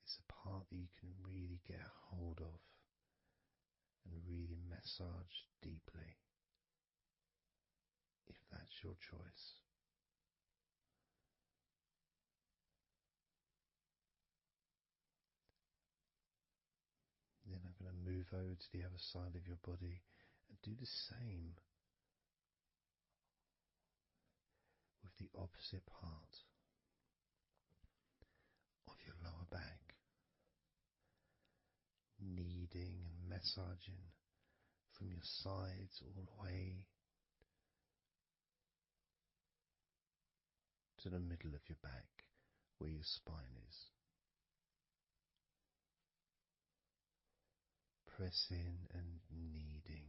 It's a part that you can really get a hold of and really massage deeply, if that's your choice. Then I'm going to move over to the other side of your body and do the same with the opposite part of your lower back, kneading and massaging from your sides all the way to the middle of your back where your spine is. Pressing and kneading,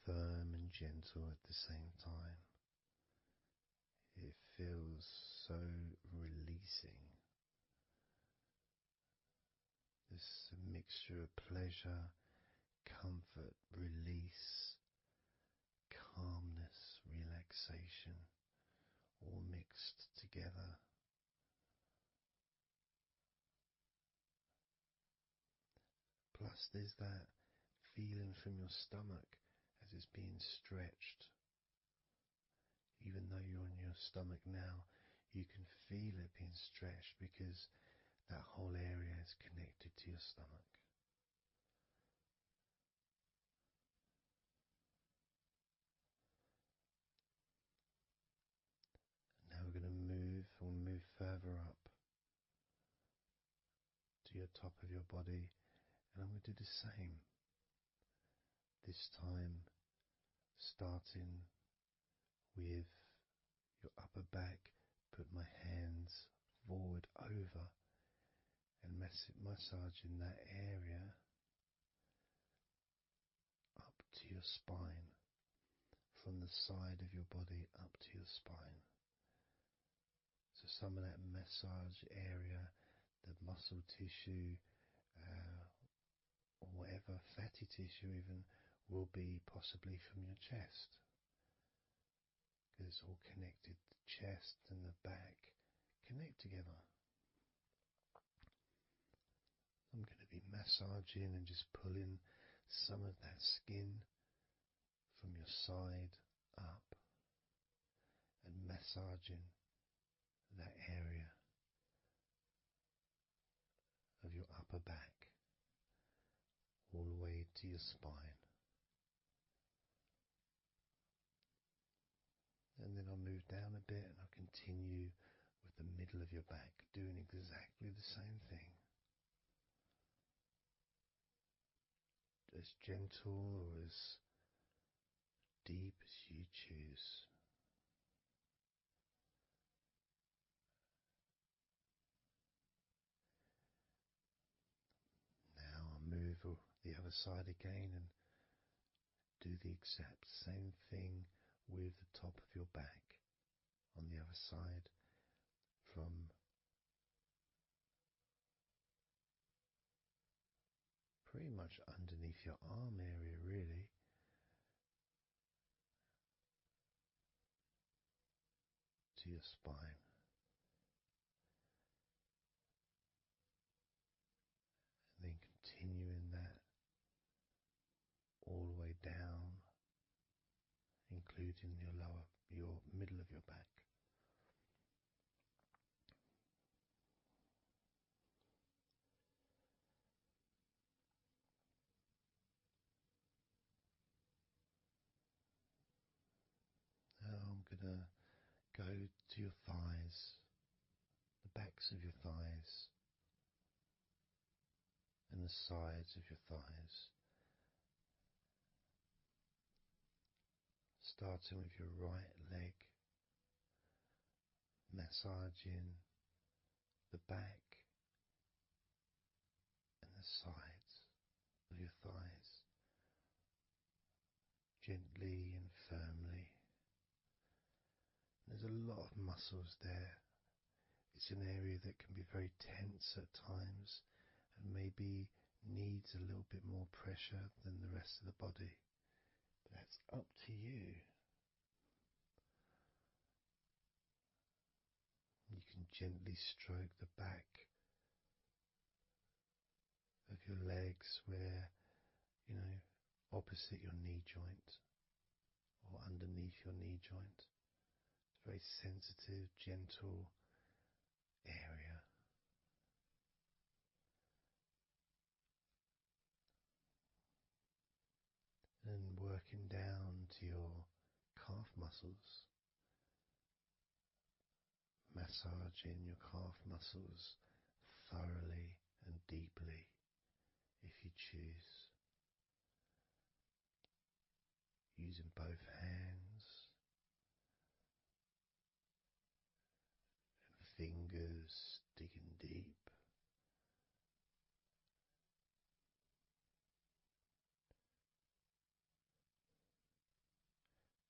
firm and gentle at the same time. It feels so releasing. This mixture of pleasure, comfort, release, calmness, relaxation, all mixed together. Plus there's that feeling from your stomach as it's being stretched. Even though you're on your stomach now, you can feel it being stretched because that whole area is connected to your stomach. Now we're going to move further up to your top of your body, and I'm going to do the same. This time starting with your upper back, put my hands forward over and massaging that area up to your spine, from the side of your body up to your spine. So some of that massage area, the muscle tissue, or whatever, fatty tissue even, will be possibly from your chest, because it's all connected. The chest and the back connect together. I'm going to be massaging and just pulling some of that skin from your side up and massaging that area of your upper back all the way to your spine. move down a bit and I'll continue with the middle of your back, doing exactly the same thing. As gentle or as deep as you choose. Now I'll move the other side again and do the exact same thing with the top of your back on the other side, from pretty much underneath your arm area, really, to your spine. And then continuing that all the way down, including your middle of your back. Now I'm going to go to your thighs, the backs of your thighs, and the sides of your thighs. Starting with your right leg, massaging the back and the sides of your thighs, gently and firmly. There's a lot of muscles there. It's an area that can be very tense at times and maybe needs a little bit more pressure than the rest of the body. But that's up to you. You can gently stroke the back of your legs where, opposite your knee joint or underneath your knee joint. It's a very sensitive, gentle area. And working down to your calf muscles, massaging your calf muscles thoroughly and deeply if you choose, using both hands and fingers, digging deep.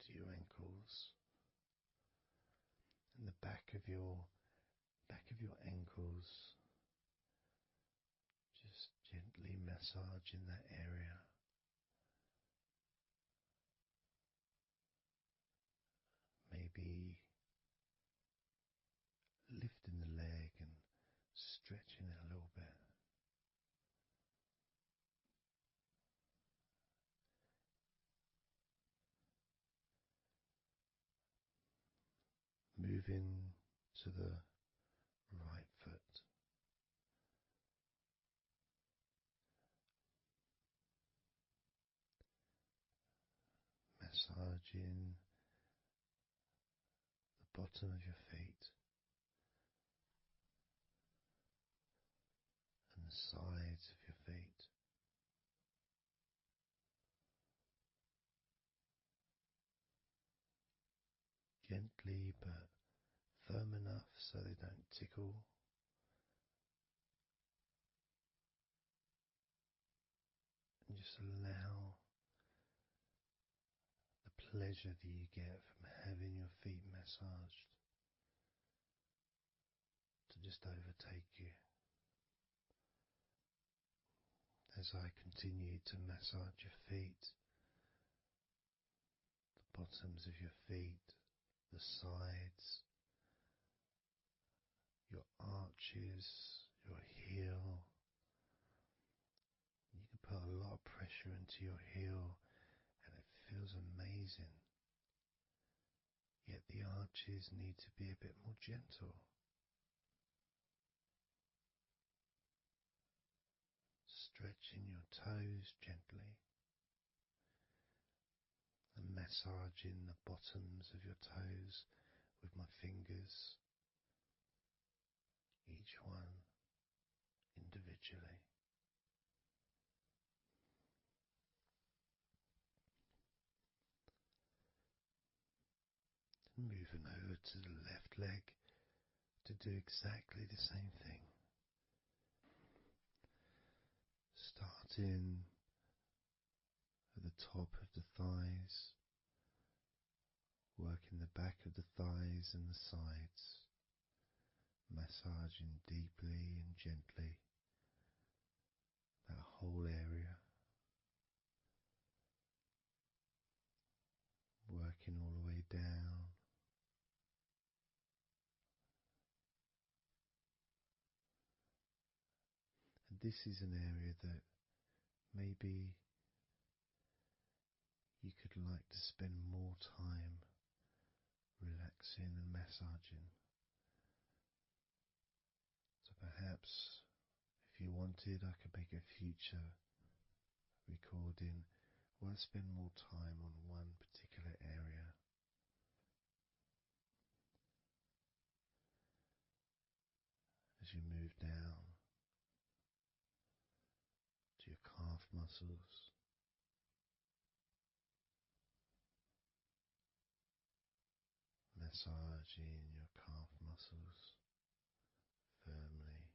To your ankles and the back of your ankles, just gently massaging that area. Maybe lifting the leg and stretching it a little bit. Moving to the right foot. Massaging the bottom of your feet and the sides of your feet. Gently but firm enough so they don't tickle. And just allow the pleasure that you get from having your feet massaged to just overtake you. As I continue to massage your feet, the bottoms of your feet, the sides, your arches, your heel. You can put a lot of pressure into your heel and it feels amazing. Yet the arches need to be a bit more gentle. Stretching your toes gently and massaging the bottoms of your toes with my fingers, each one individually. Moving over to the left leg to do exactly the same thing. Starting at the top of the thighs, working the back of the thighs and the sides, massaging deeply and gently that whole area, working all the way down. And this is an area that maybe you could like to spend more time relaxing and massaging. So perhaps if you wanted, I could make a future recording where I spend more time on one particular area. As you move down to your calf muscles, massaging your calf muscles firmly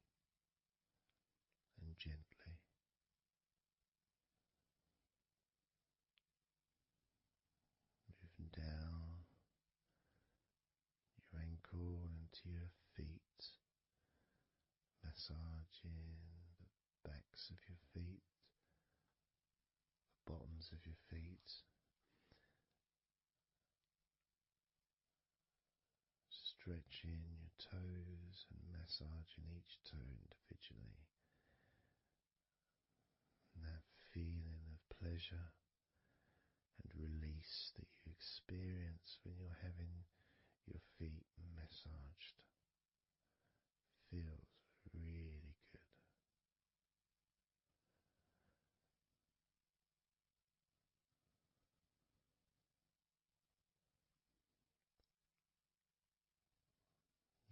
and gently. Moving down your ankle and to your feet, massaging the backs of your feet, the bottoms of your feet, stretching your toes and massaging each toe individually. And that feeling of pleasure and release that you experience when you're having your feet massaged feels really good.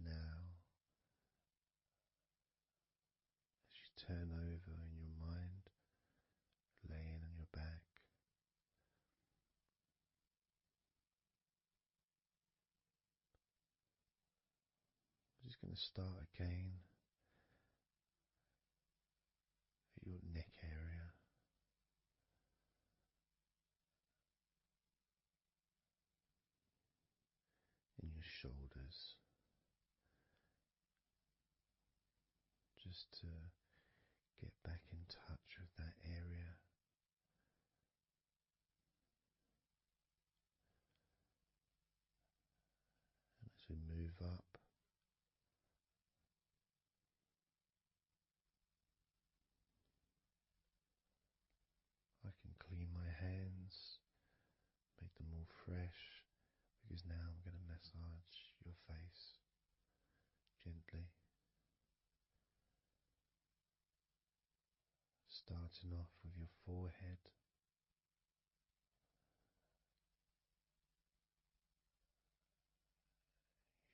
Now, as you turn over in your mind, laying on your back, I'm just going to start again at your neck area. In your shoulders, just to get back in touch with that area. And as we move up, I can clean my hands, make them all fresh, because now I'm going to massage your face gently. Starting off with your forehead,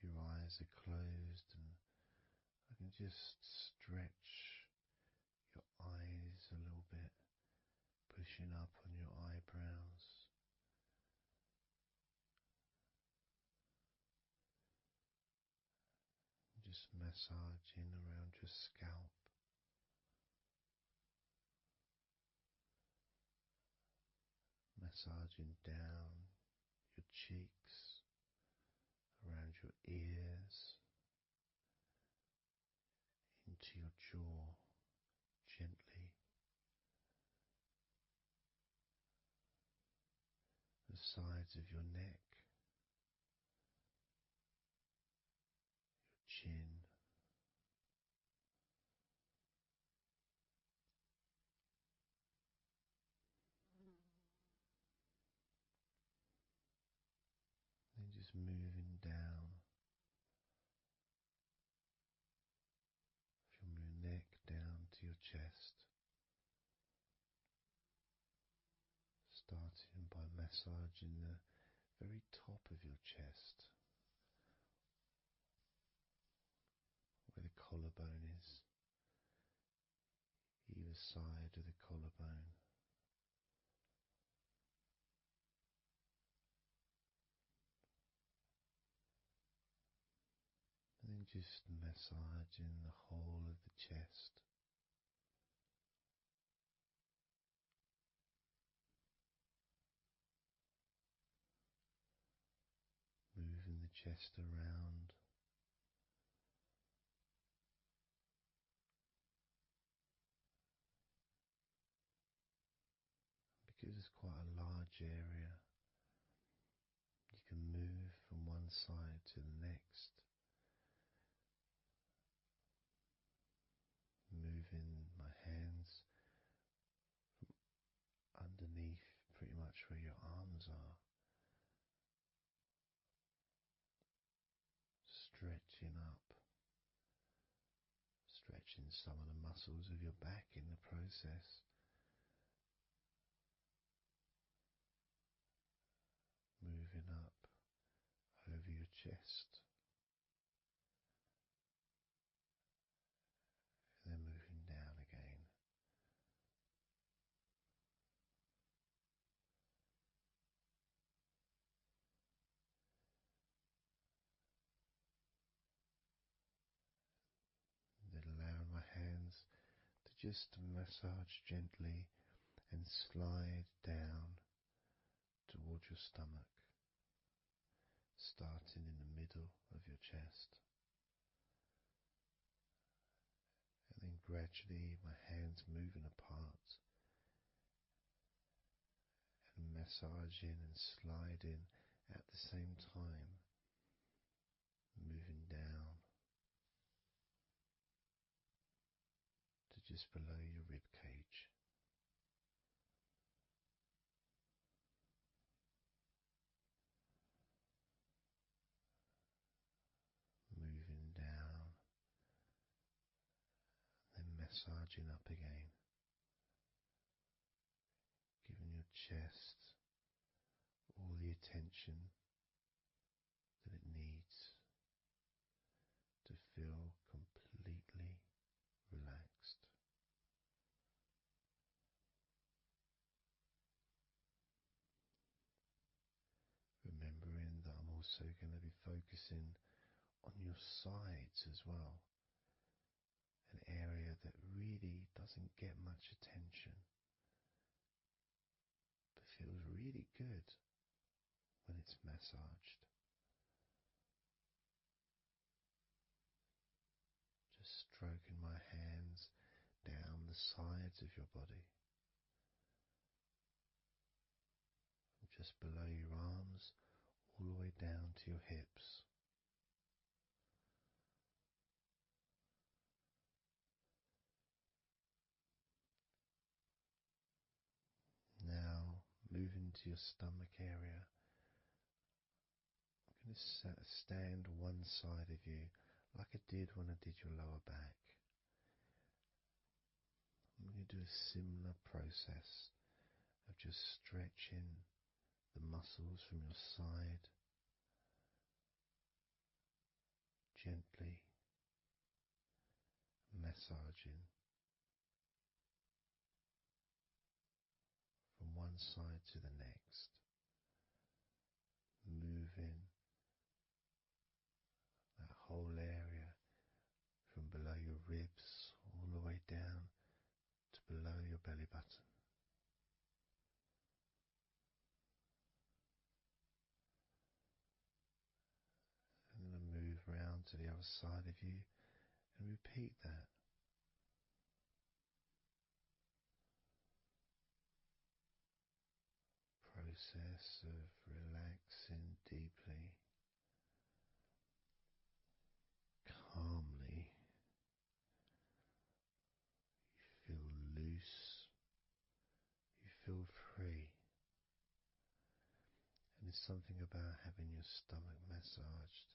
your eyes are closed, and I can just stretch your eyes a little bit, pushing up on your eyebrows. Just massaging around your scalp, massaging down your cheeks, around your ears, into your jaw, gently. The sides of your neck, your chin, then just moving down from your neck down to your chest, starting by massaging the very top of your chest, collarbone is, either side of the collarbone. And then just massaging the whole of the chest. Moving the chest around. Because it's quite a large area, you can move from one side to the next, moving my hands from underneath pretty much where your arms are, stretching up, stretching some of the muscles of your back in the process. Moving up over your chest, and then moving down again. Then allowing my hands to just massage gently and slide down towards your stomach, starting in the middle of your chest. And then gradually my hands moving apart and massaging and sliding at the same time, moving down to just below your rib cage. Moving down, then massaging up again, giving your chest all the attention that it needs to feel completely relaxed. Remembering that I'm also going to be focusing on your sides as well, an area that really doesn't get much attention, but feels really good when it's massaged. Just stroking my hands down the sides of your body, from just below your arms all the way down to your hips. Now, moving to your stomach area, I'm going to stand one side of you like I did when I did your lower back. I'm going to do a similar process of just stretching the muscles from your side gently, massaging from one side to the next, moving that whole area from below your ribs all the way down to below your belly button. And then move round to the other side of you and repeat that. Process of relaxing deeply, calmly. You feel loose, you feel free. And there's something about having your stomach massaged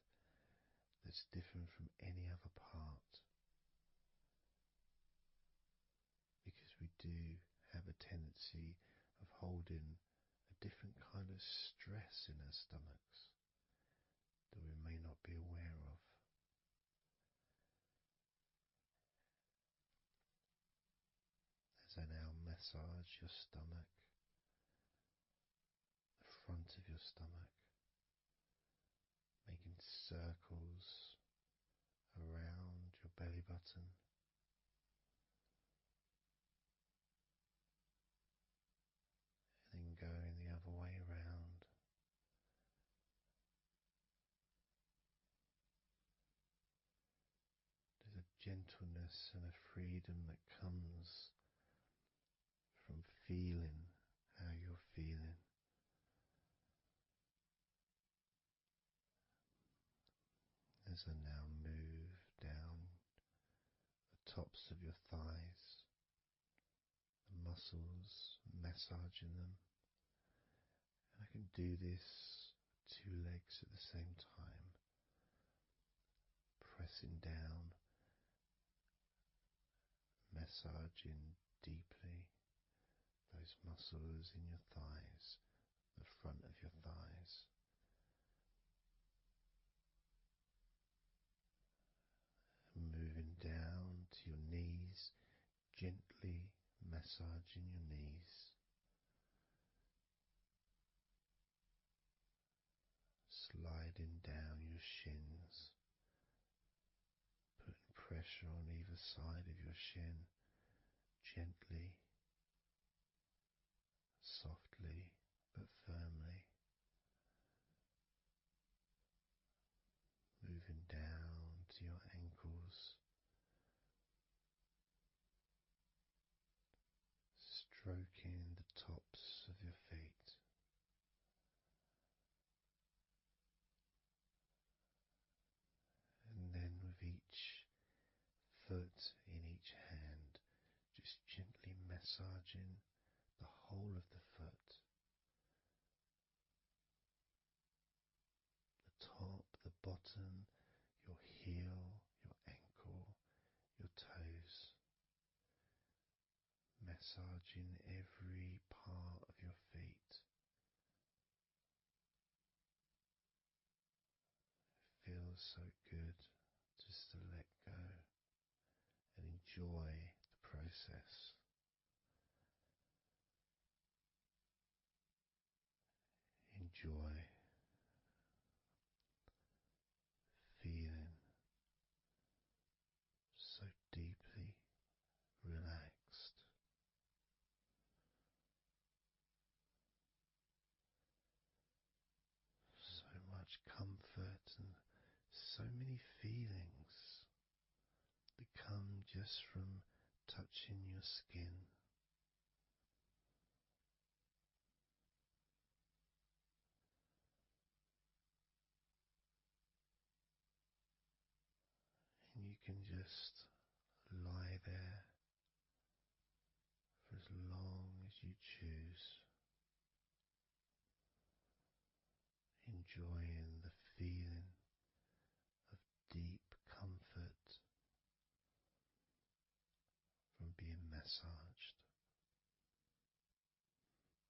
that's different from any other part, because we do have a tendency of holding a different kind of stress in our stomachs that we may not be aware of. massage your stomach, the front of your stomach, making circles around your belly button. And then going the other way around. There's a gentleness and a freedom that comes from feeling how you're feeling. As I now move down the tops of your thighs, the muscles, massaging them. And I can do this two legs at the same time, pressing down, massaging deeply those muscles in your thighs, the front of your thighs. And moving down to your knees, gently massaging your knees. Sliding down your shins, putting pressure on either side of your shin, gently, softly but firmly. Moving down to your ankles, stroking the tops of your feet. And then with each foot in each hand, just gently massaging the whole of the foot. The top, the bottom, your heel, your ankle, your toes. Massaging every part of your feet. It feels so good just to let go and enjoy the process. Enjoy feeling so deeply relaxed. So much comfort and so many feelings that come just from touching your skin. And you can just lie there for as long as you choose, enjoying the feeling of deep comfort from being massaged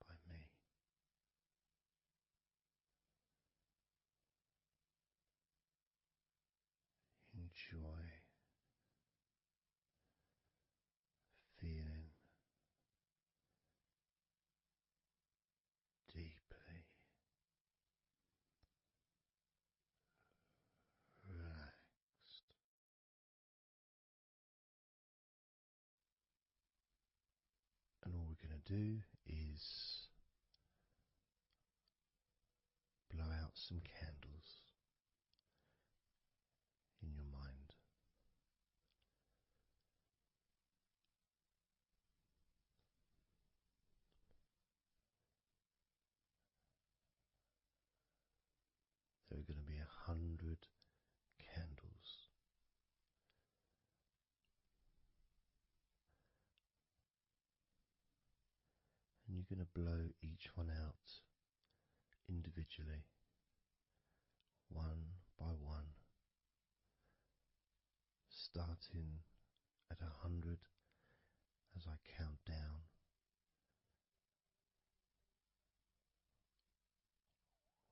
by me. Enjoy feeling deeply relaxed. And all we're going to do is blow out some candles in your mind. There are going to be 100 candles. And you're going to blow each one out individually, one by one, starting at 100 as I count down,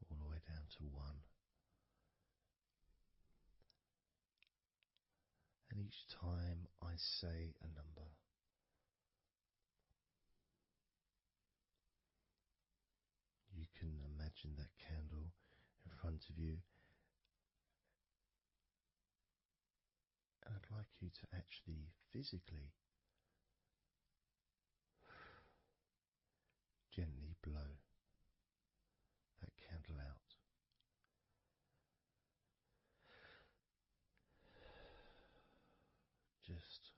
all the way down to 1. And each time I say a number, imagine that candle in front of you, and I'd like you to actually physically gently blow that candle out. Just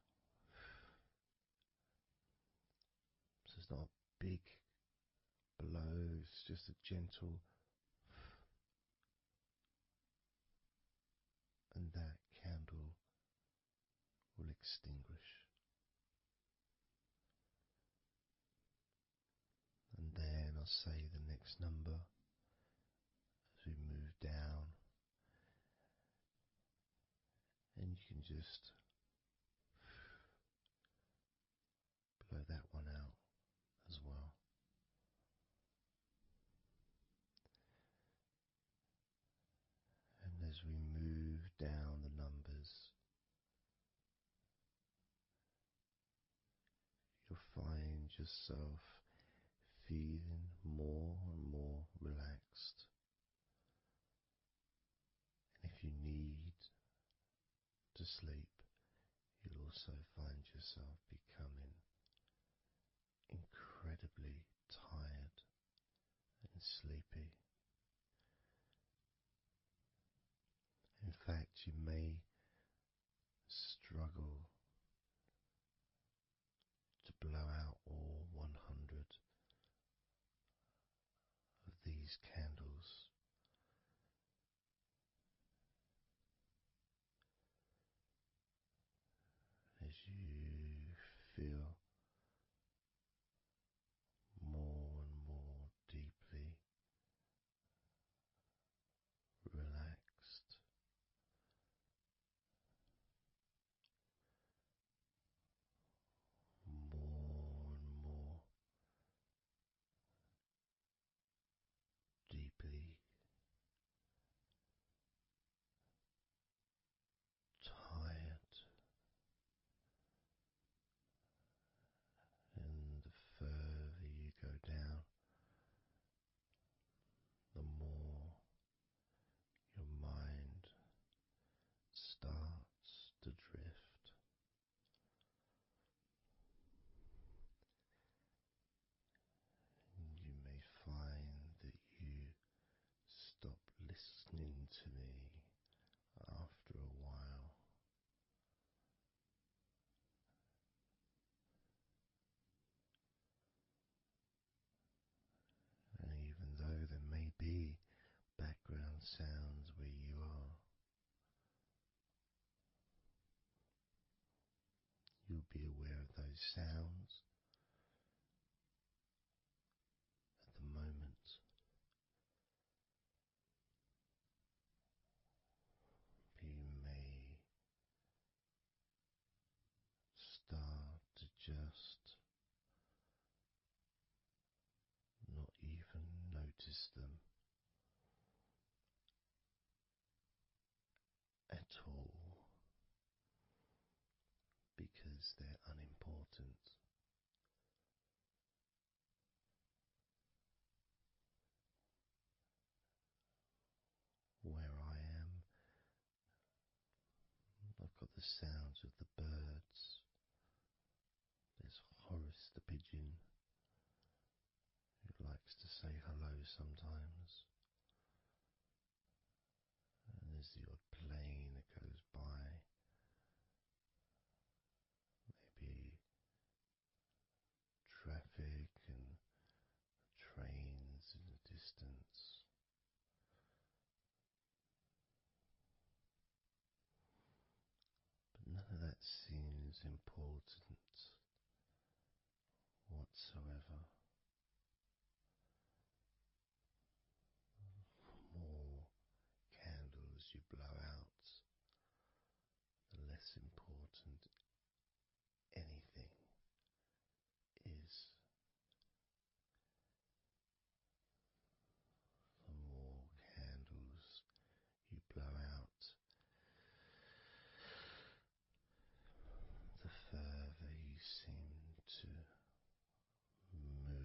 so it's not a big blow, it's just a gentle, and that candle will extinguish. And then I'll say the next number as we move down, and you can just blow that one out as well. And as we move down the numbers, you'll find yourself feeling more and more relaxed. And if you need to sleep, you'll also find yourself becoming incredibly tired and sleepy. In fact, you may struggle to blow out all 100 of these candles. As you feel more and more deeply relaxed, more and more deeply tired, and the further you go down, the more your mind starts to drift. And you may find that you stop listening to me after a while. And even though there may be background sounds where you are, you'll be aware of those sounds at the moment. You may start to just not even notice them at all, because they're unimportant. Where I am, I've got the sounds of the birds. There's Horace the pigeon, who likes to say hello sometimes. And there's the odd plane that goes by, maybe traffic and trains in the distance. But none of that seems important whatsoever. The more candles you blow out, the less important anything is. The more candles you blow out, the further you seem to move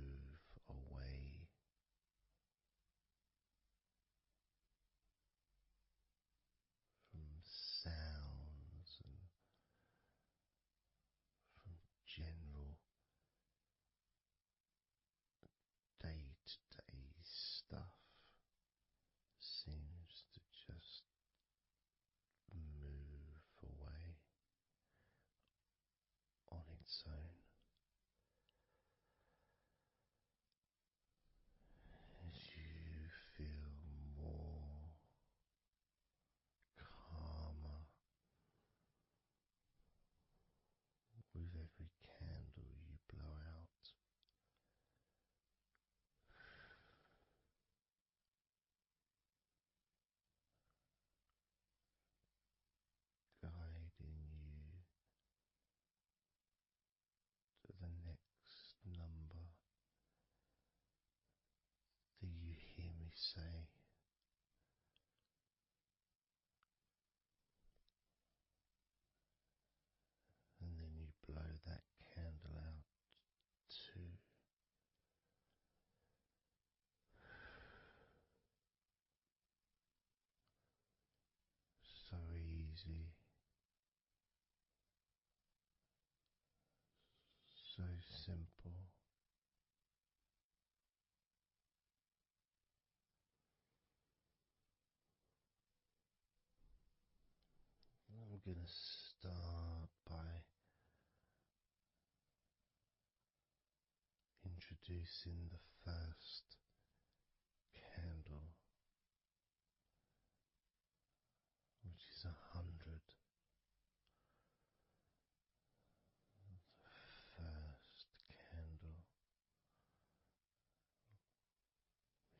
easy, so simple. I'm going to start by introducing the first candle, which is 100. First candle,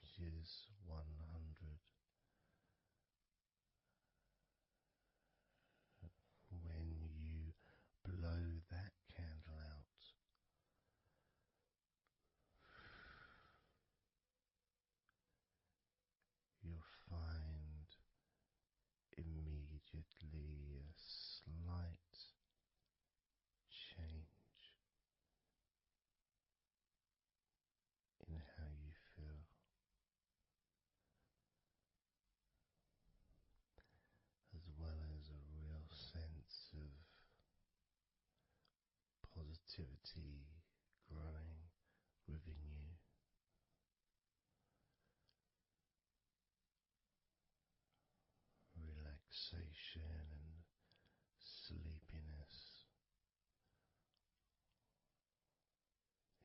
which is 100. When you blow that candle out, you'll find immediately a slight change in how you feel, as well as a real sense of positivity growing within you. Relaxation and sleepiness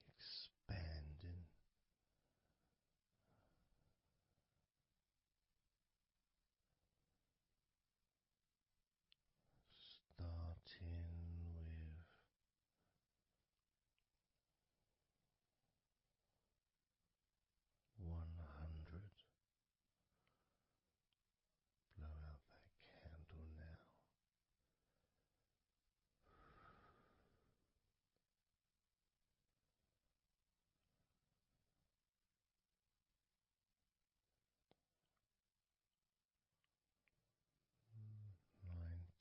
expanding, starting with 100. Blow out that candle now.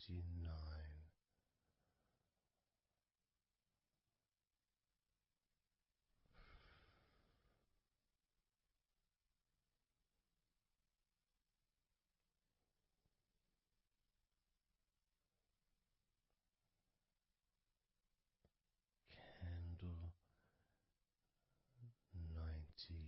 99. Candle 98.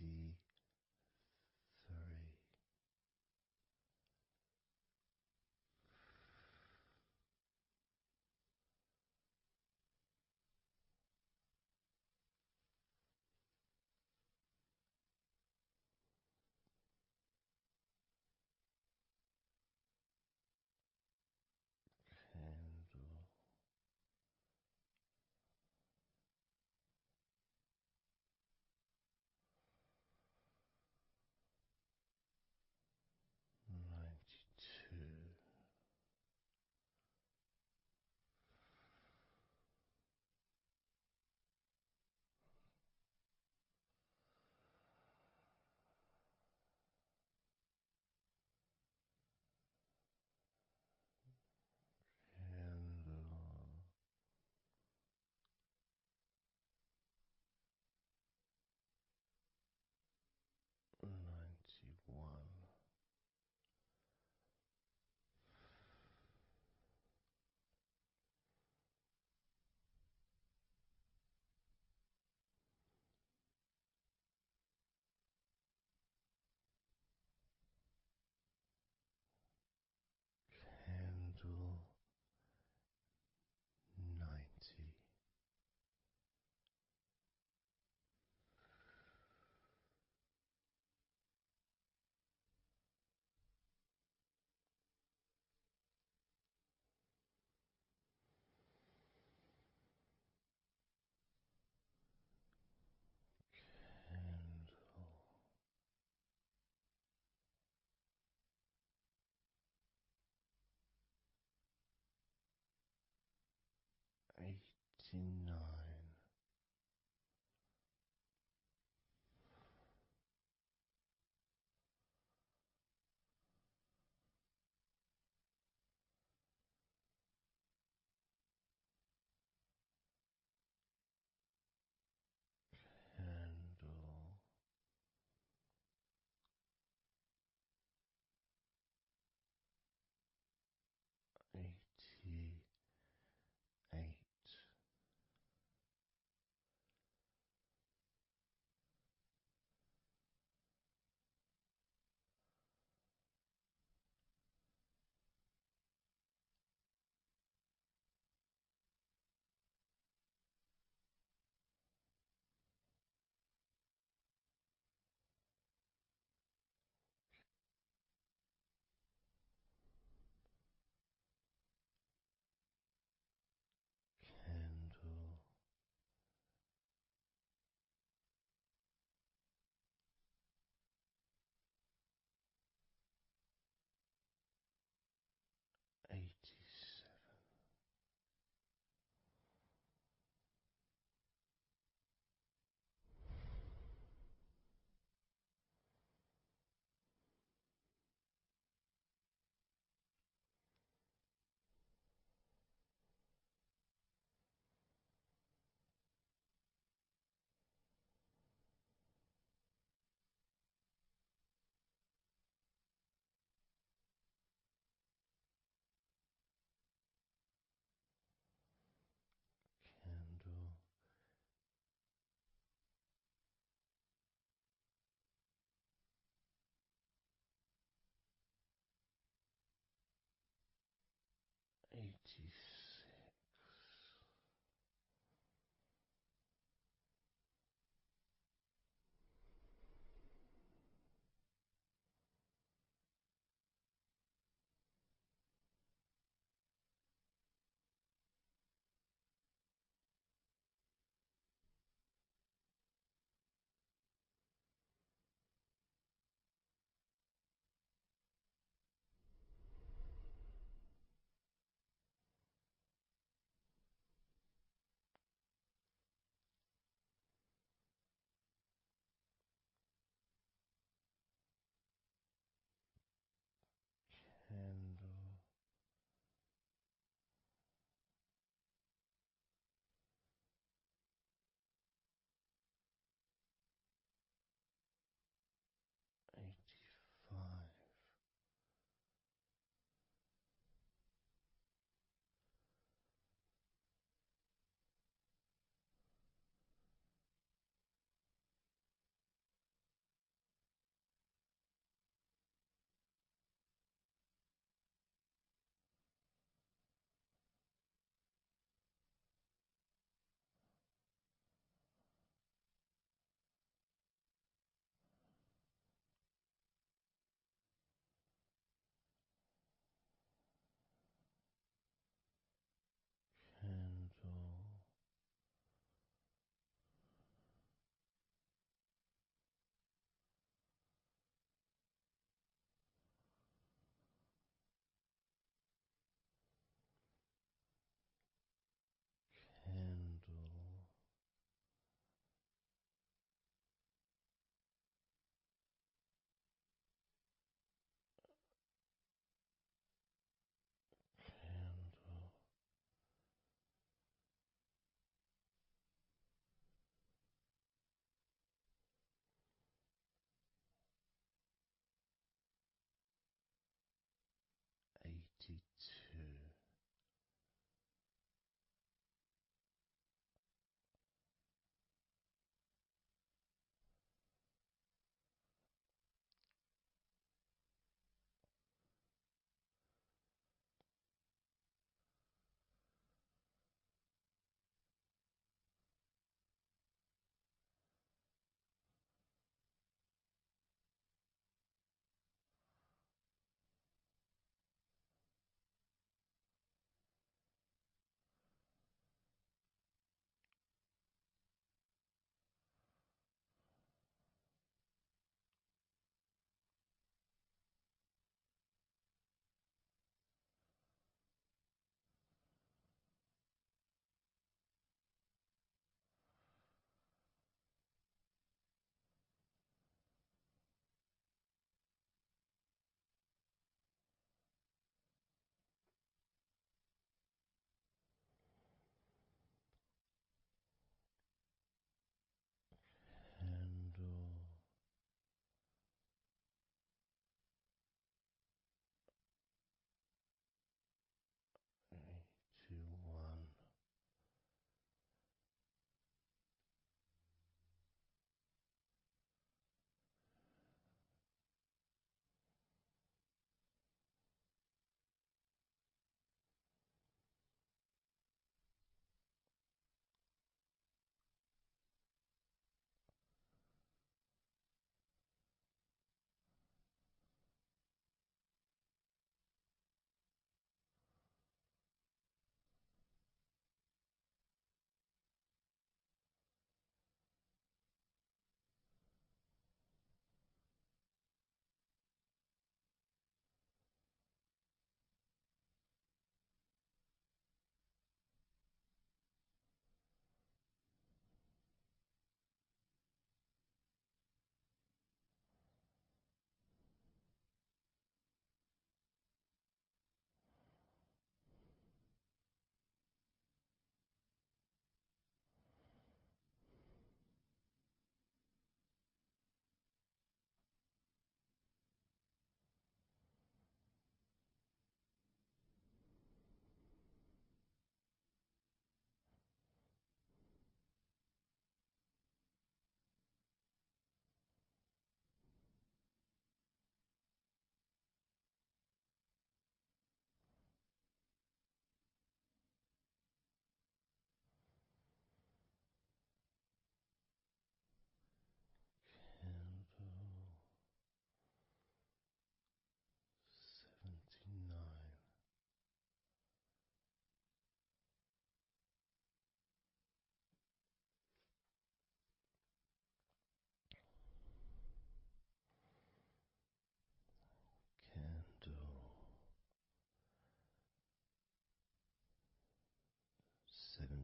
candle 92. Candle 91. Candle 90. Candle 89. Candle 88.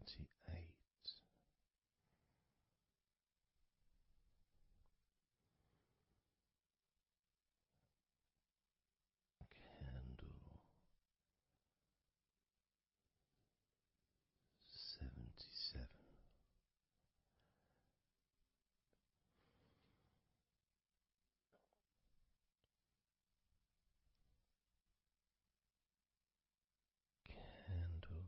78. Candle 77. Candle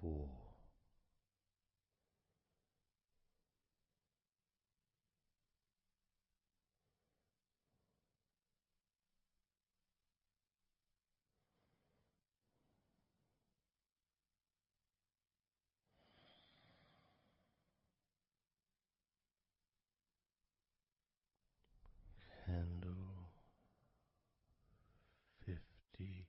4. Candle 53.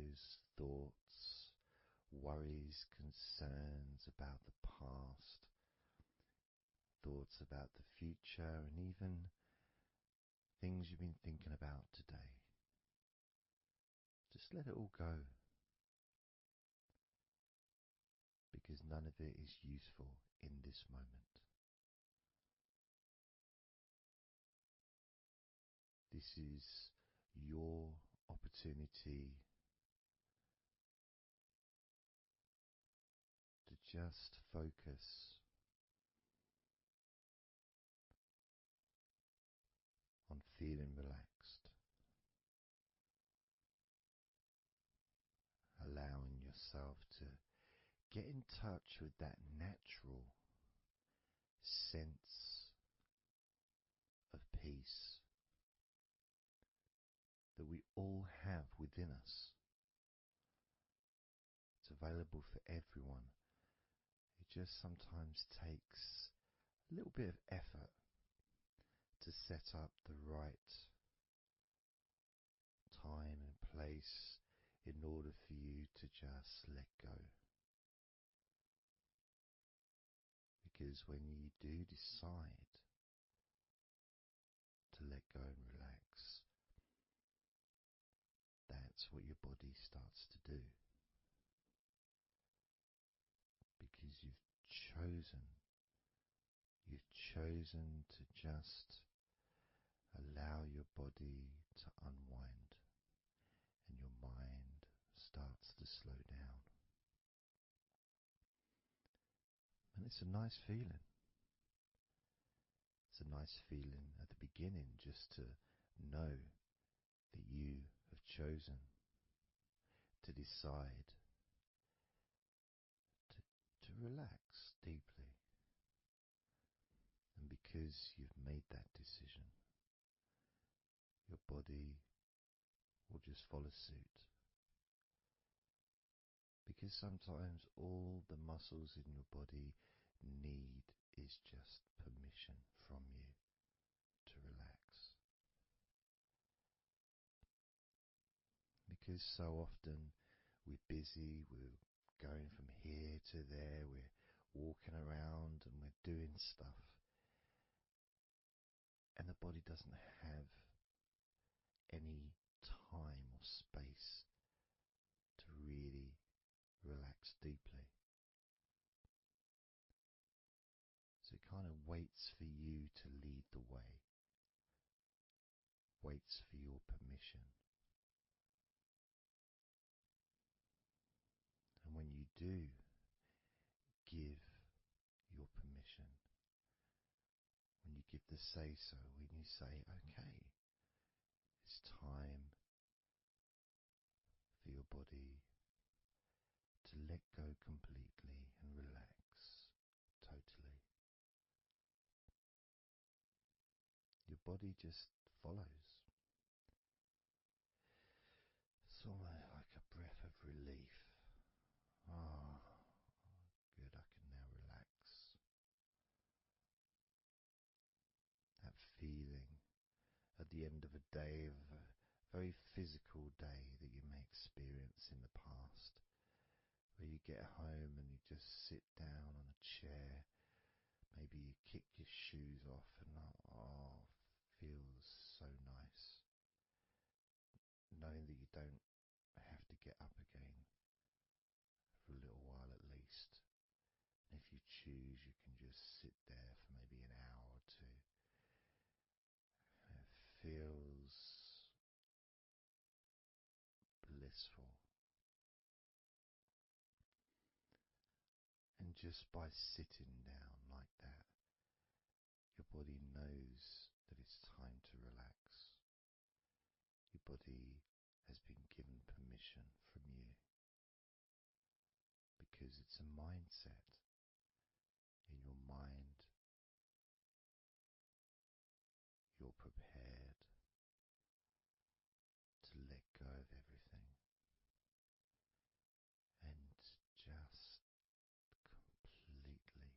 those thoughts, worries, concerns about the past, thoughts about the future, and even things you've been thinking about today. Just let it all go, because none of it is useful in this moment. This is your opportunity to just focus on feeling relaxed, allowing yourself to get in touch with that natural sense of peace that we all have within us. It's available for everyone. It just sometimes takes a little bit of effort to set up the right time and place in order for you to just let go. Because when you do decide to let go and relax, that's what your body starts to do. Because you've chosen to just allow your body to unwind, and your mind starts to slow down. And it's a nice feeling. It's a nice feeling at the beginning just to know that you have chosen to decide to relax deeply. And because you've made that decision, your body will just follow suit. Because sometimes all the muscles in your body need is just permission from you to relax. Because so often we're busy, we're going from here to there, we're walking around and we're doing stuff, and the body doesn't have any time or space to really relax deeply. So it kind of waits for you to lead the way, waits for your permission. And when you do give your permission, when you give the say-so, when you say, okay, it's time for your body to let go completely and relax totally, your body just follows. It's almost like a breath of relief. Ah, good, I can now relax. That feeling at the end of a day, of a very physical day that you may experience in the past, where you get home and you just sit down on a chair, maybe you kick your shoes off and feels so nice. Knowing that you don't have to get up again for a little while at least. And if you choose, you can just sit there for maybe an hour or two. And it feels blissful. And just by sitting down like that, your body knows that it's time to relax. Your body has been given permission from you, because it's a mindset. In your mind, you're prepared to let go of everything and just completely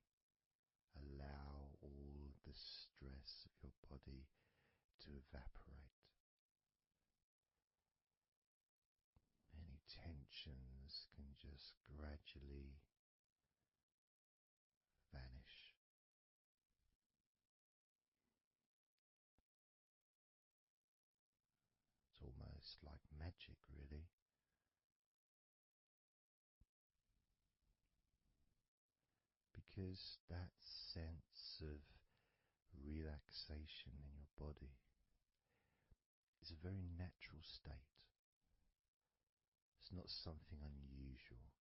allow all the stress of your body to evaporate. Any gradually vanish. It's almost like magic, really, because that sense of relaxation in your body is a very natural state. It's not something unusual.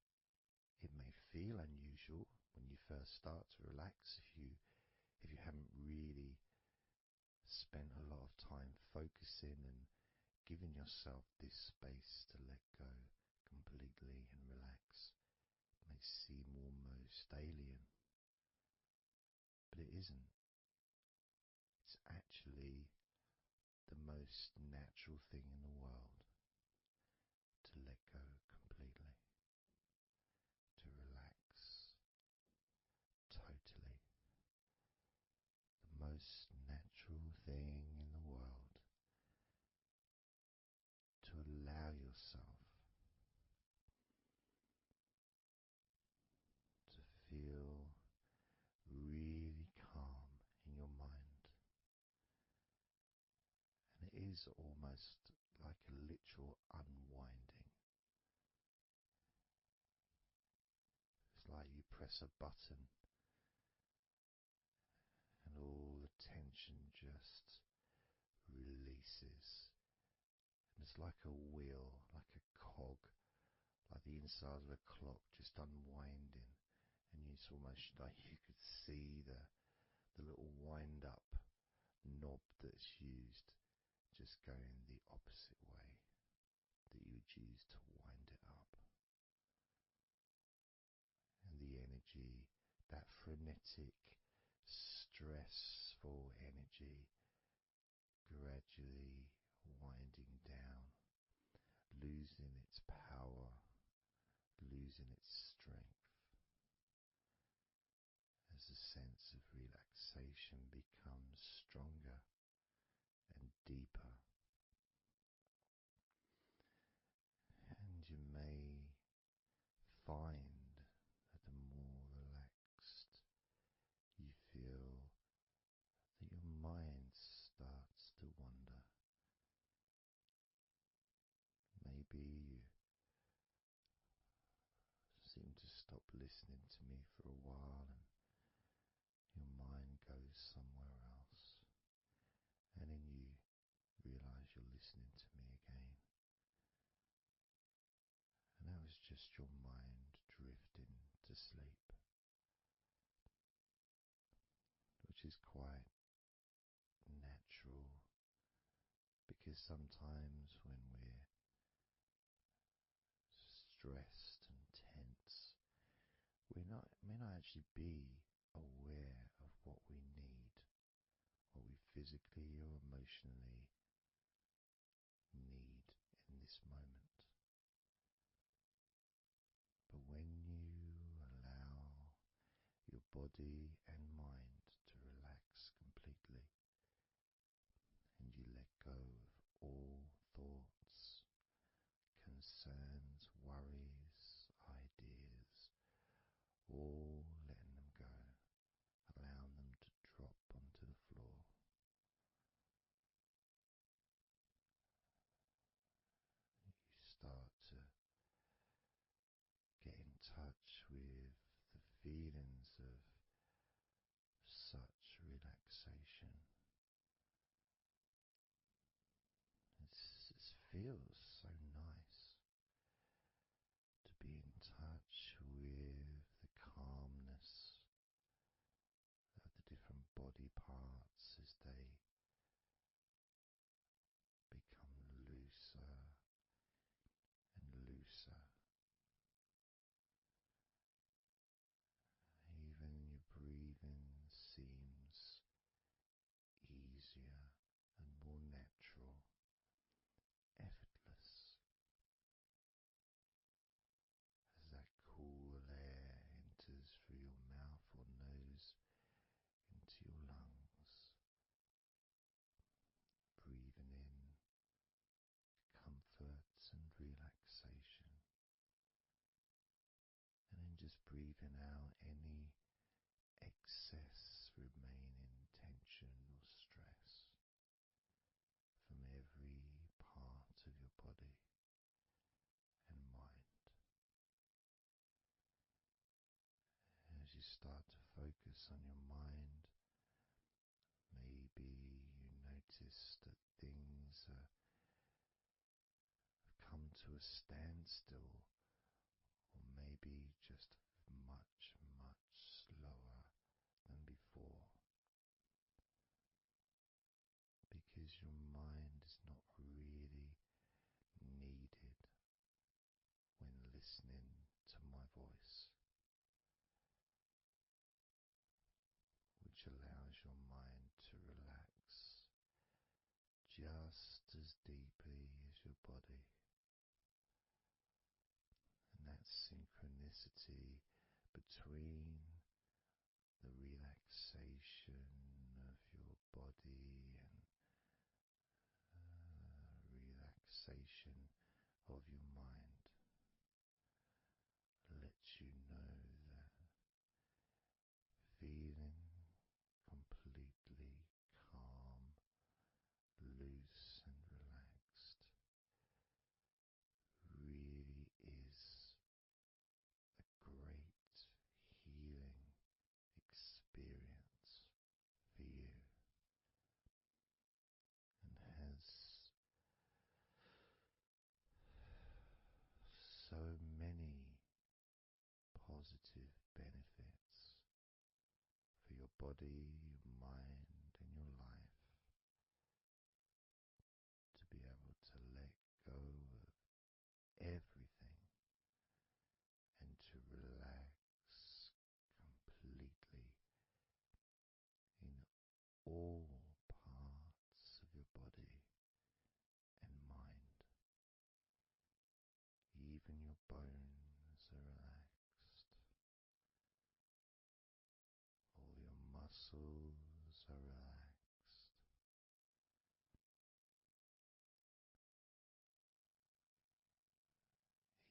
It may feel unusual when you first start to relax if you haven't really spent a lot of time focusing and giving yourself this space to let go completely and relax. It may seem almost alien, but it isn't. It's actually the most natural thing in the world to let go completely, to relax totally. The most natural thing in the world to allow yourself to feel really calm in your mind. And it is almost like a literal unwinding. It's like you press a button and all the tension just releases. And it's like a wheel, like a cog, like the inside of a clock just unwinding. And it's almost like you could see the little wind up knob that's used just going the opposite way that you would use to wind it up. And the energy, that frenetic, stressful energy, gradually winding down, losing its power, losing its strength, as the sense of relaxation becomes stronger and deeper. And you may find that the more relaxed you feel, that your mind starts to wander. Maybe you seem to stop listening to me for a while and your mind goes somewhere else, and then you realize you're listening to me again. And that was just your mind drifting to sleep, which is quite natural, because sometimes when we're stressed and tense, we may not actually be aware of what we need, what we physically or emotionally need in this moment. But when you allow your body and mind to relax completely, and you let go of all thoughts, concerns, worries, ideas, all letting them go, allowing them to drop onto the floor. You start to get in touch with the feelings of moving out any excess remaining tension or stress from every part of your body and mind. As you start to focus on your mind, maybe you notice that things have come to a standstill, or maybe just much, much slower than before, because your mind is not really needed when listening to my voice, which allows your mind to relax just as deeply as your body. And that synchronicity between the relaxation of your body and relaxation of your mind lets you know that feeling completely calm, loose and relaxed really is a great healing experience for you, and has so many positive benefits for your body, your mind, and your life, to be able to let go of everything and to relax completely in all parts of your body and mind. Even your bones are relaxed. All your muscles are relaxed.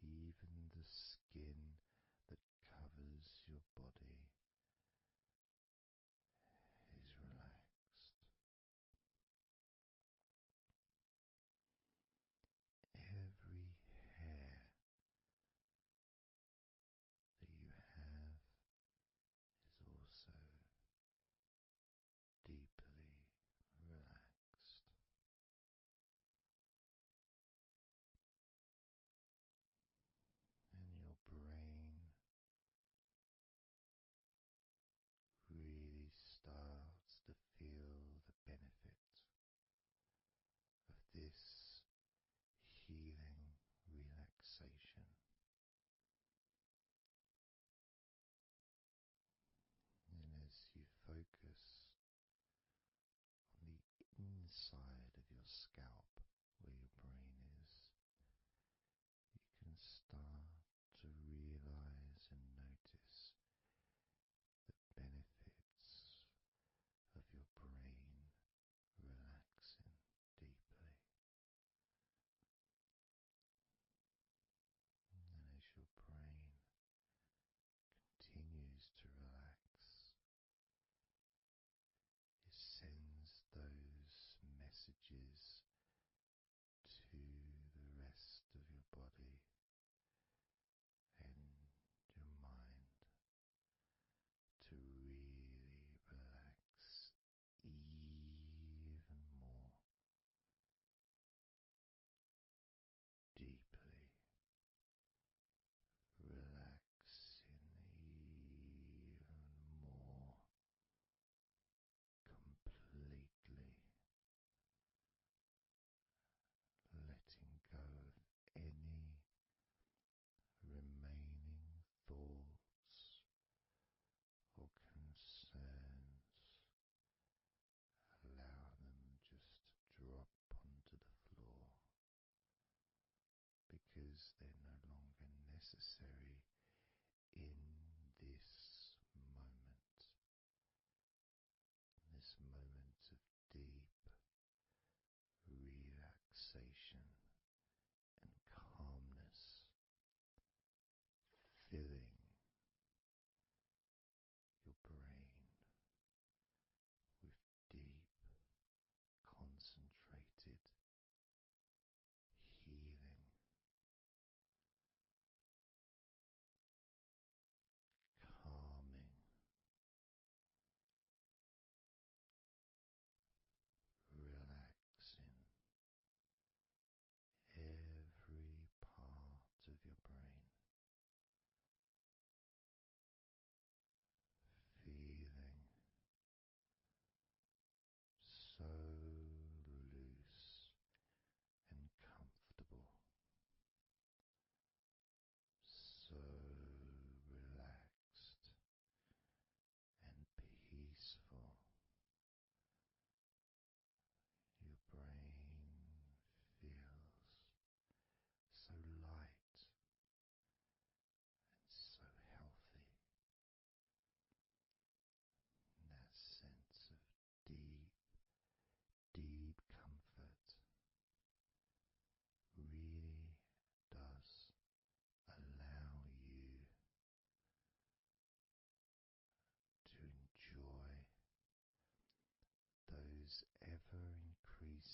Even the skin that covers your body is relaxed. Every hair that you have is also deeply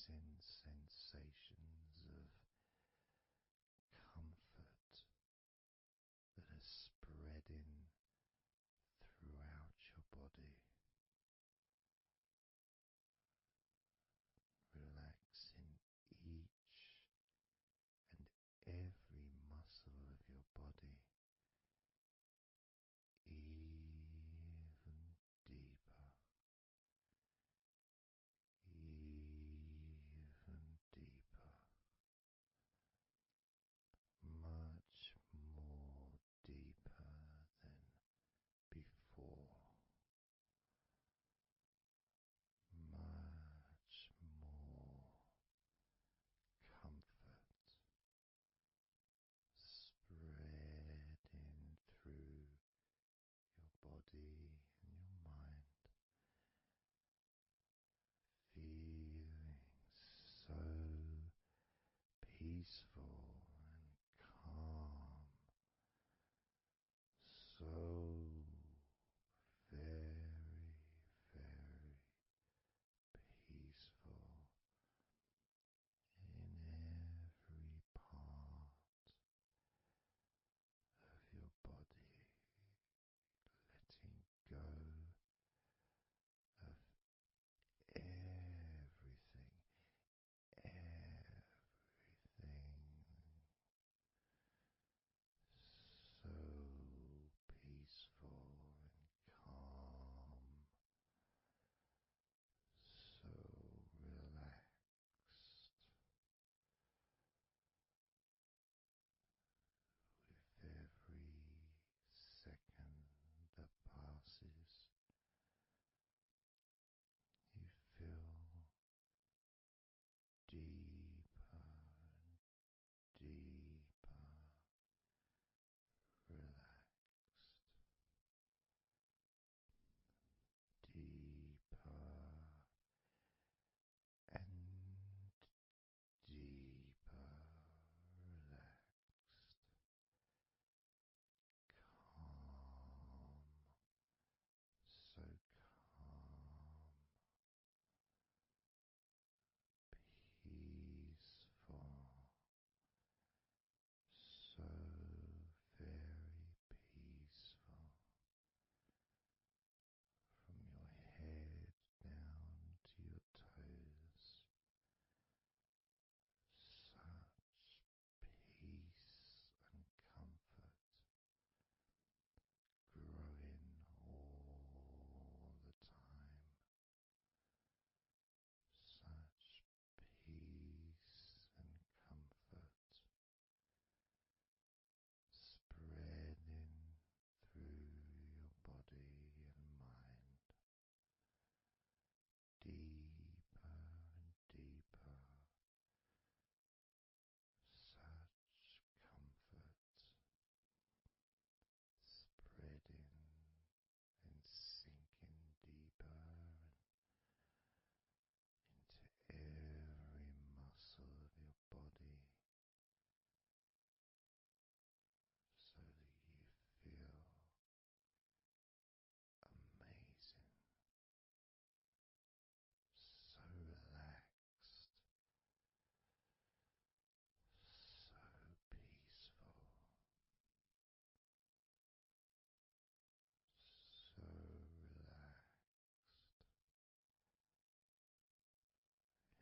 amazing sensations of comfort that are spreading throughout your body, relaxing each and every muscle of your body even deeper, even deeper, much more deeper than before, much more comfort spreading through your body and your mind, feeling so peaceful and calm, so very, very peaceful in every part of your body, letting go of everything, everything so peaceful and calm, so relaxed, with every second that passes. You feel deeper and deeper relaxed, deeper and deeper relaxed, calm, so calm, peaceful, so very peaceful, from your head down to your toes. Such peace and comfort growing all the time. Such peace and comfort spreading through your body and mind, deeper and deeper. Such comfort spreading and sinking deeper into every muscle of your body, so that you feel amazing, so relaxed, so peaceful, so relaxed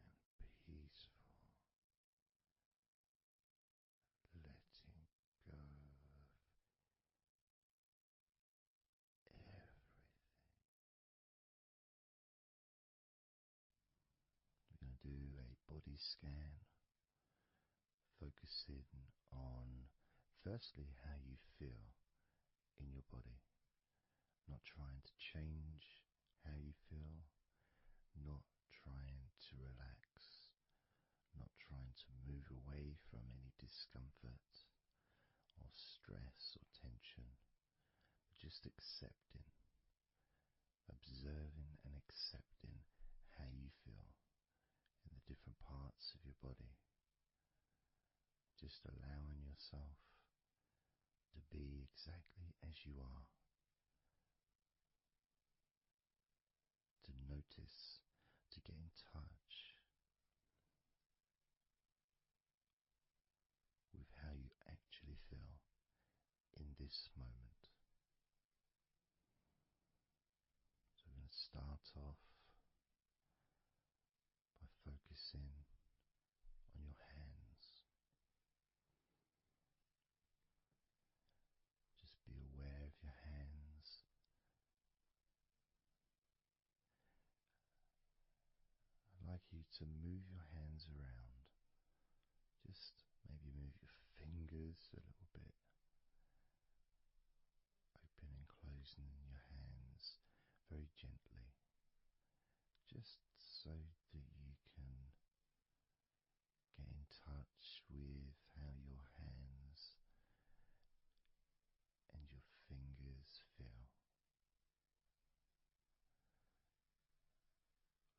and peaceful, letting go of everything. We're going to do a body scan, focusing on firstly how you feel in your body, not trying to change how you feel, not trying to relax, not trying to move away from any discomfort or stress or tension, but just accepting, observing and accepting how you feel in the different parts of your body. Just allowing yourself to be exactly as you are, to notice, to get in touch this moment. So we're going to start off by focusing on your hands. Just be aware of your hands. I'd like you to move your hands around. Just maybe move your fingers a little bit, open and closing your hands very gently, just so that you can get in touch with how your hands and your fingers feel,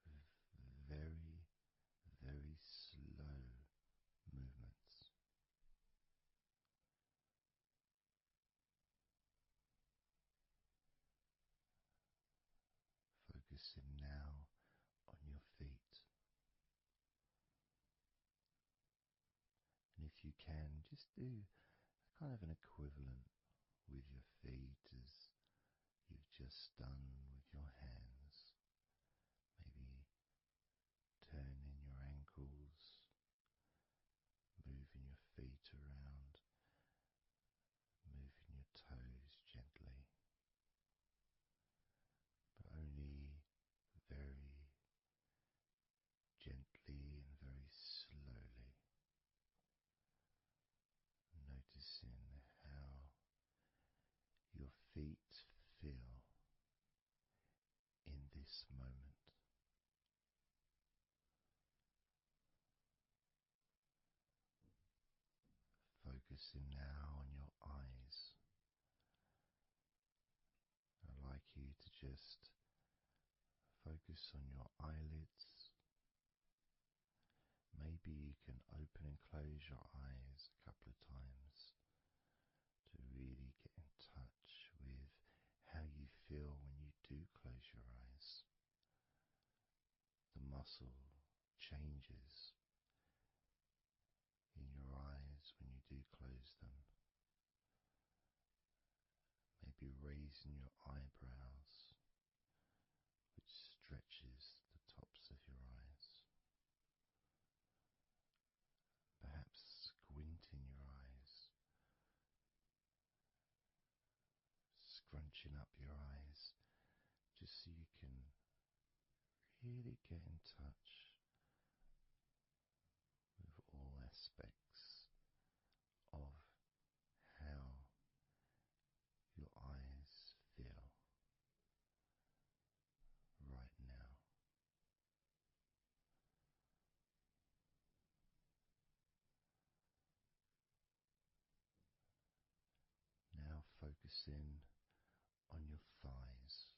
with very, very slow movements. Focusing now on your feet. And if you can, just do kind of an equivalent with your feet as you've just done with your hands. Maybe turning your ankles, moving your feet around, moving your toes gently, but only very gently and very slowly, noticing how your feet feel in this moment. Focusing now on your eyes. I'd like you to just focus on your eyelids. Maybe you can open and close your eyes a couple of times to really get in touch with how you feel when you do close your eyes. The muscle changes in your eyes when you do close them. Maybe raising your eyebrows, which stretches the tops of your eyes. Perhaps squinting your eyes, scrunching up your eyes, just so you can really get in touch with all aspects of how your eyes feel right now. Now focusing on your thighs,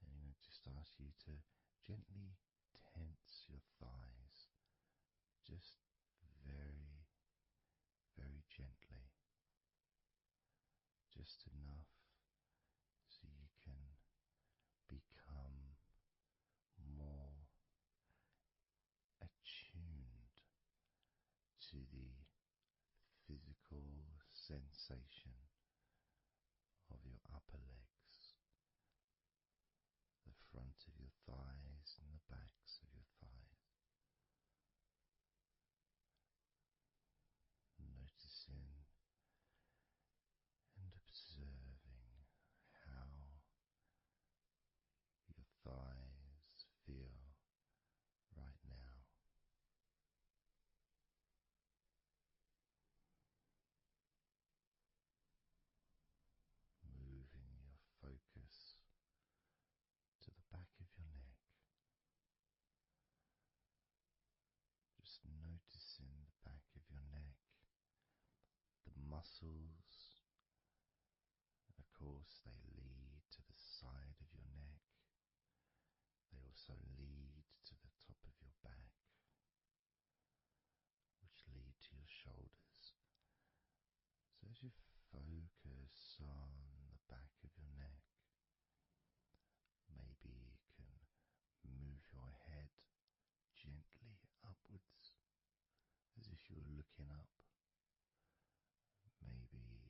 and I'm going to just ask you to gently tense your thighs, just very, very gently, just enough so you can become more attuned to the physical sensation of your upper legs, the front of your thighs and the backs of your thighs. Noticing and observing how your thighs feel right now. Moving your focus to the back of your neck. Just noticing the back of your neck, the muscles, of course, they lead to the side of your neck. They also lead to the top of your back, which lead to your shoulders. So as you focus on the back of your neck, maybe you can move your head gently upwards as if you were looking up. Maybe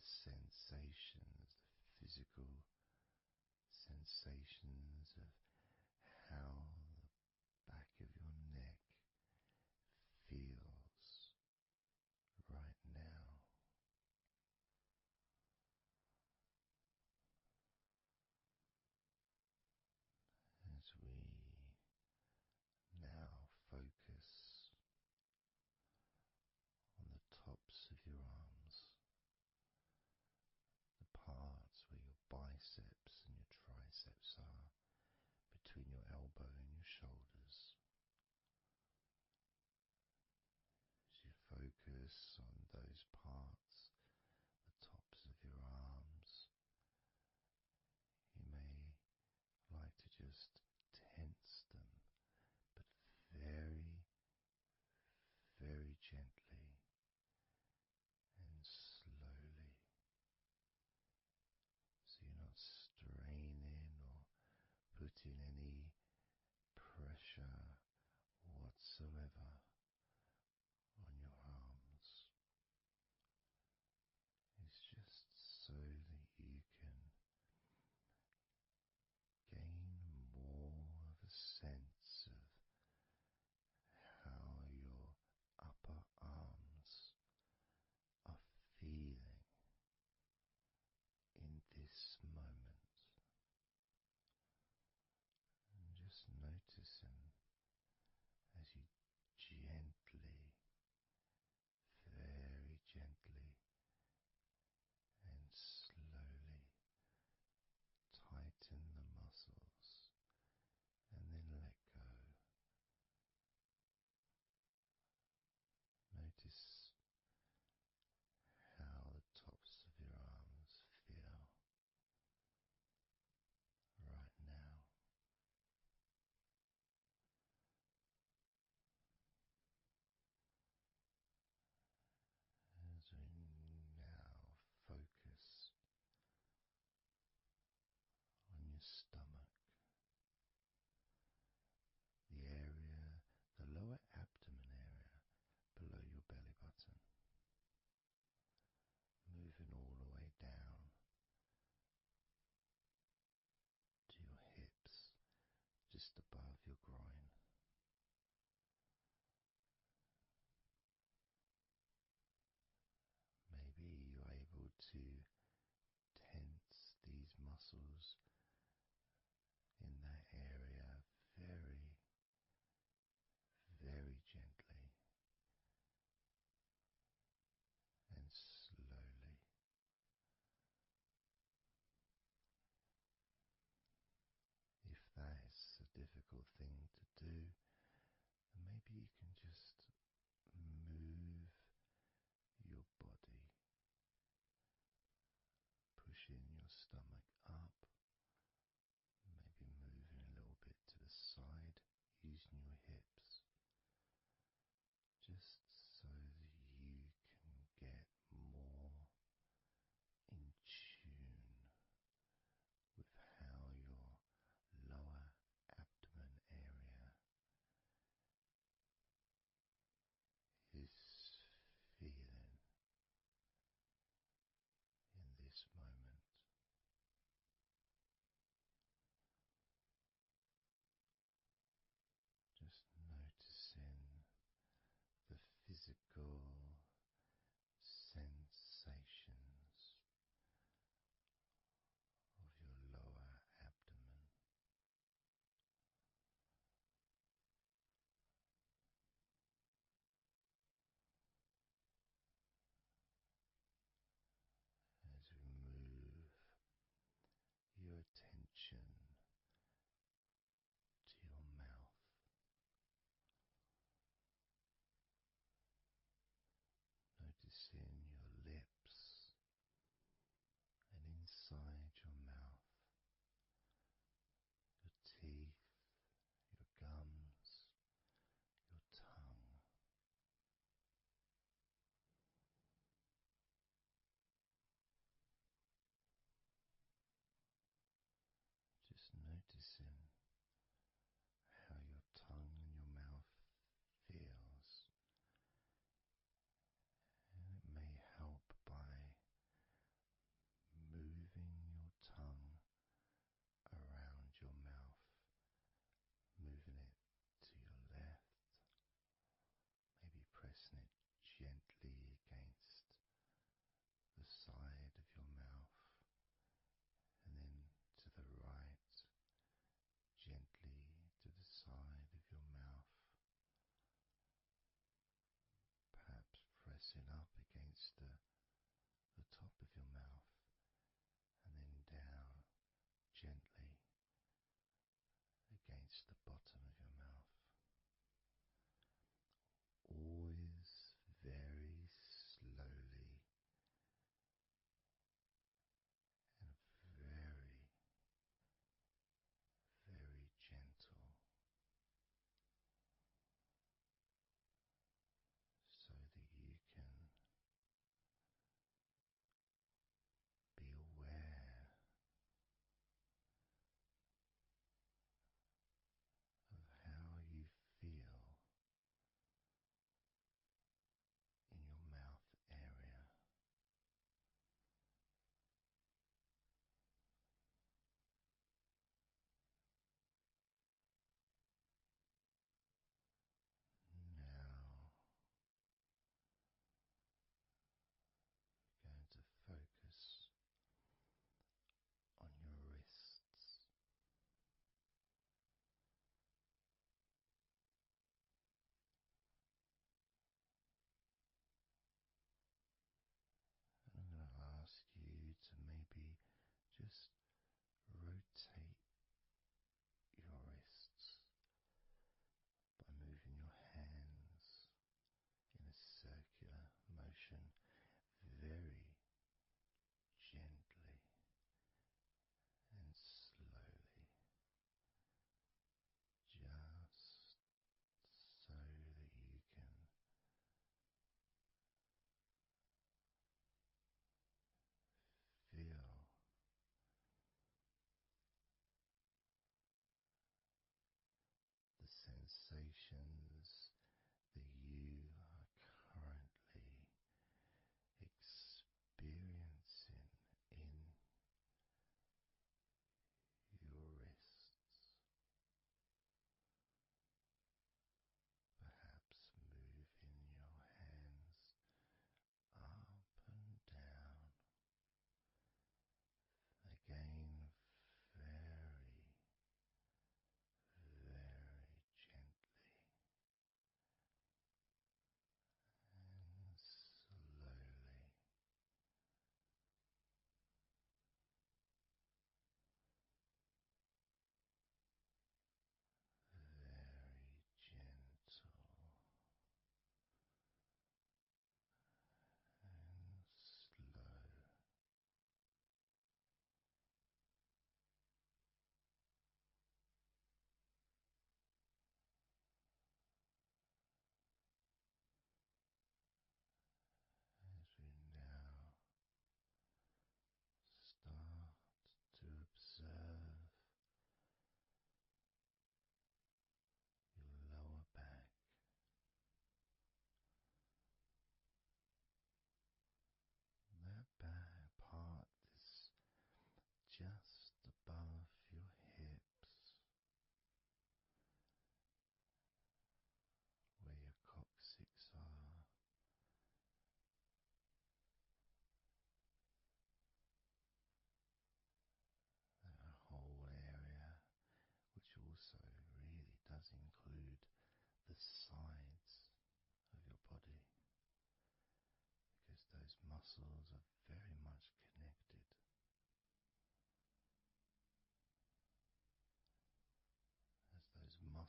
sensations, the physical sensations of how the back of your neck feels right now. As we now focus on the tops of your arms, the parts where your biceps and your triceps are, between your elbow and your shoulders. As you focus on those parts, the tops of your arms, you may like to just tense them, but very, very gently and slowly, so you're not straining or putting any pressure whatsoever on your arms. It's just so that you can gain more of a sense of how your upper arms are feeling in this moment, and just noticing as you gently, very gently and slowly tighten the muscles and then let go. Notice how the tops of your arms feel right now. As we now focus on your stomach, the area, the lower abdomen area below your belly button, moving all the way down to your hips, just above your groin. Maybe you're able to tense these muscles in that area very, very gently and slowly. If that's a difficult thing to do, then maybe you can just move your body, pushing your stomach up, maybe moving a little bit to the side, using your hips, just so that you can get more in tune with how your lower abdomen area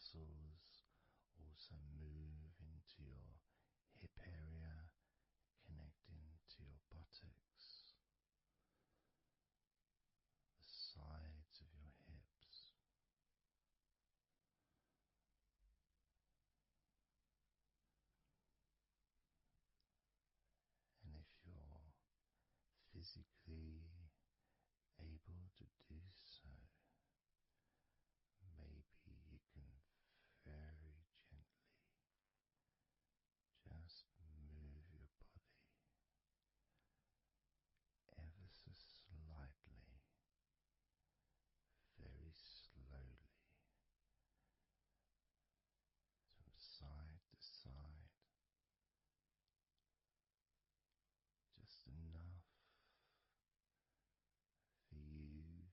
muscles also move into your hip area, connecting to your buttocks, the sides of your hips. And if you're physically able to do so, maybe you can very gently just move your body ever so slightly, very slowly, from side to side, just enough for you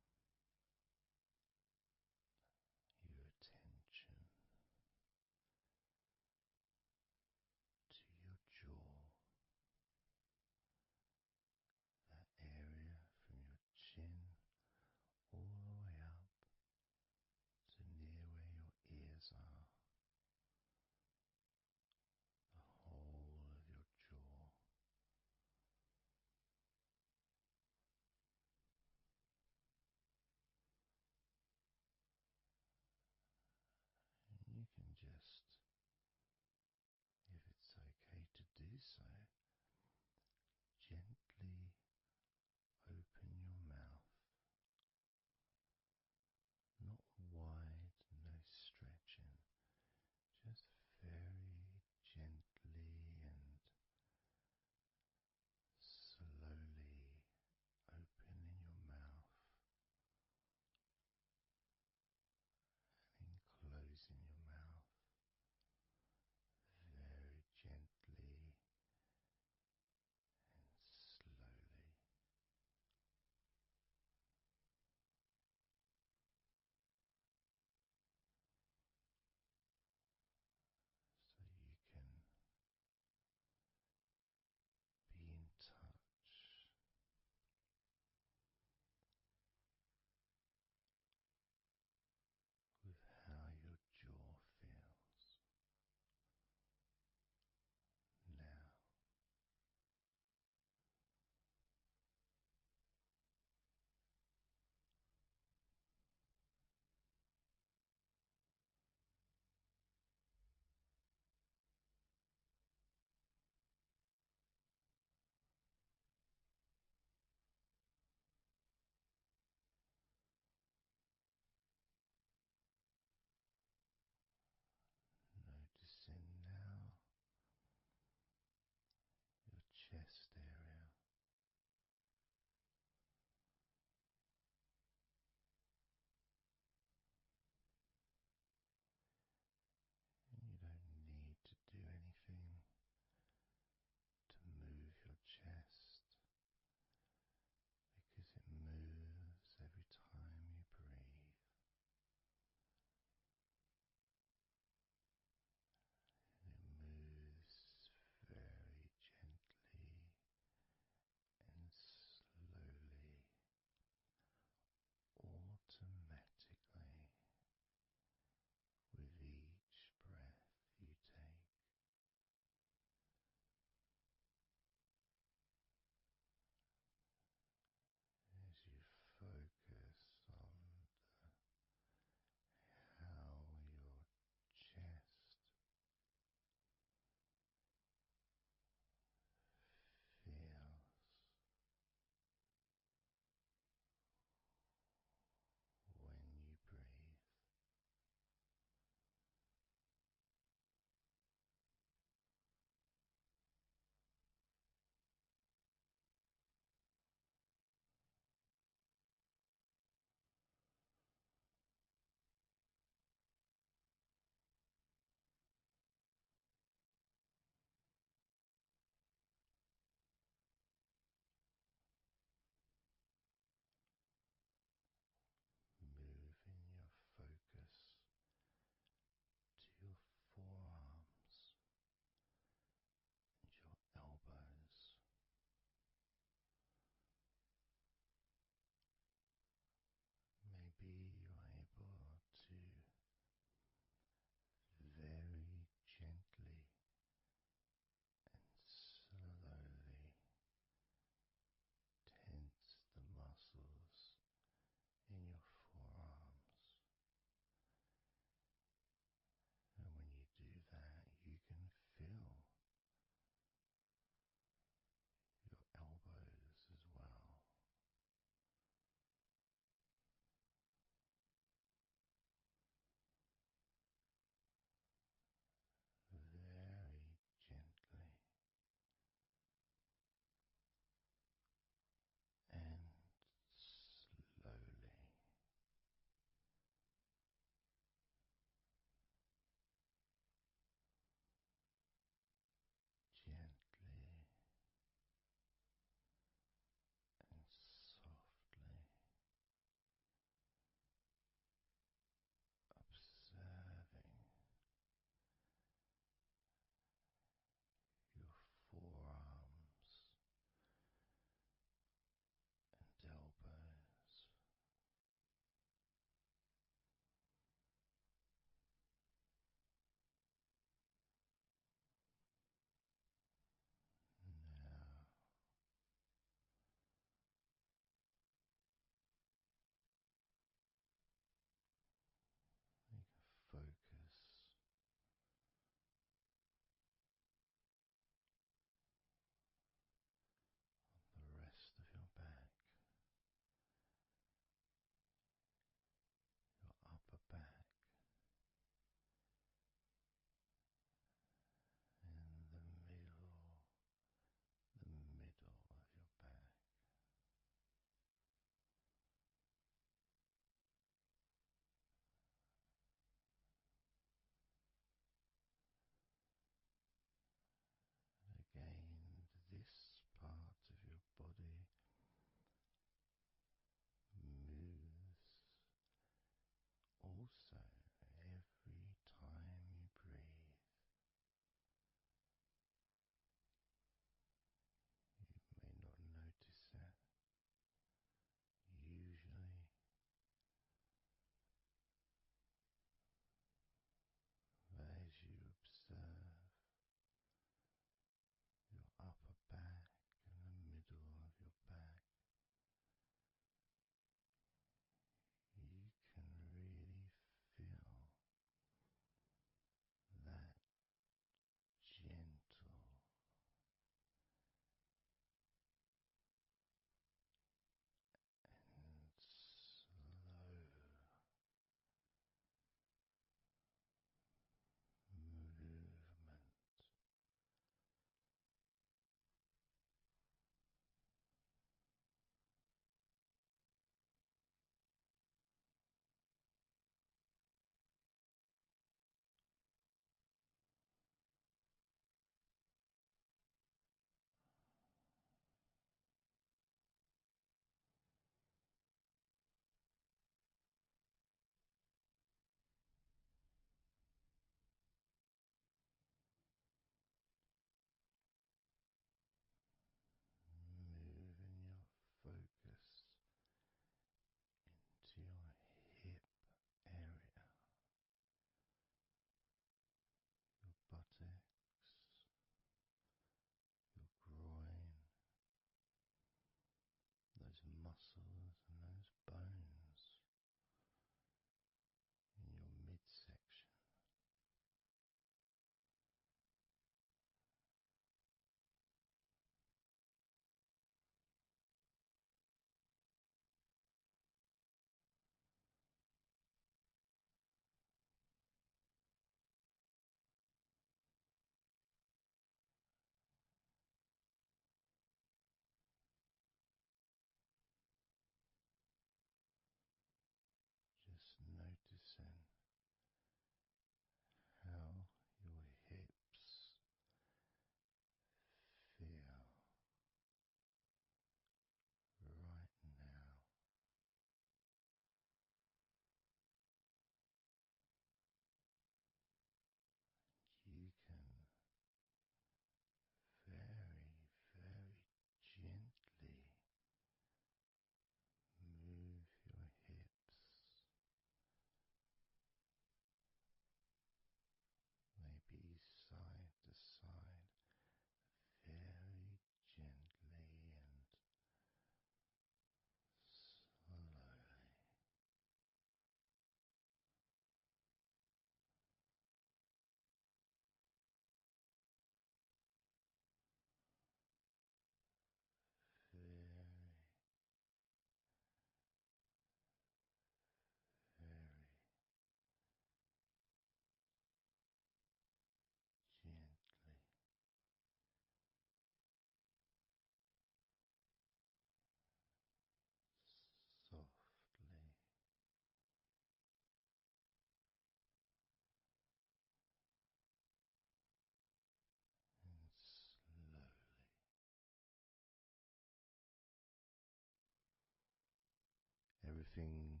everything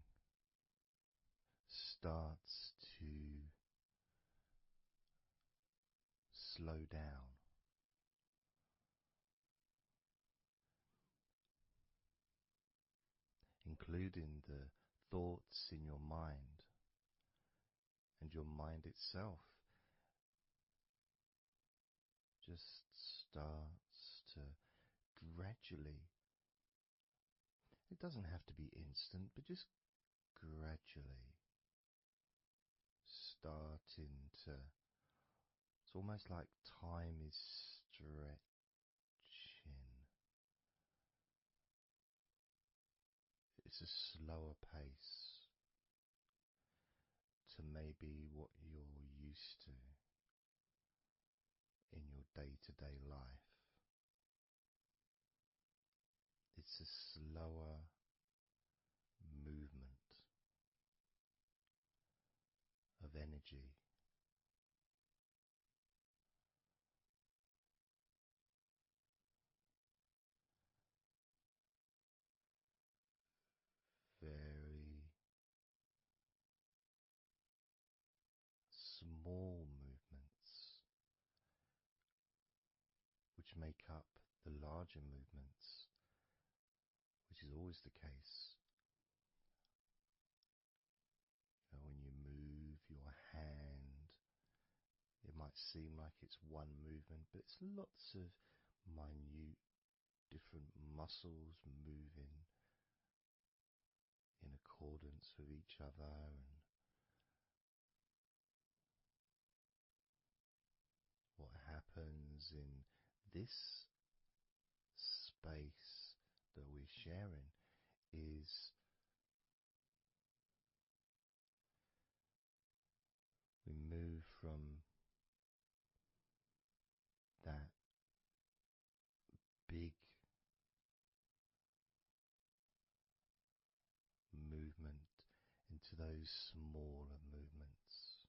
starts to slow down, including the thoughts in your mind, and your mind itself just starts to gradually, it doesn't have to be instant, but just gradually starting to, it's almost like time is stretching. It's a slower pace to maybe what you're used to in your day-to-day life. It's a slower movement of energy. Very small movements which make up the larger movements, which is always the case. When you move your hand, it might seem like it's one movement, but it's lots of minute different muscles moving in accordance with each other, and what happens in this space that we're sharing is we move from that big movement into those smaller movements.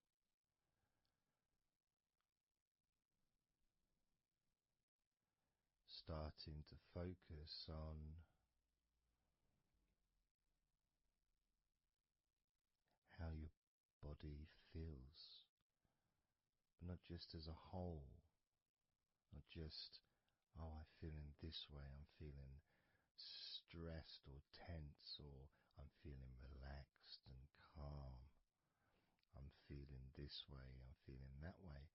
Starting to focus on how your body feels, but not just as a whole, not just, oh, I'm feeling this way, I'm feeling stressed or tense, or I'm feeling relaxed and calm, I'm feeling this way, I'm feeling that way.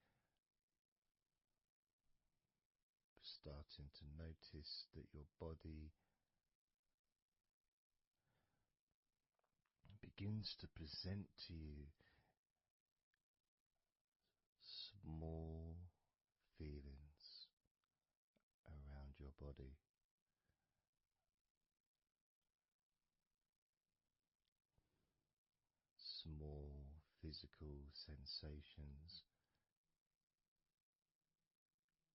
Starting to notice that your body begins to present to you small feelings around your body. Small physical sensations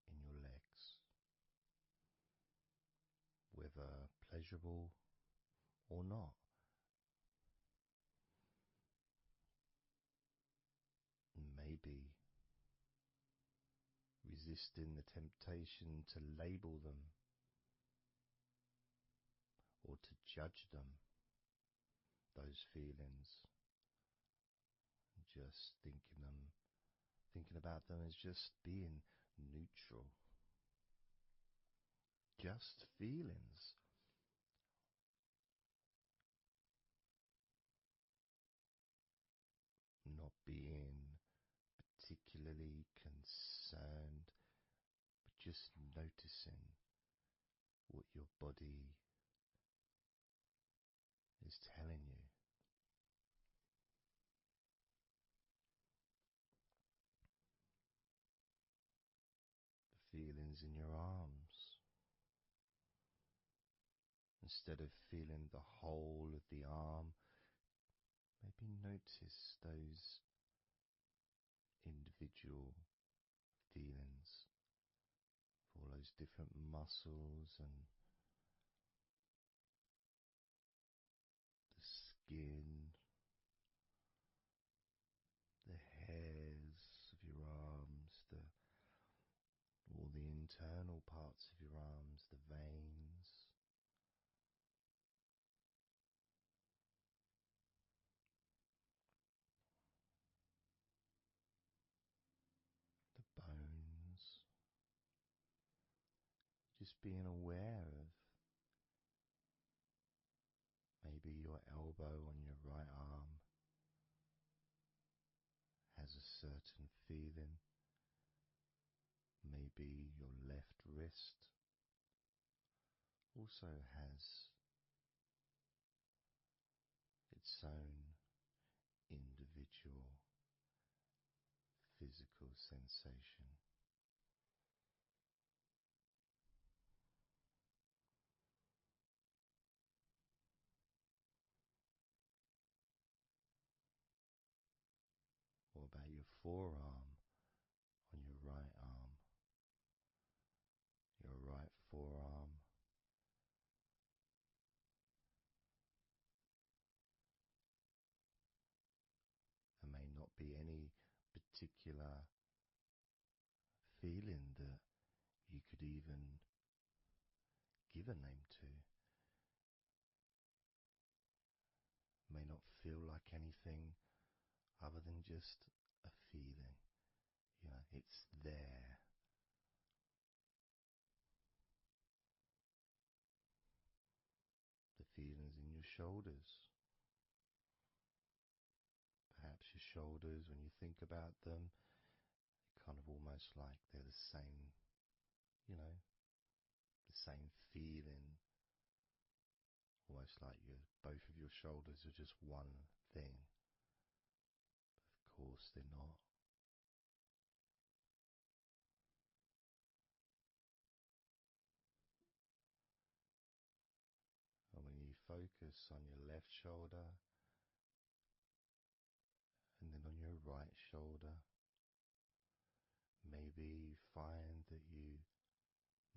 in your legs, whether pleasurable or not. Maybe resisting the temptation to label them or to judge them, those feelings, just thinking about them as just being neutral, just feelings. Not being particularly concerned, but just noticing what your body is telling you. The feelings in your arms. Instead of feeling the whole of the arm, maybe notice those individual feelings of all those different muscles and the skin, the hairs of your arms, all the internal parts of your arms, the veins, just being aware of maybe your elbow on your right arm has a certain feeling. Maybe your left wrist also has its own individual physical sensation. What about your forearm on your right arm? Your right forearm. There may not be any particular feeling that you could even give a name to. May not feel like anything other than just a feeling. It's there. The feelings in your shoulders. Perhaps your shoulders, when you think about them, kind of almost like they're the same, the same feeling. Almost like both of your shoulders are just one thing. Of course they're not. And when you focus on your left shoulder and then on your right shoulder, maybe you find that you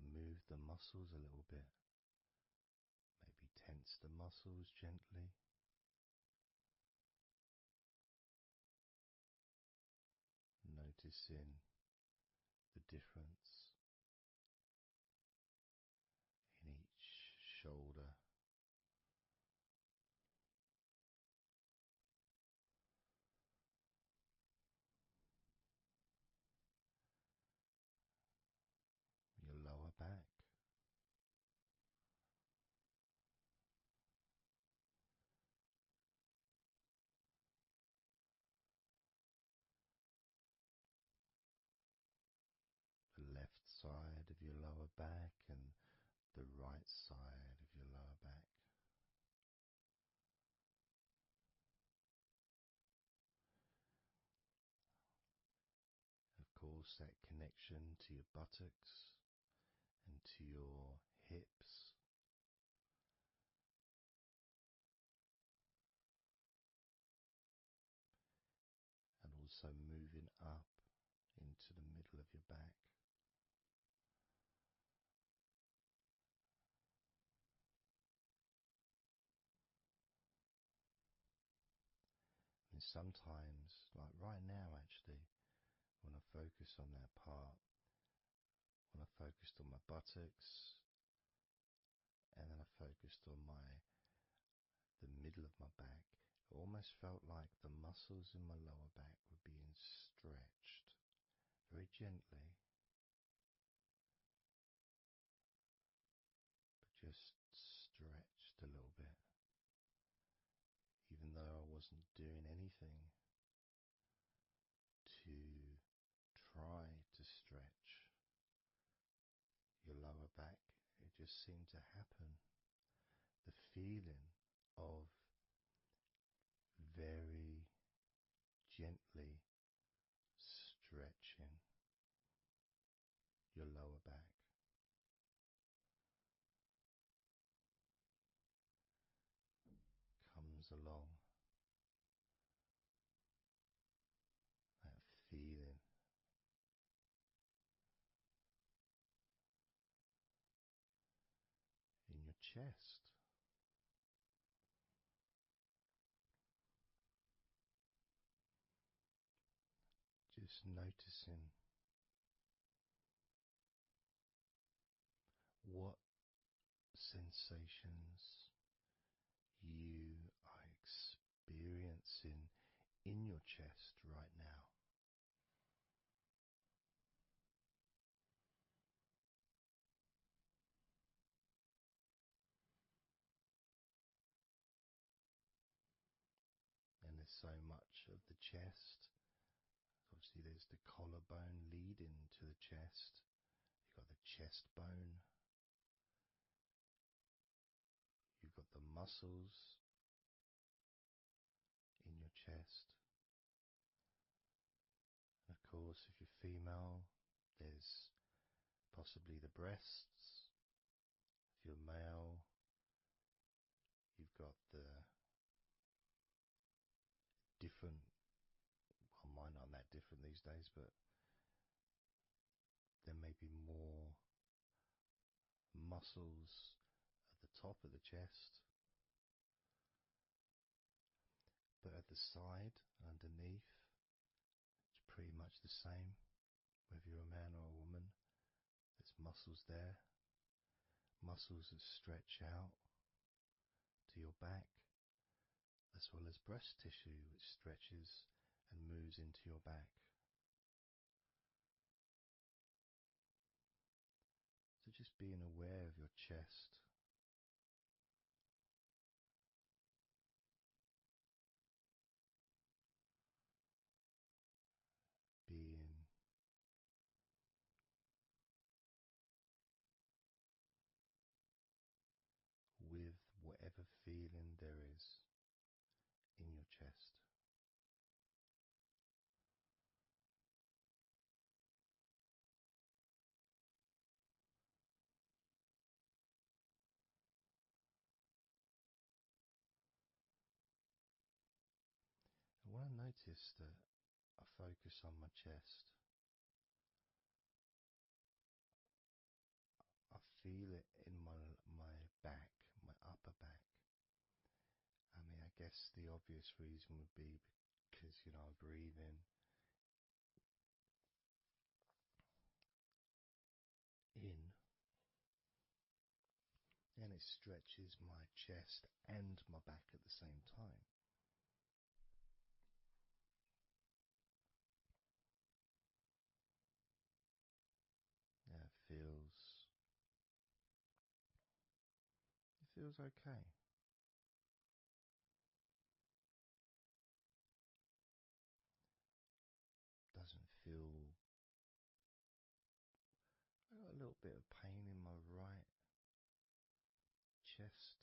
move the muscles a little bit. Maybe tense the muscles gently. Noticing the difference in each shoulder. Your lower back. The left side of your lower back and the right side of your lower back. Of course, that connection to your buttocks and to your hips. And also moving up into the middle of your back. And sometimes, like right now actually, when I focus on that part, when I focused on my buttocks, and then I focused on the middle of my back, it almost felt like the muscles in my lower back were being stretched very gently, but just stretched a little bit, even though I wasn't doing anything to try to stretch your lower back. It just seemed to happen. The feeling of very gently stretching your lower back. Comes along, that feeling. In your chest. Just noticing what sensations you are experiencing in your chest right now. so much of the chest. Obviously, there's the collarbone leading to the chest. You've got the chest bone. You've got the muscles in your chest. And of course, if you're female, there's possibly the breasts. If you're male, you've got the different, well, mine aren't that different these days, but there may be more muscles at the top of the chest, but at the side, underneath, it's pretty much the same, whether you're a man or a woman. There's muscles there, muscles that stretch out to your back, as well as breast tissue which stretches and moves into your back. So just being aware of your chest, being with whatever feeling there is in your chest. And when I notice that I focus on my chest, I feel it in my back, my upper back. I mean, I guess the obvious reason would be because, I breathe in, and it stretches my chest and my back at the same time. Yeah, it feels okay. Doesn't feel. I got a little bit of pain in my right chest.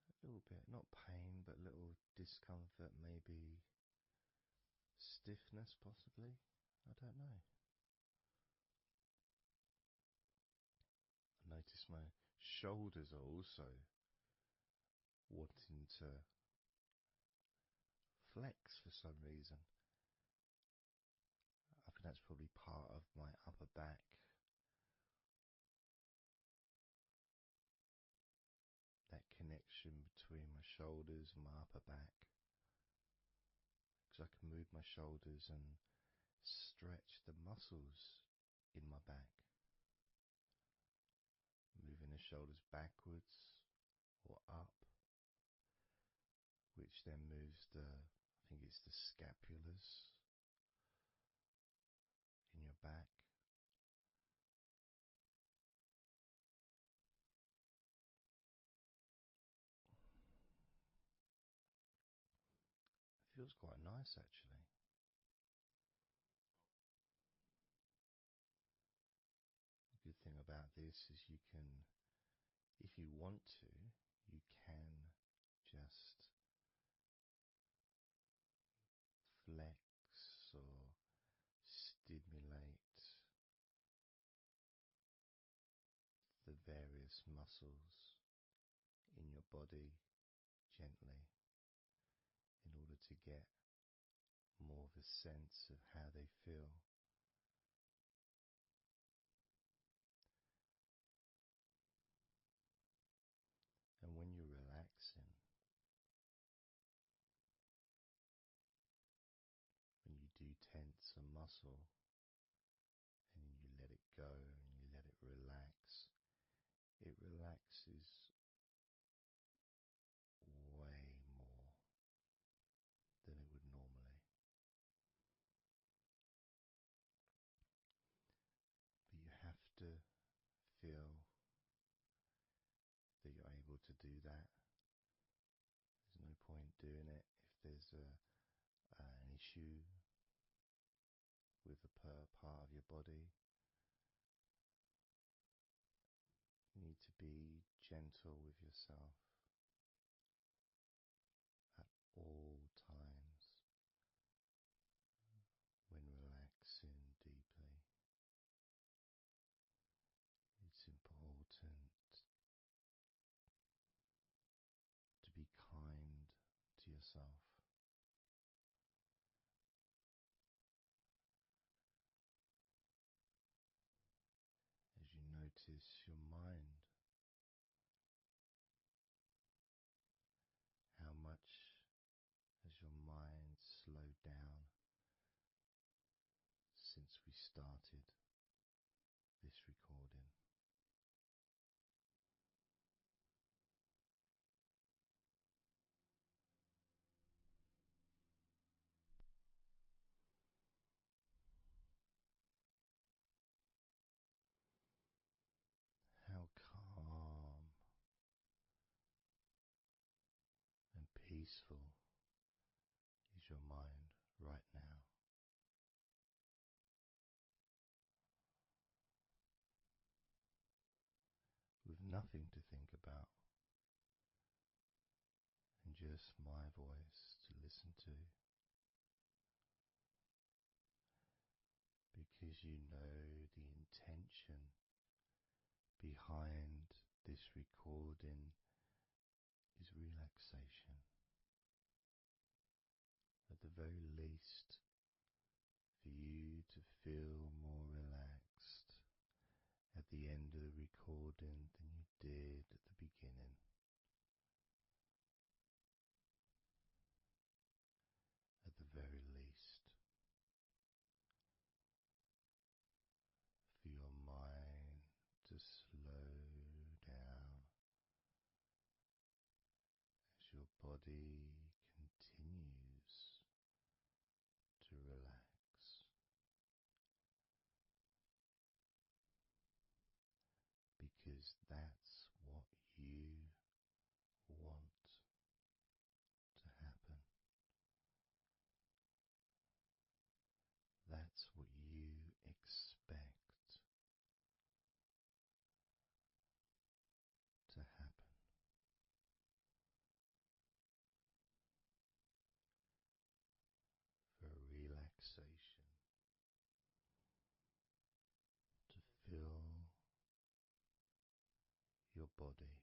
A little bit, not pain, but little discomfort, maybe stiffness, possibly. I don't know. I notice my shoulders are also wanting to flex for some reason. I think that's probably part of my upper back. That connection between my shoulders and my upper back. Because I can move my shoulders and stretch the muscles in my back. Moving the shoulders backwards or up, which then moves I think it's the scapulars in your back. It feels quite nice actually. The good thing about this is you can, if you want to, you can just flex or stimulate the various muscles in your body gently in order to get more of a sense of how they feel. And when you're relaxing, when you do tense a muscle and you let it go and you let it relaxes way more than it would normally. But you have to feel that you're able to do that. There's no point doing it. If there's an issue with a part of your body, you need to be gentle with yourself at all times when relaxing deeply. It's important to be kind to yourself. As you notice your mind, how much has your mind slowed down since we started this recording? How calm and peaceful is your mind right now? With nothing to think about and just my voice to listen to, because you know the intention behind this recording is relaxation. At the very least, for you to feel more relaxed at the end of the recording than you did at the beginning. At the very least, for your mind to slow down as your body continues to relax, because that's what you want to happen. That's what you expect to happen. For relaxation to fill your body,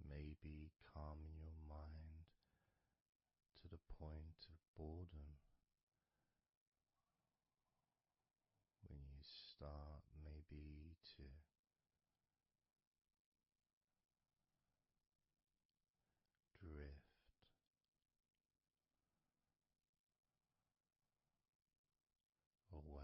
maybe calming your mind to the point of boredom when you start maybe to drift away.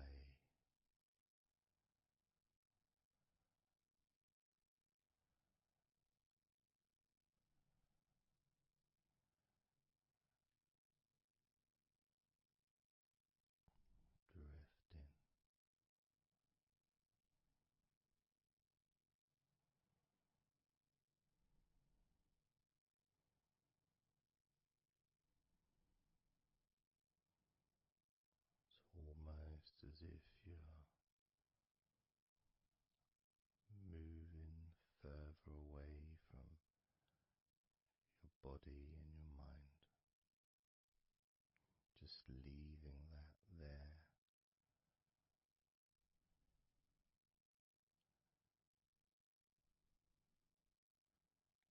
Drifting. It's almost as if you're moving further away from your body and your mind, just leaving that there.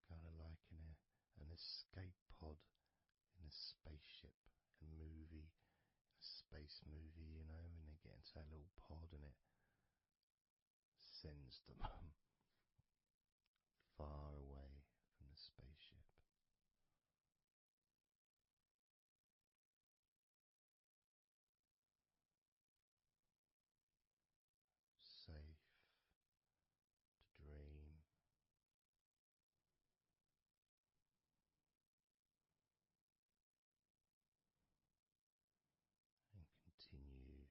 Kind of like an escape pod in a spaceship, a movie, a space movie, you know, when they get into that little pod and it sends them far away from the spaceship. Safe to dream and continue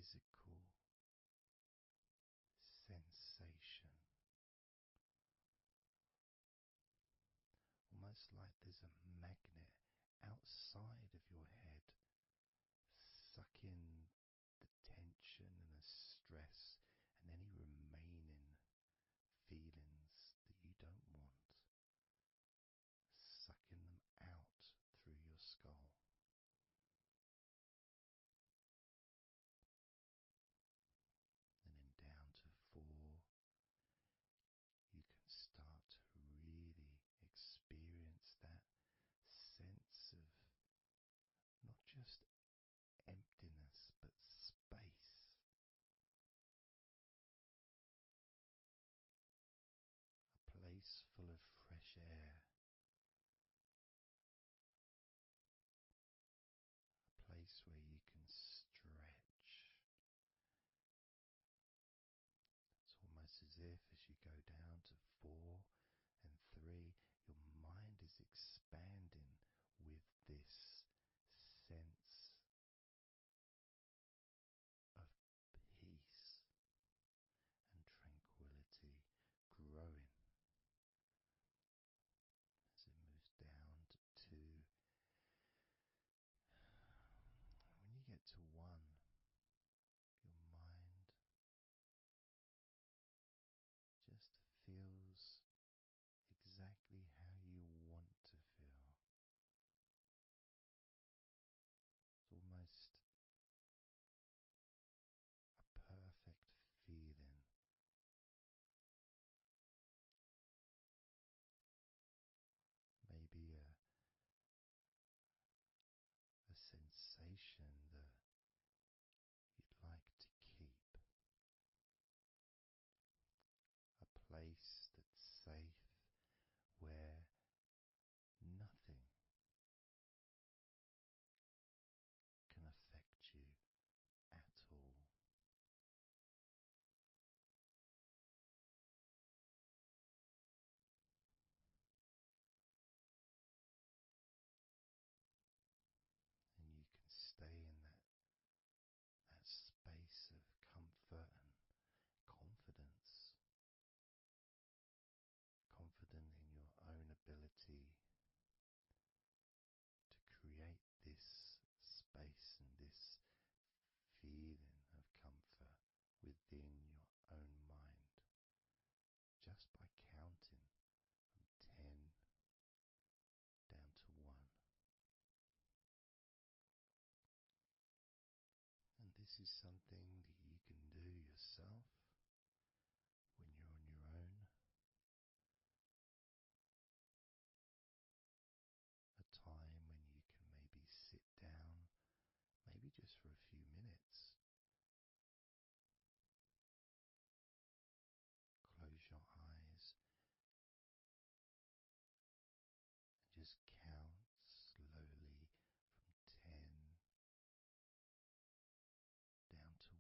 physical sensation, almost like there's a magnet outside of your head, sucking the tension and the stress and any remaining feelings that you don't want, sucking them out through your skull. And then down to 4, you can start to really experience that sense of not just emptiness but space, a place full of fresh air, a place where you can stretch. It's almost as if as you go down to 4 and 3, your mind is expanding with this sense of peace and tranquility growing. As it moves down to 2, when you get to 1, your mind just feels exactly how you want to feel. It's almost a perfect feeling. Maybe a sensation that you'd like to keep. A place that's safe where nothing can affect you at all. And you can stay in that space of comfort and confidence, confident in your own ability to create this space and this feeling of comfort within your own mind, just by counting from 10 down to 1. And this is something that you can do yourself when you're on your own. A time when you can maybe sit down, maybe just for a few minutes. Close your eyes and just count slowly from 10 down to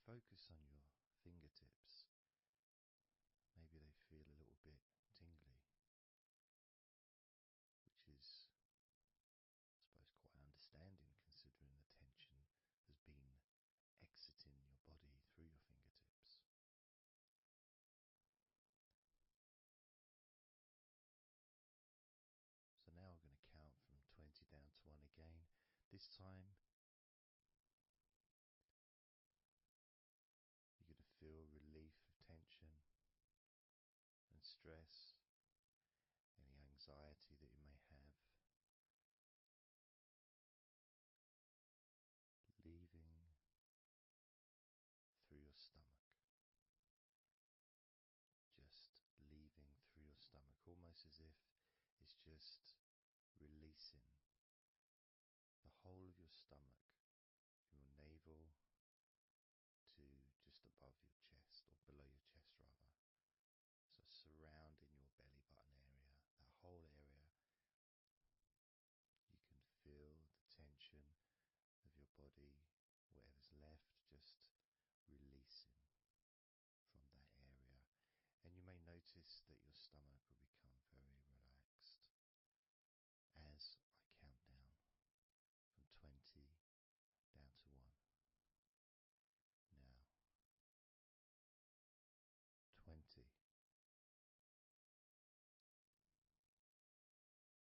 focus on your fingertips, maybe they feel a little bit tingly, which is, I suppose, quite understanding considering the tension has been exiting your body through your fingertips. So now I'm going to count from 20 down to 1 again. This time you're going to feel relief of tension and stress, any anxiety that you may have, leaving through your stomach. Just leaving through your stomach, almost as if it's just releasing the whole of your stomach, from your navel to just above your chest, or below your chest rather. So surrounding your belly button area, that whole area, you can feel the tension of your body, whatever's left, just releasing from that area. And you may notice that your stomach will become very relaxed as I count down from 20 down to 1. Now, 20,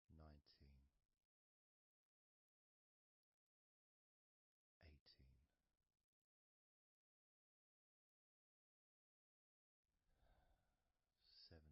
19, 18, 17,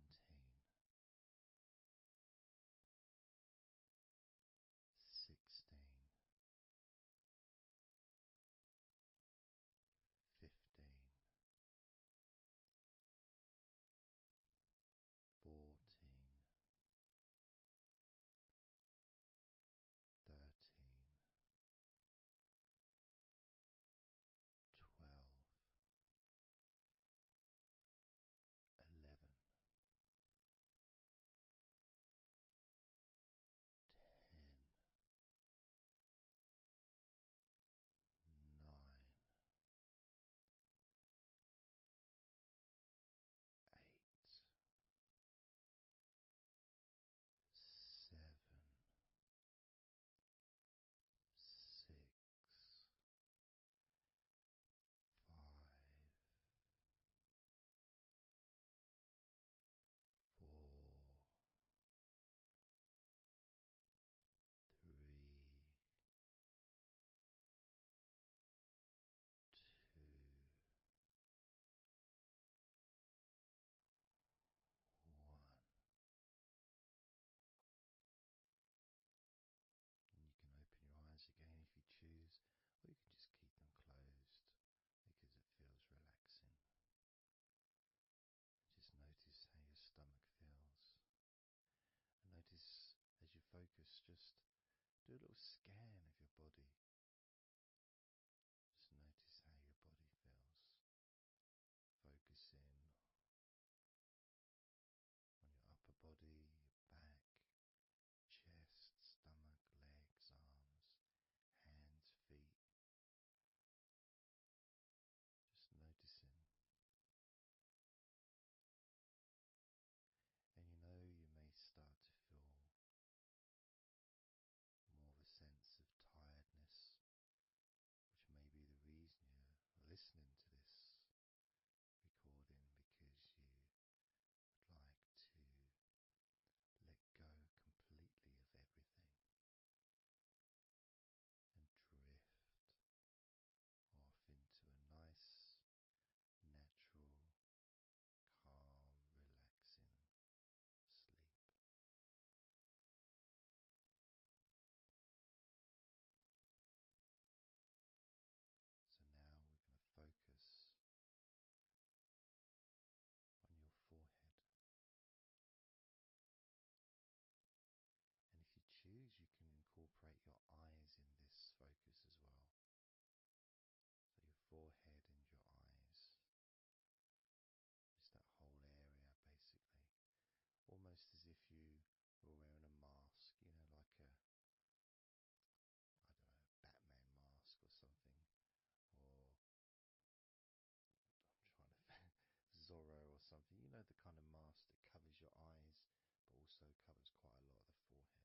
the kind of mask that covers your eyes but also covers quite a lot of the forehead.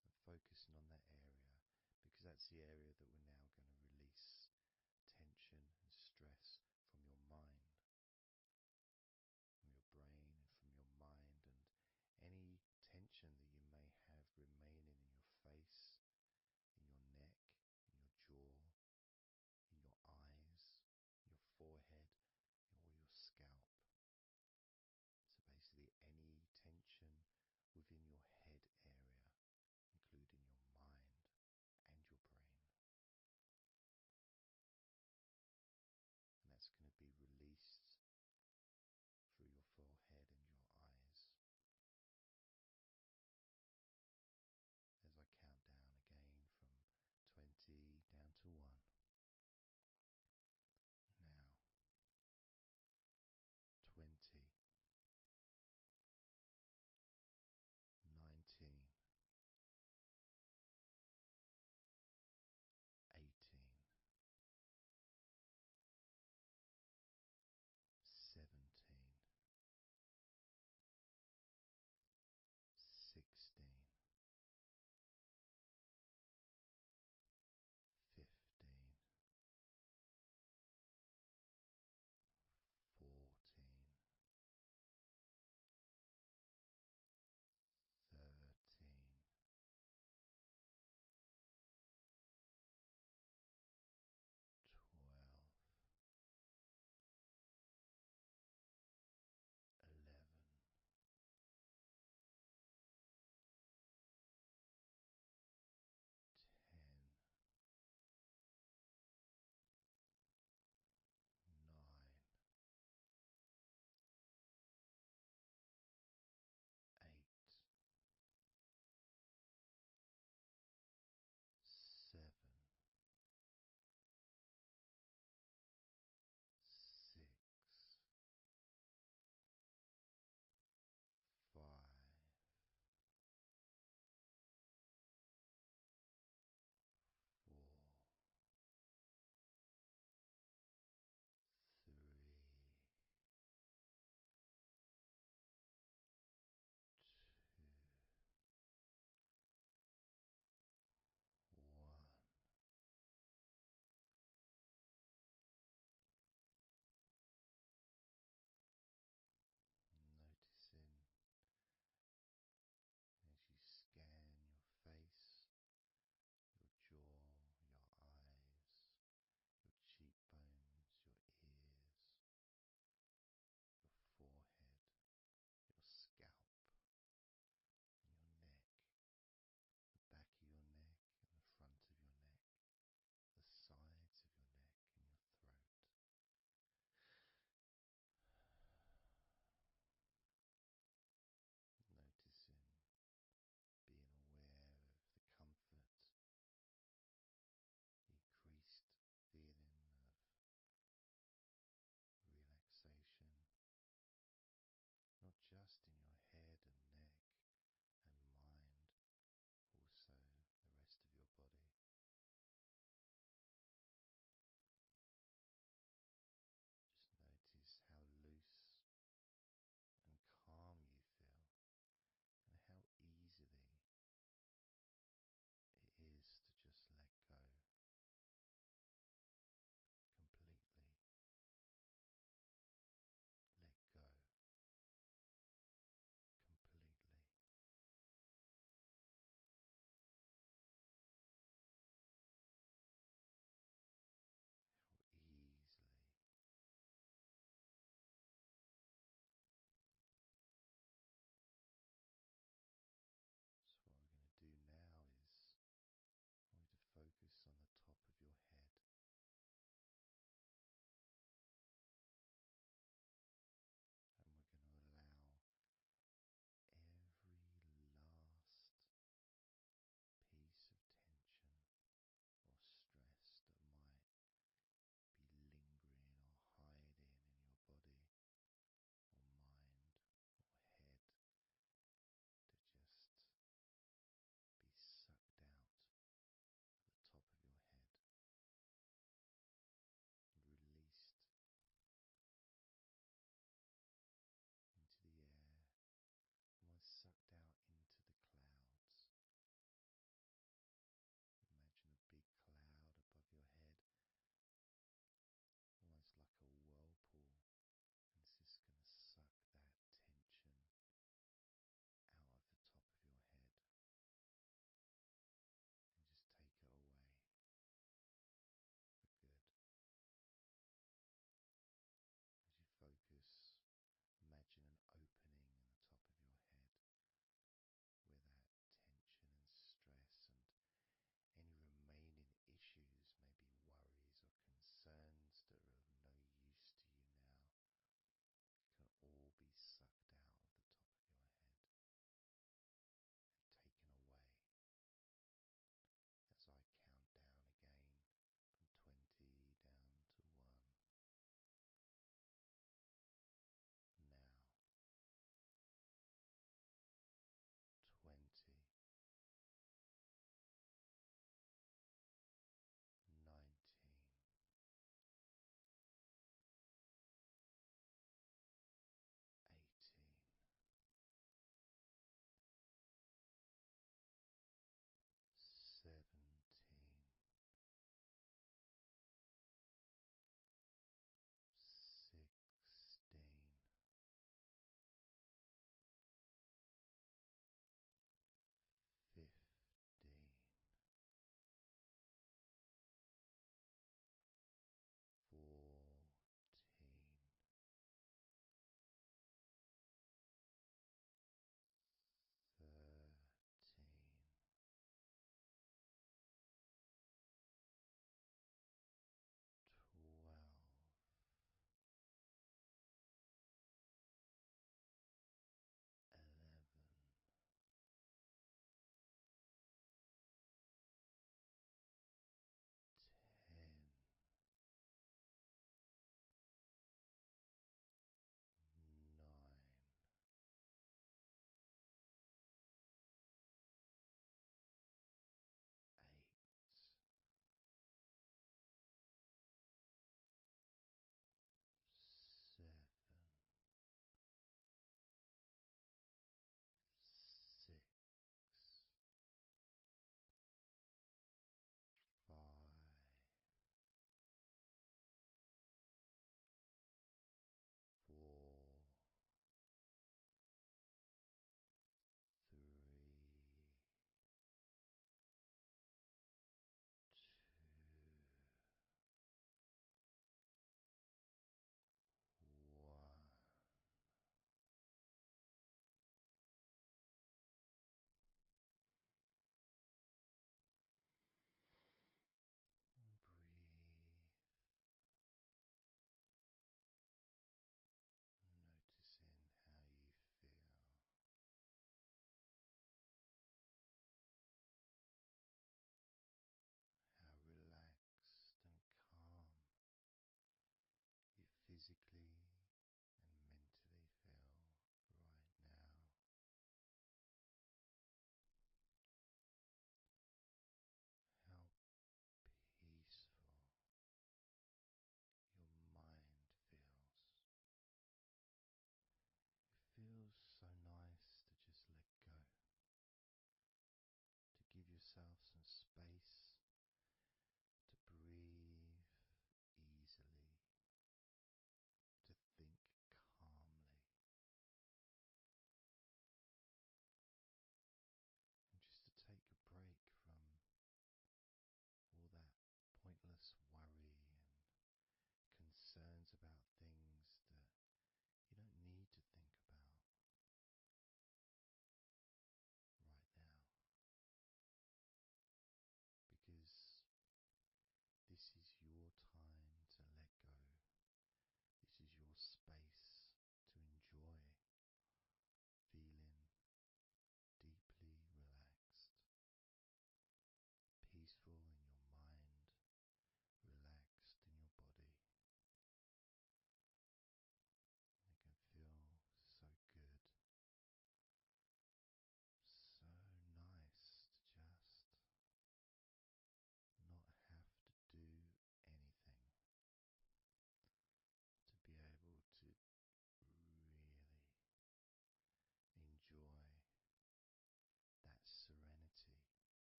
And focusing on that area, because that's the area that we're now going to release tension and stress from your mind, from your brain and from your mind, and any tension that you may have remaining in your face, in your neck, in your jaw, in your eyes, your forehead, or your scalp. So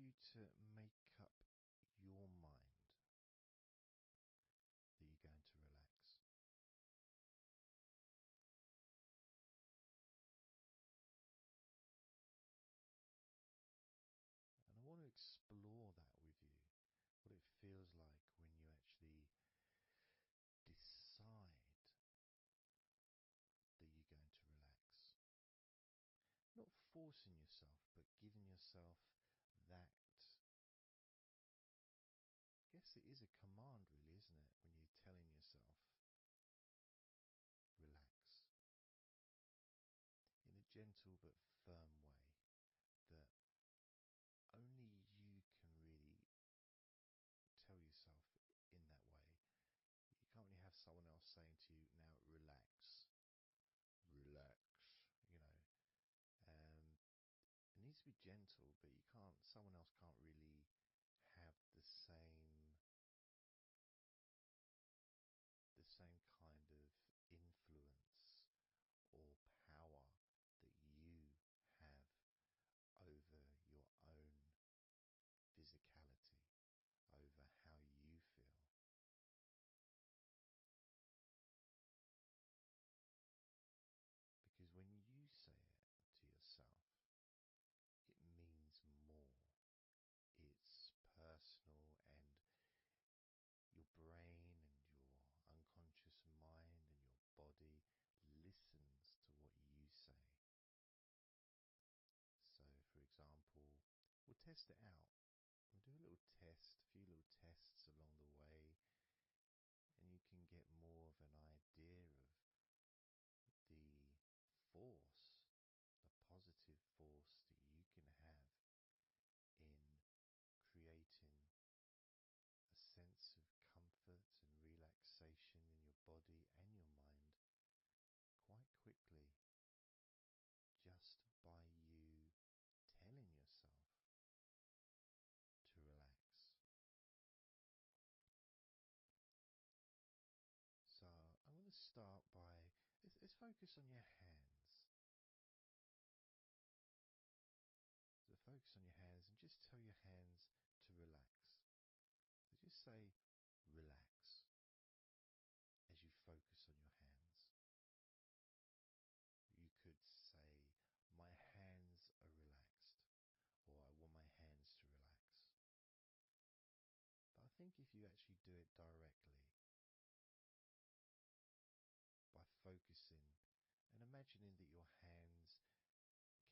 you to make up your mind that you're going to relax. And I want to explore that with you, what it feels like when you actually decide that you're going to relax. Not forcing yourself, but giving yourself that. I guess it is a command, really, isn't it? When you're telling yourself, relax. In a gentle but firm way that only you can really tell yourself in that way. You can't really have someone else saying to you, now relax, relax, you know. It needs to be gentle, but someone else can't really have the same kind of influence or power that you have over your own physicality, over how you feel. Because when you say it to yourself, it means more. It's personal, and your brain and your unconscious mind and your body listens to what you say. So, for example, we'll test it out. We'll do a little test, a few little tests along the way, and you can get more of an idea of the force, the positive force that you can have in creating a sense of comfort and relaxation in your body and your mind quite quickly, just by you telling yourself to relax. So I'm going to start by, let's focus on your hands. So focus on your hands and just tell your hands to relax. So just say relax as you focus on your hands. You could say, my hands are relaxed, or I want my hands to relax. But I think if you actually do it directly, by focusing and imagining that your hands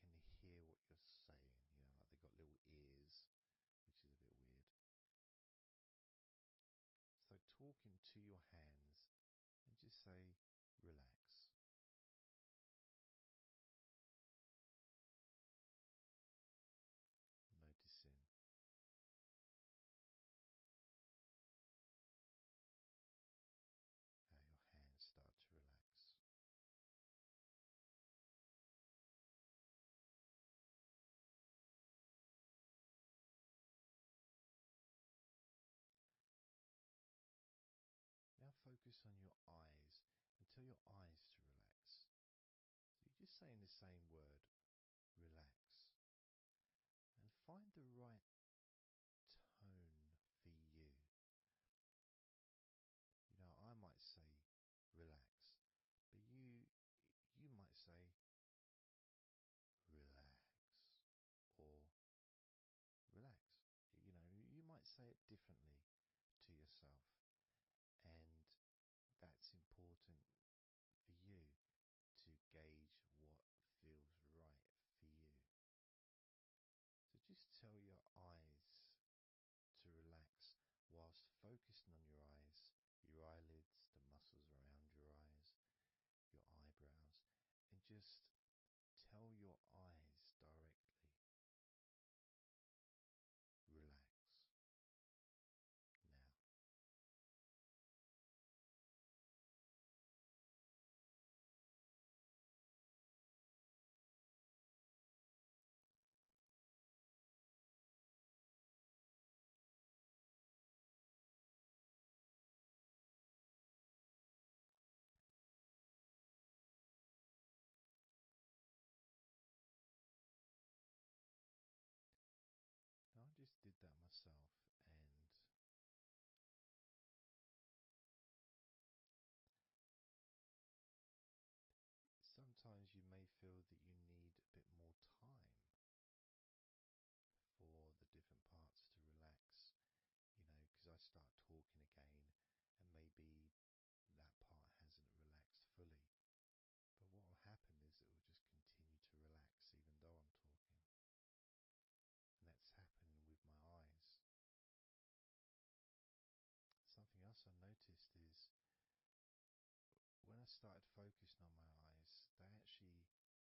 can hear what you're saying, like they've got little ears, which is a bit weird. So talking to your hands and just say, relax. Noticing how your hands start to relax. Now focus on your eyes and tell your eyes to relax. So you're just saying the same word, relax. And find the right tone for you. I might say relax, but you might say relax or relax. You might say it differently to yourself, and that's important for you to gauge what feels right for you. So just tell your eyes to relax whilst focusing on your eyes, your eyelids, the muscles around your eyes, your eyebrows, and just tell your eyes directly, relax. that you need a bit more time for the different parts to relax, because I start talking again and maybe that part hasn't relaxed fully. But what will happen is it will just continue to relax even though I'm talking. And that's happening with my eyes. Something else I noticed is when I started focusing on my eyes, they actually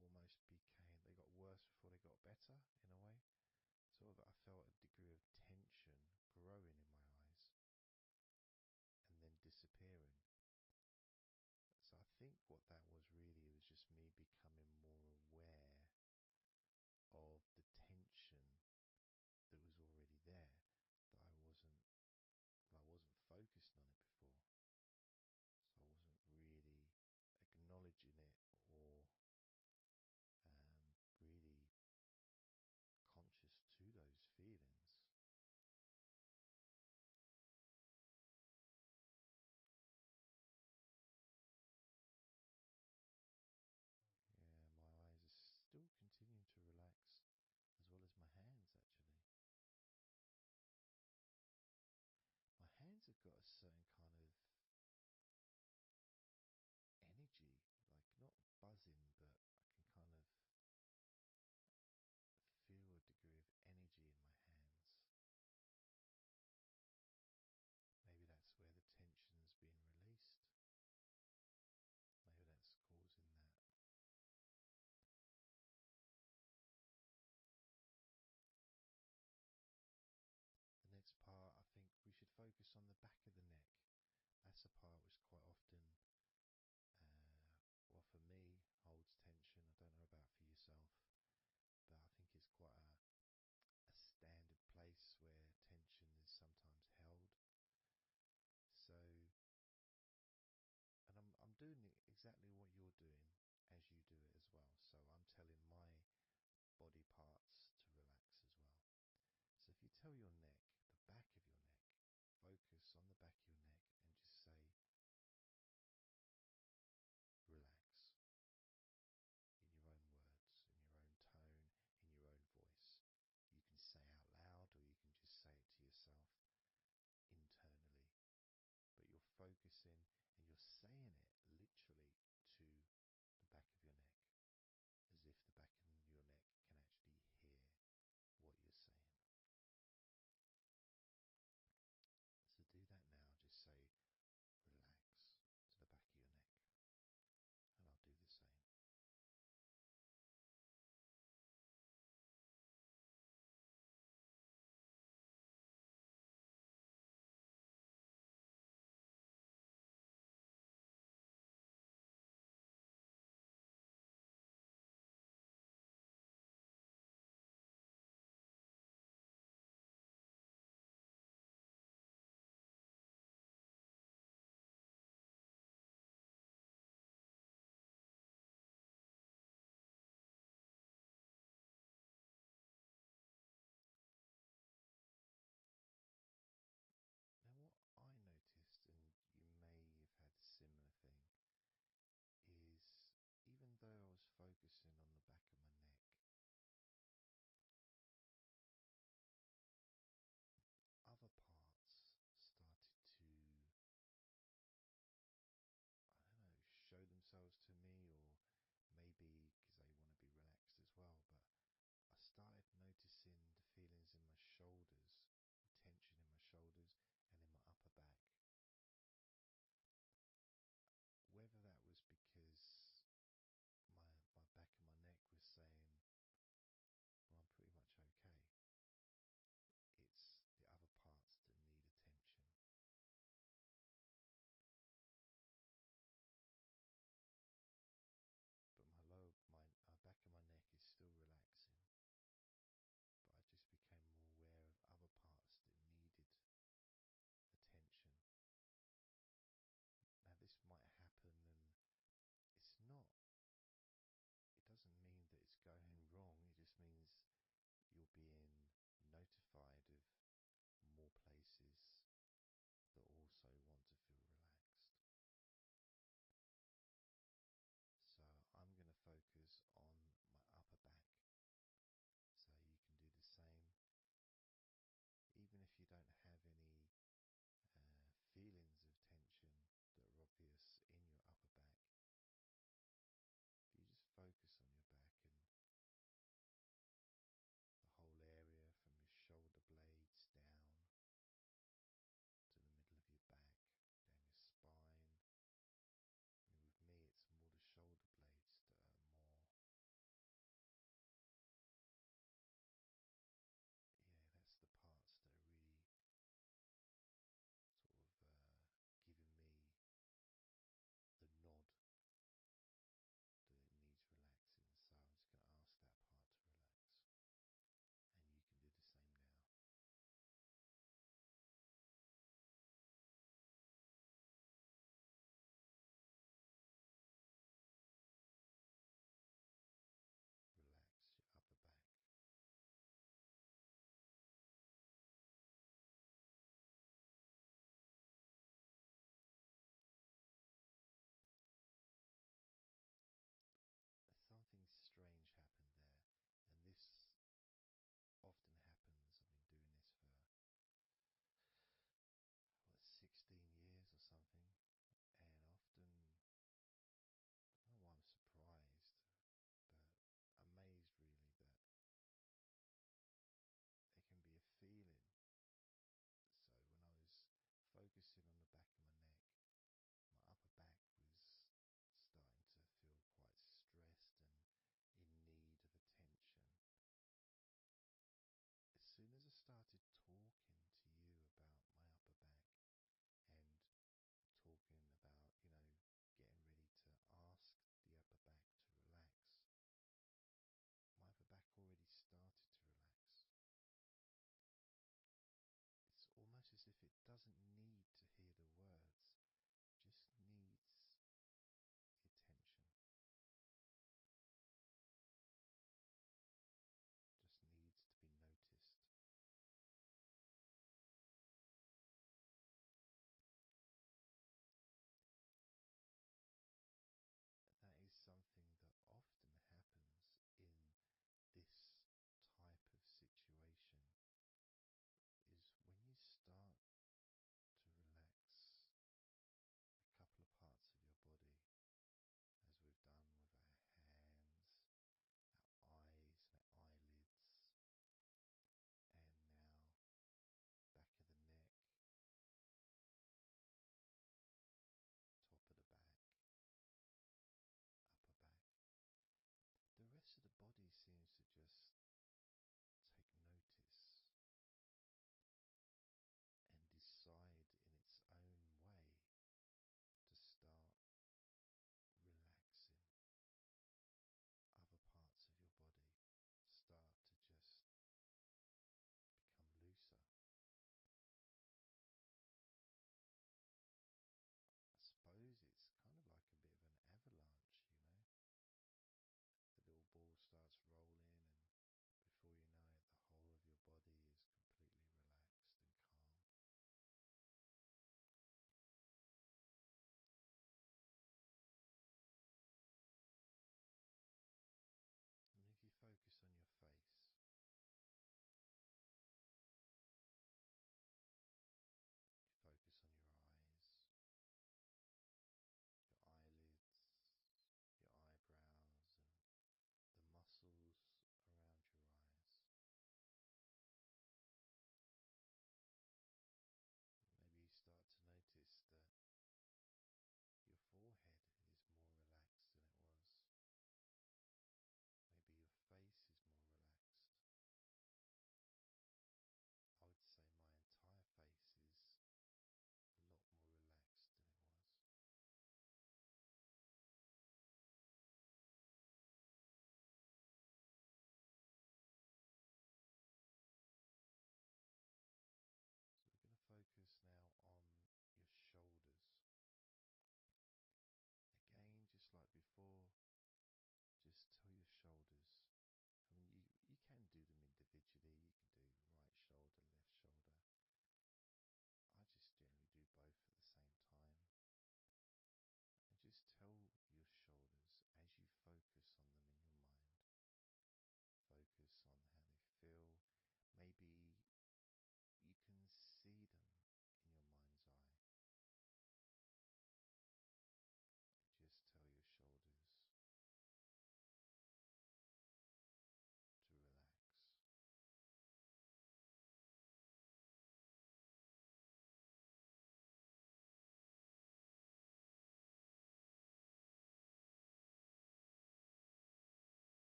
they got worse before they got better in a way. Sort of, I felt a degree of tension growing in my eyes and then disappearing. So I think what that was really